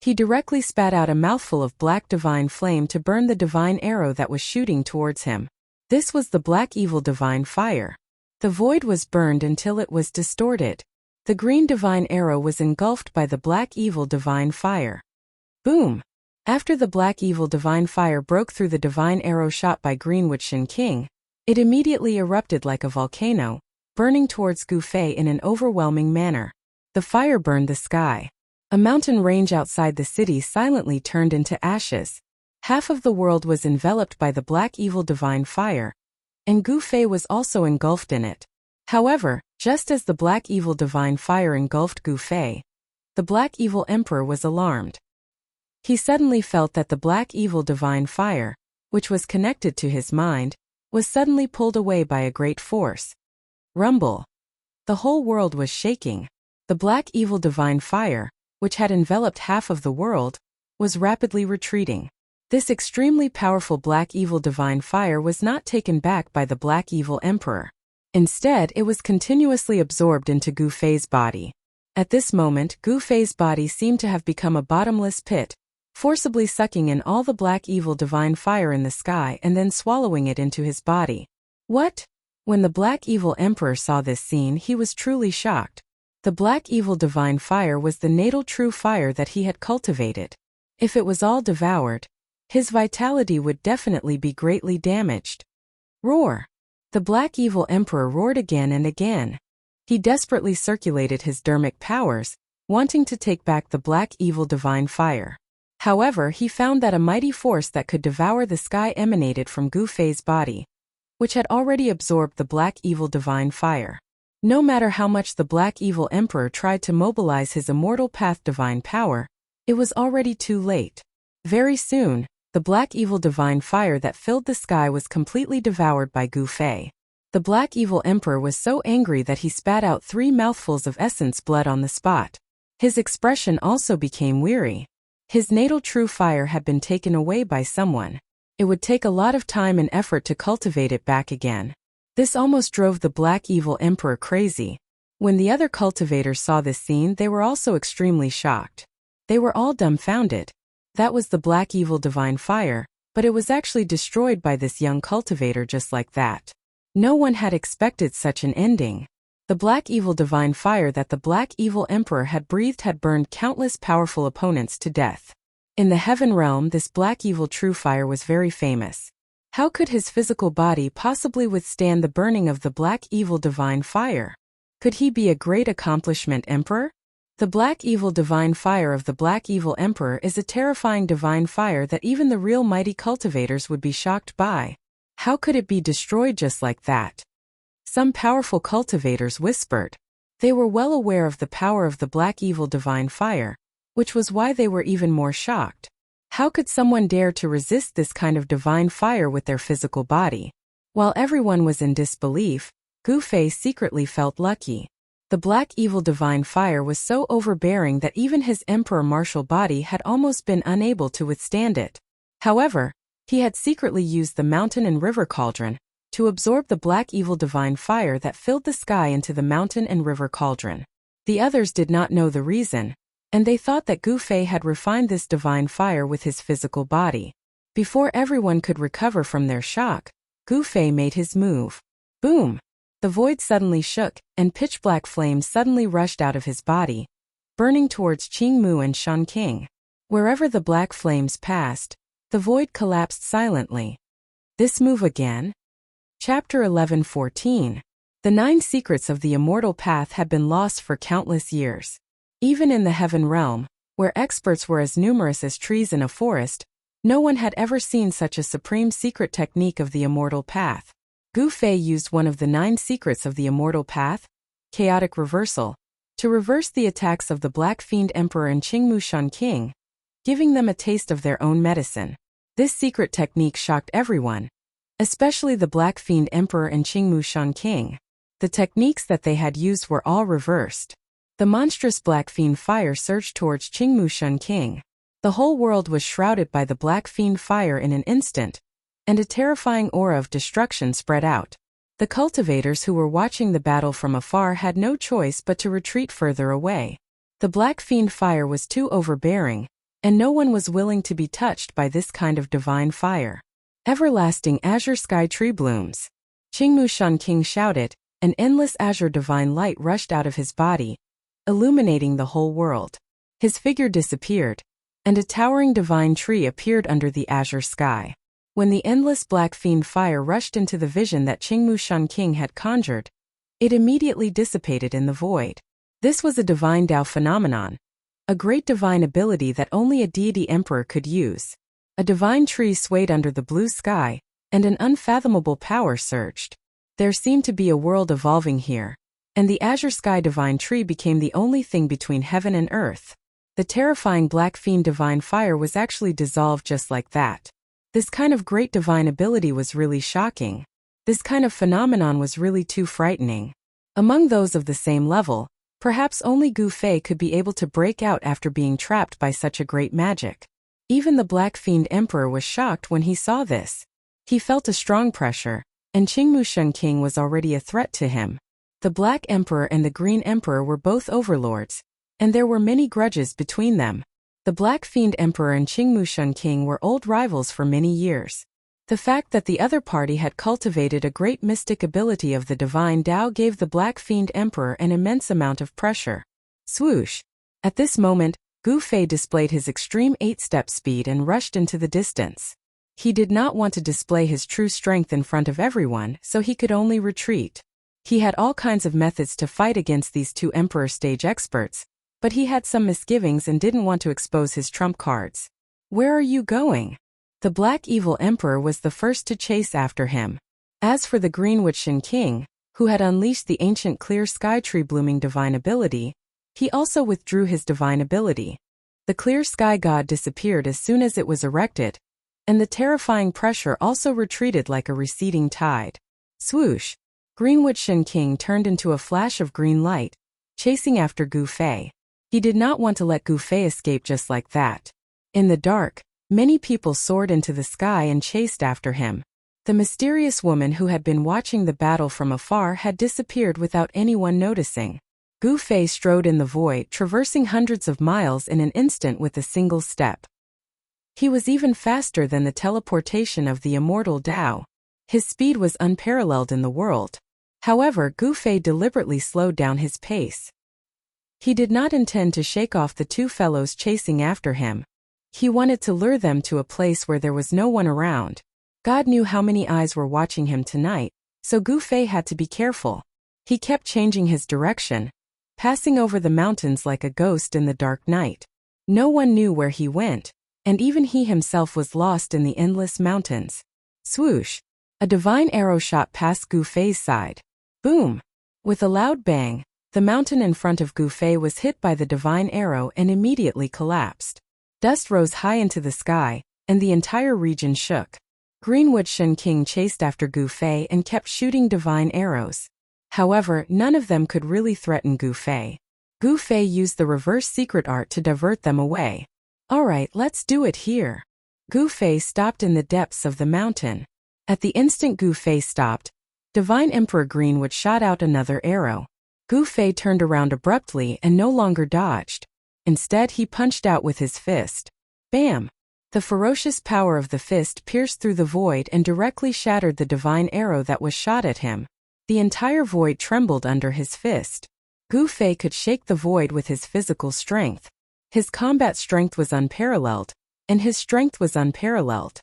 He directly spat out a mouthful of black divine flame to burn the divine arrow that was shooting towards him. This was the Black Evil Divine Fire. The void was burned until it was distorted. The green divine arrow was engulfed by the Black Evil Divine Fire. Boom! After the Black Evil Divine Fire broke through the divine arrow shot by Greenwood Shun King, it immediately erupted like a volcano, burning towards Gu Fei in an overwhelming manner. The fire burned the sky. A mountain range outside the city silently turned into ashes. Half of the world was enveloped by the Black Evil Divine Fire, and Gu Fei was also engulfed in it. However, just as the Black Evil Divine Fire engulfed Gu Fei, the Black Evil Emperor was alarmed. He suddenly felt that the Black Evil Divine Fire, which was connected to his mind, was suddenly pulled away by a great force. Rumble. The whole world was shaking. The black evil divine fire, which had enveloped half of the world, was rapidly retreating. This extremely powerful black evil divine fire was not taken back by the black evil emperor. Instead, it was continuously absorbed into Gu Fei's body. At this moment, Gu Fei's body seemed to have become a bottomless pit, forcibly sucking in all the black evil divine fire in the sky and then swallowing it into his body. What? When the black evil emperor saw this scene, he was truly shocked. The black evil divine fire was the natal true fire that he had cultivated. If it was all devoured, his vitality would definitely be greatly damaged. Roar! The black evil emperor roared again and again. He desperately circulated his dermic powers, wanting to take back the black evil divine fire. However, he found that a mighty force that could devour the sky emanated from Gu Fei's body, which had already absorbed the black evil divine fire. No matter how much the black evil emperor tried to mobilize his immortal path divine power, it was already too late. Very soon, the black evil divine fire that filled the sky was completely devoured by Gu Fei. The black evil emperor was so angry that he spat out 3 mouthfuls of essence blood on the spot. His expression also became weary. His natal true fire had been taken away by someone. It would take a lot of time and effort to cultivate it back again. This almost drove the black evil emperor crazy. When the other cultivators saw this scene, they were also extremely shocked. They were all dumbfounded. That was the black evil divine fire, but it was actually destroyed by this young cultivator just like that. No one had expected such an ending. The black evil divine fire that the black evil emperor had breathed had burned countless powerful opponents to death. In the heaven realm, this black evil true fire was very famous. How could his physical body possibly withstand the burning of the black evil divine fire? Could he be a great accomplishment emperor? The black evil divine fire of the black evil emperor is a terrifying divine fire that even the real mighty cultivators would be shocked by. How could it be destroyed just like that? Some powerful cultivators whispered. They were well aware of the power of the black evil divine fire, which was why they were even more shocked. How could someone dare to resist this kind of divine fire with their physical body? While everyone was in disbelief, Gu Fei secretly felt lucky. The black evil divine fire was so overbearing that even his emperor martial body had almost been unable to withstand it. However, he had secretly used the mountain and river cauldron to absorb the black evil divine fire that filled the sky into the mountain and river cauldron. The others did not know the reason, and they thought that Gu Fei had refined this divine fire with his physical body. Before everyone could recover from their shock, Gu Fei made his move. Boom! The void suddenly shook, and pitch-black flames suddenly rushed out of his body, burning towards Qingmu and Shanqing. Wherever the black flames passed, the void collapsed silently. This move again? Chapter 11:14. The 9 secrets of the immortal path had been lost for countless years. Even in the heaven realm, where experts were as numerous as trees in a forest, no one had ever seen such a supreme secret technique of the immortal path. Gu Fei used one of the 9 secrets of the immortal path, chaotic reversal, to reverse the attacks of the Black Fiend Emperor and Qingmu Shanqing, giving them a taste of their own medicine. This secret technique shocked everyone, especially the Black Fiend Emperor and Qingmu Shanqing. The techniques that they had used were all reversed. The monstrous Black Fiend fire surged towards Qingmu Shanqing. The whole world was shrouded by the Black Fiend fire in an instant, and a terrifying aura of destruction spread out. The cultivators who were watching the battle from afar had no choice but to retreat further away. The Black Fiend fire was too overbearing, and no one was willing to be touched by this kind of divine fire. Everlasting azure sky tree blooms. Qingmu Shanqing shouted, an endless azure divine light rushed out of his body, illuminating the whole world. His figure disappeared, and a towering divine tree appeared under the azure sky. When the endless Black Fiend fire rushed into the vision that Qingmu Shanqing had conjured, it immediately dissipated in the void. This was a divine Tao phenomenon, a great divine ability that only a deity emperor could use. A divine tree swayed under the blue sky, and an unfathomable power surged. There seemed to be a world evolving here, and the azure sky divine tree became the only thing between heaven and earth. The terrifying Black Fiend divine fire was actually dissolved just like that. This kind of great divine ability was really shocking. This kind of phenomenon was really too frightening. Among those of the same level, perhaps only Gu Fei could be able to break out after being trapped by such a great magic. Even the Black Fiend Emperor was shocked when he saw this. He felt a strong pressure, and Qingmushen King was already a threat to him. The Black Emperor and the Green Emperor were both overlords, and there were many grudges between them. The Black Fiend Emperor and Qingmushen King were old rivals for many years. The fact that the other party had cultivated a great mystic ability of the divine Tao gave the Black Fiend Emperor an immense amount of pressure. Swoosh! At this moment, Gu Fei displayed his extreme 8-step speed and rushed into the distance. He did not want to display his true strength in front of everyone, so he could only retreat. He had all kinds of methods to fight against these two Emperor stage experts, but he had some misgivings and didn't want to expose his trump cards. Where are you going? The Black Evil Emperor was the first to chase after him. As for the Green Wuxian King, who had unleashed the ancient clear sky tree blooming divine ability, he also withdrew his divine ability. The clear sky god disappeared as soon as it was erected, and the terrifying pressure also retreated like a receding tide. Swoosh! Green Wuxian King turned into a flash of green light, chasing after Gu Fei. He did not want to let Gu Fei escape just like that. In the dark, many people soared into the sky and chased after him. The mysterious woman who had been watching the battle from afar had disappeared without anyone noticing. Gu Fei strode in the void, traversing hundreds of miles in an instant with a single step. He was even faster than the teleportation of the immortal Tao. His speed was unparalleled in the world. However, Gu Fei deliberately slowed down his pace. He did not intend to shake off the two fellows chasing after him. He wanted to lure them to a place where there was no one around. God knew how many eyes were watching him tonight, so Gu Fei had to be careful. He kept changing his direction, passing over the mountains like a ghost in the dark night. No one knew where he went, and even he himself was lost in the endless mountains. Swoosh! A divine arrow shot past Gu Fei's side. Boom! With a loud bang, the mountain in front of Gu Fei was hit by the divine arrow and immediately collapsed. Dust rose high into the sky, and the entire region shook. Green Wuxian King chased after Gu Fei and kept shooting divine arrows. However, none of them could really threaten Gu Fei. Gu Fei used the reverse secret art to divert them away. Alright, let's do it here. Gu Fei stopped in the depths of the mountain. At the instant Gu Fei stopped, Divine Emperor Greenwood shot out another arrow. Gu Fei turned around abruptly and no longer dodged. Instead, he punched out with his fist. Bam! The ferocious power of the fist pierced through the void and directly shattered the divine arrow that was shot at him. The entire void trembled under his fist. Gu Fei could shake the void with his physical strength. His combat strength was unparalleled, and his strength was unparalleled.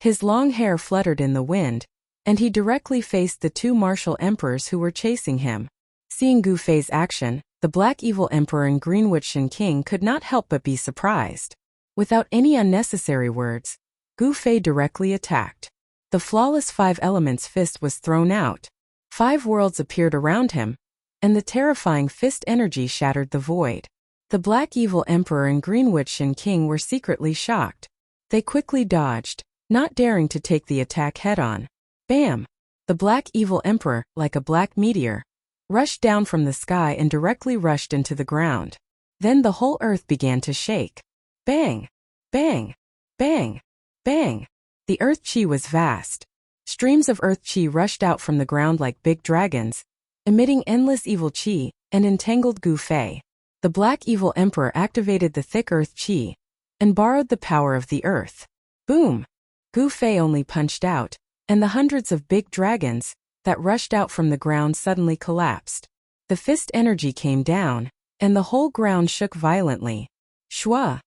His long hair fluttered in the wind, and he directly faced the two martial emperors who were chasing him. Seeing Gu Fei's action, the Black Evil Emperor and Green Wuxian King could not help but be surprised. Without any unnecessary words, Gu Fei directly attacked. The flawless Five Elements fist was thrown out. 5 worlds appeared around him, and the terrifying fist energy shattered the void. The Black Evil Emperor and Green Wuxian King were secretly shocked. They quickly dodged, not daring to take the attack head-on. Bam! The Black Evil Emperor, like a black meteor, rushed down from the sky and directly rushed into the ground. Then the whole earth began to shake. Bang! Bang! Bang! Bang! The earth chi was vast. Streams of earth chi rushed out from the ground like big dragons, emitting endless evil chi, and entangled Gu Fei. The Black Evil Emperor activated the thick earth chi, and borrowed the power of the earth. Boom! Gu Fei only punched out, and the hundreds of big dragons that rushed out from the ground suddenly collapsed. The fist energy came down, and the whole ground shook violently. Shwa!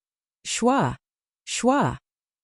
Shwa! Shwa!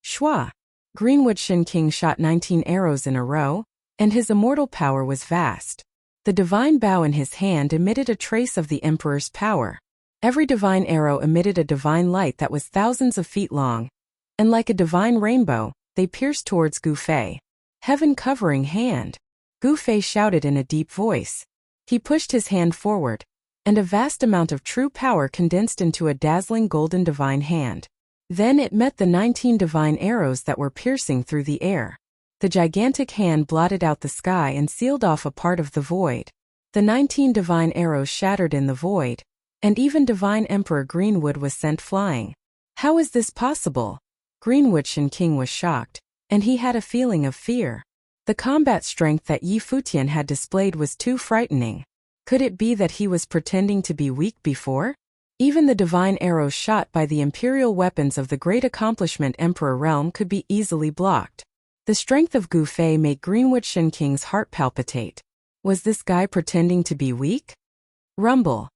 Shwa! Green Wuxian King shot 19 arrows in a row, and his immortal power was vast. The divine bow in his hand emitted a trace of the Emperor's power. Every divine arrow emitted a divine light that was thousands of feet long, and like a divine rainbow, they pierced towards Gu Fei. Heaven-covering hand! Gu Fei shouted in a deep voice. He pushed his hand forward, and a vast amount of true power condensed into a dazzling golden divine hand. Then it met the 19 divine arrows that were piercing through the air. The gigantic hand blotted out the sky and sealed off a part of the void. The 19 divine arrows shattered in the void, and even divine Emperor Greenwood was sent flying. How is this possible? Greenwood Shen King was shocked, and he had a feeling of fear. The combat strength that Yi Futian had displayed was too frightening. Could it be that he was pretending to be weak before? Even the divine arrows shot by the imperial weapons of the great accomplishment Emperor Realm could be easily blocked. The strength of Gu Fei made Greenwood Shen King's heart palpitate. Was this guy pretending to be weak? Rumble.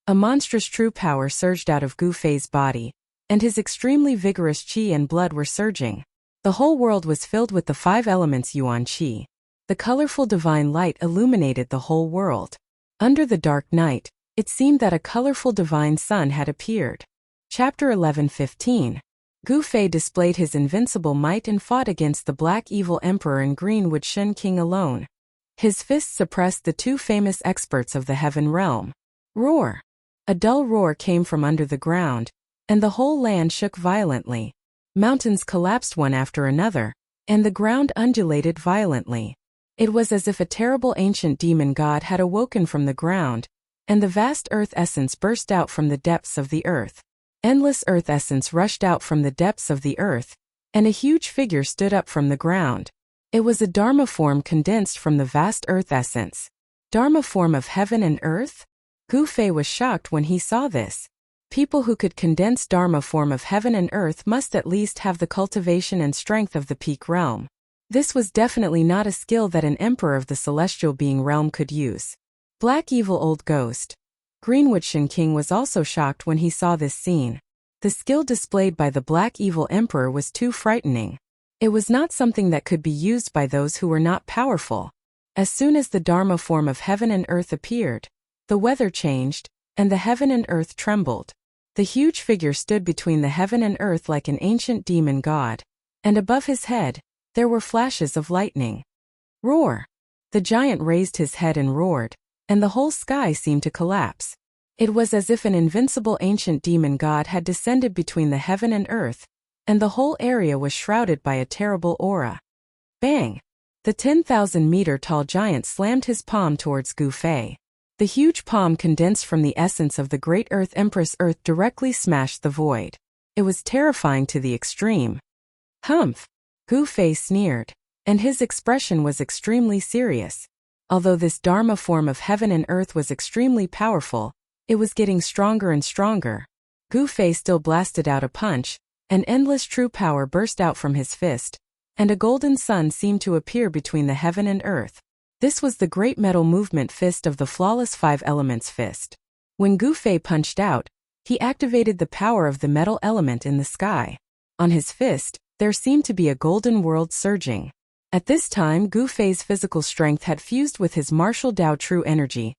A monstrous true power surged out of Gu Fei's body, and his extremely vigorous qi and blood were surging. The whole world was filled with the 5 elements Yuan Qi. The colorful divine light illuminated the whole world. Under the dark night, it seemed that a colorful divine sun had appeared. Chapter 11:15. Gu Fei displayed his invincible might and fought against the Black Evil Emperor and Greenwood Shen King alone. His fists suppressed the 2 famous experts of the Heaven Realm. Roar! A dull roar came from under the ground, and the whole land shook violently. Mountains collapsed one after another, and the ground undulated violently. It was as if a terrible ancient demon god had awoken from the ground, and the vast earth essence burst out from the depths of the earth. Endless earth essence rushed out from the depths of the earth, and a huge figure stood up from the ground. It was a Dharma form condensed from the vast earth essence. Dharma form of heaven and earth? Gu Fei was shocked when he saw this. People who could condense Dharma form of heaven and earth must at least have the cultivation and strength of the peak realm. This was definitely not a skill that an emperor of the celestial being realm could use. Black Evil Old Ghost. Greenwood Shen King was also shocked when he saw this scene. The skill displayed by the Black Evil Emperor was too frightening. It was not something that could be used by those who were not powerful. As soon as the Dharma form of heaven and earth appeared, the weather changed, and the heaven and earth trembled. The huge figure stood between the heaven and earth like an ancient demon god, and above his head, there were flashes of lightning. Roar! The giant raised his head and roared, and the whole sky seemed to collapse. It was as if an invincible ancient demon god had descended between the heaven and earth, and the whole area was shrouded by a terrible aura. Bang! The 10,000-meter-tall giant slammed his palm towards Gu Fei. The huge palm condensed from the essence of the great Earth Empress Earth directly smashed the void. It was terrifying to the extreme. Humph! Gu Fei sneered, and his expression was extremely serious. Although this Dharma form of heaven and earth was extremely powerful, it was getting stronger and stronger. Gu Fei still blasted out a punch. An endless true power burst out from his fist, and a golden sun seemed to appear between the heaven and earth. This was the great metal movement fist of the flawless 5 elements fist. When Gu Fei punched out, he activated the power of the metal element in the sky. On his fist, there seemed to be a golden world surging. At this time, Gu Fei's physical strength had fused with his martial Dao true energy,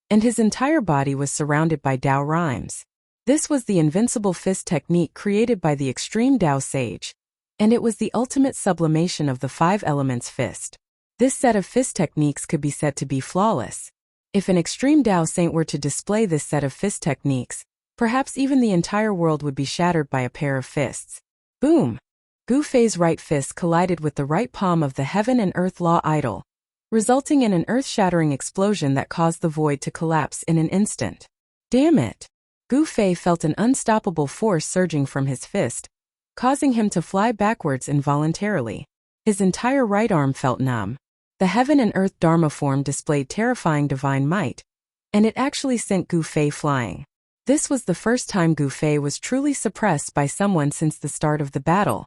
and his entire body was surrounded by Dao rhymes. This was the invincible fist technique created by the extreme Dao sage, and it was the ultimate sublimation of the 5 elements fist. This set of fist techniques could be said to be flawless. If an extreme Dao saint were to display this set of fist techniques, perhaps even the entire world would be shattered by a pair of fists. Boom! Gu Fei's right fist collided with the right palm of the heaven and earth law idol, resulting in an earth-shattering explosion that caused the void to collapse in an instant. Damn it! Gu Fei felt an unstoppable force surging from his fist, causing him to fly backwards involuntarily. His entire right arm felt numb. The heaven and earth Dharma form displayed terrifying divine might, and it actually sent Gu Fei flying. This was the first time Gu Fei was truly suppressed by someone since the start of the battle.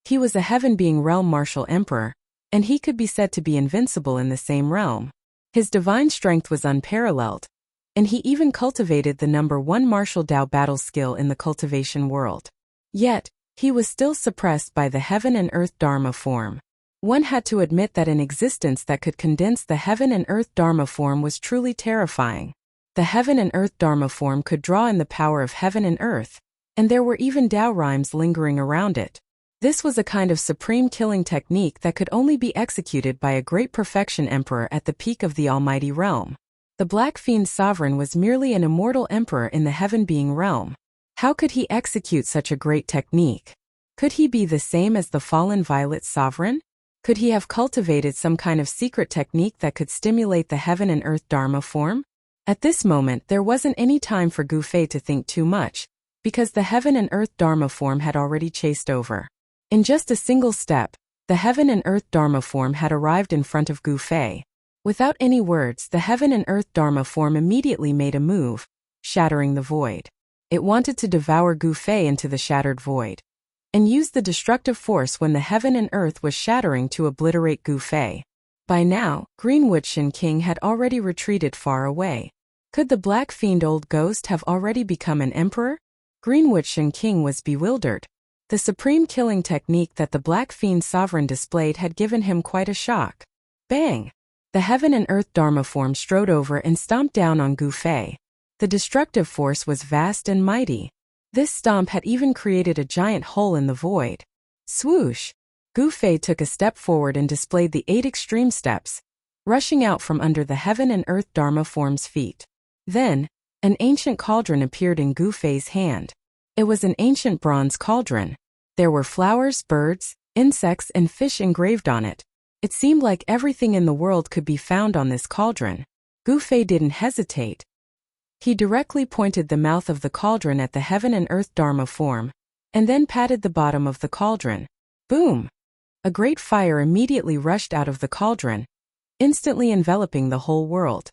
He was a heaven being realm martial emperor, and he could be said to be invincible in the same realm. His divine strength was unparalleled, and he even cultivated the number 1 martial Dao battle skill in the cultivation world. Yet, he was still suppressed by the heaven and earth Dharma form. One had to admit that an existence that could condense the heaven and earth Dharma form was truly terrifying. The heaven and earth Dharma form could draw in the power of heaven and earth, and there were even Dao rhymes lingering around it. This was a kind of supreme killing technique that could only be executed by a great perfection emperor at the peak of the almighty realm. The Black Fiend Sovereign was merely an immortal emperor in the heaven being realm. How could he execute such a great technique? Could he be the same as the fallen Violet Sovereign? Could he have cultivated some kind of secret technique that could stimulate the heaven and earth Dharma form? At this moment, there wasn't any time for Gu Fei to think too much, because the heaven and earth Dharma form had already chased over. In just a single step, the heaven and earth Dharma form had arrived in front of Gu Fei. Without any words, the heaven and earth Dharma form immediately made a move, shattering the void. It wanted to devour Gu Fei into the shattered void, and used the destructive force when the heaven and earth was shattering to obliterate Gu Fei. By now, Greenwood Shen King had already retreated far away. Could the black fiend old ghost have already become an emperor? Greenwood Shen King was bewildered. The supreme killing technique that the black fiend sovereign displayed had given him quite a shock. Bang! The heaven and earth Dharma form strode over and stomped down on Gu Fei. The destructive force was vast and mighty. This stomp had even created a giant hole in the void. Swoosh! Gu Fei took a step forward and displayed the 8 extreme steps, rushing out from under the heaven and earth Dharma form's feet. Then, an ancient cauldron appeared in Gu Fei's hand. It was an ancient bronze cauldron. There were flowers, birds, insects, and fish engraved on it. It seemed like everything in the world could be found on this cauldron. Gu Fei didn't hesitate. He directly pointed the mouth of the cauldron at the heaven and earth Dharma form, and then patted the bottom of the cauldron. Boom! A great fire immediately rushed out of the cauldron, instantly enveloping the whole world.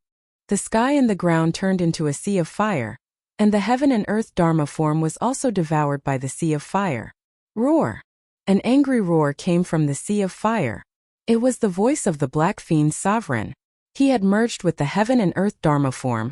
The sky and the ground turned into a sea of fire, and the heaven and earth Dharma form was also devoured by the sea of fire. Roar! An angry roar came from the sea of fire. It was the voice of the black fiend sovereign. He had merged with the heaven and earth Dharma form,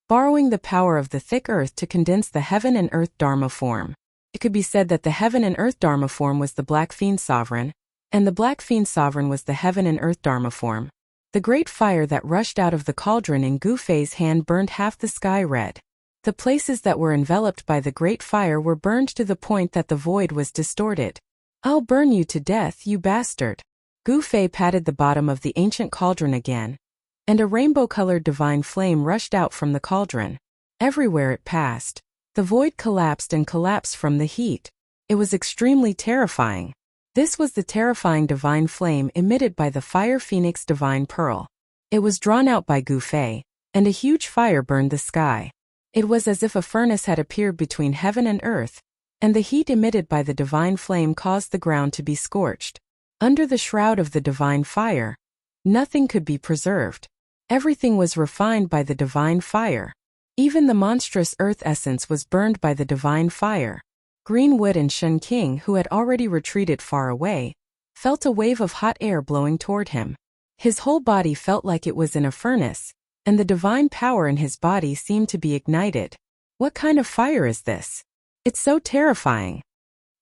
borrowing the power of the thick earth to condense the heaven and earth Dharma form. It could be said that the heaven and earth Dharma form was the black fiend sovereign, and the black fiend sovereign was the heaven and earth Dharma form. The great fire that rushed out of the cauldron in Gu Fei's hand burned half the sky red. The places that were enveloped by the great fire were burned to the point that the void was distorted. "I'll burn you to death, you bastard." Gu Fei patted the bottom of the ancient cauldron again, and a rainbow-colored divine flame rushed out from the cauldron. Everywhere it passed, the void collapsed and collapsed from the heat. It was extremely terrifying. This was the terrifying divine flame emitted by the fire phoenix divine pearl. It was drawn out by Gu Fei, and a huge fire burned the sky. It was as if a furnace had appeared between heaven and earth, and the heat emitted by the divine flame caused the ground to be scorched. Under the shroud of the divine fire, nothing could be preserved. Everything was refined by the divine fire. Even the monstrous earth essence was burned by the divine fire. Greenwood and Shen King, who had already retreated far away, felt a wave of hot air blowing toward him. His whole body felt like it was in a furnace, and the divine power in his body seemed to be ignited. What kind of fire is this? It's so terrifying.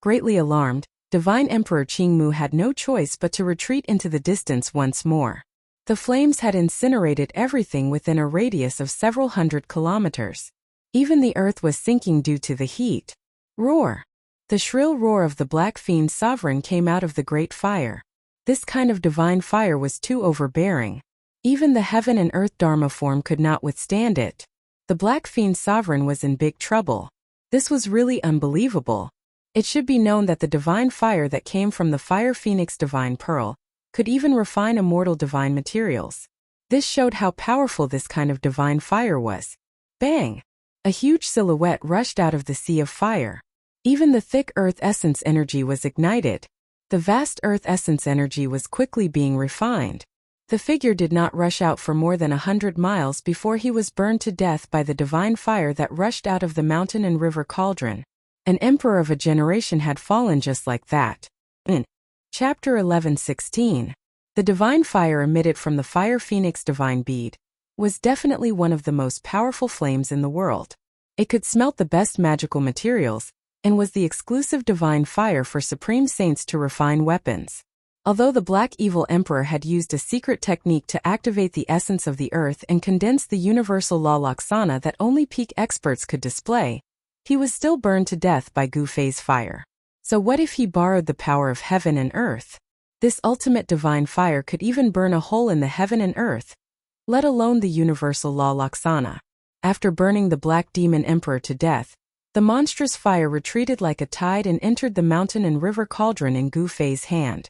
Greatly alarmed, Divine Emperor Qingmu had no choice but to retreat into the distance once more. The flames had incinerated everything within a radius of several hundred kilometers. Even the earth was sinking due to the heat. Roar! The shrill roar of the Black Fiend Sovereign came out of the great fire. This kind of divine fire was too overbearing. Even the heaven and earth Dharma form could not withstand it. The Black Fiend Sovereign was in big trouble. This was really unbelievable. It should be known that the divine fire that came from the Fire Phoenix Divine Pearl could even refine immortal divine materials. This showed how powerful this kind of divine fire was. Bang! A huge silhouette rushed out of the sea of fire. Even the thick earth essence energy was ignited. The vast earth essence energy was quickly being refined. The figure did not rush out for more than 100 miles before he was burned to death by the divine fire that rushed out of the mountain and river cauldron. An emperor of a generation had fallen just like that. In Chapter 11:16, the divine fire emitted from the Fire Phoenix Divine Bead was definitely one of the most powerful flames in the world. It could smelt the best magical materials, and was the exclusive divine fire for supreme saints to refine weapons. Although the Black Evil Emperor had used a secret technique to activate the essence of the earth and condense the universal law Laksana that only peak experts could display, he was still burned to death by Gu Fei's fire. So what if he borrowed the power of heaven and earth? This ultimate divine fire could even burn a hole in the heaven and earth, let alone the universal law Laksana. After burning the Black Demon Emperor to death, the monstrous fire retreated like a tide and entered the mountain and river cauldron in Gu Fei's hand.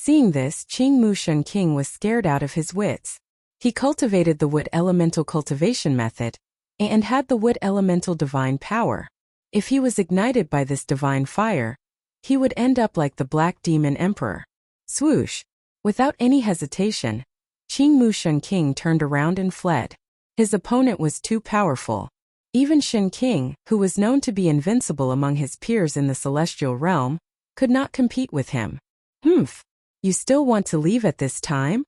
Seeing this, Qingmu Shun King was scared out of his wits. He cultivated the wood elemental cultivation method and had the wood elemental divine power. If he was ignited by this divine fire, he would end up like the Black Demon Emperor. Swoosh! Without any hesitation, Qingmu Shun King turned around and fled. His opponent was too powerful. Even Shen King, who was known to be invincible among his peers in the celestial realm, could not compete with him. Humph! You still want to leave at this time?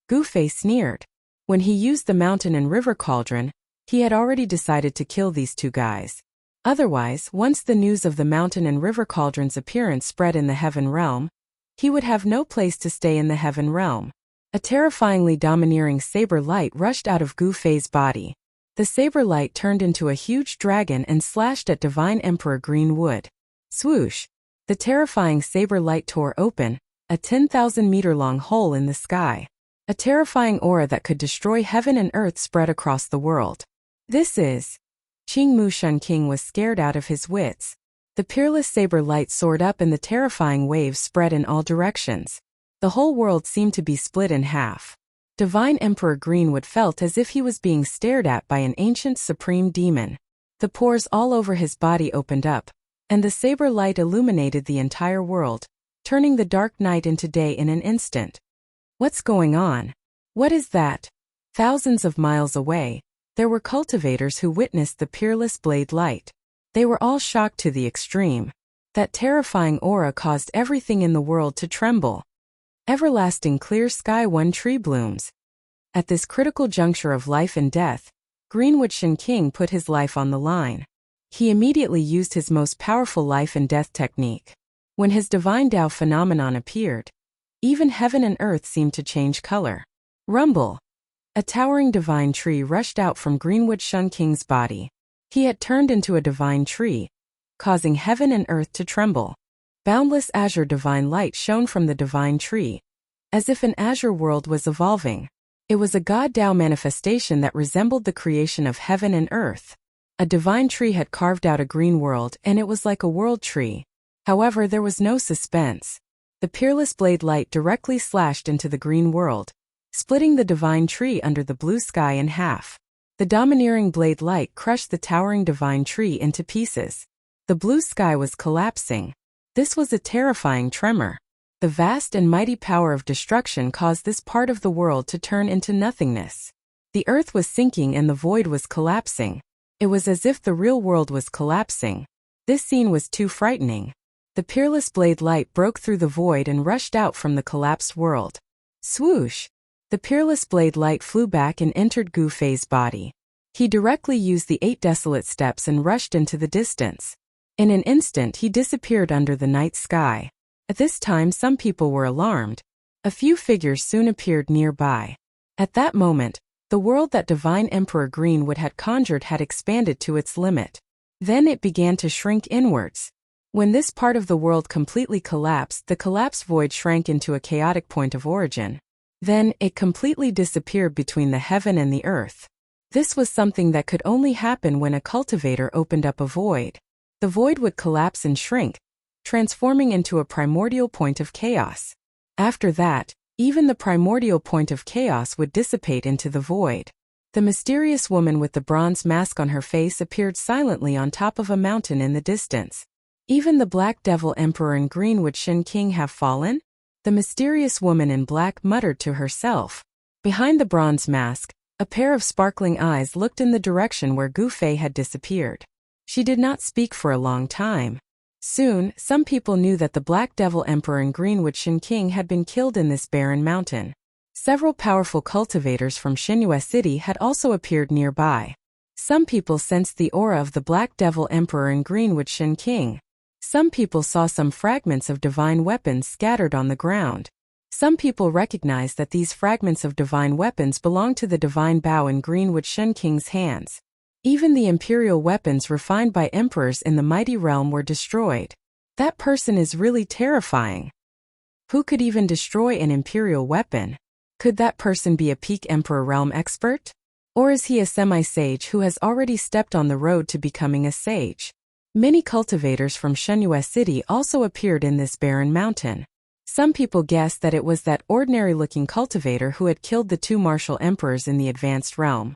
Gu Fei sneered. When he used the mountain and river cauldron, he had already decided to kill these two guys. Otherwise, once the news of the mountain and river cauldron's appearance spread in the heaven realm, he would have no place to stay in the heaven realm. A terrifyingly domineering saber light rushed out of Gu Fei's body. The saber light turned into a huge dragon and slashed at Divine Emperor Greenwood. Swoosh! The terrifying saber light tore open a 10,000-meter-long hole in the sky. A terrifying aura that could destroy heaven and earth spread across the world. This is... Qingmu Shun King was scared out of his wits. The peerless saber light soared up and the terrifying waves spread in all directions. The whole world seemed to be split in half. Divine Emperor Greenwood felt as if he was being stared at by an ancient supreme demon. The pores all over his body opened up, and the saber light illuminated the entire world, turning the dark night into day in an instant. What's going on? What is that? Thousands of miles away, there were cultivators who witnessed the peerless blade light. They were all shocked to the extreme. That terrifying aura caused everything in the world to tremble. Everlasting clear sky, one tree blooms. At this critical juncture of life and death, Greenwood Shen King put his life on the line. He immediately used his most powerful life and death technique. When his divine Tao phenomenon appeared, even heaven and earth seemed to change color. Rumble! A towering divine tree rushed out from Greenwood Shun King's body. He had turned into a divine tree, causing heaven and earth to tremble. Boundless azure divine light shone from the divine tree, as if an azure world was evolving. It was a God Tao manifestation that resembled the creation of heaven and earth. A divine tree had carved out a green world and it was like a world tree. However, there was no suspense. The peerless blade light directly slashed into the green world, splitting the divine tree under the blue sky in half. The domineering blade light crushed the towering divine tree into pieces. The blue sky was collapsing. This was a terrifying tremor. The vast and mighty power of destruction caused this part of the world to turn into nothingness. The earth was sinking and the void was collapsing. It was as if the real world was collapsing. This scene was too frightening. The peerless blade light broke through the void and rushed out from the collapsed world. Swoosh! The peerless blade light flew back and entered Gu Fei's body. He directly used the 8 desolate steps and rushed into the distance. In an instant he disappeared under the night sky. At this time some people were alarmed. A few figures soon appeared nearby. At that moment, the world that Divine Emperor Greenwood had conjured had expanded to its limit. Then it began to shrink inwards. When this part of the world completely collapsed, the collapsed void shrank into a chaotic point of origin. Then, it completely disappeared between the heaven and the earth. This was something that could only happen when a cultivator opened up a void. The void would collapse and shrink, transforming into a primordial point of chaos. After that, even the primordial point of chaos would dissipate into the void. The mysterious woman with the bronze mask on her face appeared silently on top of a mountain in the distance. Even the Black Devil Emperor and Greenwood Shen King have fallen? The mysterious woman in black muttered to herself. Behind the bronze mask, a pair of sparkling eyes looked in the direction where Gu Fei had disappeared. She did not speak for a long time. Soon, some people knew that the Black Devil Emperor and Greenwood Shen King had been killed in this barren mountain. Several powerful cultivators from Xinyue City had also appeared nearby. Some people sensed the aura of the Black Devil Emperor and Greenwood Shen King. Some people saw some fragments of divine weapons scattered on the ground. Some people recognized that these fragments of divine weapons belonged to the divine bow in Greenwood Shen King's hands. Even the imperial weapons refined by emperors in the mighty realm were destroyed. That person is really terrifying. Who could even destroy an imperial weapon? Could that person be a peak emperor realm expert? Or is he a semi-sage who has already stepped on the road to becoming a sage? Many cultivators from Xinyue City also appeared in this barren mountain. Some people guessed that it was that ordinary-looking cultivator who had killed the two martial emperors in the advanced realm.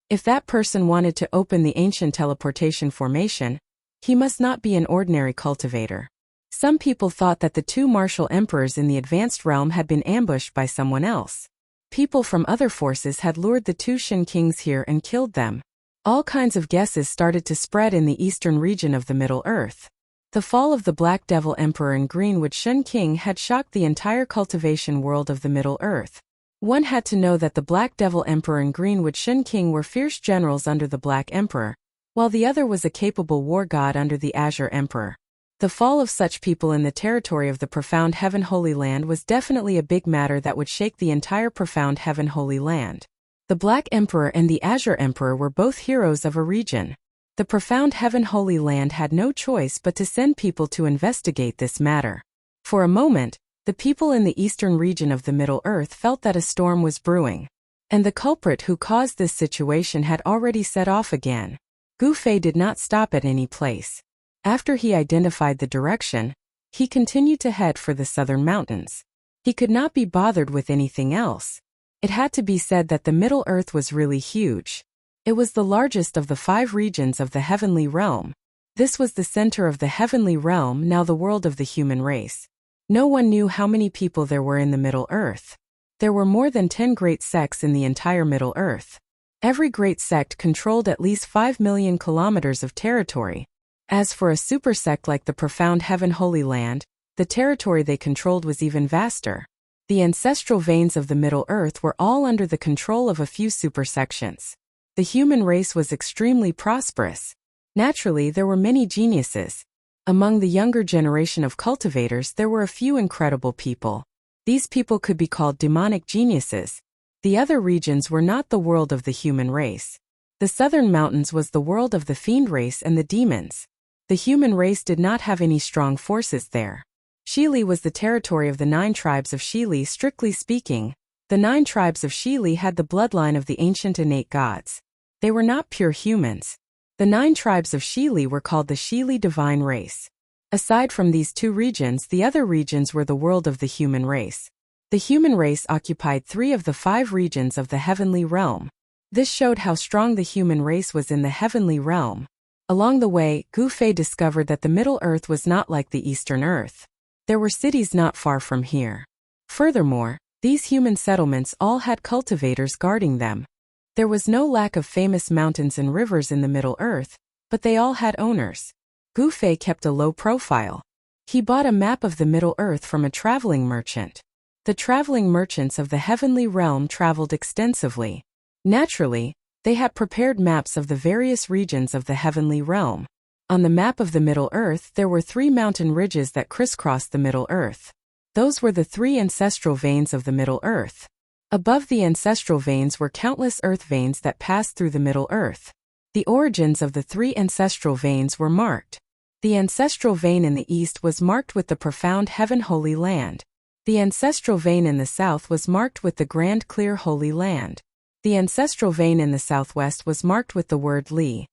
If that person wanted to open the ancient teleportation formation, he must not be an ordinary cultivator. Some people thought that the two martial emperors in the advanced realm had been ambushed by someone else. People from other forces had lured the two Shin kings here and killed them. All kinds of guesses started to spread in the eastern region of the Middle Earth. The fall of the Black Devil Emperor and Greenwood Shin King had shocked the entire cultivation world of the Middle Earth. One had to know that the Black Devil Emperor and Greenwood Shin King were fierce generals under the Black Emperor, while the other was a capable war god under the Azure Emperor. The fall of such people in the territory of the Profound Heaven Holy Land was definitely a big matter that would shake the entire Profound Heaven Holy Land. The Black Emperor and the Azure Emperor were both heroes of a region. The Profound Heaven Holy Land had no choice but to send people to investigate this matter. For a moment, the people in the eastern region of the Middle Earth felt that a storm was brewing. And the culprit who caused this situation had already set off again. Gu Fei did not stop at any place. After he identified the direction, he continued to head for the southern mountains. He could not be bothered with anything else. It had to be said that the Middle Earth was really huge. It was the largest of the 5 regions of the heavenly realm. This was the center of the heavenly realm, now the world of the human race. No one knew how many people there were in the Middle Earth. There were more than 10 great sects in the entire Middle Earth. Every great sect controlled at least 5 million kilometers of territory. As for a super sect like the Profound Heaven Holy Land, the territory they controlled was even vaster. The ancestral veins of the Middle Earth were all under the control of a few supersections. The human race was extremely prosperous. Naturally, there were many geniuses. Among the younger generation of cultivators, there were a few incredible people. These people could be called demonic geniuses. The other regions were not the world of the human race. The southern mountains was the world of the fiend race and the demons. The human race did not have any strong forces there. Shili was the territory of the 9 tribes of Shili. Strictly speaking, the 9 tribes of Shili had the bloodline of the ancient innate gods. They were not pure humans. The 9 tribes of Shili were called the Shili divine race. Aside from these 2 regions, the other regions were the world of the human race. The human race occupied 3 of the 5 regions of the heavenly realm. This showed how strong the human race was in the heavenly realm. Along the way, Gu Fei discovered that the Middle Earth was not like the Eastern Earth. There were cities not far from here. Furthermore, these human settlements all had cultivators guarding them. There was no lack of famous mountains and rivers in the Middle Earth, but they all had owners. Gu Fei kept a low profile. He bought a map of the Middle Earth from a traveling merchant. The traveling merchants of the heavenly realm traveled extensively. Naturally, they had prepared maps of the various regions of the heavenly realm. On the map of the Middle Earth, there were 3 mountain ridges that crisscrossed the Middle Earth. Those were the 3 ancestral veins of the Middle Earth. Above the ancestral veins were countless earth veins that passed through the Middle Earth. The origins of the 3 ancestral veins were marked. The ancestral vein in the east was marked with the Profound Heaven Holy Land. The ancestral vein in the south was marked with the Grand Clear Holy Land. The ancestral vein in the southwest was marked with the word Li.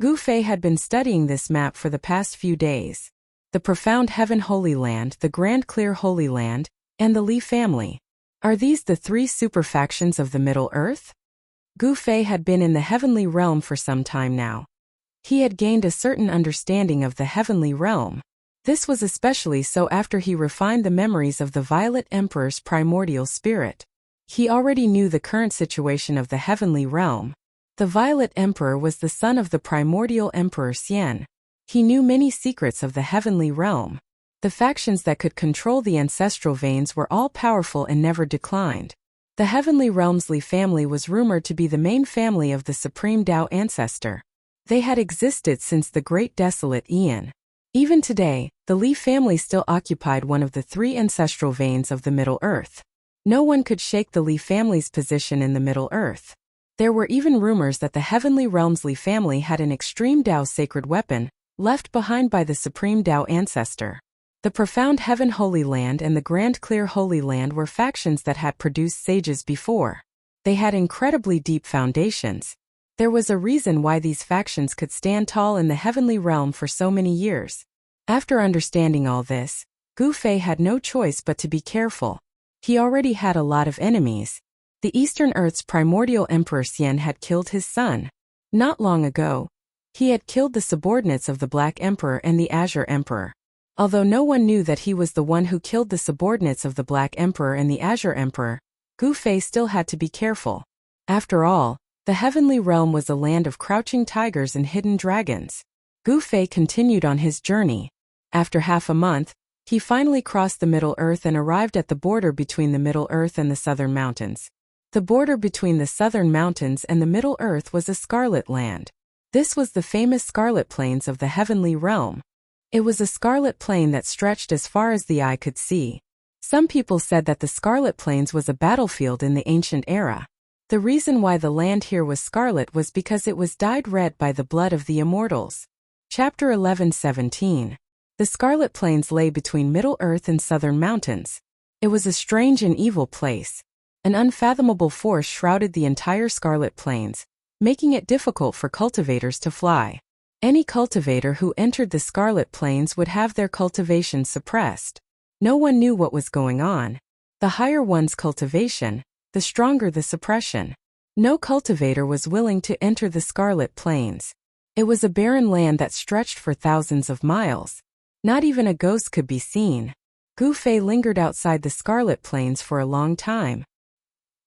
Gu Fei had been studying this map for the past few days. The Profound Heaven Holy Land, the Grand Clear Holy Land, and the Li family. Are these the 3 super factions of the Middle Earth? Gu Fei had been in the heavenly realm for some time now. He had gained a certain understanding of the heavenly realm. This was especially so after he refined the memories of the Violet Emperor's primordial spirit. He already knew the current situation of the heavenly realm. The Violet Emperor was the son of the primordial Emperor Xian. He knew many secrets of the heavenly realm. The factions that could control the ancestral veins were all powerful and never declined. The heavenly realm's Li family was rumored to be the main family of the Supreme Tao ancestor. They had existed since the Great Desolate Aeon. Even today, the Li family still occupied one of the 3 ancestral veins of the Middle Earth. No one could shake the Li family's position in the Middle Earth. There were even rumors that the heavenly realm's Li family had an extreme Tao sacred weapon, left behind by the Supreme Tao ancestor. The Profound Heaven Holy Land and the Grand Clear Holy Land were factions that had produced sages before. They had incredibly deep foundations. There was a reason why these factions could stand tall in the heavenly realm for so many years. After understanding all this, Gu Fei had no choice but to be careful. He already had a lot of enemies. The Eastern Earth's primordial Emperor Xian had killed his son. Not long ago, he had killed the subordinates of the Black Emperor and the Azure Emperor. Although no one knew that he was the one who killed the subordinates of the Black Emperor and the Azure Emperor, Gu Fei still had to be careful. After all, the heavenly realm was a land of crouching tigers and hidden dragons. Gu Fei continued on his journey. After half a month, he finally crossed the Middle Earth and arrived at the border between the Middle Earth and the Southern Mountains. The border between the Southern Mountains and the Middle Earth was a scarlet land. This was the famous Scarlet Plains of the heavenly realm. It was a scarlet plain that stretched as far as the eye could see. Some people said that the Scarlet Plains was a battlefield in the ancient era. The reason why the land here was scarlet was because it was dyed red by the blood of the immortals. Chapter 11:17. The Scarlet Plains lay between Middle Earth and Southern Mountains. It was a strange and evil place. An unfathomable force shrouded the entire Scarlet Plains, making it difficult for cultivators to fly. Any cultivator who entered the Scarlet Plains would have their cultivation suppressed. No one knew what was going on. The higher one's cultivation, the stronger the suppression. No cultivator was willing to enter the Scarlet Plains. It was a barren land that stretched for thousands of miles. Not even a ghost could be seen. Gu Fei lingered outside the Scarlet Plains for a long time.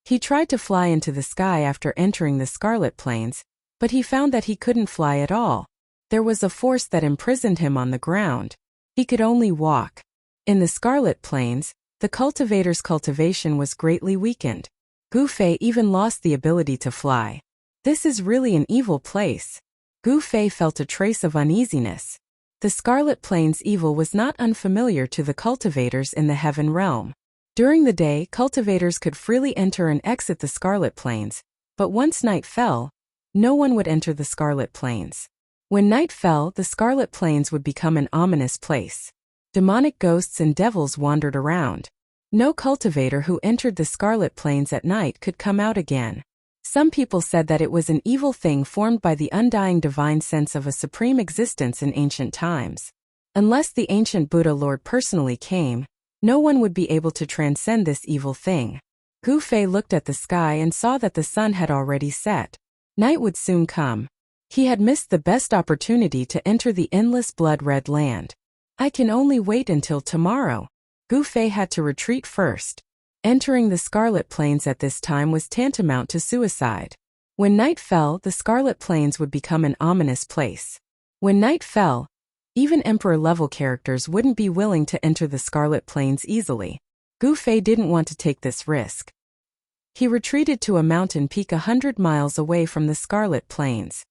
He tried to fly into the sky after entering the Scarlet Plains, but he found that he couldn't fly at all. There was a force that imprisoned him on the ground. He could only walk. In the Scarlet Plains, the cultivator's cultivation was greatly weakened. Gu Fei even lost the ability to fly. This is really an evil place. Gu Fei felt a trace of uneasiness. The Scarlet Plains evil was not unfamiliar to the cultivators in the heaven realm. During the day, cultivators could freely enter and exit the Scarlet Plains, but once night fell, no one would enter the Scarlet Plains. When night fell, the Scarlet Plains would become an ominous place. Demonic ghosts and devils wandered around. No cultivator who entered the Scarlet Plains at night could come out again. Some people said that it was an evil thing formed by the undying divine sense of a supreme existence in ancient times. Unless the ancient Buddha Lord personally came, no one would be able to transcend this evil thing. Gu Fei looked at the sky and saw that the sun had already set. Night would soon come. He had missed the best opportunity to enter the endless blood-red land. I can only wait until tomorrow. Gu Fei had to retreat first. Entering the Scarlet Plains at this time was tantamount to suicide. When night fell, the Scarlet Plains would become an ominous place. When night fell, even Emperor-level characters wouldn't be willing to enter the Scarlet Plains easily. Gu Fei didn't want to take this risk. He retreated to a mountain peak 100 miles away from the Scarlet Plains.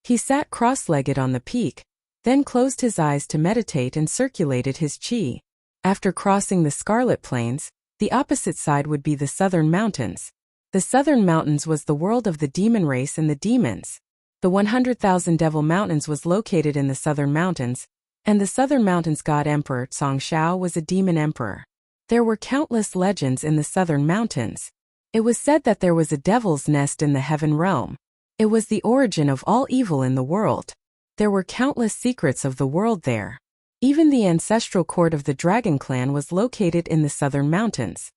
He sat cross-legged on the peak, then closed his eyes to meditate and circulated his qi. After crossing the Scarlet Plains, the opposite side would be the Southern Mountains. The Southern Mountains was the world of the demon race and the demons. The 100,000 Devil Mountains was located in the Southern Mountains, and the Southern Mountains god emperor Tsang Shao was a demon emperor. There were countless legends in the Southern Mountains. It was said that there was a devil's nest in the heaven realm. It was the origin of all evil in the world. There were countless secrets of the world there. Even the ancestral court of the Dragon Clan was located in the Southern Mountains.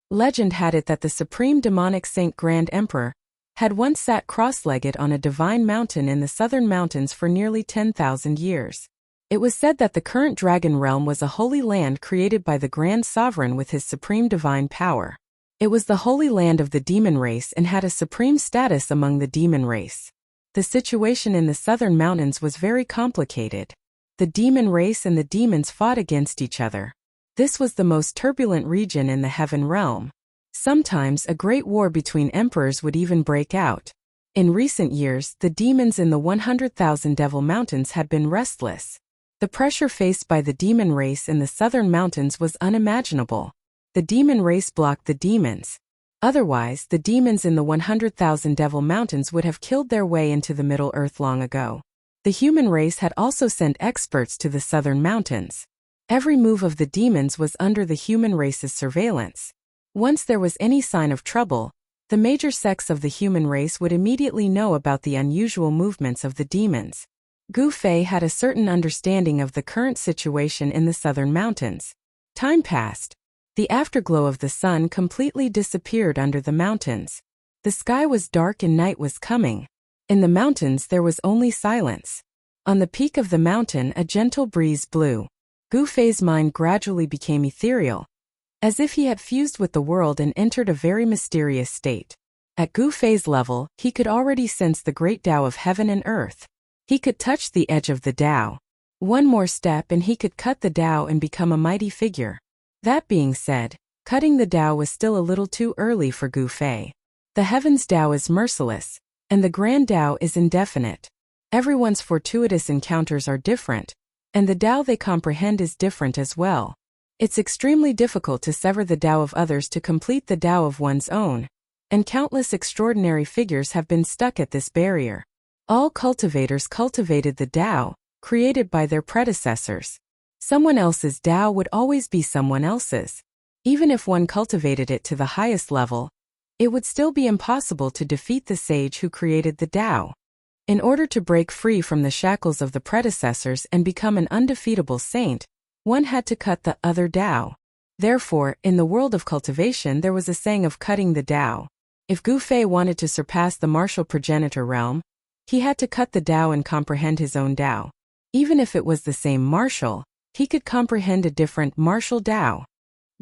Legend had it that the supreme demonic Saint Grand Emperor had once sat cross-legged on a divine mountain in the Southern Mountains for nearly 10,000 years. It was said that the current Dragon Realm was a holy land created by the Grand Sovereign with his supreme divine power. It was the holy land of the demon race and had a supreme status among the demon race. The situation in the Southern Mountains was very complicated. The demon race and the demons fought against each other. This was the most turbulent region in the heaven realm. Sometimes a great war between emperors would even break out. In recent years, the demons in the 100,000 Devil Mountains had been restless. The pressure faced by the demon race in the Southern Mountains was unimaginable. The demon race blocked the demons. Otherwise, the demons in the 100,000 Devil Mountains would have killed their way into the Middle Earth long ago. The human race had also sent experts to the Southern Mountains. Every move of the demons was under the human race's surveillance. Once there was any sign of trouble, the major sects of the human race would immediately know about the unusual movements of the demons. Gu Fei had a certain understanding of the current situation in the Southern Mountains. Time passed. The afterglow of the sun completely disappeared under the mountains. The sky was dark and night was coming. In the mountains there was only silence. On the peak of the mountain a gentle breeze blew. Gu Fei's mind gradually became ethereal, as if he had fused with the world and entered a very mysterious state. At Gu Fei's level, he could already sense the great Tao of heaven and earth. He could touch the edge of the Tao. One more step and he could cut the Tao and become a mighty figure. That being said, cutting the Tao was still a little too early for Gu Fei. The heavens Tao is merciless, and the grand Tao is indefinite. Everyone's fortuitous encounters are different, and the Tao they comprehend is different as well. It's extremely difficult to sever the Tao of others to complete the Tao of one's own, and countless extraordinary figures have been stuck at this barrier. All cultivators cultivated the Tao, created by their predecessors. Someone else's Tao would always be someone else's. Even if one cultivated it to the highest level, it would still be impossible to defeat the sage who created the Tao. In order to break free from the shackles of the predecessors and become an undefeatable saint, one had to cut the other Tao. Therefore, in the world of cultivation there was a saying of cutting the Tao. If Gu Fei wanted to surpass the martial progenitor realm, he had to cut the Tao and comprehend his own Tao. Even if it was the same martial, he could comprehend a different martial Tao.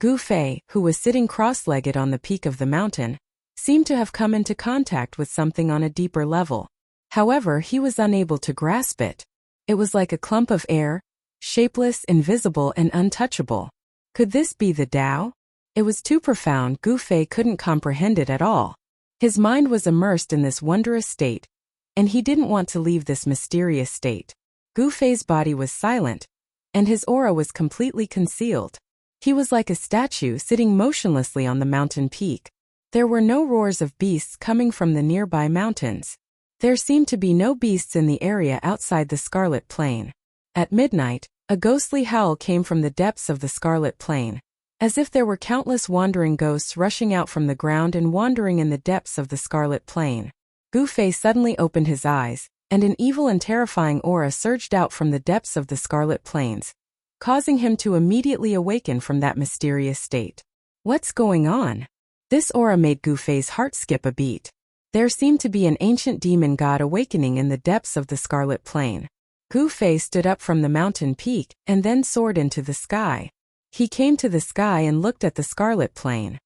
Gu Fei, who was sitting cross-legged on the peak of the mountain, seemed to have come into contact with something on a deeper level. However, he was unable to grasp it. It was like a clump of air, shapeless, invisible, and untouchable. Could this be the Tao? It was too profound. Gu Fei couldn't comprehend it at all. His mind was immersed in this wondrous state, and he didn't want to leave this mysterious state. Gu Fei's body was silent, and his aura was completely concealed. He was like a statue sitting motionlessly on the mountain peak. There were no roars of beasts coming from the nearby mountains. There seemed to be no beasts in the area outside the Scarlet Plain. At midnight, a ghostly howl came from the depths of the Scarlet Plain, as if there were countless wandering ghosts rushing out from the ground and wandering in the depths of the Scarlet Plain. Gu Fei suddenly opened his eyes, and an evil and terrifying aura surged out from the depths of the Scarlet Plains, causing him to immediately awaken from that mysterious state. What's going on? This aura made Gu Fei's heart skip a beat. There seemed to be an ancient demon god awakening in the depths of the Scarlet Plain. Gu Fei stood up from the mountain peak and then soared into the sky. He came to the sky and looked at the Scarlet Plain.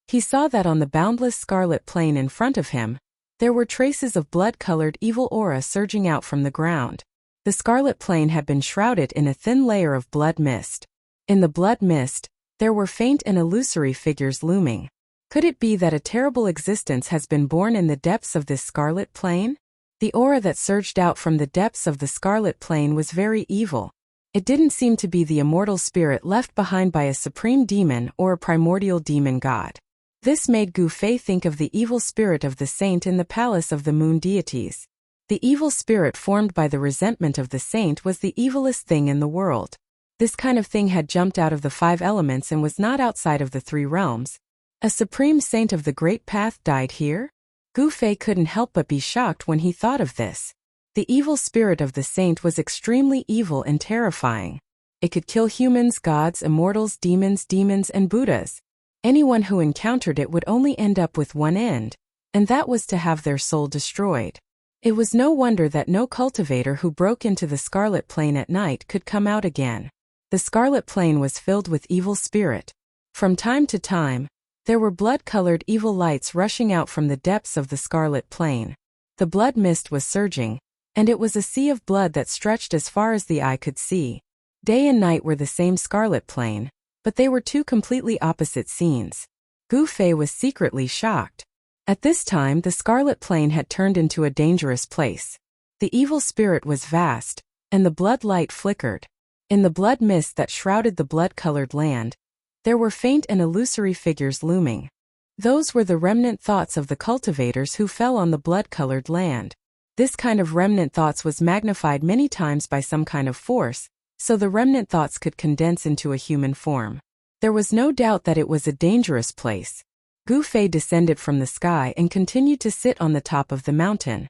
He saw that on the boundless Scarlet Plain in front of him, there were traces of blood-colored evil aura surging out from the ground. The Scarlet Plain had been shrouded in a thin layer of blood mist. In the blood mist, there were faint and illusory figures looming. Could it be that a terrible existence has been born in the depths of this Scarlet Plain? The aura that surged out from the depths of the Scarlet Plain was very evil. It didn't seem to be the immortal spirit left behind by a supreme demon or a primordial demon god. This made Gu Fei think of the evil spirit of the saint in the palace of the moon deities. The evil spirit formed by the resentment of the saint was the evilest thing in the world. This kind of thing had jumped out of the 5 elements and was not outside of the 3 realms. A supreme saint of the Great Path died here? Gu Fei couldn't help but be shocked when he thought of this. The evil spirit of the saint was extremely evil and terrifying. It could kill humans, gods, immortals, demons, and Buddhas. Anyone who encountered it would only end up with one end, and that was to have their soul destroyed. It was no wonder that no cultivator who broke into the Scarlet Plain at night could come out again. The Scarlet Plain was filled with evil spirit. From time to time, there were blood-colored evil lights rushing out from the depths of the Scarlet Plain. The blood mist was surging, and it was a sea of blood that stretched as far as the eye could see. Day and night were the same Scarlet Plain, but they were 2 completely opposite scenes. Gu Fei was secretly shocked. At this time the Scarlet Plain had turned into a dangerous place. The evil spirit was vast, and the blood light flickered. In the blood mist that shrouded the blood-colored land, there were faint and illusory figures looming. Those were the remnant thoughts of the cultivators who fell on the blood-colored land. This kind of remnant thoughts was magnified many times by some kind of force, so the remnant thoughts could condense into a human form. There was no doubt that it was a dangerous place. Gu Fei descended from the sky and continued to sit on the top of the mountain.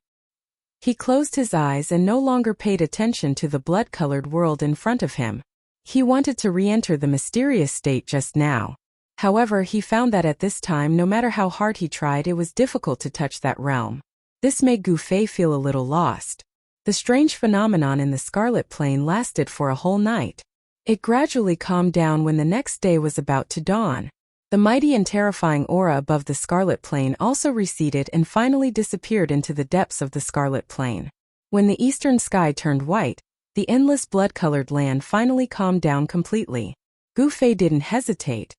He closed his eyes and no longer paid attention to the blood-colored world in front of him. He wanted to re-enter the mysterious state just now. However, he found that at this time, no matter how hard he tried, it was difficult to touch that realm. This made Gu Fei feel a little lost. The strange phenomenon in the Scarlet Plain lasted for a whole night. It gradually calmed down when the next day was about to dawn. The mighty and terrifying aura above the Scarlet Plain also receded and finally disappeared into the depths of the Scarlet Plain. When the eastern sky turned white, the endless blood-colored land finally calmed down completely. Gu Fei didn't hesitate.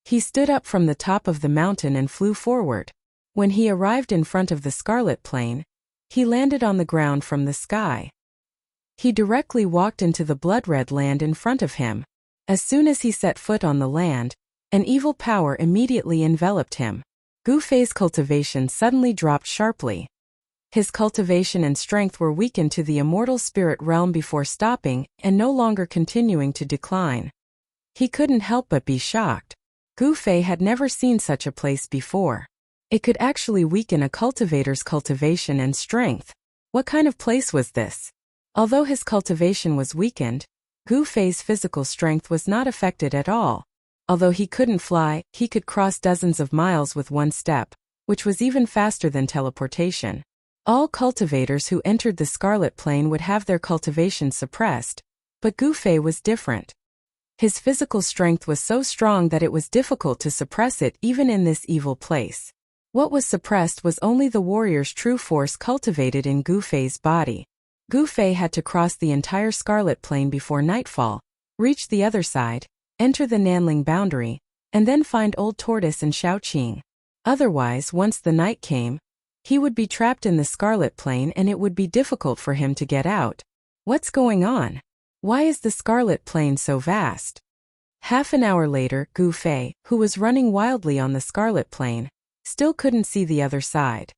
He stood up from the top of the mountain and flew forward. When he arrived in front of the Scarlet Plain, he landed on the ground from the sky. He directly walked into the blood-red land in front of him. As soon as he set foot on the land, an evil power immediately enveloped him. Gu Fei's cultivation suddenly dropped sharply. His cultivation and strength were weakened to the immortal spirit realm before stopping and no longer continuing to decline. He couldn't help but be shocked. Gu Fei had never seen such a place before. It could actually weaken a cultivator's cultivation and strength. What kind of place was this? Although his cultivation was weakened, Gu Fei's physical strength was not affected at all. Although he couldn't fly, he could cross dozens of miles with one step, which was even faster than teleportation. All cultivators who entered the Scarlet Plain would have their cultivation suppressed, but Gu Fei was different. His physical strength was so strong that it was difficult to suppress it even in this evil place. What was suppressed was only the warrior's true force cultivated in Gu Fei's body. Gu Fei had to cross the entire Scarlet Plain before nightfall, reach the other side, enter the Nanling boundary, and then find Old Tortoise and Shaoqing. Otherwise, once the night came, he would be trapped in the Scarlet Plain and it would be difficult for him to get out. What's going on? Why is the Scarlet Plain so vast? Half an hour later, Gu Fei, who was running wildly on the Scarlet Plain, still couldn't see the other side.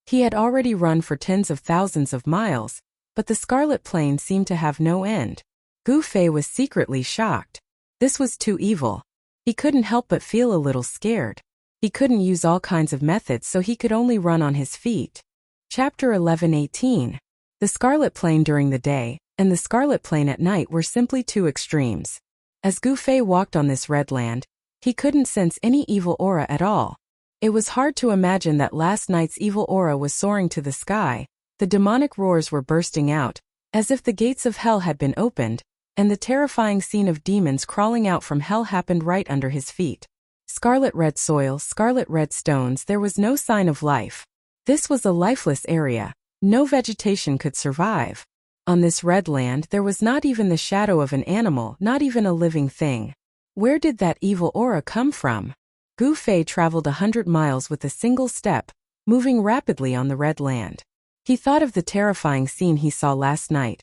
He had already run for tens of thousands of miles, but the Scarlet Plain seemed to have no end. Gu Fei was secretly shocked. This was too evil. He couldn't help but feel a little scared. He couldn't use all kinds of methods, so he could only run on his feet. Chapter 11:18. The Scarlet Plain during the day and the Scarlet Plain at night were simply two extremes. As Gu Fei walked on this red land, he couldn't sense any evil aura at all. It was hard to imagine that last night's evil aura was soaring to the sky. The demonic roars were bursting out, as if the gates of hell had been opened, and the terrifying scene of demons crawling out from hell happened right under his feet. Scarlet red soil, scarlet red stones, there was no sign of life. This was a lifeless area. No vegetation could survive. On this red land there was not even the shadow of an animal, not even a living thing. Where did that evil aura come from? Gu Fei traveled 100 miles with a single step, moving rapidly on the red land. He thought of the terrifying scene he saw last night.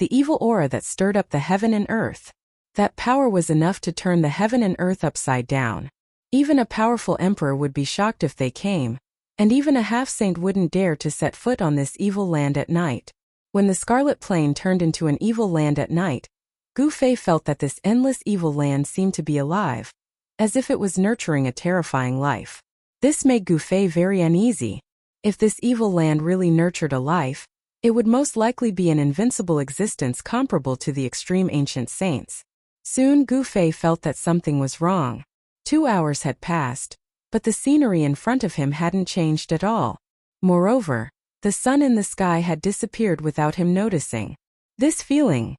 The evil aura that stirred up the heaven and earth. That power was enough to turn the heaven and earth upside down. Even a powerful emperor would be shocked if they came, and even a half-saint wouldn't dare to set foot on this evil land at night. When the Scarlet Plain turned into an evil land at night, Gu Fei felt that this endless evil land seemed to be alive, as if it was nurturing a terrifying life. This made Gu Fei very uneasy. If this evil land really nurtured a life, it would most likely be an invincible existence comparable to the extreme ancient saints. Soon Gu Fei felt that something was wrong. 2 hours had passed, but the scenery in front of him hadn't changed at all. Moreover, the sun in the sky had disappeared without him noticing. This feeling,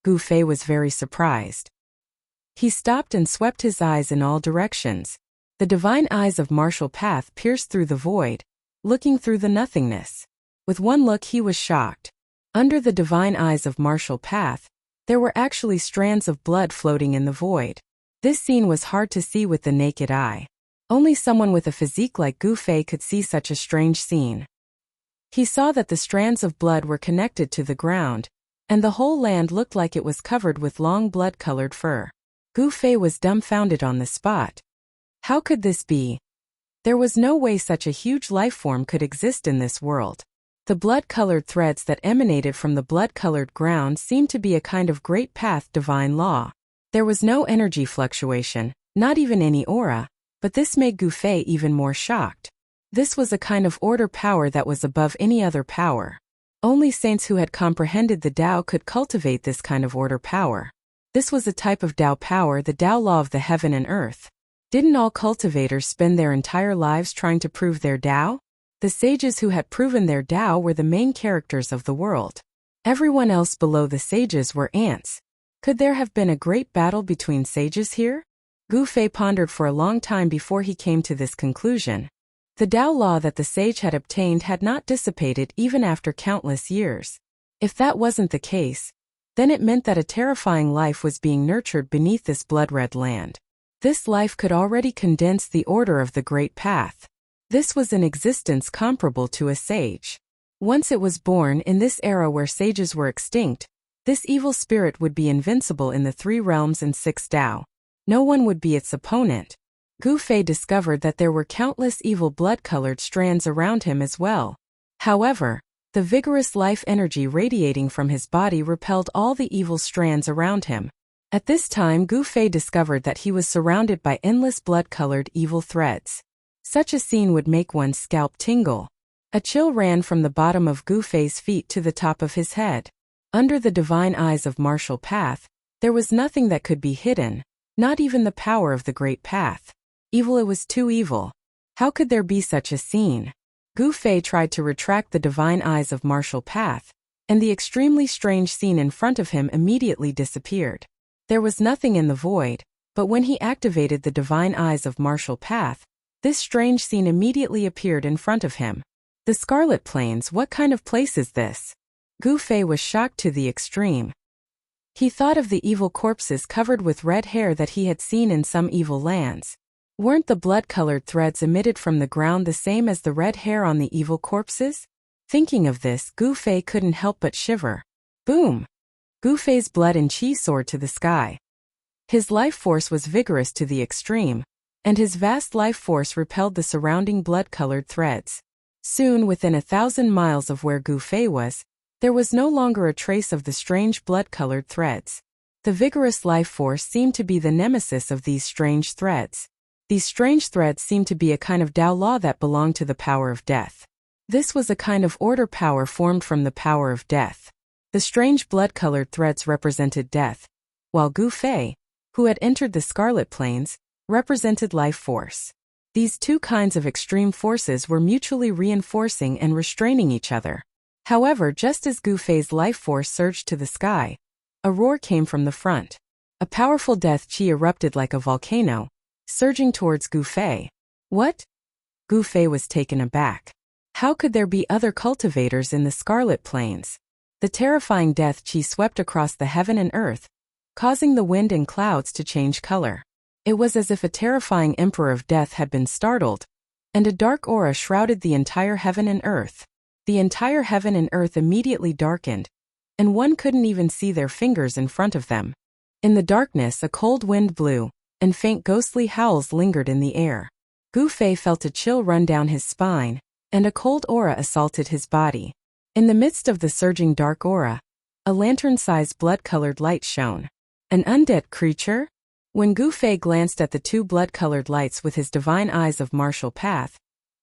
Gu Fei was very surprised. He stopped and swept his eyes in all directions. The divine eyes of Martial Path pierced through the void, looking through the nothingness. With one look he was shocked. Under the divine eyes of Martial Path, there were actually strands of blood floating in the void. This scene was hard to see with the naked eye. Only someone with a physique like Gu Fei could see such a strange scene. He saw that the strands of blood were connected to the ground, and the whole land looked like it was covered with long blood-colored fur. Gu Fei was dumbfounded on the spot. How could this be? There was no way such a huge life form could exist in this world. The blood-colored threads that emanated from the blood-colored ground seemed to be a kind of great path divine law. There was no energy fluctuation, not even any aura, but this made Gu Fei even more shocked. This was a kind of order power that was above any other power. Only saints who had comprehended the Tao could cultivate this kind of order power. This was a type of Tao power, the Tao law of the heaven and earth. Didn't all cultivators spend their entire lives trying to prove their Tao? The sages who had proven their Tao were the main characters of the world. Everyone else below the sages were ants. Could there have been a great battle between sages here? Gu Fei pondered for a long time before he came to this conclusion. The Tao law that the sage had obtained had not dissipated even after countless years. If that wasn't the case, then it meant that a terrifying life was being nurtured beneath this blood-red land. This life could already condense the order of the Great Path. This was an existence comparable to a sage. Once it was born in this era where sages were extinct, this evil spirit would be invincible in the 3 realms and 6 Tao. No one would be its opponent. Gu Fei discovered that there were countless evil blood-colored strands around him as well. However, the vigorous life energy radiating from his body repelled all the evil strands around him. At this time, Gu Fei discovered that he was surrounded by endless blood-colored evil threads. Such a scene would make one's scalp tingle. A chill ran from the bottom of Gu Fei's feet to the top of his head. Under the divine eyes of martial path, there was nothing that could be hidden, not even the power of the great path. Evil, it was too evil. How could there be such a scene? Gu Fei tried to retract the divine eyes of martial path, and the extremely strange scene in front of him immediately disappeared. There was nothing in the void, but when he activated the divine eyes of martial path, this strange scene immediately appeared in front of him. The Scarlet Plains, what kind of place is this? Gu Fei was shocked to the extreme. He thought of the evil corpses covered with red hair that he had seen in some evil lands. Weren't the blood-colored threads emitted from the ground the same as the red hair on the evil corpses? Thinking of this, Gu Fei couldn't help but shiver. Boom! Gu Fei's blood and qi soared to the sky. His life force was vigorous to the extreme, and his vast life force repelled the surrounding blood-colored threads. Soon, within 1,000 miles of where Gu Fei was, there was no longer a trace of the strange blood-colored threads. The vigorous life force seemed to be the nemesis of these strange threads. These strange threads seemed to be a kind of Tao law that belonged to the power of death. This was a kind of order power formed from the power of death. The strange blood-colored threads represented death, while Gu Fei, who had entered the Scarlet Plains, represented life force. These two kinds of extreme forces were mutually reinforcing and restraining each other. However, just as Gu Fei's life force surged to the sky, a roar came from the front. A powerful death qi erupted like a volcano, surging towards Gu Fei. What? Gu Fei was taken aback. How could there be other cultivators in the Scarlet Plains? The terrifying death qi swept across the heaven and earth, causing the wind and clouds to change color. It was as if a terrifying emperor of death had been startled, and a dark aura shrouded the entire heaven and earth. The entire heaven and earth immediately darkened, and one couldn't even see their fingers in front of them. In the darkness, a cold wind blew, and faint ghostly howls lingered in the air. Gu Fei felt a chill run down his spine, and a cold aura assaulted his body. In the midst of the surging dark aura, a lantern-sized blood-colored light shone. An undead creature? When Gu Fei glanced at the 2 blood-colored lights with his divine eyes of martial path,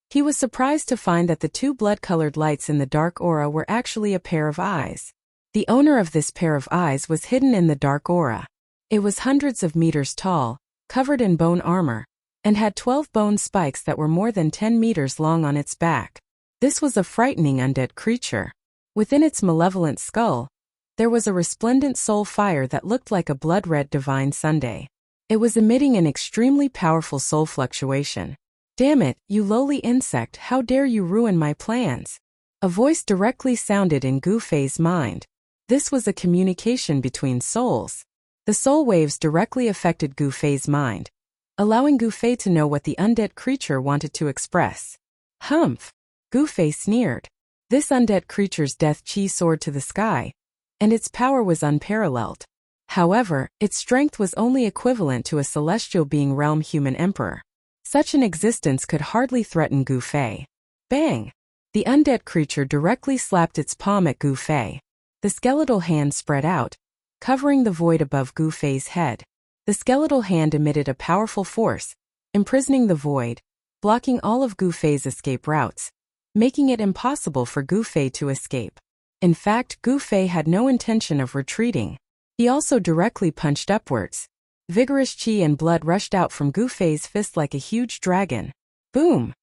he was surprised to find that the 2 blood-colored lights in the dark aura were actually a pair of eyes. The owner of this pair of eyes was hidden in the dark aura. It was hundreds of meters tall, covered in bone armor, and had 12 bone spikes that were more than 10 meters long on its back. This was a frightening undead creature. Within its malevolent skull, there was a resplendent soul fire that looked like a blood-red divine sunday. It was emitting an extremely powerful soul fluctuation. Damn it, you lowly insect, how dare you ruin my plans? A voice directly sounded in Gu Fei's mind. This was a communication between souls. The soul waves directly affected Gu Fei's mind, allowing Gu Fei to know what the undead creature wanted to express. Humph! Gu Fei sneered. This undead creature's death qi soared to the sky, and its power was unparalleled. However, its strength was only equivalent to a celestial being realm human emperor. Such an existence could hardly threaten Gu Fei. Bang! The undead creature directly slapped its palm at Gu Fei. The skeletal hand spread out, covering the void above Gu Fei's head. The skeletal hand emitted a powerful force, imprisoning the void, blocking all of Gu Fei's escape routes, making it impossible for Gu Fei to escape. In fact, Gu Fei had no intention of retreating. He also directly punched upwards. Vigorous chi and blood rushed out from Gu Fei's fist like a huge dragon. Boom!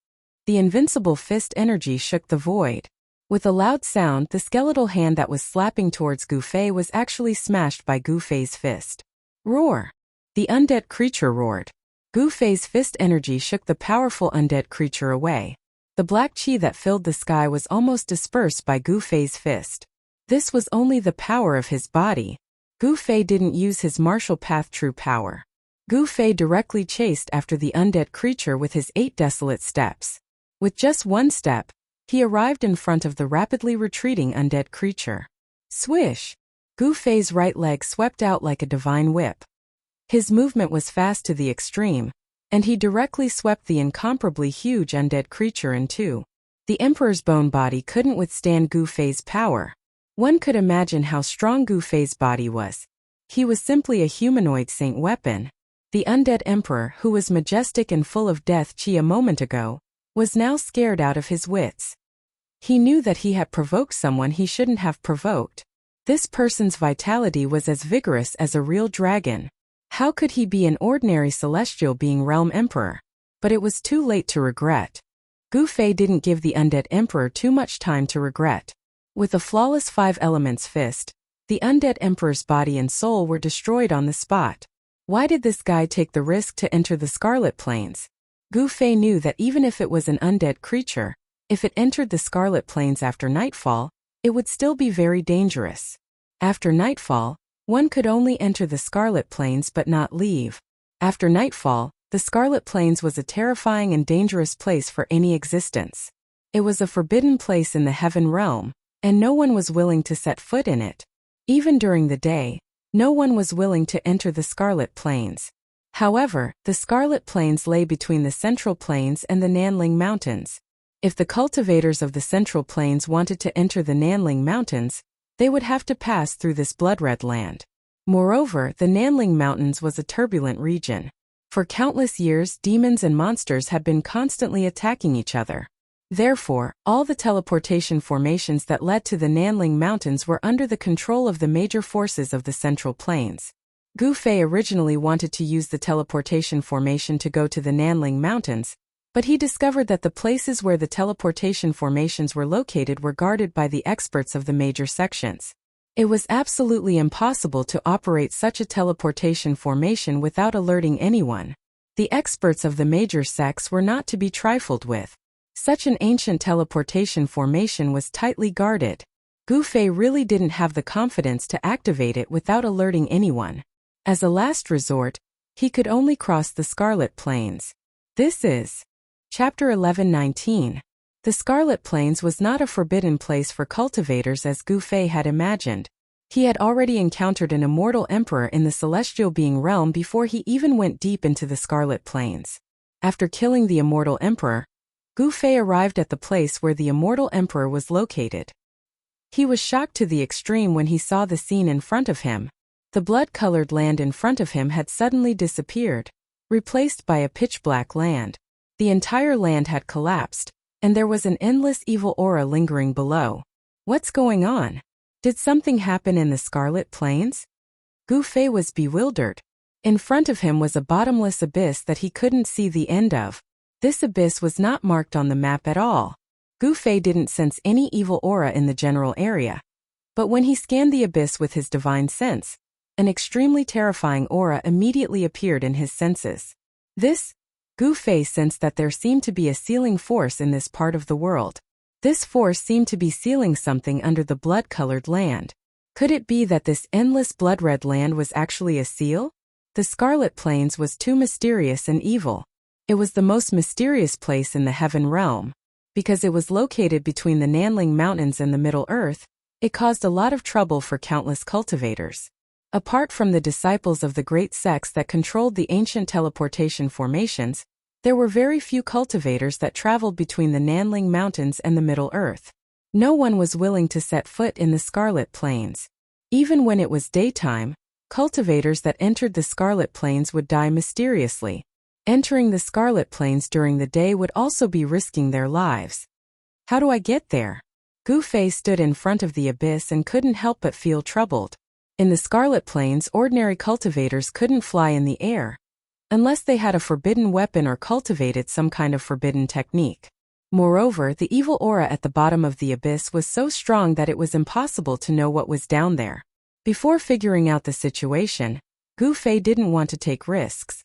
The invincible fist energy shook the void. With a loud sound, the skeletal hand that was slapping towards Gu Fei was actually smashed by Gu Fei's fist. Roar! The undead creature roared. Gu Fei's fist energy shook the powerful undead creature away. The black chi that filled the sky was almost dispersed by Gu Fei's fist. This was only the power of his body. Gu Fei didn't use his martial path true power. Gu Fei directly chased after the undead creature with his 8 desolate steps. With just one step, he arrived in front of the rapidly retreating undead creature. Swish! Gu Fei's right leg swept out like a divine whip. His movement was fast to the extreme, and he directly swept the incomparably huge undead creature in two. The Emperor's bone body couldn't withstand Gu Fei's power. One could imagine how strong Gu Fei's body was. He was simply a humanoid saint weapon. The undead Emperor, who was majestic and full of death chi a moment ago, was now scared out of his wits. He knew that he had provoked someone he shouldn't have provoked. This person's vitality was as vigorous as a real dragon. How could he be an ordinary celestial being realm emperor? But it was too late to regret. Gu Fei didn't give the undead emperor too much time to regret. With a flawless 5 elements fist, the undead emperor's body and soul were destroyed on the spot. Why did this guy take the risk to enter the Scarlet Plains? Gu Fei knew that even if it was an undead creature, if it entered the Scarlet Plains after nightfall, it would still be very dangerous. After nightfall, one could only enter the Scarlet Plains but not leave. After nightfall, the Scarlet Plains was a terrifying and dangerous place for any existence. It was a forbidden place in the heaven realm, and no one was willing to set foot in it. Even during the day, no one was willing to enter the Scarlet Plains. However, the Scarlet Plains lay between the Central Plains and the Nanling Mountains. If the cultivators of the Central Plains wanted to enter the Nanling Mountains, they would have to pass through this blood-red land. Moreover, the Nanling Mountains was a turbulent region. For countless years, demons and monsters had been constantly attacking each other. Therefore, all the teleportation formations that led to the Nanling Mountains were under the control of the major forces of the Central Plains. Gu Fei originally wanted to use the teleportation formation to go to the Nanling Mountains, but he discovered that the places where the teleportation formations were located were guarded by the experts of the major sections. It was absolutely impossible to operate such a teleportation formation without alerting anyone. The experts of the major sects were not to be trifled with. Such an ancient teleportation formation was tightly guarded. Gu Fei really didn't have the confidence to activate it without alerting anyone. As a last resort, he could only cross the Scarlet Plains. This is Chapter 11:19. The Scarlet Plains was not a forbidden place for cultivators as Gu Fei had imagined. He had already encountered an immortal emperor in the celestial being realm before he even went deep into the Scarlet Plains. After killing the immortal emperor, Gu Fei arrived at the place where the immortal emperor was located. He was shocked to the extreme when he saw the scene in front of him. The blood-colored land in front of him had suddenly disappeared, replaced by a pitch-black land. The entire land had collapsed, and there was an endless evil aura lingering below. What's going on? Did something happen in the Scarlet Plains? Gu Fei was bewildered. In front of him was a bottomless abyss that he couldn't see the end of. This abyss was not marked on the map at all. Gu Fei didn't sense any evil aura in the general area. But when he scanned the abyss with his divine sense, an extremely terrifying aura immediately appeared in his senses. Gu Fei sensed that there seemed to be a sealing force in this part of the world. This force seemed to be sealing something under the blood-colored land. Could it be that this endless blood-red land was actually a seal? The Scarlet Plains was too mysterious and evil. It was the most mysterious place in the heaven realm. Because it was located between the Nanling Mountains and the Middle Earth, it caused a lot of trouble for countless cultivators. Apart from the disciples of the great sects that controlled the ancient teleportation formations, there were very few cultivators that traveled between the Nanling Mountains and the Middle Earth. No one was willing to set foot in the Scarlet Plains. Even when it was daytime, cultivators that entered the Scarlet Plains would die mysteriously. Entering the Scarlet Plains during the day would also be risking their lives. How do I get there? Gu Fei stood in front of the abyss and couldn't help but feel troubled. In the Scarlet Plains, ordinary cultivators couldn't fly in the air unless they had a forbidden weapon or cultivated some kind of forbidden technique. Moreover, the evil aura at the bottom of the abyss was so strong that it was impossible to know what was down there. Before figuring out the situation, Gu Fei didn't want to take risks.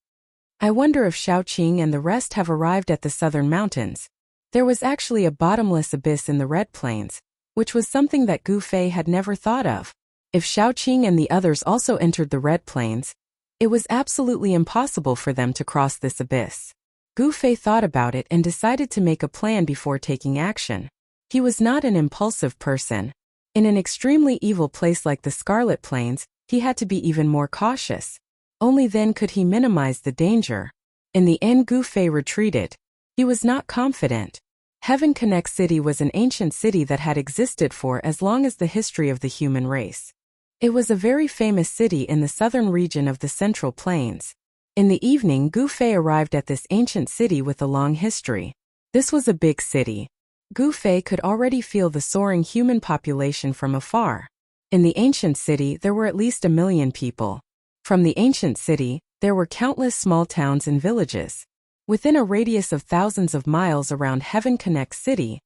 I wonder if Shaoqing and the rest have arrived at the southern mountains. There was actually a bottomless abyss in the Red Plains, which was something that Gu Fei had never thought of. If Shaoqing and the others also entered the Red Plains, it was absolutely impossible for them to cross this abyss. Gu Fei thought about it and decided to make a plan before taking action. He was not an impulsive person. In an extremely evil place like the Scarlet Plains, he had to be even more cautious. Only then could he minimize the danger. In the end, Gu Fei retreated. He was not confident. Heaven Connect City was an ancient city that had existed for as long as the history of the human race. It was a very famous city in the southern region of the Central Plains. In the evening, Gu Fei arrived at this ancient city with a long history. This was a big city. Gu Fei could already feel the soaring human population from afar. In the ancient city, there were at least 1 million people. From the ancient city, there were countless small towns and villages. Within a radius of thousands of miles around Heaven Connect City,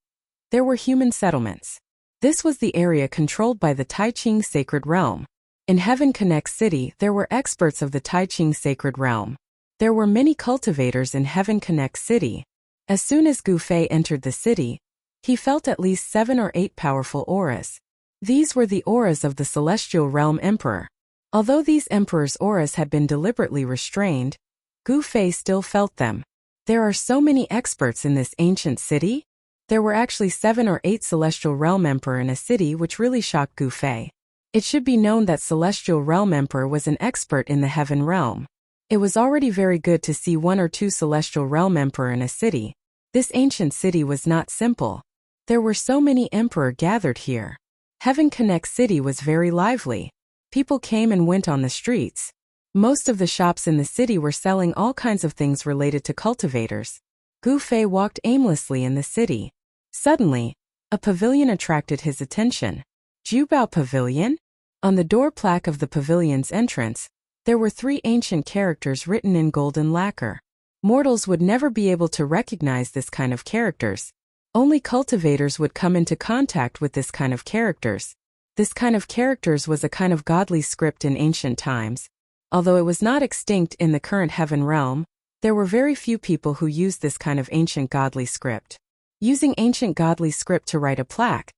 there were human settlements. This was the area controlled by the Tai Ching Sacred Realm. In Heaven Connect City, there were experts of the Tai Ching Sacred Realm. There were many cultivators in Heaven Connect City. As soon as Gu Fei entered the city, he felt at least 7 or 8 powerful auras. These were the auras of the Celestial Realm Emperor. Although these emperors' auras had been deliberately restrained, Gu Fei still felt them. There are so many experts in this ancient city? There were actually 7 or 8 Celestial Realm Emperor in a city, which really shocked Gu Fei. It should be known that Celestial Realm Emperor was an expert in the Heaven Realm. It was already very good to see 1 or 2 Celestial Realm Emperor in a city. This ancient city was not simple. There were so many Emperor gathered here. Heaven Connect City was very lively. People came and went on the streets. Most of the shops in the city were selling all kinds of things related to cultivators. Gu Fei walked aimlessly in the city. Suddenly, a pavilion attracted his attention. Jubao Pavilion? On the door plaque of the pavilion's entrance, there were 3 ancient characters written in golden lacquer. Mortals would never be able to recognize this kind of characters. Only cultivators would come into contact with this kind of characters. This kind of characters was a kind of godly script in ancient times. Although it was not extinct in the current Heaven Realm, there were very few people who used this kind of ancient godly script. Using ancient godly script to write a plaque.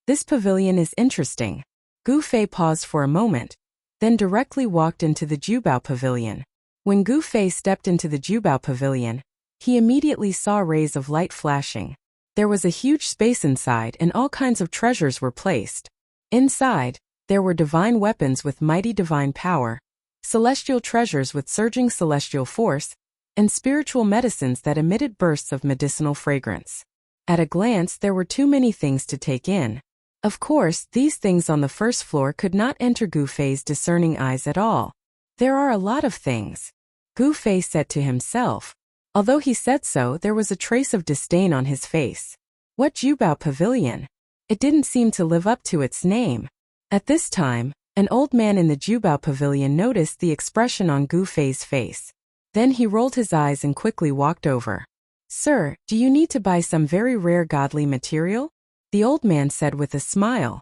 This pavilion is interesting. Gu Fei paused for a moment, then directly walked into the Jubao Pavilion. When Gu Fei stepped into the Jubao Pavilion, he immediately saw rays of light flashing. There was a huge space inside and all kinds of treasures were placed. Inside, there were divine weapons with mighty divine power, celestial treasures with surging celestial force, and spiritual medicines that emitted bursts of medicinal fragrance. At a glance, there were too many things to take in. Of course, these things on the first floor could not enter Gu Fei's discerning eyes at all. There are a lot of things, Gu Fei said to himself. Although he said so, there was a trace of disdain on his face. What Jubao Pavilion? It didn't seem to live up to its name. At this time, an old man in the Jubao Pavilion noticed the expression on Gu Fei's face. Then he rolled his eyes and quickly walked over. Sir, do you need to buy some very rare godly material? The old man said with a smile.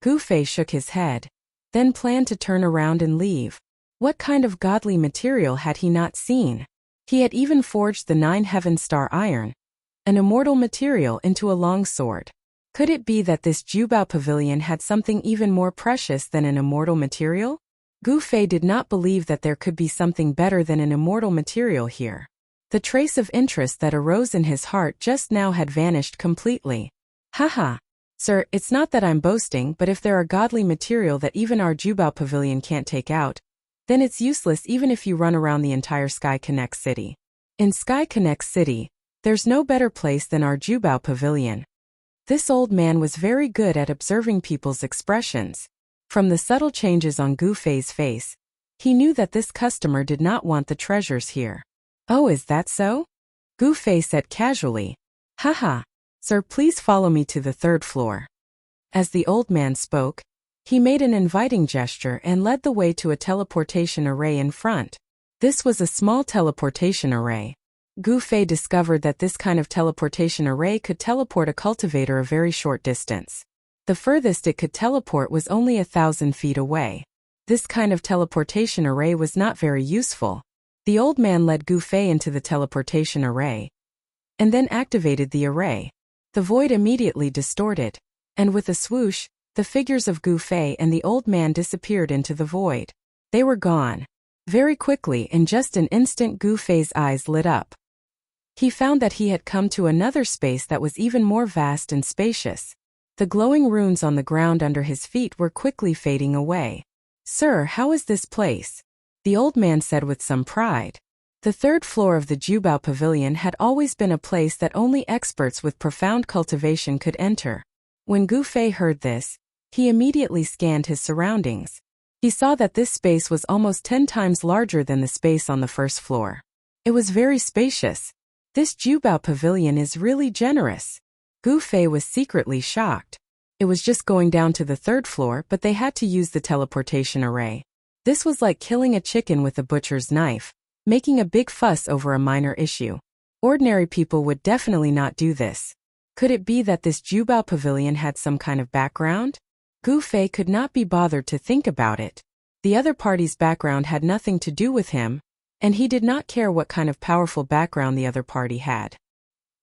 Gu Fei shook his head, then planned to turn around and leave. What kind of godly material had he not seen? He had even forged the 9 heaven star iron, an immortal material, into a long sword. Could it be that this Jubao Pavilion had something even more precious than an immortal material? Gu Fei did not believe that there could be something better than an immortal material here. The trace of interest that arose in his heart just now had vanished completely. Haha. Sir, it's not that I'm boasting, but if there are godly material that even our Jubao Pavilion can't take out, then it's useless even if you run around the entire Sky Connect City. In Sky Connect City, there's no better place than our Jubao Pavilion. This old man was very good at observing people's expressions. From the subtle changes on Gu Fei's face, he knew that this customer did not want the treasures here. Oh, is that so? Gu Fei said casually. Haha. Sir, please follow me to the 3rd floor. As the old man spoke, He made an inviting gesture and led the way to a teleportation array in front. This was a small teleportation array. Gu Fei discovered that this kind of teleportation array could teleport a cultivator a very short distance. The furthest it could teleport was only 1,000 feet away. This kind of teleportation array was not very useful. The old man led Gu Fei into the teleportation array and then activated the array. The void immediately distorted, and with a swoosh, the figures of Gu Fei and the old man disappeared into the void. They were gone. Very quickly, in just an instant, Gu Fei's eyes lit up. He found that he had come to another space that was even more vast and spacious. The glowing runes on the ground under his feet were quickly fading away. "Sir, how is this place?" the old man said with some pride. The third floor of the Jubao Pavilion had always been a place that only experts with profound cultivation could enter. When Gu Fei heard this, he immediately scanned his surroundings. He saw that this space was almost 10 times larger than the space on the first floor. It was very spacious. This Jubao Pavilion is really generous. Gu Fei was secretly shocked. It was just going down to the third floor, but they had to use the teleportation array. This was like killing a chicken with a butcher's knife, making a big fuss over a minor issue. Ordinary people would definitely not do this. Could it be that this Jubao Pavilion had some kind of background? Gu Fei could not be bothered to think about it. The other party's background had nothing to do with him, and he did not care what kind of powerful background the other party had.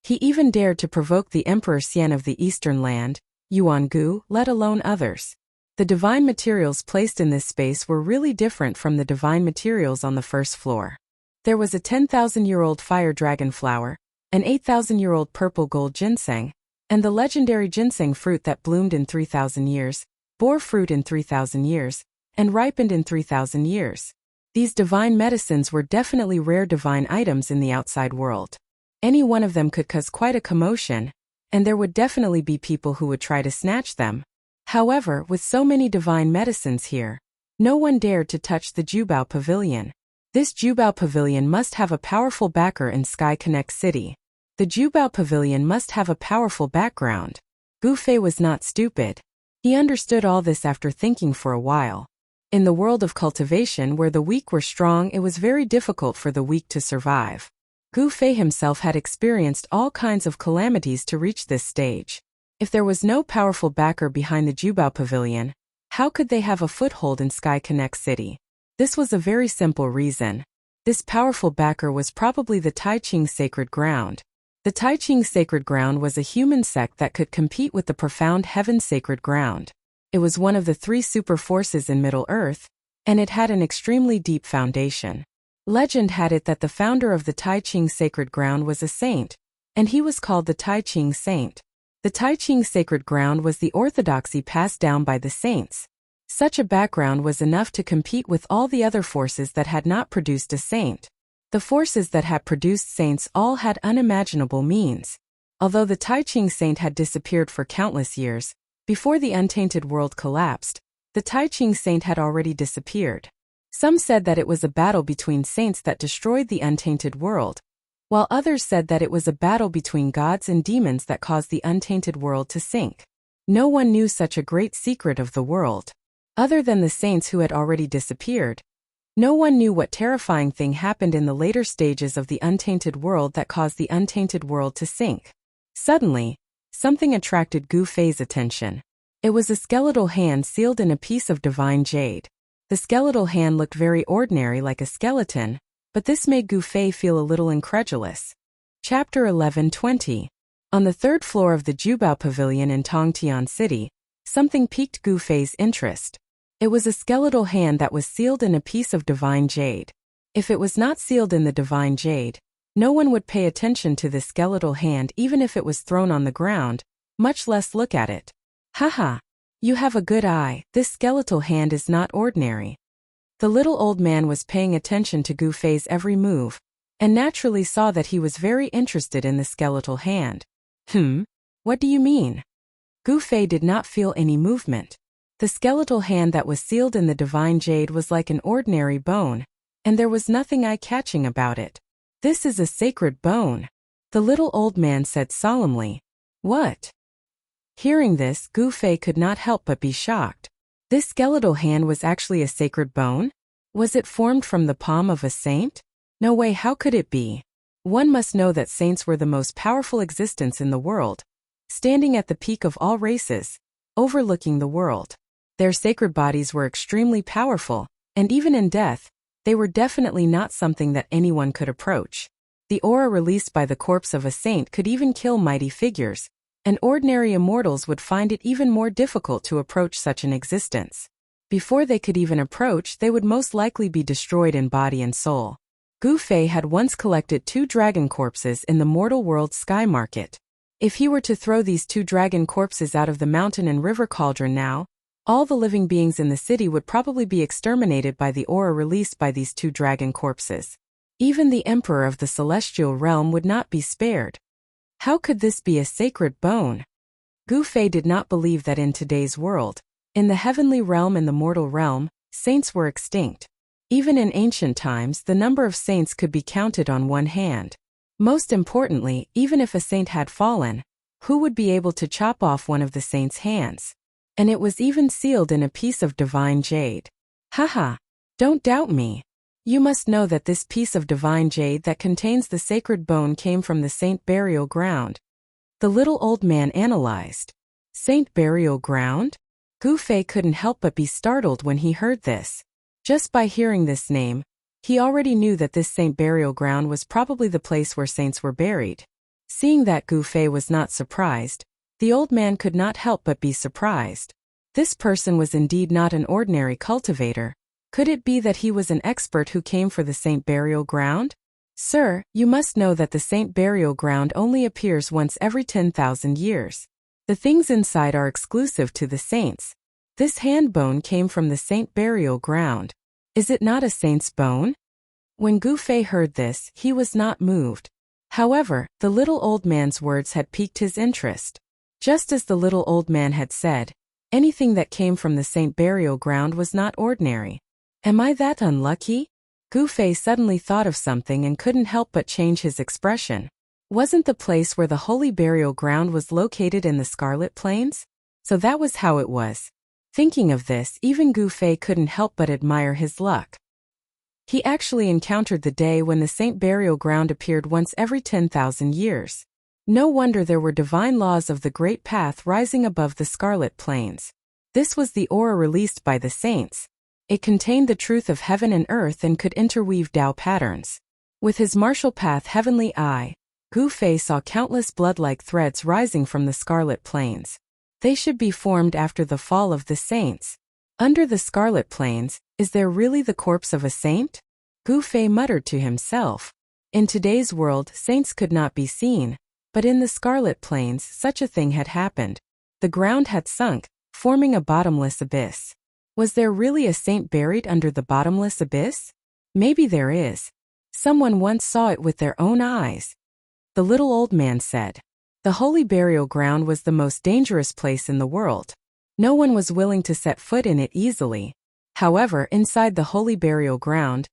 He even dared to provoke the Emperor Xian of the Eastern Land, Yuan Gu, let alone others. The divine materials placed in this space were really different from the divine materials on the first floor. There was a 10,000-year-old fire dragon flower, an 8,000-year-old purple gold ginseng, and the legendary ginseng fruit that bloomed in 3,000 years, bore fruit in 3,000 years, and ripened in 3,000 years. These divine medicines were definitely rare divine items in the outside world. Any one of them could cause quite a commotion, and there would definitely be people who would try to snatch them. However, with so many divine medicines here, no one dared to touch the Jubao Pavilion. This Jubao Pavilion must have a powerful backer in Sky Connect City. The Jubao Pavilion must have a powerful background. Gu Fei was not stupid. He understood all this after thinking for a while. In the world of cultivation where the weak were strong, it was very difficult for the weak to survive. Gu Fei himself had experienced all kinds of calamities to reach this stage. If there was no powerful backer behind the Jubao Pavilion, how could they have a foothold in Sky Connect City? This was a very simple reason. This powerful backer was probably the Tai Ching Sacred Ground. The Tai Ching Sacred Ground was a human sect that could compete with the profound Heaven Sacred Ground. It was one of the 3 super forces in Middle-earth, and it had an extremely deep foundation. Legend had it that the founder of the Tai Ching Sacred Ground was a saint, and he was called the Tai Ching Saint. The Tai Ching Sacred Ground was the orthodoxy passed down by the saints. Such a background was enough to compete with all the other forces that had not produced a saint. The forces that had produced saints all had unimaginable means. Although the Tai Ching Saint had disappeared for countless years, before the untainted world collapsed, the Tai Ching Saint had already disappeared. Some said that it was a battle between saints that destroyed the untainted world, while others said that it was a battle between gods and demons that caused the untainted world to sink. No one knew such a great secret of the world. Other than the saints who had already disappeared, no one knew what terrifying thing happened in the later stages of the untainted world that caused the untainted world to sink. Suddenly, something attracted Gu Fei's attention. It was a skeletal hand sealed in a piece of divine jade. The skeletal hand looked very ordinary like a skeleton, but this made Gu Fei feel a little incredulous. Chapter 11:20. On the third floor of the Jubao Pavilion in Tongtian City, something piqued Gu Fei's interest. It was a skeletal hand that was sealed in a piece of divine jade. If it was not sealed in the divine jade, no one would pay attention to the skeletal hand even if it was thrown on the ground, much less look at it. Haha, you have a good eye, this skeletal hand is not ordinary. The little old man was paying attention to Gu Fei's every move, and naturally saw that he was very interested in the skeletal hand. What do you mean? Gu Fei did not feel any movement. The skeletal hand that was sealed in the divine jade was like an ordinary bone, and there was nothing eye-catching about it. This is a sacred bone, the little old man said solemnly. What? Hearing this, Gu Fei could not help but be shocked. This skeletal hand was actually a sacred bone? Was it formed from the palm of a saint? No way, how could it be? One must know that saints were the most powerful existence in the world, standing at the peak of all races, overlooking the world. Their sacred bodies were extremely powerful, and even in death, they were definitely not something that anyone could approach. The aura released by the corpse of a saint could even kill mighty figures, and ordinary immortals would find it even more difficult to approach such an existence. Before they could even approach, they would most likely be destroyed in body and soul. Gu Fei had once collected 2 dragon corpses in the mortal world sky market. If he were to throw these 2 dragon corpses out of the mountain and river cauldron now, all the living beings in the city would probably be exterminated by the aura released by these 2 dragon corpses. Even the emperor of the celestial realm would not be spared. How could this be a sacred bone? Gu Fei did not believe that in today's world, in the heavenly realm and the mortal realm, saints were extinct. Even in ancient times, the number of saints could be counted on one hand. Most importantly, even if a saint had fallen, who would be able to chop off one of the saint's hands? And it was even sealed in a piece of divine jade. Haha, don't doubt me. You must know that this piece of divine jade that contains the sacred bone came from the saint burial ground. The little old man analyzed. Saint burial ground? Gu Fei couldn't help but be startled when he heard this. Just by hearing this name, he already knew that this saint burial ground was probably the place where saints were buried. Seeing that Gu Fei was not surprised, the old man could not help but be surprised. This person was indeed not an ordinary cultivator. Could it be that he was an expert who came for the saint burial ground? Sir, you must know that the saint burial ground only appears once every 10,000 years. The things inside are exclusive to the saints. This hand bone came from the saint burial ground. Is it not a saint's bone? When Gu Fei heard this, he was not moved. However, the little old man's words had piqued his interest. Just as the little old man had said, anything that came from the saint burial ground was not ordinary. Am I that unlucky? Gu Fei suddenly thought of something and couldn't help but change his expression. Wasn't the place where the holy burial ground was located in the Scarlet Plains? So that was how it was. Thinking of this, even Gu Fei couldn't help but admire his luck. He actually encountered the day when the saint burial ground appeared once every 10,000 years. No wonder there were divine laws of the great path rising above the Scarlet Plains. This was the aura released by the saints. It contained the truth of heaven and earth and could interweave Tao patterns. With his martial path heavenly eye, Gu Fei saw countless blood-like threads rising from the Scarlet Plains. They should be formed after the fall of the saints. Under the Scarlet Plains, is there really the corpse of a saint? Gu Fei muttered to himself. In today's world, saints could not be seen. But in the Scarlet Plains, such a thing had happened. The ground had sunk, forming a bottomless abyss. Was there really a saint buried under the bottomless abyss? Maybe there is. Someone once saw it with their own eyes. The little old man said. The holy burial ground was the most dangerous place in the world. No one was willing to set foot in it easily. However, inside the holy burial ground,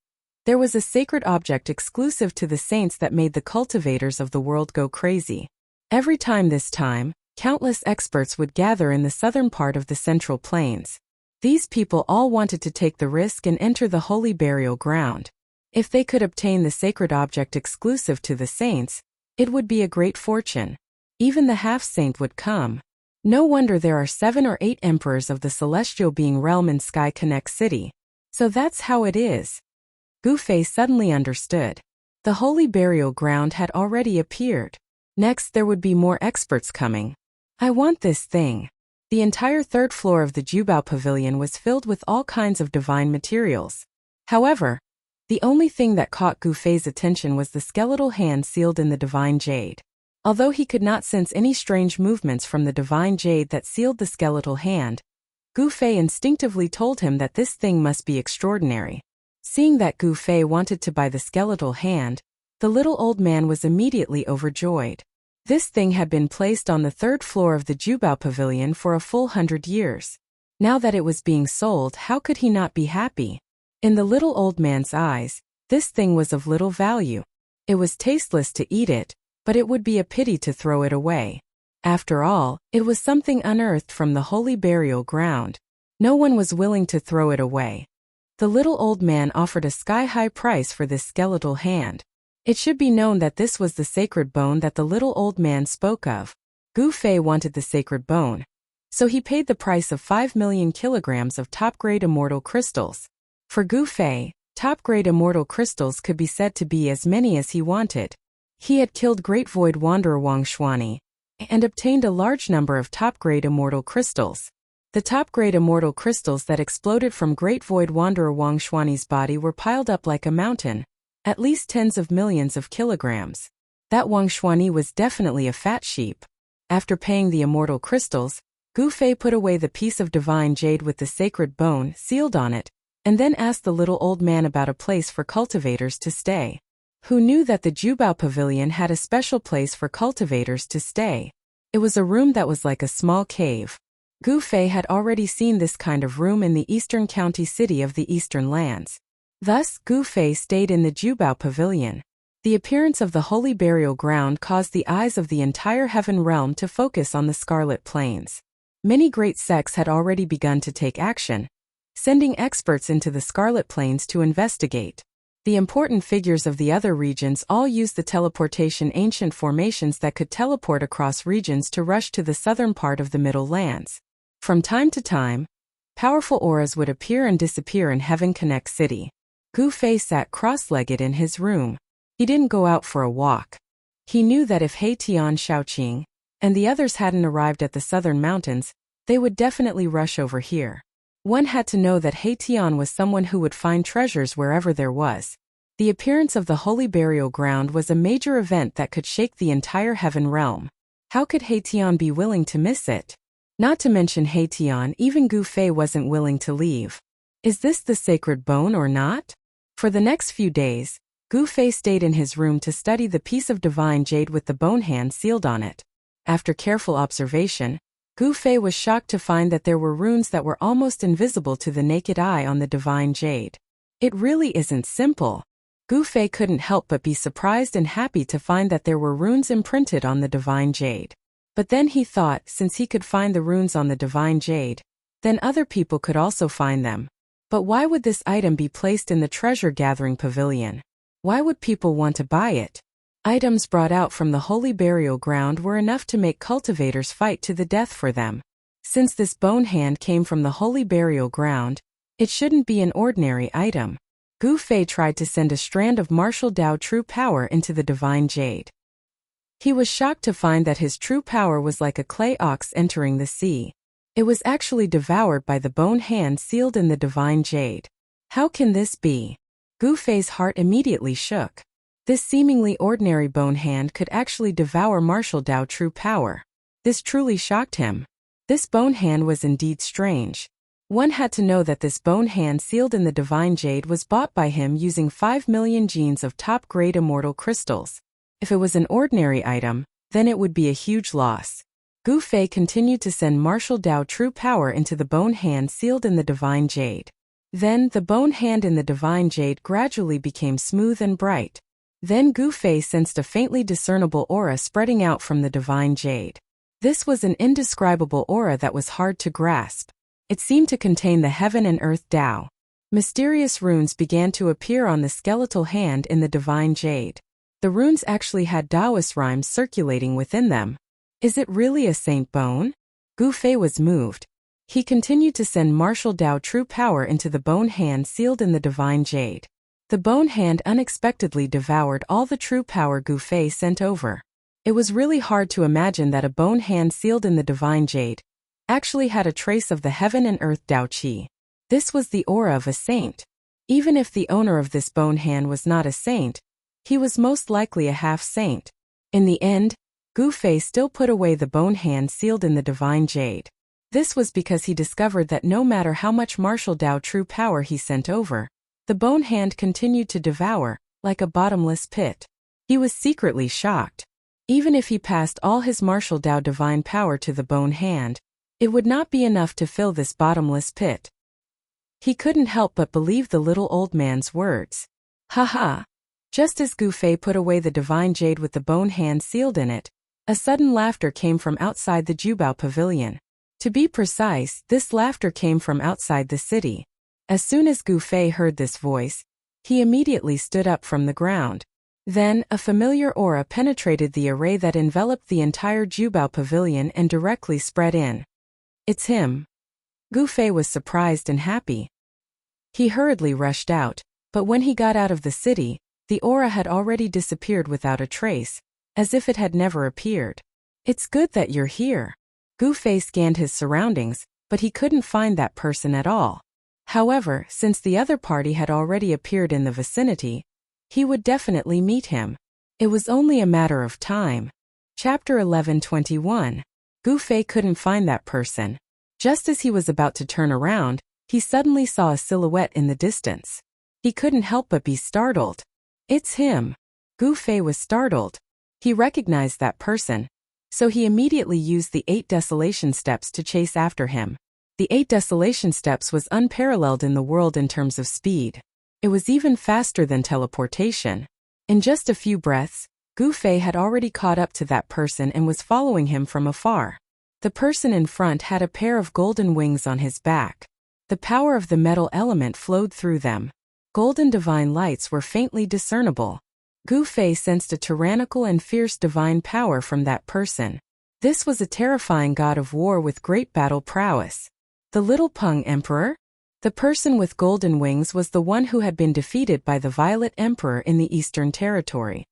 there was a sacred object exclusive to the saints that made the cultivators of the world go crazy. Every time, countless experts would gather in the southern part of the Central Plains. These people all wanted to take the risk and enter the holy burial ground. If they could obtain the sacred object exclusive to the saints, it would be a great fortune. Even the half-saint would come. No wonder there are 7 or 8 emperors of the celestial being realm in Sky Connect City. So that's how it is. Gu Fei suddenly understood. The holy burial ground had already appeared. Next there would be more experts coming. I want this thing. The entire 3rd floor of the Jubao Pavilion was filled with all kinds of divine materials. However, the only thing that caught Gu Fei's attention was the skeletal hand sealed in the divine jade. Although he could not sense any strange movements from the divine jade that sealed the skeletal hand, Gu Fei instinctively told him that this thing must be extraordinary. Seeing that Gu Fei wanted to buy the skeletal hand, the little old man was immediately overjoyed. This thing had been placed on the 3rd floor of the Jubao Pavilion for a full 100 years. Now that it was being sold, how could he not be happy? In the little old man's eyes, this thing was of little value. It was tasteless to eat it, but it would be a pity to throw it away. After all, it was something unearthed from the holy burial ground. No one was willing to throw it away. The little old man offered a sky-high price for this skeletal hand. It should be known that this was the sacred bone that the little old man spoke of. Gu Fei wanted the sacred bone, so he paid the price of 5 million kilograms of top-grade immortal crystals. For Gu Fei, top-grade immortal crystals could be said to be as many as he wanted. He had killed Great Void Wanderer Wang Xuani and obtained a large number of top-grade immortal crystals. The top-grade immortal crystals that exploded from Great Void Wanderer Wang Xuani's body were piled up like a mountain, at least tens of millions of kilograms. That Wang Xuani was definitely a fat sheep. After paying the immortal crystals, Gu Fei put away the piece of divine jade with the sacred bone sealed on it, and then asked the little old man about a place for cultivators to stay. Who knew that the Jubao Pavilion had a special place for cultivators to stay? It was a room that was like a small cave. Gu Fei had already seen this kind of room in the eastern county city of the Eastern Lands. Thus, Gu Fei stayed in the Jubao Pavilion. The appearance of the holy burial ground caused the eyes of the entire heaven realm to focus on the Scarlet Plains. Many great sects had already begun to take action, sending experts into the Scarlet Plains to investigate. The important figures of the other regions all used the teleportation ancient formations that could teleport across regions to rush to the southern part of the Middle Lands. From time to time, powerful auras would appear and disappear in Heaven Connect City. Gu Fei sat cross-legged in his room. He didn't go out for a walk. He knew that if He Tian Shaoqing and the others hadn't arrived at the southern mountains, they would definitely rush over here. One had to know that He Tian was someone who would find treasures wherever there was. The appearance of the holy burial ground was a major event that could shake the entire heaven realm. How could He Tian be willing to miss it? Not to mention He Tian, even Gu Fei wasn't willing to leave. Is this the sacred bone or not? For the next few days, Gu Fei stayed in his room to study the piece of divine jade with the bone hand sealed on it. After careful observation, Gu Fei was shocked to find that there were runes that were almost invisible to the naked eye on the divine jade. It really isn't simple. Gu Fei couldn't help but be surprised and happy to find that there were runes imprinted on the divine jade. But then he thought, since he could find the runes on the divine jade, then other people could also find them. But why would this item be placed in the treasure-gathering pavilion? Why would people want to buy it? Items brought out from the holy burial ground were enough to make cultivators fight to the death for them. Since this bone hand came from the holy burial ground, it shouldn't be an ordinary item. Gu Fei tried to send a strand of martial Dao true power into the divine jade. He was shocked to find that his true power was like a clay ox entering the sea. It was actually devoured by the bone hand sealed in the divine jade. How can this be? Gu Fei's heart immediately shook. This seemingly ordinary bone hand could actually devour martial Dao true power. This truly shocked him. This bone hand was indeed strange. One had to know that this bone hand sealed in the divine jade was bought by him using 5 million genes of top-grade immortal crystals. If it was an ordinary item, then it would be a huge loss. Gu Fei continued to send martial Dao true power into the bone hand sealed in the divine jade. Then, the bone hand in the divine jade gradually became smooth and bright. Then Gu Fei sensed a faintly discernible aura spreading out from the divine jade. This was an indescribable aura that was hard to grasp. It seemed to contain the heaven and earth Dao. Mysterious runes began to appear on the skeletal hand in the divine jade. The runes actually had Taoist rhymes circulating within them. Is it really a saint bone? Gu Fei was moved. He continued to send martial Dao true power into the bone hand sealed in the divine jade. The bone hand unexpectedly devoured all the true power Gu Fei sent over. It was really hard to imagine that a bone hand sealed in the divine jade actually had a trace of the heaven and earth Dao Qi. This was the aura of a saint. Even if the owner of this bone hand was not a saint, he was most likely a half-saint. In the end, Gu Fei still put away the bone hand sealed in the divine jade. This was because he discovered that no matter how much martial Dao true power he sent over, the bone hand continued to devour, like a bottomless pit. He was secretly shocked. Even if he passed all his martial Dao divine power to the bone hand, it would not be enough to fill this bottomless pit. He couldn't help but believe the little old man's words. Ha! Just as Gu Fei put away the divine jade with the bone hand sealed in it, a sudden laughter came from outside the Jubao Pavilion. To be precise, this laughter came from outside the city. As soon as Gu Fei heard this voice, he immediately stood up from the ground. Then, a familiar aura penetrated the array that enveloped the entire Jubao pavilion and directly spread in. It's him. Gu Fei was surprised and happy. He hurriedly rushed out, but when he got out of the city, the aura had already disappeared without a trace, as if it had never appeared. It's good that you're here. Gu Fei scanned his surroundings, but he couldn't find that person at all. However, since the other party had already appeared in the vicinity, he would definitely meet him. It was only a matter of time. Chapter 11:21. Gu Fei couldn't find that person. Just as he was about to turn around, he suddenly saw a silhouette in the distance. He couldn't help but be startled. It's him. Gu Fei was startled. He recognized that person, so he immediately used the 8 desolation steps to chase after him. The 8 desolation steps was unparalleled in the world in terms of speed. It was even faster than teleportation. In just a few breaths, Gu Fei had already caught up to that person and was following him from afar. The person in front had a pair of golden wings on his back. The power of the metal element flowed through them. Golden divine lights were faintly discernible. Gu Fei sensed a tyrannical and fierce divine power from that person. This was a terrifying god of war with great battle prowess. The Little Peng Emperor? The person with golden wings was the one who had been defeated by the Violet Emperor in the Eastern Territory.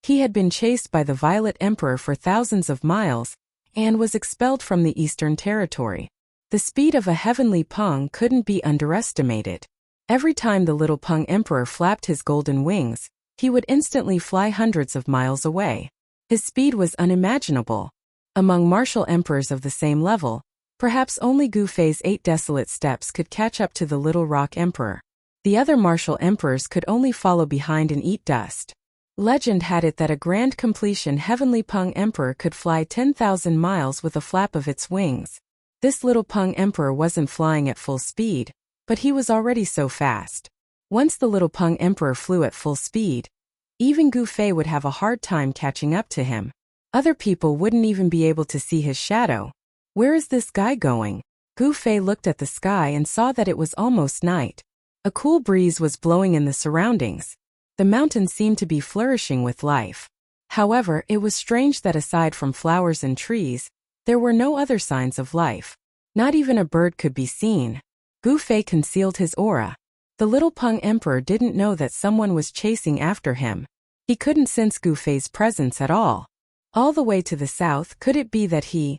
He had been chased by the Violet Emperor for thousands of miles, and was expelled from the Eastern Territory. The speed of a heavenly Peng couldn't be underestimated. Every time the Little Peng Emperor flapped his golden wings, he would instantly fly hundreds of miles away. His speed was unimaginable. Among martial emperors of the same level, perhaps only Gu Fei's 8 desolate steps could catch up to the Little Rock Emperor. The other martial emperors could only follow behind and eat dust. Legend had it that a grand completion heavenly Peng Emperor could fly 10,000 miles with a flap of its wings. This Little Peng Emperor wasn't flying at full speed, but he was already so fast. Once the Little Peng Emperor flew at full speed, even Gu Fei would have a hard time catching up to him. Other people wouldn't even be able to see his shadow. Where is this guy going? Gu Fei looked at the sky and saw that it was almost night. A cool breeze was blowing in the surroundings. The mountains seemed to be flourishing with life. However, it was strange that aside from flowers and trees, there were no other signs of life. Not even a bird could be seen. Gu Fei concealed his aura. The Little Peng Emperor didn't know that someone was chasing after him. He couldn't sense Gu Fei's presence at all. All the way to the south, could it be that he...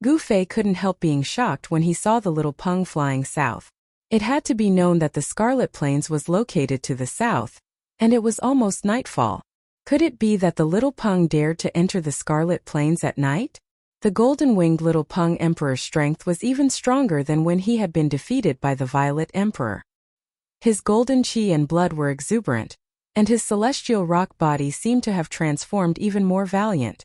Gu Fei couldn't help being shocked when he saw the Little Peng flying south. It had to be known that the Scarlet Plains was located to the south, and it was almost nightfall. Could it be that the Little Peng dared to enter the Scarlet Plains at night? The golden-winged Little Peng Emperor's strength was even stronger than when he had been defeated by the Violet Emperor. His golden qi and blood were exuberant, and his celestial rock body seemed to have transformed even more valiant.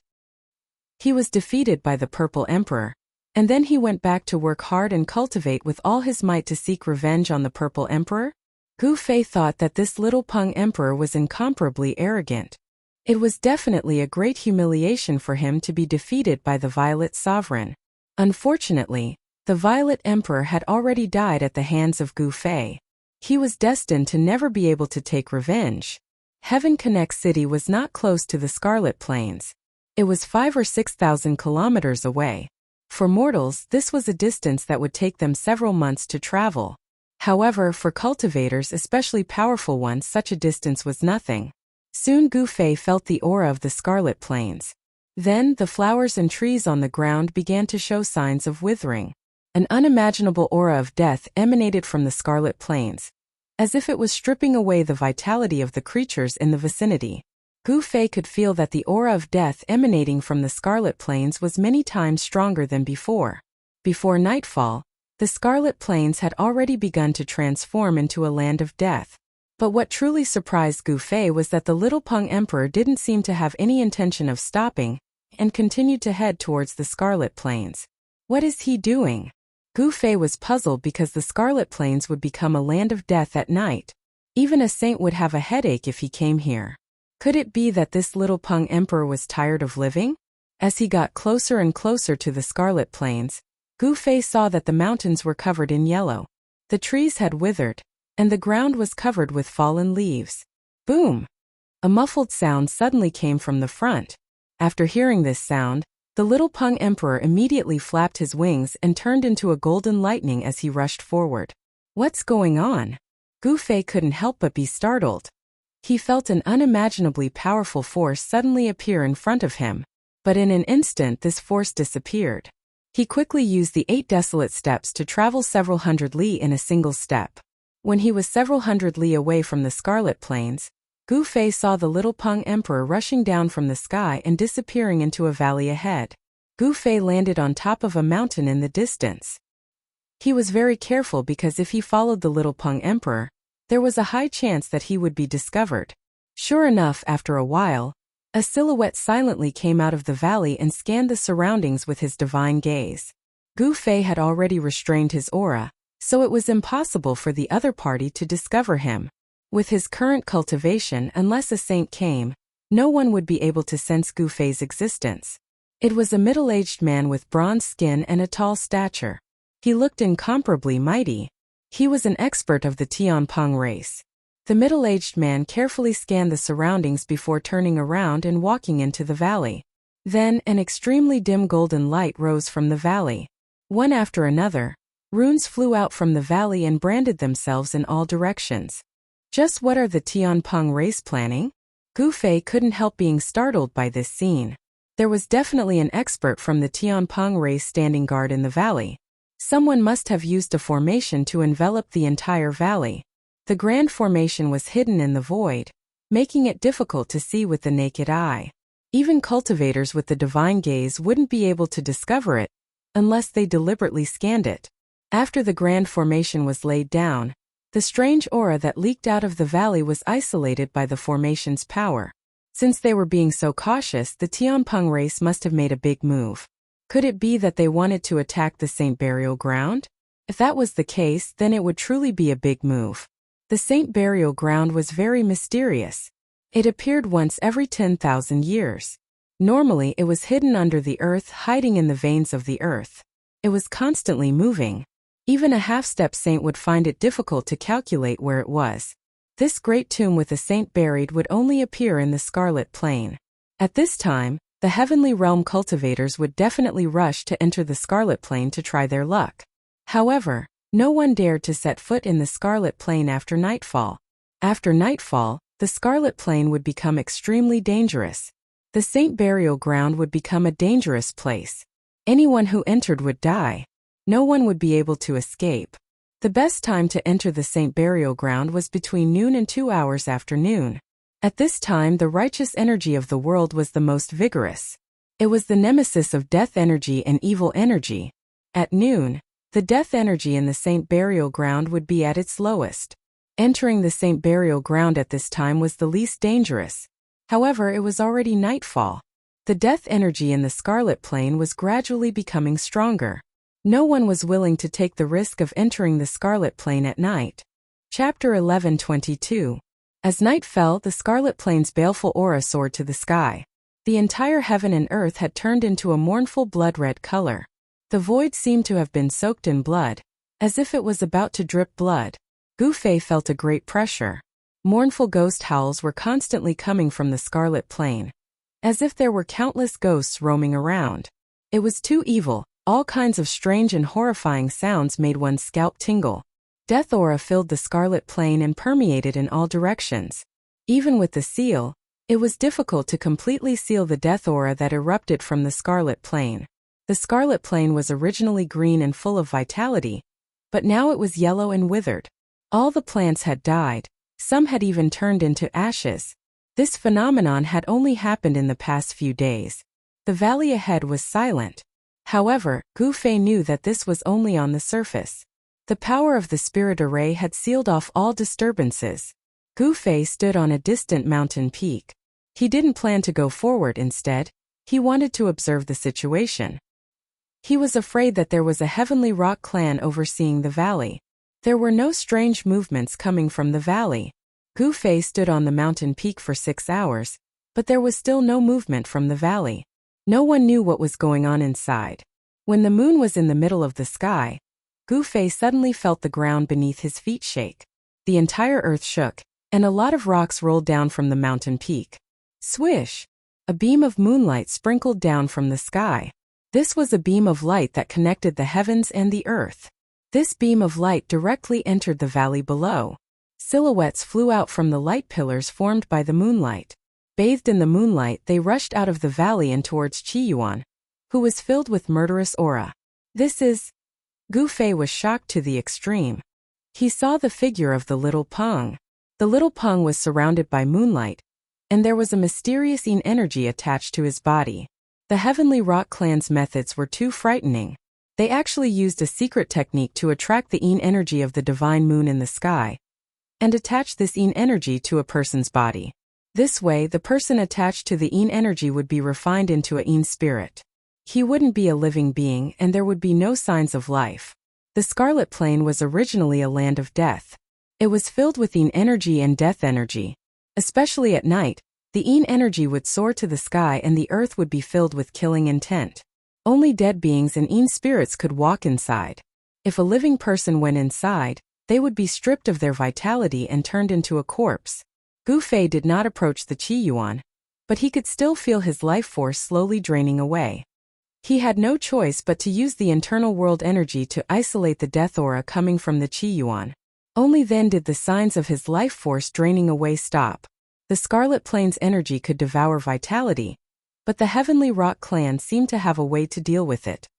He was defeated by the Purple Emperor, and then he went back to work hard and cultivate with all his might to seek revenge on the Purple Emperor? Gu Fei thought that this Little Peng Emperor was incomparably arrogant. It was definitely a great humiliation for him to be defeated by the Violet Sovereign. Unfortunately, the Violet Emperor had already died at the hands of Gu Fei. He was destined to never be able to take revenge. Heaven Connect City was not close to the Scarlet Plains. It was 5,000 or 6,000 kilometers away. For mortals, this was a distance that would take them several months to travel. However, for cultivators, especially powerful ones, such a distance was nothing. Soon Gu Fei felt the aura of the Scarlet Plains. Then, the flowers and trees on the ground began to show signs of withering. An unimaginable aura of death emanated from the Scarlet Plains, as if it was stripping away the vitality of the creatures in the vicinity. Gu Fei could feel that the aura of death emanating from the Scarlet Plains was many times stronger than before. Before nightfall, the Scarlet Plains had already begun to transform into a land of death. But what truly surprised Gu Fei was that the Little Peng Emperor didn't seem to have any intention of stopping, and continued to head towards the Scarlet Plains. What is he doing? Gu Fei was puzzled because the Scarlet Plains would become a land of death at night. Even a saint would have a headache if he came here. Could it be that this Little Peng Emperor was tired of living? As he got closer and closer to the Scarlet Plains, Gu Fei saw that the mountains were covered in yellow. The trees had withered, and the ground was covered with fallen leaves. Boom! A muffled sound suddenly came from the front. After hearing this sound, the little Peng Emperor immediately flapped his wings and turned into a golden lightning as he rushed forward. What's going on? Gu Fei couldn't help but be startled. He felt an unimaginably powerful force suddenly appear in front of him, but in an instant this force disappeared. He quickly used the 8 desolate steps to travel several hundred li in a single step. When he was several hundred li away from the Scarlet Plains, Gu Fei saw the little Peng Emperor rushing down from the sky and disappearing into a valley ahead. Gu Fei landed on top of a mountain in the distance. He was very careful because if he followed the little Peng Emperor, there was a high chance that he would be discovered. Sure enough, after a while, a silhouette silently came out of the valley and scanned the surroundings with his divine gaze. Gu Fei had already restrained his aura, so it was impossible for the other party to discover him. With his current cultivation, unless a saint came, no one would be able to sense Gu Fei's existence. It was a middle-aged man with bronze skin and a tall stature. He looked incomparably mighty. He was an expert of the Tianpeng race. The middle-aged man carefully scanned the surroundings before turning around and walking into the valley. Then, an extremely dim golden light rose from the valley. One after another, runes flew out from the valley and branded themselves in all directions. Just what are the Tianpeng race planning? Gu Fei couldn't help being startled by this scene. There was definitely an expert from the Tianpeng race standing guard in the valley. Someone must have used a formation to envelop the entire valley. The grand formation was hidden in the void, making it difficult to see with the naked eye. Even cultivators with the divine gaze wouldn't be able to discover it, unless they deliberately scanned it. After the grand formation was laid down, the strange aura that leaked out of the valley was isolated by the formation's power. Since they were being so cautious, the Tianpeng race must have made a big move. Could it be that they wanted to attack the Saint Burial Ground? If that was the case, then it would truly be a big move. The Saint Burial Ground was very mysterious. It appeared once every 10,000 years. Normally it was hidden under the earth, hiding in the veins of the earth. It was constantly moving. Even a half-step saint would find it difficult to calculate where it was. This great tomb with a saint buried would only appear in the Scarlet Plain. At this time, the Heavenly Realm cultivators would definitely rush to enter the Scarlet Plain to try their luck. However, no one dared to set foot in the Scarlet Plain after nightfall. After nightfall, the Scarlet Plain would become extremely dangerous. The Saint Burial Ground would become a dangerous place. Anyone who entered would die. No one would be able to escape. The best time to enter the Saint Burial Ground was between noon and 2 hours after noon. At this time, the righteous energy of the world was the most vigorous. It was the nemesis of death energy and evil energy. At noon, the death energy in the Saint Burial Ground would be at its lowest. Entering the Saint Burial Ground at this time was the least dangerous. However, it was already nightfall. The death energy in the Scarlet Plain was gradually becoming stronger. No one was willing to take the risk of entering the Scarlet Plain at night. Chapter 11:22. As night fell, the Scarlet Plain's baleful aura soared to the sky. The entire heaven and earth had turned into a mournful blood-red color. The void seemed to have been soaked in blood, as if it was about to drip blood. Gu Fei felt a great pressure. Mournful ghost howls were constantly coming from the Scarlet Plain, as if there were countless ghosts roaming around. It was too evil. All kinds of strange and horrifying sounds made one's scalp tingle. Death aura filled the Scarlet Plain and permeated in all directions. Even with the seal, it was difficult to completely seal the death aura that erupted from the Scarlet Plain. The Scarlet Plain was originally green and full of vitality, but now it was yellow and withered. All the plants had died, some had even turned into ashes. This phenomenon had only happened in the past few days. The valley ahead was silent. However, Gu Fei knew that this was only on the surface. The power of the spirit array had sealed off all disturbances. Gu Fei stood on a distant mountain peak. He didn't plan to go forward. Instead, he wanted to observe the situation. He was afraid that there was a heavenly rock clan overseeing the valley. There were no strange movements coming from the valley. Gu Fei stood on the mountain peak for 6 hours, but there was still no movement from the valley. No one knew what was going on inside. When the moon was in the middle of the sky, Gu Fei suddenly felt the ground beneath his feet shake. The entire earth shook, and a lot of rocks rolled down from the mountain peak. Swish! A beam of moonlight sprinkled down from the sky. This was a beam of light that connected the heavens and the earth. This beam of light directly entered the valley below. Silhouettes flew out from the light pillars formed by the moonlight. Bathed in the moonlight, they rushed out of the valley and towards Qiyuan, who was filled with murderous aura. This is... Gu Fei was shocked to the extreme. He saw the figure of the little Peng. The little Peng was surrounded by moonlight, and there was a mysterious yin energy attached to his body. The Heavenly Rock Clan's methods were too frightening. They actually used a secret technique to attract the yin energy of the divine moon in the sky, and attach this yin energy to a person's body. This way, the person attached to the yin energy would be refined into a yin spirit. He wouldn't be a living being, and there would be no signs of life. The Scarlet Plain was originally a land of death. It was filled with yin energy and death energy. Especially at night, the yin energy would soar to the sky and the earth would be filled with killing intent. Only dead beings and yin spirits could walk inside. If a living person went inside, they would be stripped of their vitality and turned into a corpse. Gu Fei did not approach the Qiyuan, but he could still feel his life force slowly draining away. He had no choice but to use the internal world energy to isolate the death aura coming from the Qiyuan. Only then did the signs of his life force draining away stop. The Scarlet Plain's energy could devour vitality, but the Heavenly Rock Clan seemed to have a way to deal with it.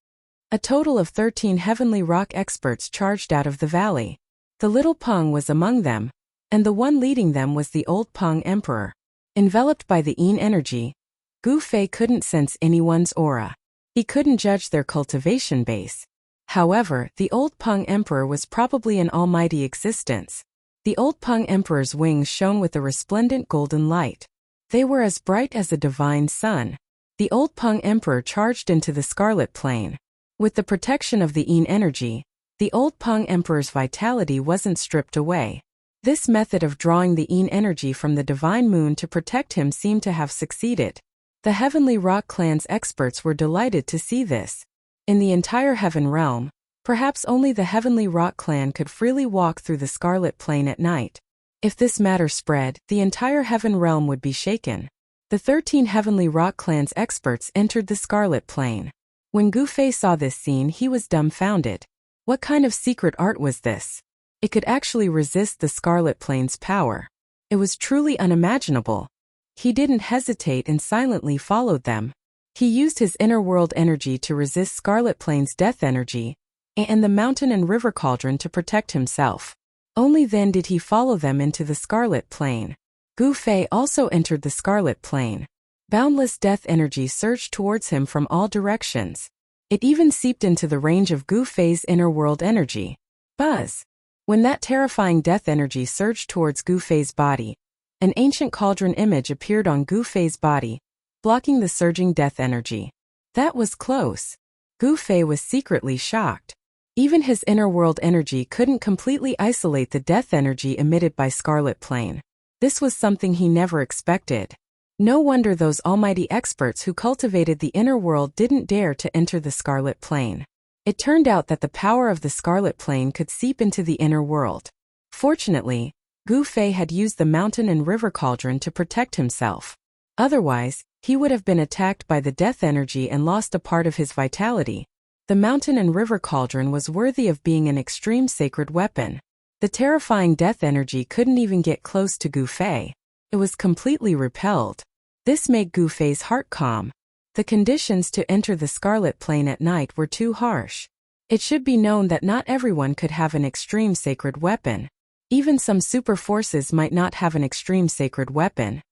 A total of 13 Heavenly Rock experts charged out of the valley. The little Peng was among them, and the one leading them was the old Peng Emperor. Enveloped by the yin energy, Gu Fei couldn't sense anyone's aura. He couldn't judge their cultivation base. However, the old Peng Emperor was probably an almighty existence. The old Peng Emperor's wings shone with a resplendent golden light. They were as bright as a divine sun. The old Peng Emperor charged into the Scarlet Plain. With the protection of the yin energy, the old Peng Emperor's vitality wasn't stripped away. This method of drawing the yin energy from the divine moon to protect him seemed to have succeeded. The Heavenly Rock Clan's experts were delighted to see this. In the entire Heaven Realm, perhaps only the Heavenly Rock Clan could freely walk through the Scarlet Plain at night. If this matter spread, the entire Heaven Realm would be shaken. The 13 Heavenly Rock Clan's experts entered the Scarlet Plain. When Gu Fei saw this scene, he was dumbfounded. What kind of secret art was this? It could actually resist the Scarlet Plain's power. It was truly unimaginable. He didn't hesitate and silently followed them. He used his inner world energy to resist Scarlet Plain's death energy, and the mountain and river cauldron to protect himself. Only then did he follow them into the Scarlet Plain. Gu Fei also entered the Scarlet Plain. Boundless death energy surged towards him from all directions. It even seeped into the range of Gu Fei's inner world energy. Buzz! When that terrifying death energy surged towards Gu Fei's body, an ancient cauldron image appeared on Gu Fei's body, blocking the surging death energy. That was close. Gu Fei was secretly shocked. Even his inner world energy couldn't completely isolate the death energy emitted by Scarlet Plain. This was something he never expected. No wonder those almighty experts who cultivated the inner world didn't dare to enter the Scarlet Plain. It turned out that the power of the Scarlet Plain could seep into the inner world. Fortunately, Gu Fei had used the mountain and river cauldron to protect himself. Otherwise, he would have been attacked by the death energy and lost a part of his vitality. The mountain and river cauldron was worthy of being an extreme sacred weapon. The terrifying death energy couldn't even get close to Gu Fei. It was completely repelled. This made Gu Fei's heart calm. The conditions to enter the Scarlet Plain at night were too harsh. It should be known that not everyone could have an extreme sacred weapon. Even some super forces might not have an extreme sacred weapon.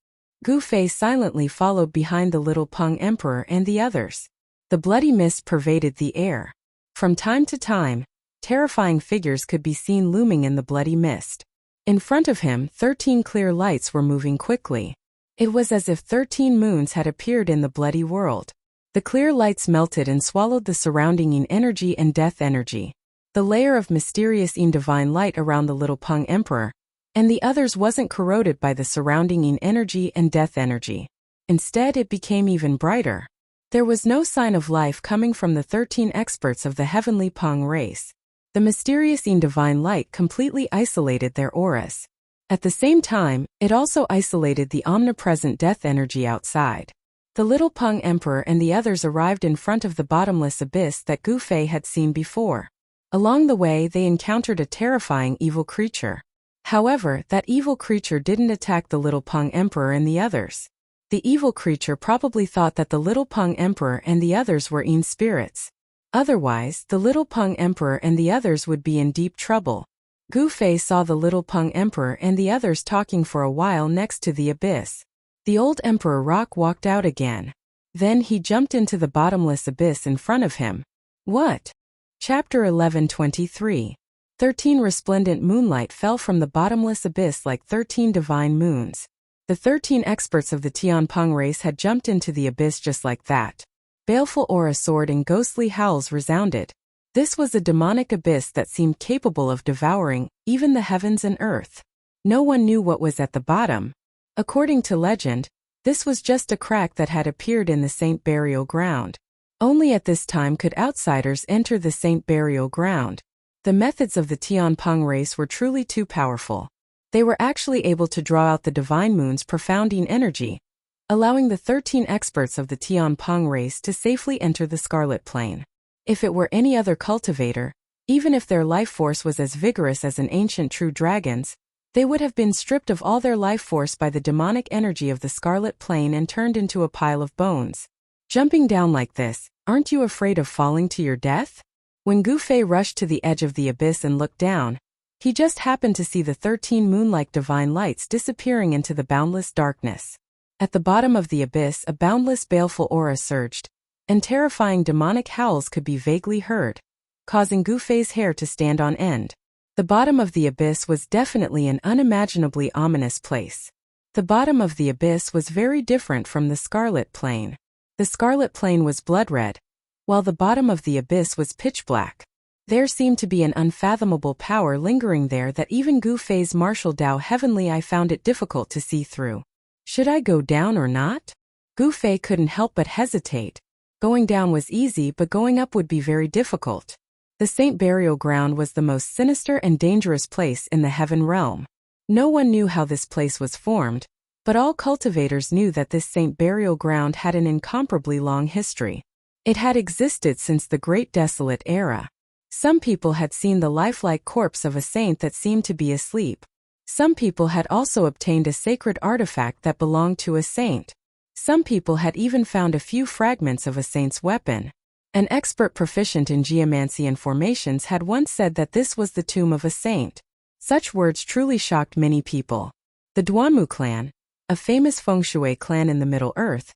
Gu Fei silently followed behind the little Peng Emperor and the others. The bloody mist pervaded the air. From time to time, terrifying figures could be seen looming in the bloody mist. In front of him, 13 clear lights were moving quickly. It was as if 13 moons had appeared in the bloody world. The clear lights melted and swallowed the surrounding yin energy and death energy. The layer of mysterious yin divine light around the little Peng Emperor and the others wasn't corroded by the surrounding yin energy and death energy. Instead, it became even brighter. There was no sign of life coming from the 13 experts of the heavenly Peng race. The mysterious divine light completely isolated their auras. At the same time, it also isolated the omnipresent death energy outside. The little Peng Emperor and the others arrived in front of the bottomless abyss that Gu Fei had seen before. Along the way, they encountered a terrifying evil creature. However, that evil creature didn't attack the little Peng Emperor and the others. The evil creature probably thought that the little Peng Emperor and the others were spirits. Otherwise, the little Peng Emperor and the others would be in deep trouble. Gu Fei saw the little Peng Emperor and the others talking for a while next to the abyss. The old Emperor Rock walked out again. Then he jumped into the bottomless abyss in front of him. What? Chapter 11:23. 13 resplendent moonlight fell from the bottomless abyss like 13 divine moons. The 13 experts of the Tianpeng race had jumped into the abyss just like that. Baleful aura soared and ghostly howls resounded. This was a demonic abyss that seemed capable of devouring even the heavens and earth. No one knew what was at the bottom. According to legend, this was just a crack that had appeared in the saint burial ground. Only at this time could outsiders enter the saint burial ground. The methods of the Tianpeng race were truly too powerful. They were actually able to draw out the divine moon's profounding energy, allowing the 13 experts of the Tianpeng race to safely enter the Scarlet Plane. If it were any other cultivator, even if their life force was as vigorous as an ancient true dragon's, they would have been stripped of all their life force by the demonic energy of the Scarlet Plane and turned into a pile of bones. Jumping down like this, aren't you afraid of falling to your death? When Gu Fei rushed to the edge of the abyss and looked down, he just happened to see the 13 moon-like divine lights disappearing into the boundless darkness. At the bottom of the abyss, a boundless baleful aura surged, and terrifying demonic howls could be vaguely heard, causing Gu Fei's hair to stand on end. The bottom of the abyss was definitely an unimaginably ominous place. The bottom of the abyss was very different from the Scarlet Plane. The Scarlet Plane was blood red, while the bottom of the abyss was pitch black. There seemed to be an unfathomable power lingering there that even Gu Fei's martial Dao heavenly eye found it difficult to see through. Should I go down or not? Gu Fei couldn't help but hesitate. Going down was easy, but going up would be very difficult. The Saint Burial Ground was the most sinister and dangerous place in the heaven realm. No one knew how this place was formed, but all cultivators knew that this Saint Burial Ground had an incomparably long history. It had existed since the Great Desolate Era. Some people had seen the lifelike corpse of a saint that seemed to be asleep. Some people had also obtained a sacred artifact that belonged to a saint. Some people had even found a few fragments of a saint's weapon. An expert proficient in geomancy and formations had once said that this was the tomb of a saint. Such words truly shocked many people. The Duanmu clan, a famous feng shui clan in the Middle Earth,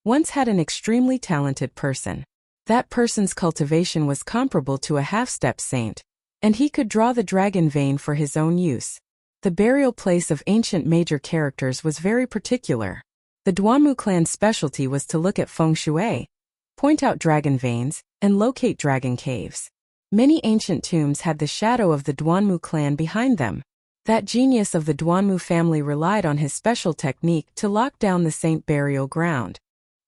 once had an extremely talented person. That person's cultivation was comparable to a half-step saint, and he could draw the dragon vein for his own use. The burial place of ancient major characters was very particular. The Duanmu clan's specialty was to look at feng shui, point out dragon veins, and locate dragon caves. Many ancient tombs had the shadow of the Duanmu clan behind them. That genius of the Duanmu family relied on his special technique to lock down the Saint Burial Ground.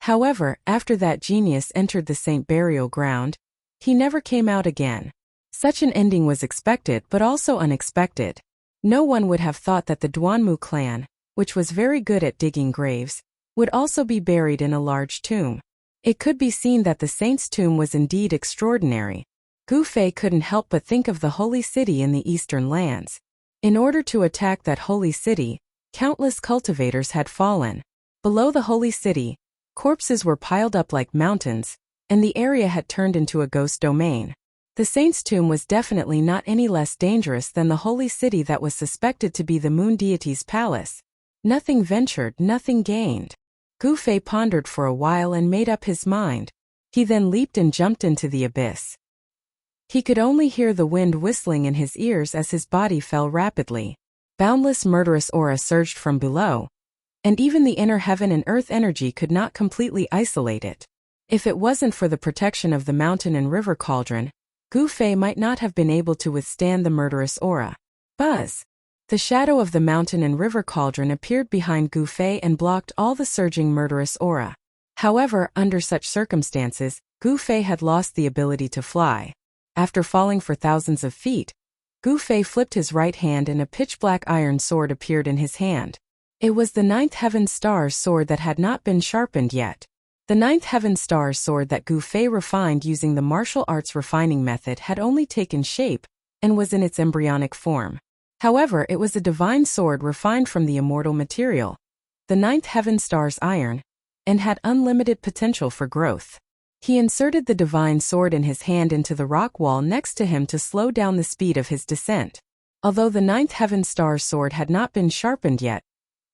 However, after that genius entered the Saint Burial Ground, he never came out again. Such an ending was expected but also unexpected. No one would have thought that the Duanmu clan, which was very good at digging graves, would also be buried in a large tomb. It could be seen that the saint's tomb was indeed extraordinary. Gu Fei couldn't help but think of the holy city in the eastern lands. In order to attack that holy city, countless cultivators had fallen. Below the holy city, corpses were piled up like mountains, and the area had turned into a ghost domain. The saint's tomb was definitely not any less dangerous than the holy city that was suspected to be the moon deity's palace. Nothing ventured, nothing gained. Gu Fei pondered for a while and made up his mind. He then leaped and jumped into the abyss. He could only hear the wind whistling in his ears as his body fell rapidly. Boundless murderous aura surged from below, and even the inner heaven and earth energy could not completely isolate it. If it wasn't for the protection of the mountain and river cauldron, Gu Fei might not have been able to withstand the murderous aura. Buzz! The shadow of the mountain and river cauldron appeared behind Gu Fei and blocked all the surging murderous aura. However, under such circumstances, Gu Fei had lost the ability to fly. After falling for thousands of feet, Gu Fei flipped his right hand and a pitch-black iron sword appeared in his hand. It was the Ninth Heaven Star's sword that had not been sharpened yet. The Ninth Heaven Star's sword that Gu Fei refined using the martial arts refining method had only taken shape and was in its embryonic form. However, it was a divine sword refined from the immortal material, the Ninth Heaven Star's iron, and had unlimited potential for growth. He inserted the divine sword in his hand into the rock wall next to him to slow down the speed of his descent. Although the Ninth Heaven Star's sword had not been sharpened yet,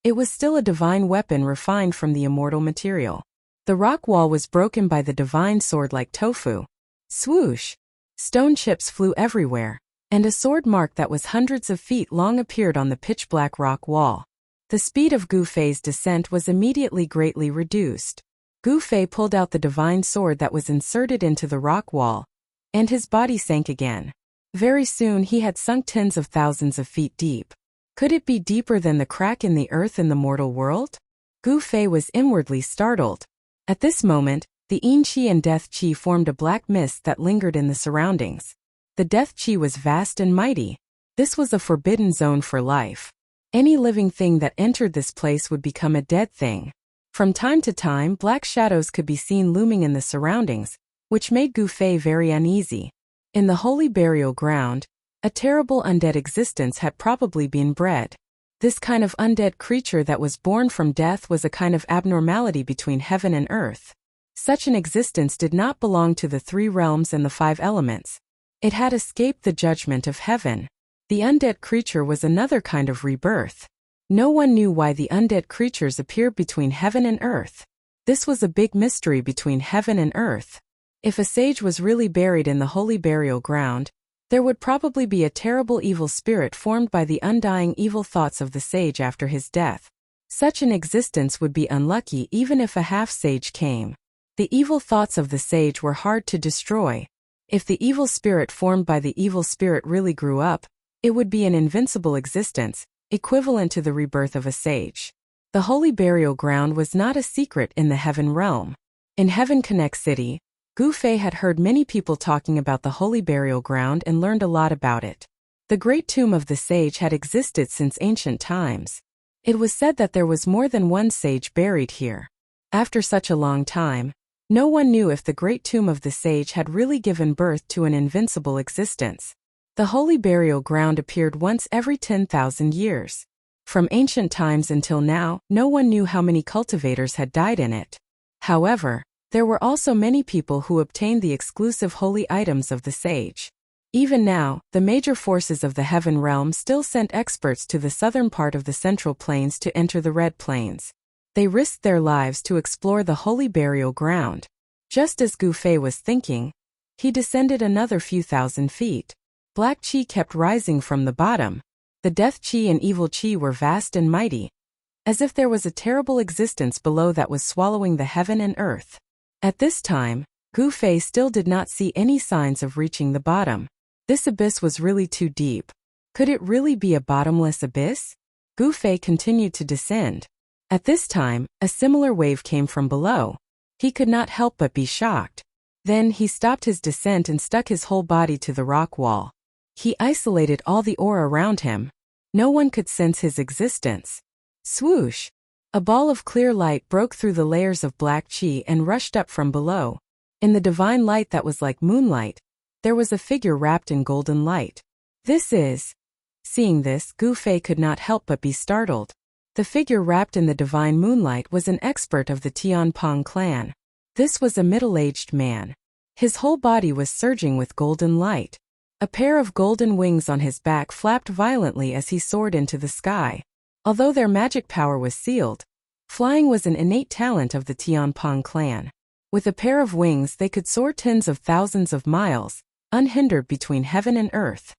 it was still a divine weapon refined from the immortal material. The rock wall was broken by the divine sword like tofu. Swoosh! Stone chips flew everywhere, and a sword mark that was hundreds of feet long appeared on the pitch-black rock wall. The speed of Gu Fei's descent was immediately greatly reduced. Gu Fei pulled out the divine sword that was inserted into the rock wall, and his body sank again. Very soon he had sunk tens of thousands of feet deep. Could it be deeper than the crack in the earth in the mortal world? Gu Fei was inwardly startled. At this moment, the Yin Qi and Death Qi formed a black mist that lingered in the surroundings. The Death Qi was vast and mighty. This was a forbidden zone for life. Any living thing that entered this place would become a dead thing. From time to time, black shadows could be seen looming in the surroundings, which made Gu Fei very uneasy. In the holy burial ground, a terrible undead existence had probably been bred. This kind of undead creature that was born from death was a kind of abnormality between heaven and earth. Such an existence did not belong to the three realms and the five elements. It had escaped the judgment of heaven. The undead creature was another kind of rebirth. No one knew why the undead creatures appeared between heaven and earth. This was a big mystery between heaven and earth. If a sage was really buried in the holy burial ground, there would probably be a terrible evil spirit formed by the undying evil thoughts of the sage after his death. Such an existence would be unlucky even if a half-sage came. The evil thoughts of the sage were hard to destroy. If the evil spirit formed by the evil spirit really grew up, it would be an invincible existence, equivalent to the rebirth of a sage. The holy burial ground was not a secret in the heaven realm. In Heaven Connect City, Gu Fei had heard many people talking about the holy burial ground and learned a lot about it. The great tomb of the sage had existed since ancient times. It was said that there was more than one sage buried here. After such a long time, no one knew if the great tomb of the sage had really given birth to an invincible existence. The holy burial ground appeared once every 10,000 years. From ancient times until now, no one knew how many cultivators had died in it. However, there were also many people who obtained the exclusive holy items of the sage. Even now, the major forces of the heaven realm still sent experts to the southern part of the central plains to enter the Red Plains. They risked their lives to explore the holy burial ground. Just as Gu Fei was thinking, he descended another few thousand feet. Black Qi kept rising from the bottom. The Death Qi and Evil Qi were vast and mighty, as if there was a terrible existence below that was swallowing the heaven and earth. At this time, Gu Fei still did not see any signs of reaching the bottom. This abyss was really too deep. Could it really be a bottomless abyss? Gu Fei continued to descend. At this time, a similar wave came from below. He could not help but be shocked. Then he stopped his descent and stuck his whole body to the rock wall. He isolated all the aura around him. No one could sense his existence. Swoosh! A ball of clear light broke through the layers of black qi and rushed up from below. In the divine light that was like moonlight, there was a figure wrapped in golden light. This is... Seeing this, Gu Fei could not help but be startled. The figure wrapped in the divine moonlight was an expert of the Tianping clan. This was a middle-aged man. His whole body was surging with golden light. A pair of golden wings on his back flapped violently as he soared into the sky. Although their magic power was sealed, flying was an innate talent of the Tianping clan. With a pair of wings they could soar tens of thousands of miles, unhindered between heaven and earth.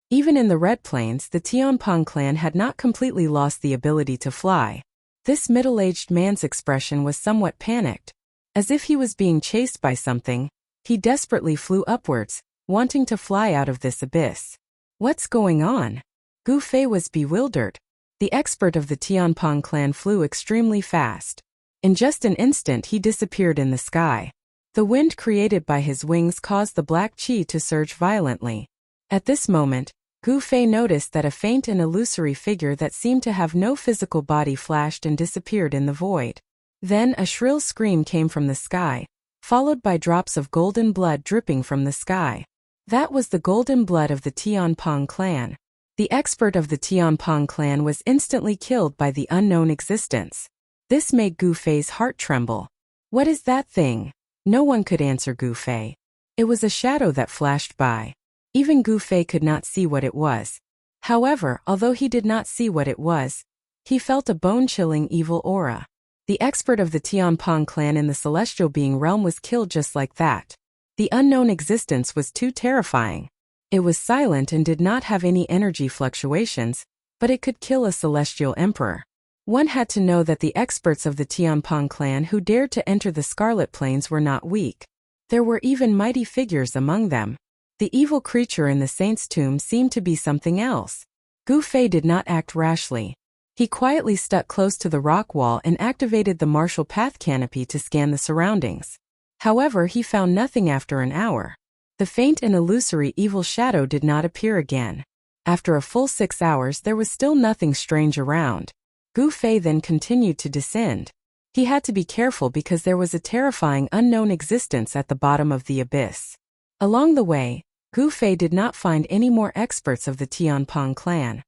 Even in the Red Plains, the Tianping clan had not completely lost the ability to fly. This middle-aged man's expression was somewhat panicked. As if he was being chased by something, he desperately flew upwards, wanting to fly out of this abyss. What's going on? Gu Fei was bewildered. The expert of the Tianping clan flew extremely fast. In just an instant he disappeared in the sky. The wind created by his wings caused the black chi to surge violently. At this moment, Gu Fei noticed that a faint and illusory figure that seemed to have no physical body flashed and disappeared in the void. Then a shrill scream came from the sky, followed by drops of golden blood dripping from the sky. That was the golden blood of the Tianpeng clan. The expert of the Tianpeng clan was instantly killed by the unknown existence. This made Gu Fei's heart tremble. What is that thing? No one could answer Gu Fei. It was a shadow that flashed by. Even Gu Fei could not see what it was. However, although he did not see what it was, he felt a bone-chilling evil aura. The expert of the Tianpeng clan in the celestial being realm was killed just like that. The unknown existence was too terrifying. It was silent and did not have any energy fluctuations, but it could kill a celestial emperor. One had to know that the experts of the Tianpeng clan who dared to enter the Scarlet Plains were not weak. There were even mighty figures among them. The evil creature in the saint's tomb seemed to be something else. Gu Fei did not act rashly. He quietly stuck close to the rock wall and activated the martial path canopy to scan the surroundings. However, he found nothing after an hour. The faint and illusory evil shadow did not appear again. After a full 6 hours there was still nothing strange around. Gu Fei then continued to descend. He had to be careful because there was a terrifying unknown existence at the bottom of the abyss. Along the way, Gu Fei did not find any more experts of the Tianpeng clan.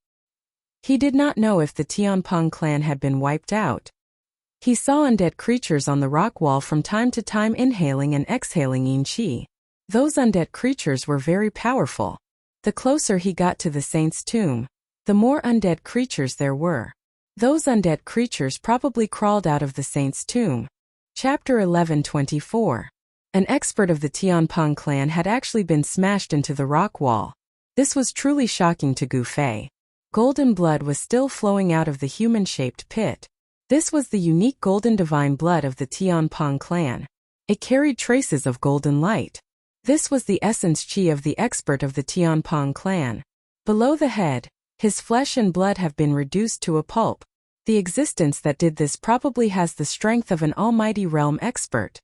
He did not know if the Tianpeng clan had been wiped out. He saw undead creatures on the rock wall from time to time inhaling and exhaling yin qi. Those undead creatures were very powerful. The closer he got to the saint's tomb, the more undead creatures there were. Those undead creatures probably crawled out of the saint's tomb. Chapter 11:24. An expert of the Tianpeng clan had actually been smashed into the rock wall. This was truly shocking to Gu Fei. Golden blood was still flowing out of the human-shaped pit. This was the unique golden divine blood of the Tianpeng clan. It carried traces of golden light. This was the essence chi of the expert of the Tianpeng clan. Below the head, his flesh and blood have been reduced to a pulp. The existence that did this probably has the strength of an almighty realm expert.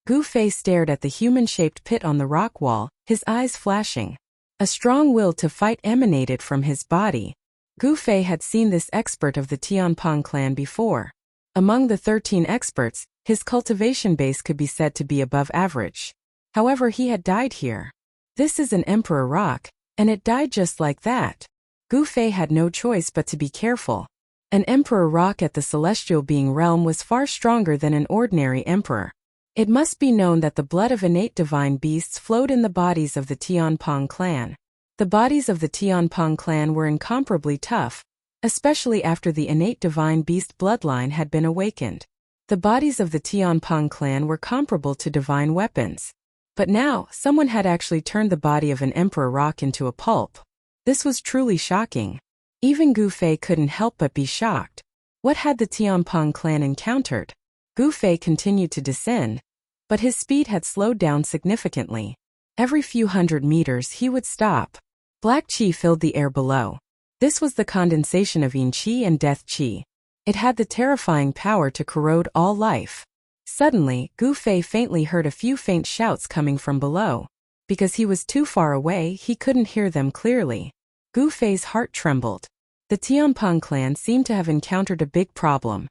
Gu Fei stared at the human-shaped pit on the rock wall, his eyes flashing. A strong will to fight emanated from his body. Gu Fei had seen this expert of the Tianpeng clan before. Among the 13 experts, his cultivation base could be said to be above average. However, he had died here. This is an emperor rock, and it died just like that. Gu Fei had no choice but to be careful. An emperor rock at the celestial being realm was far stronger than an ordinary emperor. It must be known that the blood of innate divine beasts flowed in the bodies of the Tianpeng clan. The bodies of the Tianpeng clan were incomparably tough, especially after the innate divine beast bloodline had been awakened. The bodies of the Tianpeng clan were comparable to divine weapons. But now, someone had actually turned the body of an emperor rock into a pulp. This was truly shocking. Even Gu Fei couldn't help but be shocked. What had the Tianpeng clan encountered? Gu Fei continued to descend, but his speed had slowed down significantly. Every few hundred meters he would stop. Black qi filled the air below. This was the condensation of yin qi and death qi. It had the terrifying power to corrode all life. Suddenly, Gu Fei faintly heard a few faint shouts coming from below. Because he was too far away, he couldn't hear them clearly. Gu Fei's heart trembled. The Tianpeng clan seemed to have encountered a big problem.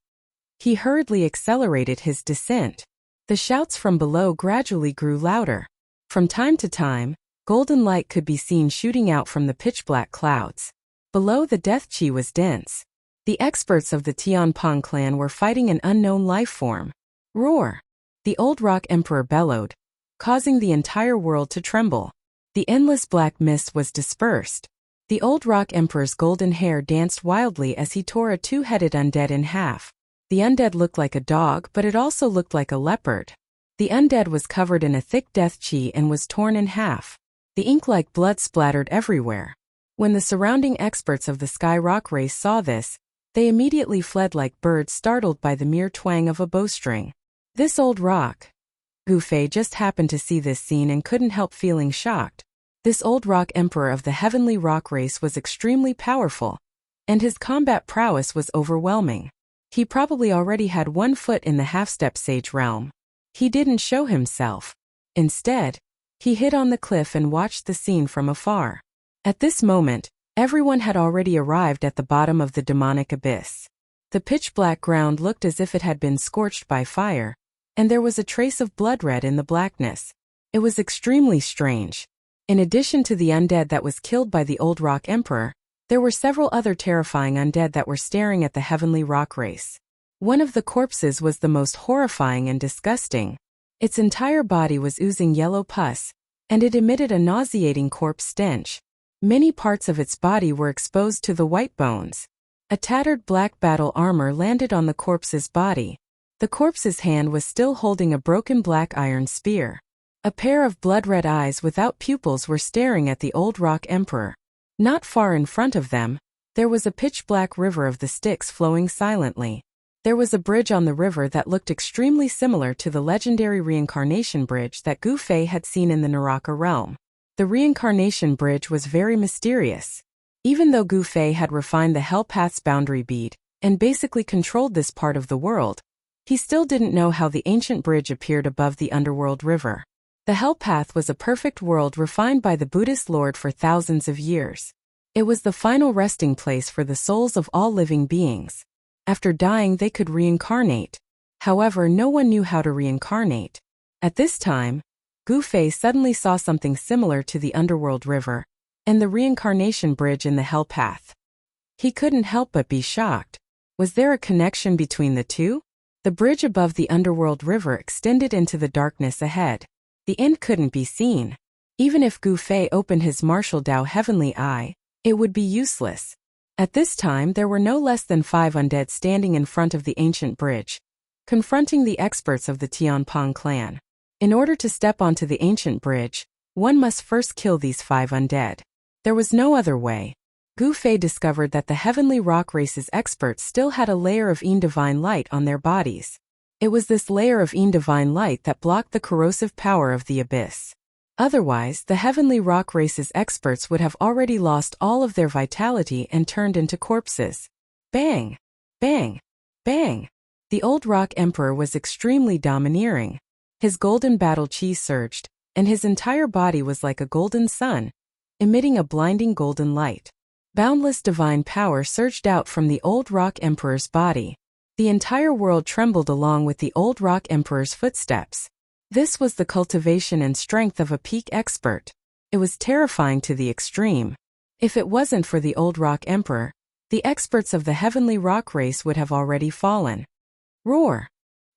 He hurriedly accelerated his descent. The shouts from below gradually grew louder. From time to time, golden light could be seen shooting out from the pitch-black clouds. Below, the death qi was dense. The experts of the Tianpeng clan were fighting an unknown life form. Roar! The old rock emperor bellowed, causing the entire world to tremble. The endless black mist was dispersed. The old rock emperor's golden hair danced wildly as he tore a two-headed undead in half. The undead looked like a dog, but it also looked like a leopard. The undead was covered in a thick death qi and was torn in half. The ink-like blood splattered everywhere. When the surrounding experts of the Sky Rock race saw this, they immediately fled like birds startled by the mere twang of a bowstring. This old rock. Gu Fei just happened to see this scene and couldn't help feeling shocked. This old rock emperor of the heavenly rock race was extremely powerful, and his combat prowess was overwhelming. He probably already had 1 foot in the half-step sage realm. He didn't show himself. Instead, he hid on the cliff and watched the scene from afar. At this moment, everyone had already arrived at the bottom of the demonic abyss. The pitch-black ground looked as if it had been scorched by fire, and there was a trace of blood red in the blackness. It was extremely strange. In addition to the undead that was killed by the Old Rock Emperor, there were several other terrifying undead that were staring at the heavenly rock race. One of the corpses was the most horrifying and disgusting. Its entire body was oozing yellow pus, and it emitted a nauseating corpse stench. Many parts of its body were exposed to the white bones. A tattered black battle armor landed on the corpse's body. The corpse's hand was still holding a broken black iron spear. A pair of blood-red eyes without pupils were staring at the Old Rock Emperor. Not far in front of them, there was a pitch-black river of the Styx flowing silently. There was a bridge on the river that looked extremely similar to the legendary reincarnation bridge that Gu Fei had seen in the Naraka realm. The reincarnation bridge was very mysterious. Even though Gu Fei had refined the Hell Path's boundary bead and basically controlled this part of the world, he still didn't know how the ancient bridge appeared above the underworld river. The Hell Path was a perfect world refined by the Buddhist Lord for thousands of years. It was the final resting place for the souls of all living beings. After dying, they could reincarnate. However, no one knew how to reincarnate. At this time, Gu Fei suddenly saw something similar to the underworld river and the reincarnation bridge in the Hell Path. He couldn't help but be shocked. Was there a connection between the two? The bridge above the underworld river extended into the darkness ahead. The end couldn't be seen. Even if Gu Fei opened his martial Dao heavenly eye, it would be useless. At this time, there were no less than 5 undead standing in front of the ancient bridge, confronting the experts of the Tianping clan. In order to step onto the ancient bridge, one must first kill these 5 undead. There was no other way. Gu Fei discovered that the heavenly rock race's experts still had a layer of Yin divine light on their bodies. It was this layer of Yin divine light that blocked the corrosive power of the abyss. Otherwise, the heavenly rock race's experts would have already lost all of their vitality and turned into corpses. Bang! Bang! Bang! The Old Rock Emperor was extremely domineering. His golden battle chi surged, and his entire body was like a golden sun, emitting a blinding golden light. Boundless divine power surged out from the Old Rock Emperor's body. The entire world trembled along with the Old Rock Emperor's footsteps. This was the cultivation and strength of a peak expert. It was terrifying to the extreme. If it wasn't for the Old Rock Emperor, the experts of the heavenly rock race would have already fallen. Roar!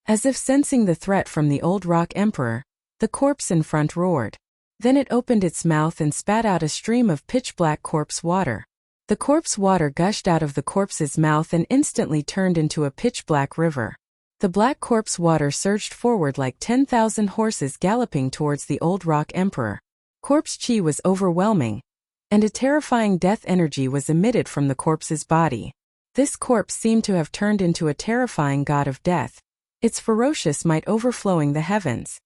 As if sensing the threat from the Old Rock Emperor, the corpse in front roared. Then it opened its mouth and spat out a stream of pitch-black corpse water. The corpse water gushed out of the corpse's mouth and instantly turned into a pitch-black river. The black corpse water surged forward like 10,000 horses galloping towards the Old Rock Emperor. Corpse chi was overwhelming, and a terrifying death energy was emitted from the corpse's body. This corpse seemed to have turned into a terrifying god of death, its ferocious might overflowing the heavens.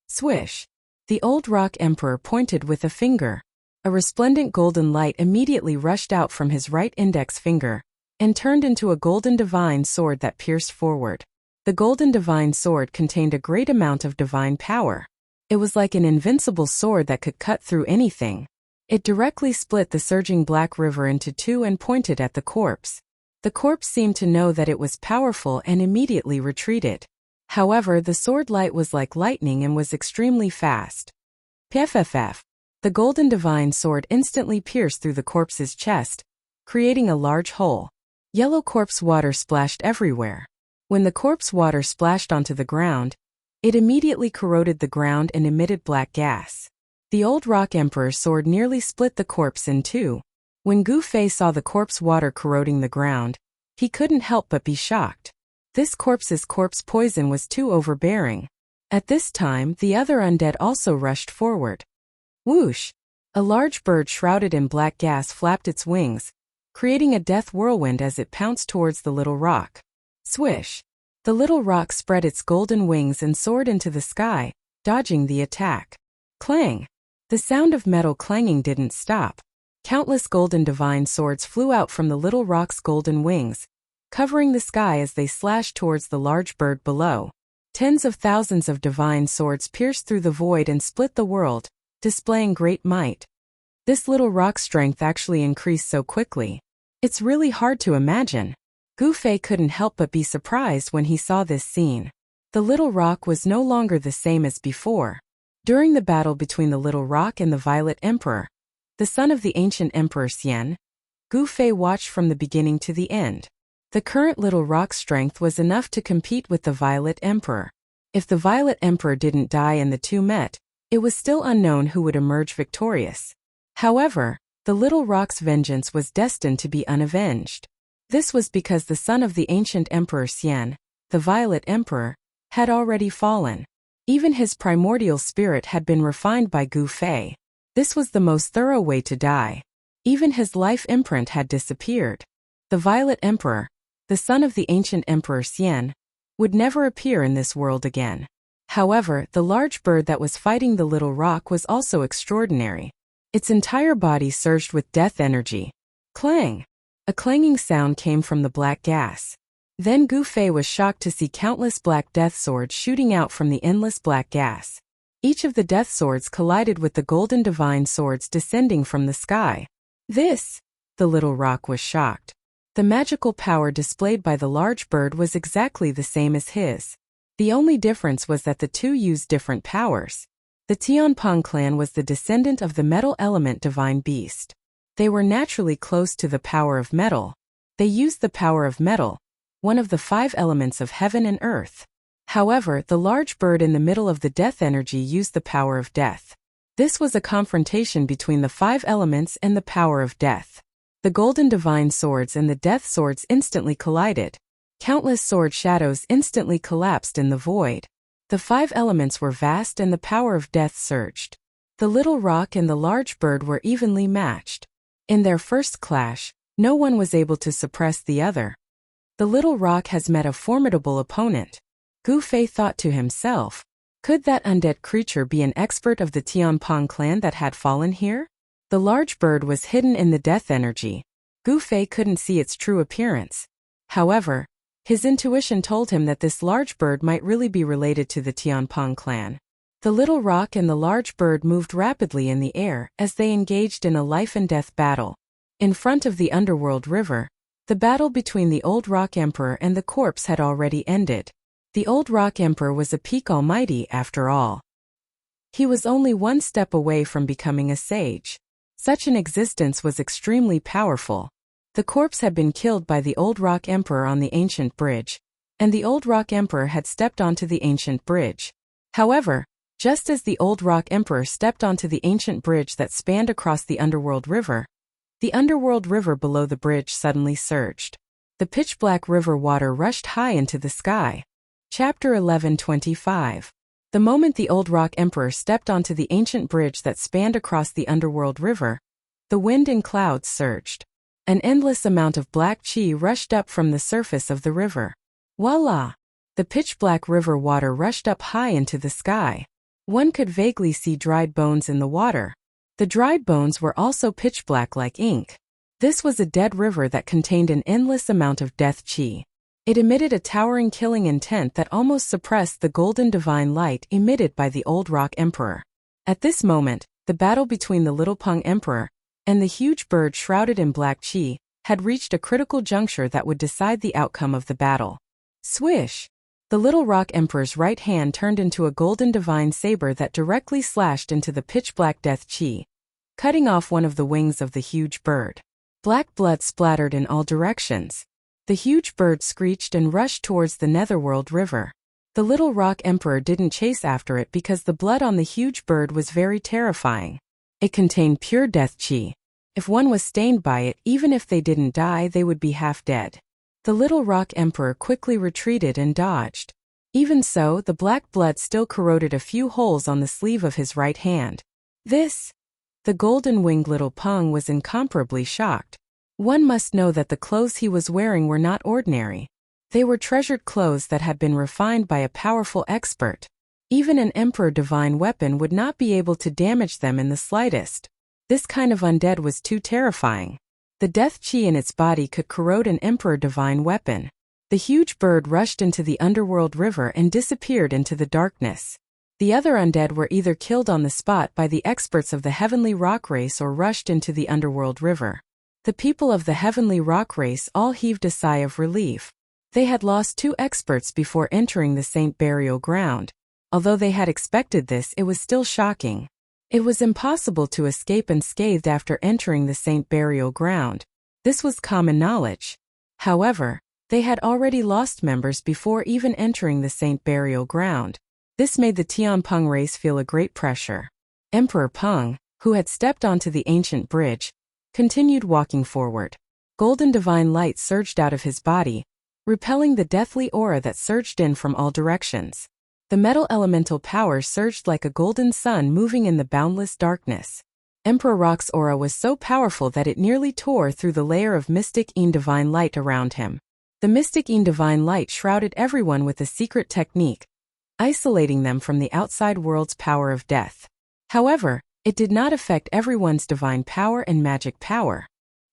Swish! The Old Rock Emperor pointed with a finger. A resplendent golden light immediately rushed out from his right index finger and turned into a golden divine sword that pierced forward. The golden divine sword contained a great amount of divine power. It was like an invincible sword that could cut through anything. It directly split the surging black river into 2 and pointed at the corpse. The corpse seemed to know that it was powerful and immediately retreated. However, the sword light was like lightning and was extremely fast. Pff. The golden divine sword instantly pierced through the corpse's chest, creating a large hole. Yellow corpse water splashed everywhere. When the corpse water splashed onto the ground, it immediately corroded the ground and emitted black gas. The Old Rock Emperor's sword nearly split the corpse in 2. When Gu Fei saw the corpse water corroding the ground, he couldn't help but be shocked. This corpse's corpse poison was too overbearing. At this time, the other undead also rushed forward. Whoosh! A large bird shrouded in black gas flapped its wings, creating a death whirlwind as it pounced towards the little rock. Swish! The little rock spread its golden wings and soared into the sky, dodging the attack. Clang! The sound of metal clanging didn't stop. Countless golden divine swords flew out from the little rock's golden wings, covering the sky as they slashed towards the large bird below. Tens of thousands of divine swords pierced through the void and split the world, displaying great might. This little rock's strength actually increased so quickly. It's really hard to imagine. Gu Fei couldn't help but be surprised when he saw this scene. The little rock was no longer the same as before. During the battle between the little rock and the Violet Emperor, the son of the ancient Emperor Xian, Gu Fei watched from the beginning to the end. The current little rock's strength was enough to compete with the Violet Emperor. If the Violet Emperor didn't die and the two met, it was still unknown who would emerge victorious. However, the little rock's vengeance was destined to be unavenged. This was because the son of the ancient Emperor Xian, the Violet Emperor, had already fallen. Even his primordial spirit had been refined by Gu Fei. This was the most thorough way to die. Even his life imprint had disappeared. The Violet Emperor, the son of the ancient Emperor Xian, would never appear in this world again. However, the large bird that was fighting the little rock was also extraordinary. Its entire body surged with death energy. Clang! A clanging sound came from the black gas. Then Gu Fei was shocked to see countless black death swords shooting out from the endless black gas. Each of the death swords collided with the golden divine swords descending from the sky. This! The little rock was shocked. The magical power displayed by the large bird was exactly the same as his. The only difference was that the two used different powers. The Tianpeng clan was the descendant of the metal element divine beast. They were naturally close to the power of metal. They used the power of metal, one of the 5 elements of heaven and earth. However, the large bird in the middle of the death energy used the power of death. This was a confrontation between the 5 elements and the power of death. The golden divine swords and the death swords instantly collided. Countless sword shadows instantly collapsed in the void. The 5 elements were vast and the power of death surged. The little rock and the large bird were evenly matched. In their first clash, no one was able to suppress the other. The little rock has met a formidable opponent. Gu Fei thought to himself, could that undead creature be an expert of the Tianpeng clan that had fallen here? The large bird was hidden in the death energy. Gu Fei couldn't see its true appearance. However, his intuition told him that this large bird might really be related to the Tianpeng clan. The little rock and the large bird moved rapidly in the air as they engaged in a life and death battle. In front of the underworld river, the battle between the old rock emperor and the corpse had already ended. The old rock emperor was a peak almighty after all. He was only one step away from becoming a sage. Such an existence was extremely powerful. The corpse had been killed by the old rock emperor on the ancient bridge, and the old rock emperor had stepped onto the ancient bridge. However, just as the old rock emperor stepped onto the ancient bridge that spanned across the underworld river, the underworld river below the bridge suddenly surged. The pitch-black river water rushed high into the sky. Chapter 11:25. The moment the old rock emperor stepped onto the ancient bridge that spanned across the underworld river, the wind and clouds surged. An endless amount of black chi rushed up from the surface of the river. Voila! The pitch-black river water rushed up high into the sky. One could vaguely see dried bones in the water. The dried bones were also pitch-black like ink. This was a dead river that contained an endless amount of death chi. It emitted a towering killing intent that almost suppressed the golden divine light emitted by the old rock emperor. At this moment, the battle between the little Peng emperor and the huge bird shrouded in black chi had reached a critical juncture that would decide the outcome of the battle. Swish! The little rock emperor's right hand turned into a golden divine saber that directly slashed into the pitch-black death chi, cutting off one of the wings of the huge bird. Black blood splattered in all directions. The huge bird screeched and rushed towards the netherworld river. The little rock emperor didn't chase after it because the blood on the huge bird was very terrifying. It contained pure death chi. If one was stained by it, even if they didn't die, they would be half dead. The little rock emperor quickly retreated and dodged. Even so, the black blood still corroded a few holes on the sleeve of his right hand. The golden-winged little Peng was incomparably shocked. One must know that the clothes he was wearing were not ordinary. They were treasured clothes that had been refined by a powerful expert. Even an emperor divine weapon would not be able to damage them in the slightest. This kind of undead was too terrifying. The death chi in its body could corrode an emperor divine weapon. The huge bird rushed into the underworld river and disappeared into the darkness. The other undead were either killed on the spot by the experts of the heavenly rock race or rushed into the underworld river. The people of the heavenly rock race all heaved a sigh of relief. They had lost 2 experts before entering the Saint burial ground. Although they had expected this, it was still shocking. It was impossible to escape unscathed after entering the Saint burial ground. This was common knowledge. However, they had already lost members before even entering the Saint burial ground. This made the Tianpeng race feel a great pressure. Emperor Peng, who had stepped onto the ancient bridge, continued walking forward. Golden divine light surged out of his body, repelling the deathly aura that surged in from all directions. The metal elemental power surged like a golden sun moving in the boundless darkness. Emperor Rock's aura was so powerful that it nearly tore through the layer of mystic divine light around him. The mystic divine light shrouded everyone with a secret technique, isolating them from the outside world's power of death. However, it did not affect everyone's divine power and magic power.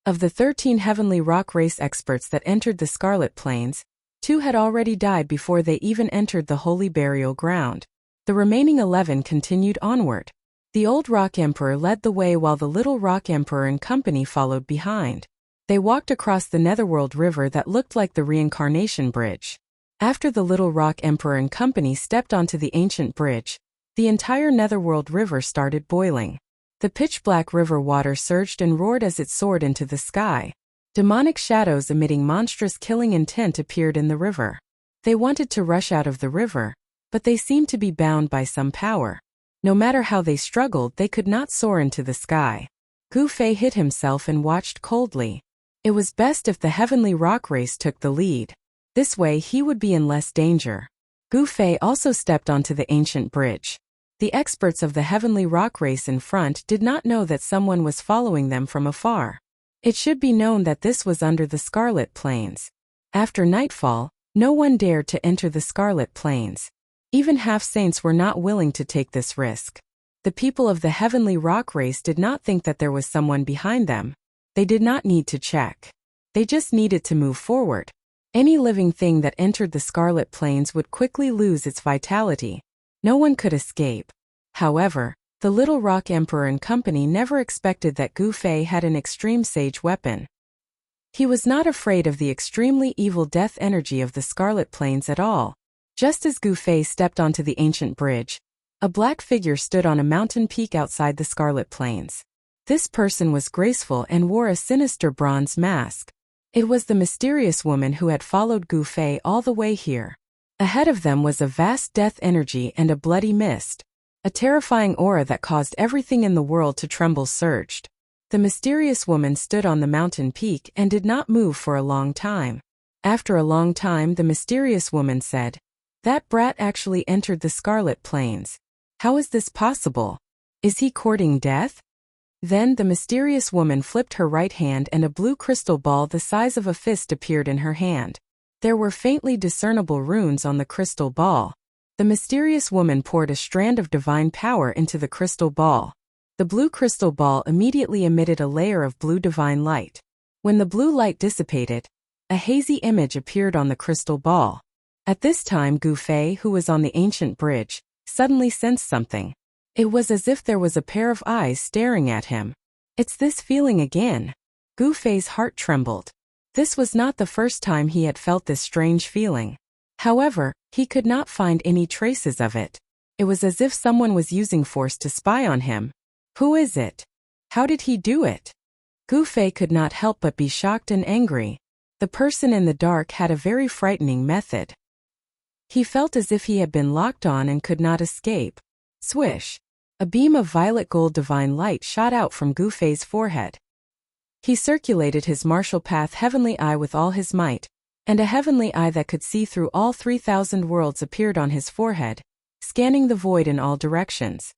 Of the 13 heavenly rock race experts that entered the Scarlet Plains, 2 had already died before they even entered the holy burial ground. The remaining 11 continued onward. The old Rock Emperor led the way while the little Rock Emperor and company followed behind. They walked across the Netherworld River that looked like the Reincarnation Bridge. After the little Rock Emperor and company stepped onto the ancient bridge, the entire Netherworld River started boiling. The pitch-black river water surged and roared as it soared into the sky. Demonic shadows emitting monstrous killing intent appeared in the river. They wanted to rush out of the river, but they seemed to be bound by some power. No matter how they struggled, they could not soar into the sky. Gu Fei hid himself and watched coldly. It was best if the heavenly rock race took the lead. This way he would be in less danger. Gu Fei also stepped onto the ancient bridge. The experts of the heavenly rock race in front did not know that someone was following them from afar. It should be known that this was under the Scarlet Plains. After nightfall, no one dared to enter the Scarlet Plains. Even half-saints were not willing to take this risk. The people of the heavenly rock race did not think that there was someone behind them. They did not need to check. They just needed to move forward. Any living thing that entered the Scarlet Plains would quickly lose its vitality. No one could escape. However, the Little Rock Emperor and company never expected that Gu Fei had an extreme sage weapon. He was not afraid of the extremely evil death energy of the Scarlet Plains at all. Just as Gu Fei stepped onto the ancient bridge, a black figure stood on a mountain peak outside the Scarlet Plains. This person was graceful and wore a sinister bronze mask. It was the mysterious woman who had followed Gu Fei all the way here. Ahead of them was a vast death energy and a bloody mist. A terrifying aura that caused everything in the world to tremble surged. The mysterious woman stood on the mountain peak and did not move for a long time. After a long time, the mysterious woman said, "That brat actually entered the Scarlet Plains. How is this possible? Is he courting death?" Then the mysterious woman flipped her right hand and a blue crystal ball the size of a fist appeared in her hand. There were faintly discernible runes on the crystal ball. The mysterious woman poured a strand of divine power into the crystal ball. The blue crystal ball immediately emitted a layer of blue divine light. When the blue light dissipated, a hazy image appeared on the crystal ball. At this time, Gu Fei, who was on the ancient bridge, suddenly sensed something. It was as if there was a pair of eyes staring at him. It's this feeling again. Gu Fei's heart trembled. This was not the first time he had felt this strange feeling. However, he could not find any traces of it. It was as if someone was using force to spy on him. Who is it? How did he do it? Gu Fei could not help but be shocked and angry. The person in the dark had a very frightening method. He felt as if he had been locked on and could not escape. Swish! A beam of violet gold divine light shot out from Gu Fei's forehead. He circulated his martial path heavenly eye with all his might, and a heavenly eye that could see through all 3,000 worlds appeared on his forehead, scanning the void in all directions.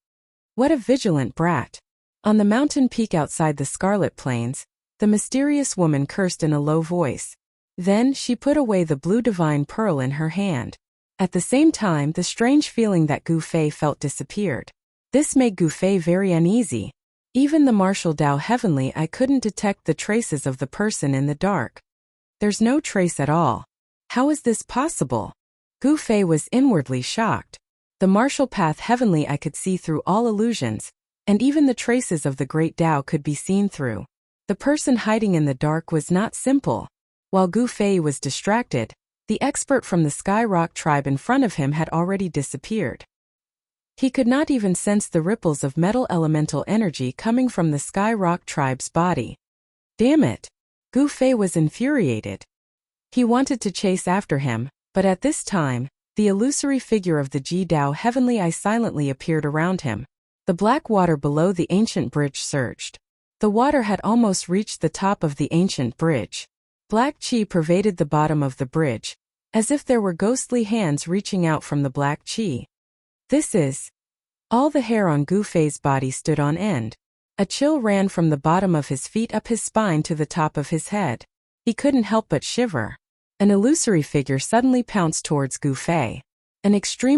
What a vigilant brat! On the mountain peak outside the Scarlet Plains, the mysterious woman cursed in a low voice. Then she put away the blue divine pearl in her hand. At the same time, the strange feeling that Gu Fei felt disappeared. This made Gu Fei very uneasy. Even the martial Tao Heavenly I couldn't detect the traces of the person in the dark. There's no trace at all. How is this possible? Gu Fei was inwardly shocked. The martial path Heavenly I could see through all illusions, and even the traces of the great Tao could be seen through. The person hiding in the dark was not simple. While Gu Fei was distracted, the expert from the Sky Rock tribe in front of him had already disappeared. He could not even sense the ripples of metal elemental energy coming from the Sky Rock tribe's body. Damn it! Gu Fei was infuriated. He wanted to chase after him, but at this time, the illusory figure of the Ji Dao Heavenly Eye silently appeared around him. The black water below the ancient bridge surged. The water had almost reached the top of the ancient bridge. Black chi pervaded the bottom of the bridge, as if there were ghostly hands reaching out from the black chi. This is... All the hair on Gu Fei's body stood on end. A chill ran from the bottom of his feet up his spine to the top of his head. He couldn't help but shiver. An illusory figure suddenly pounced towards Gu Fei. An extreme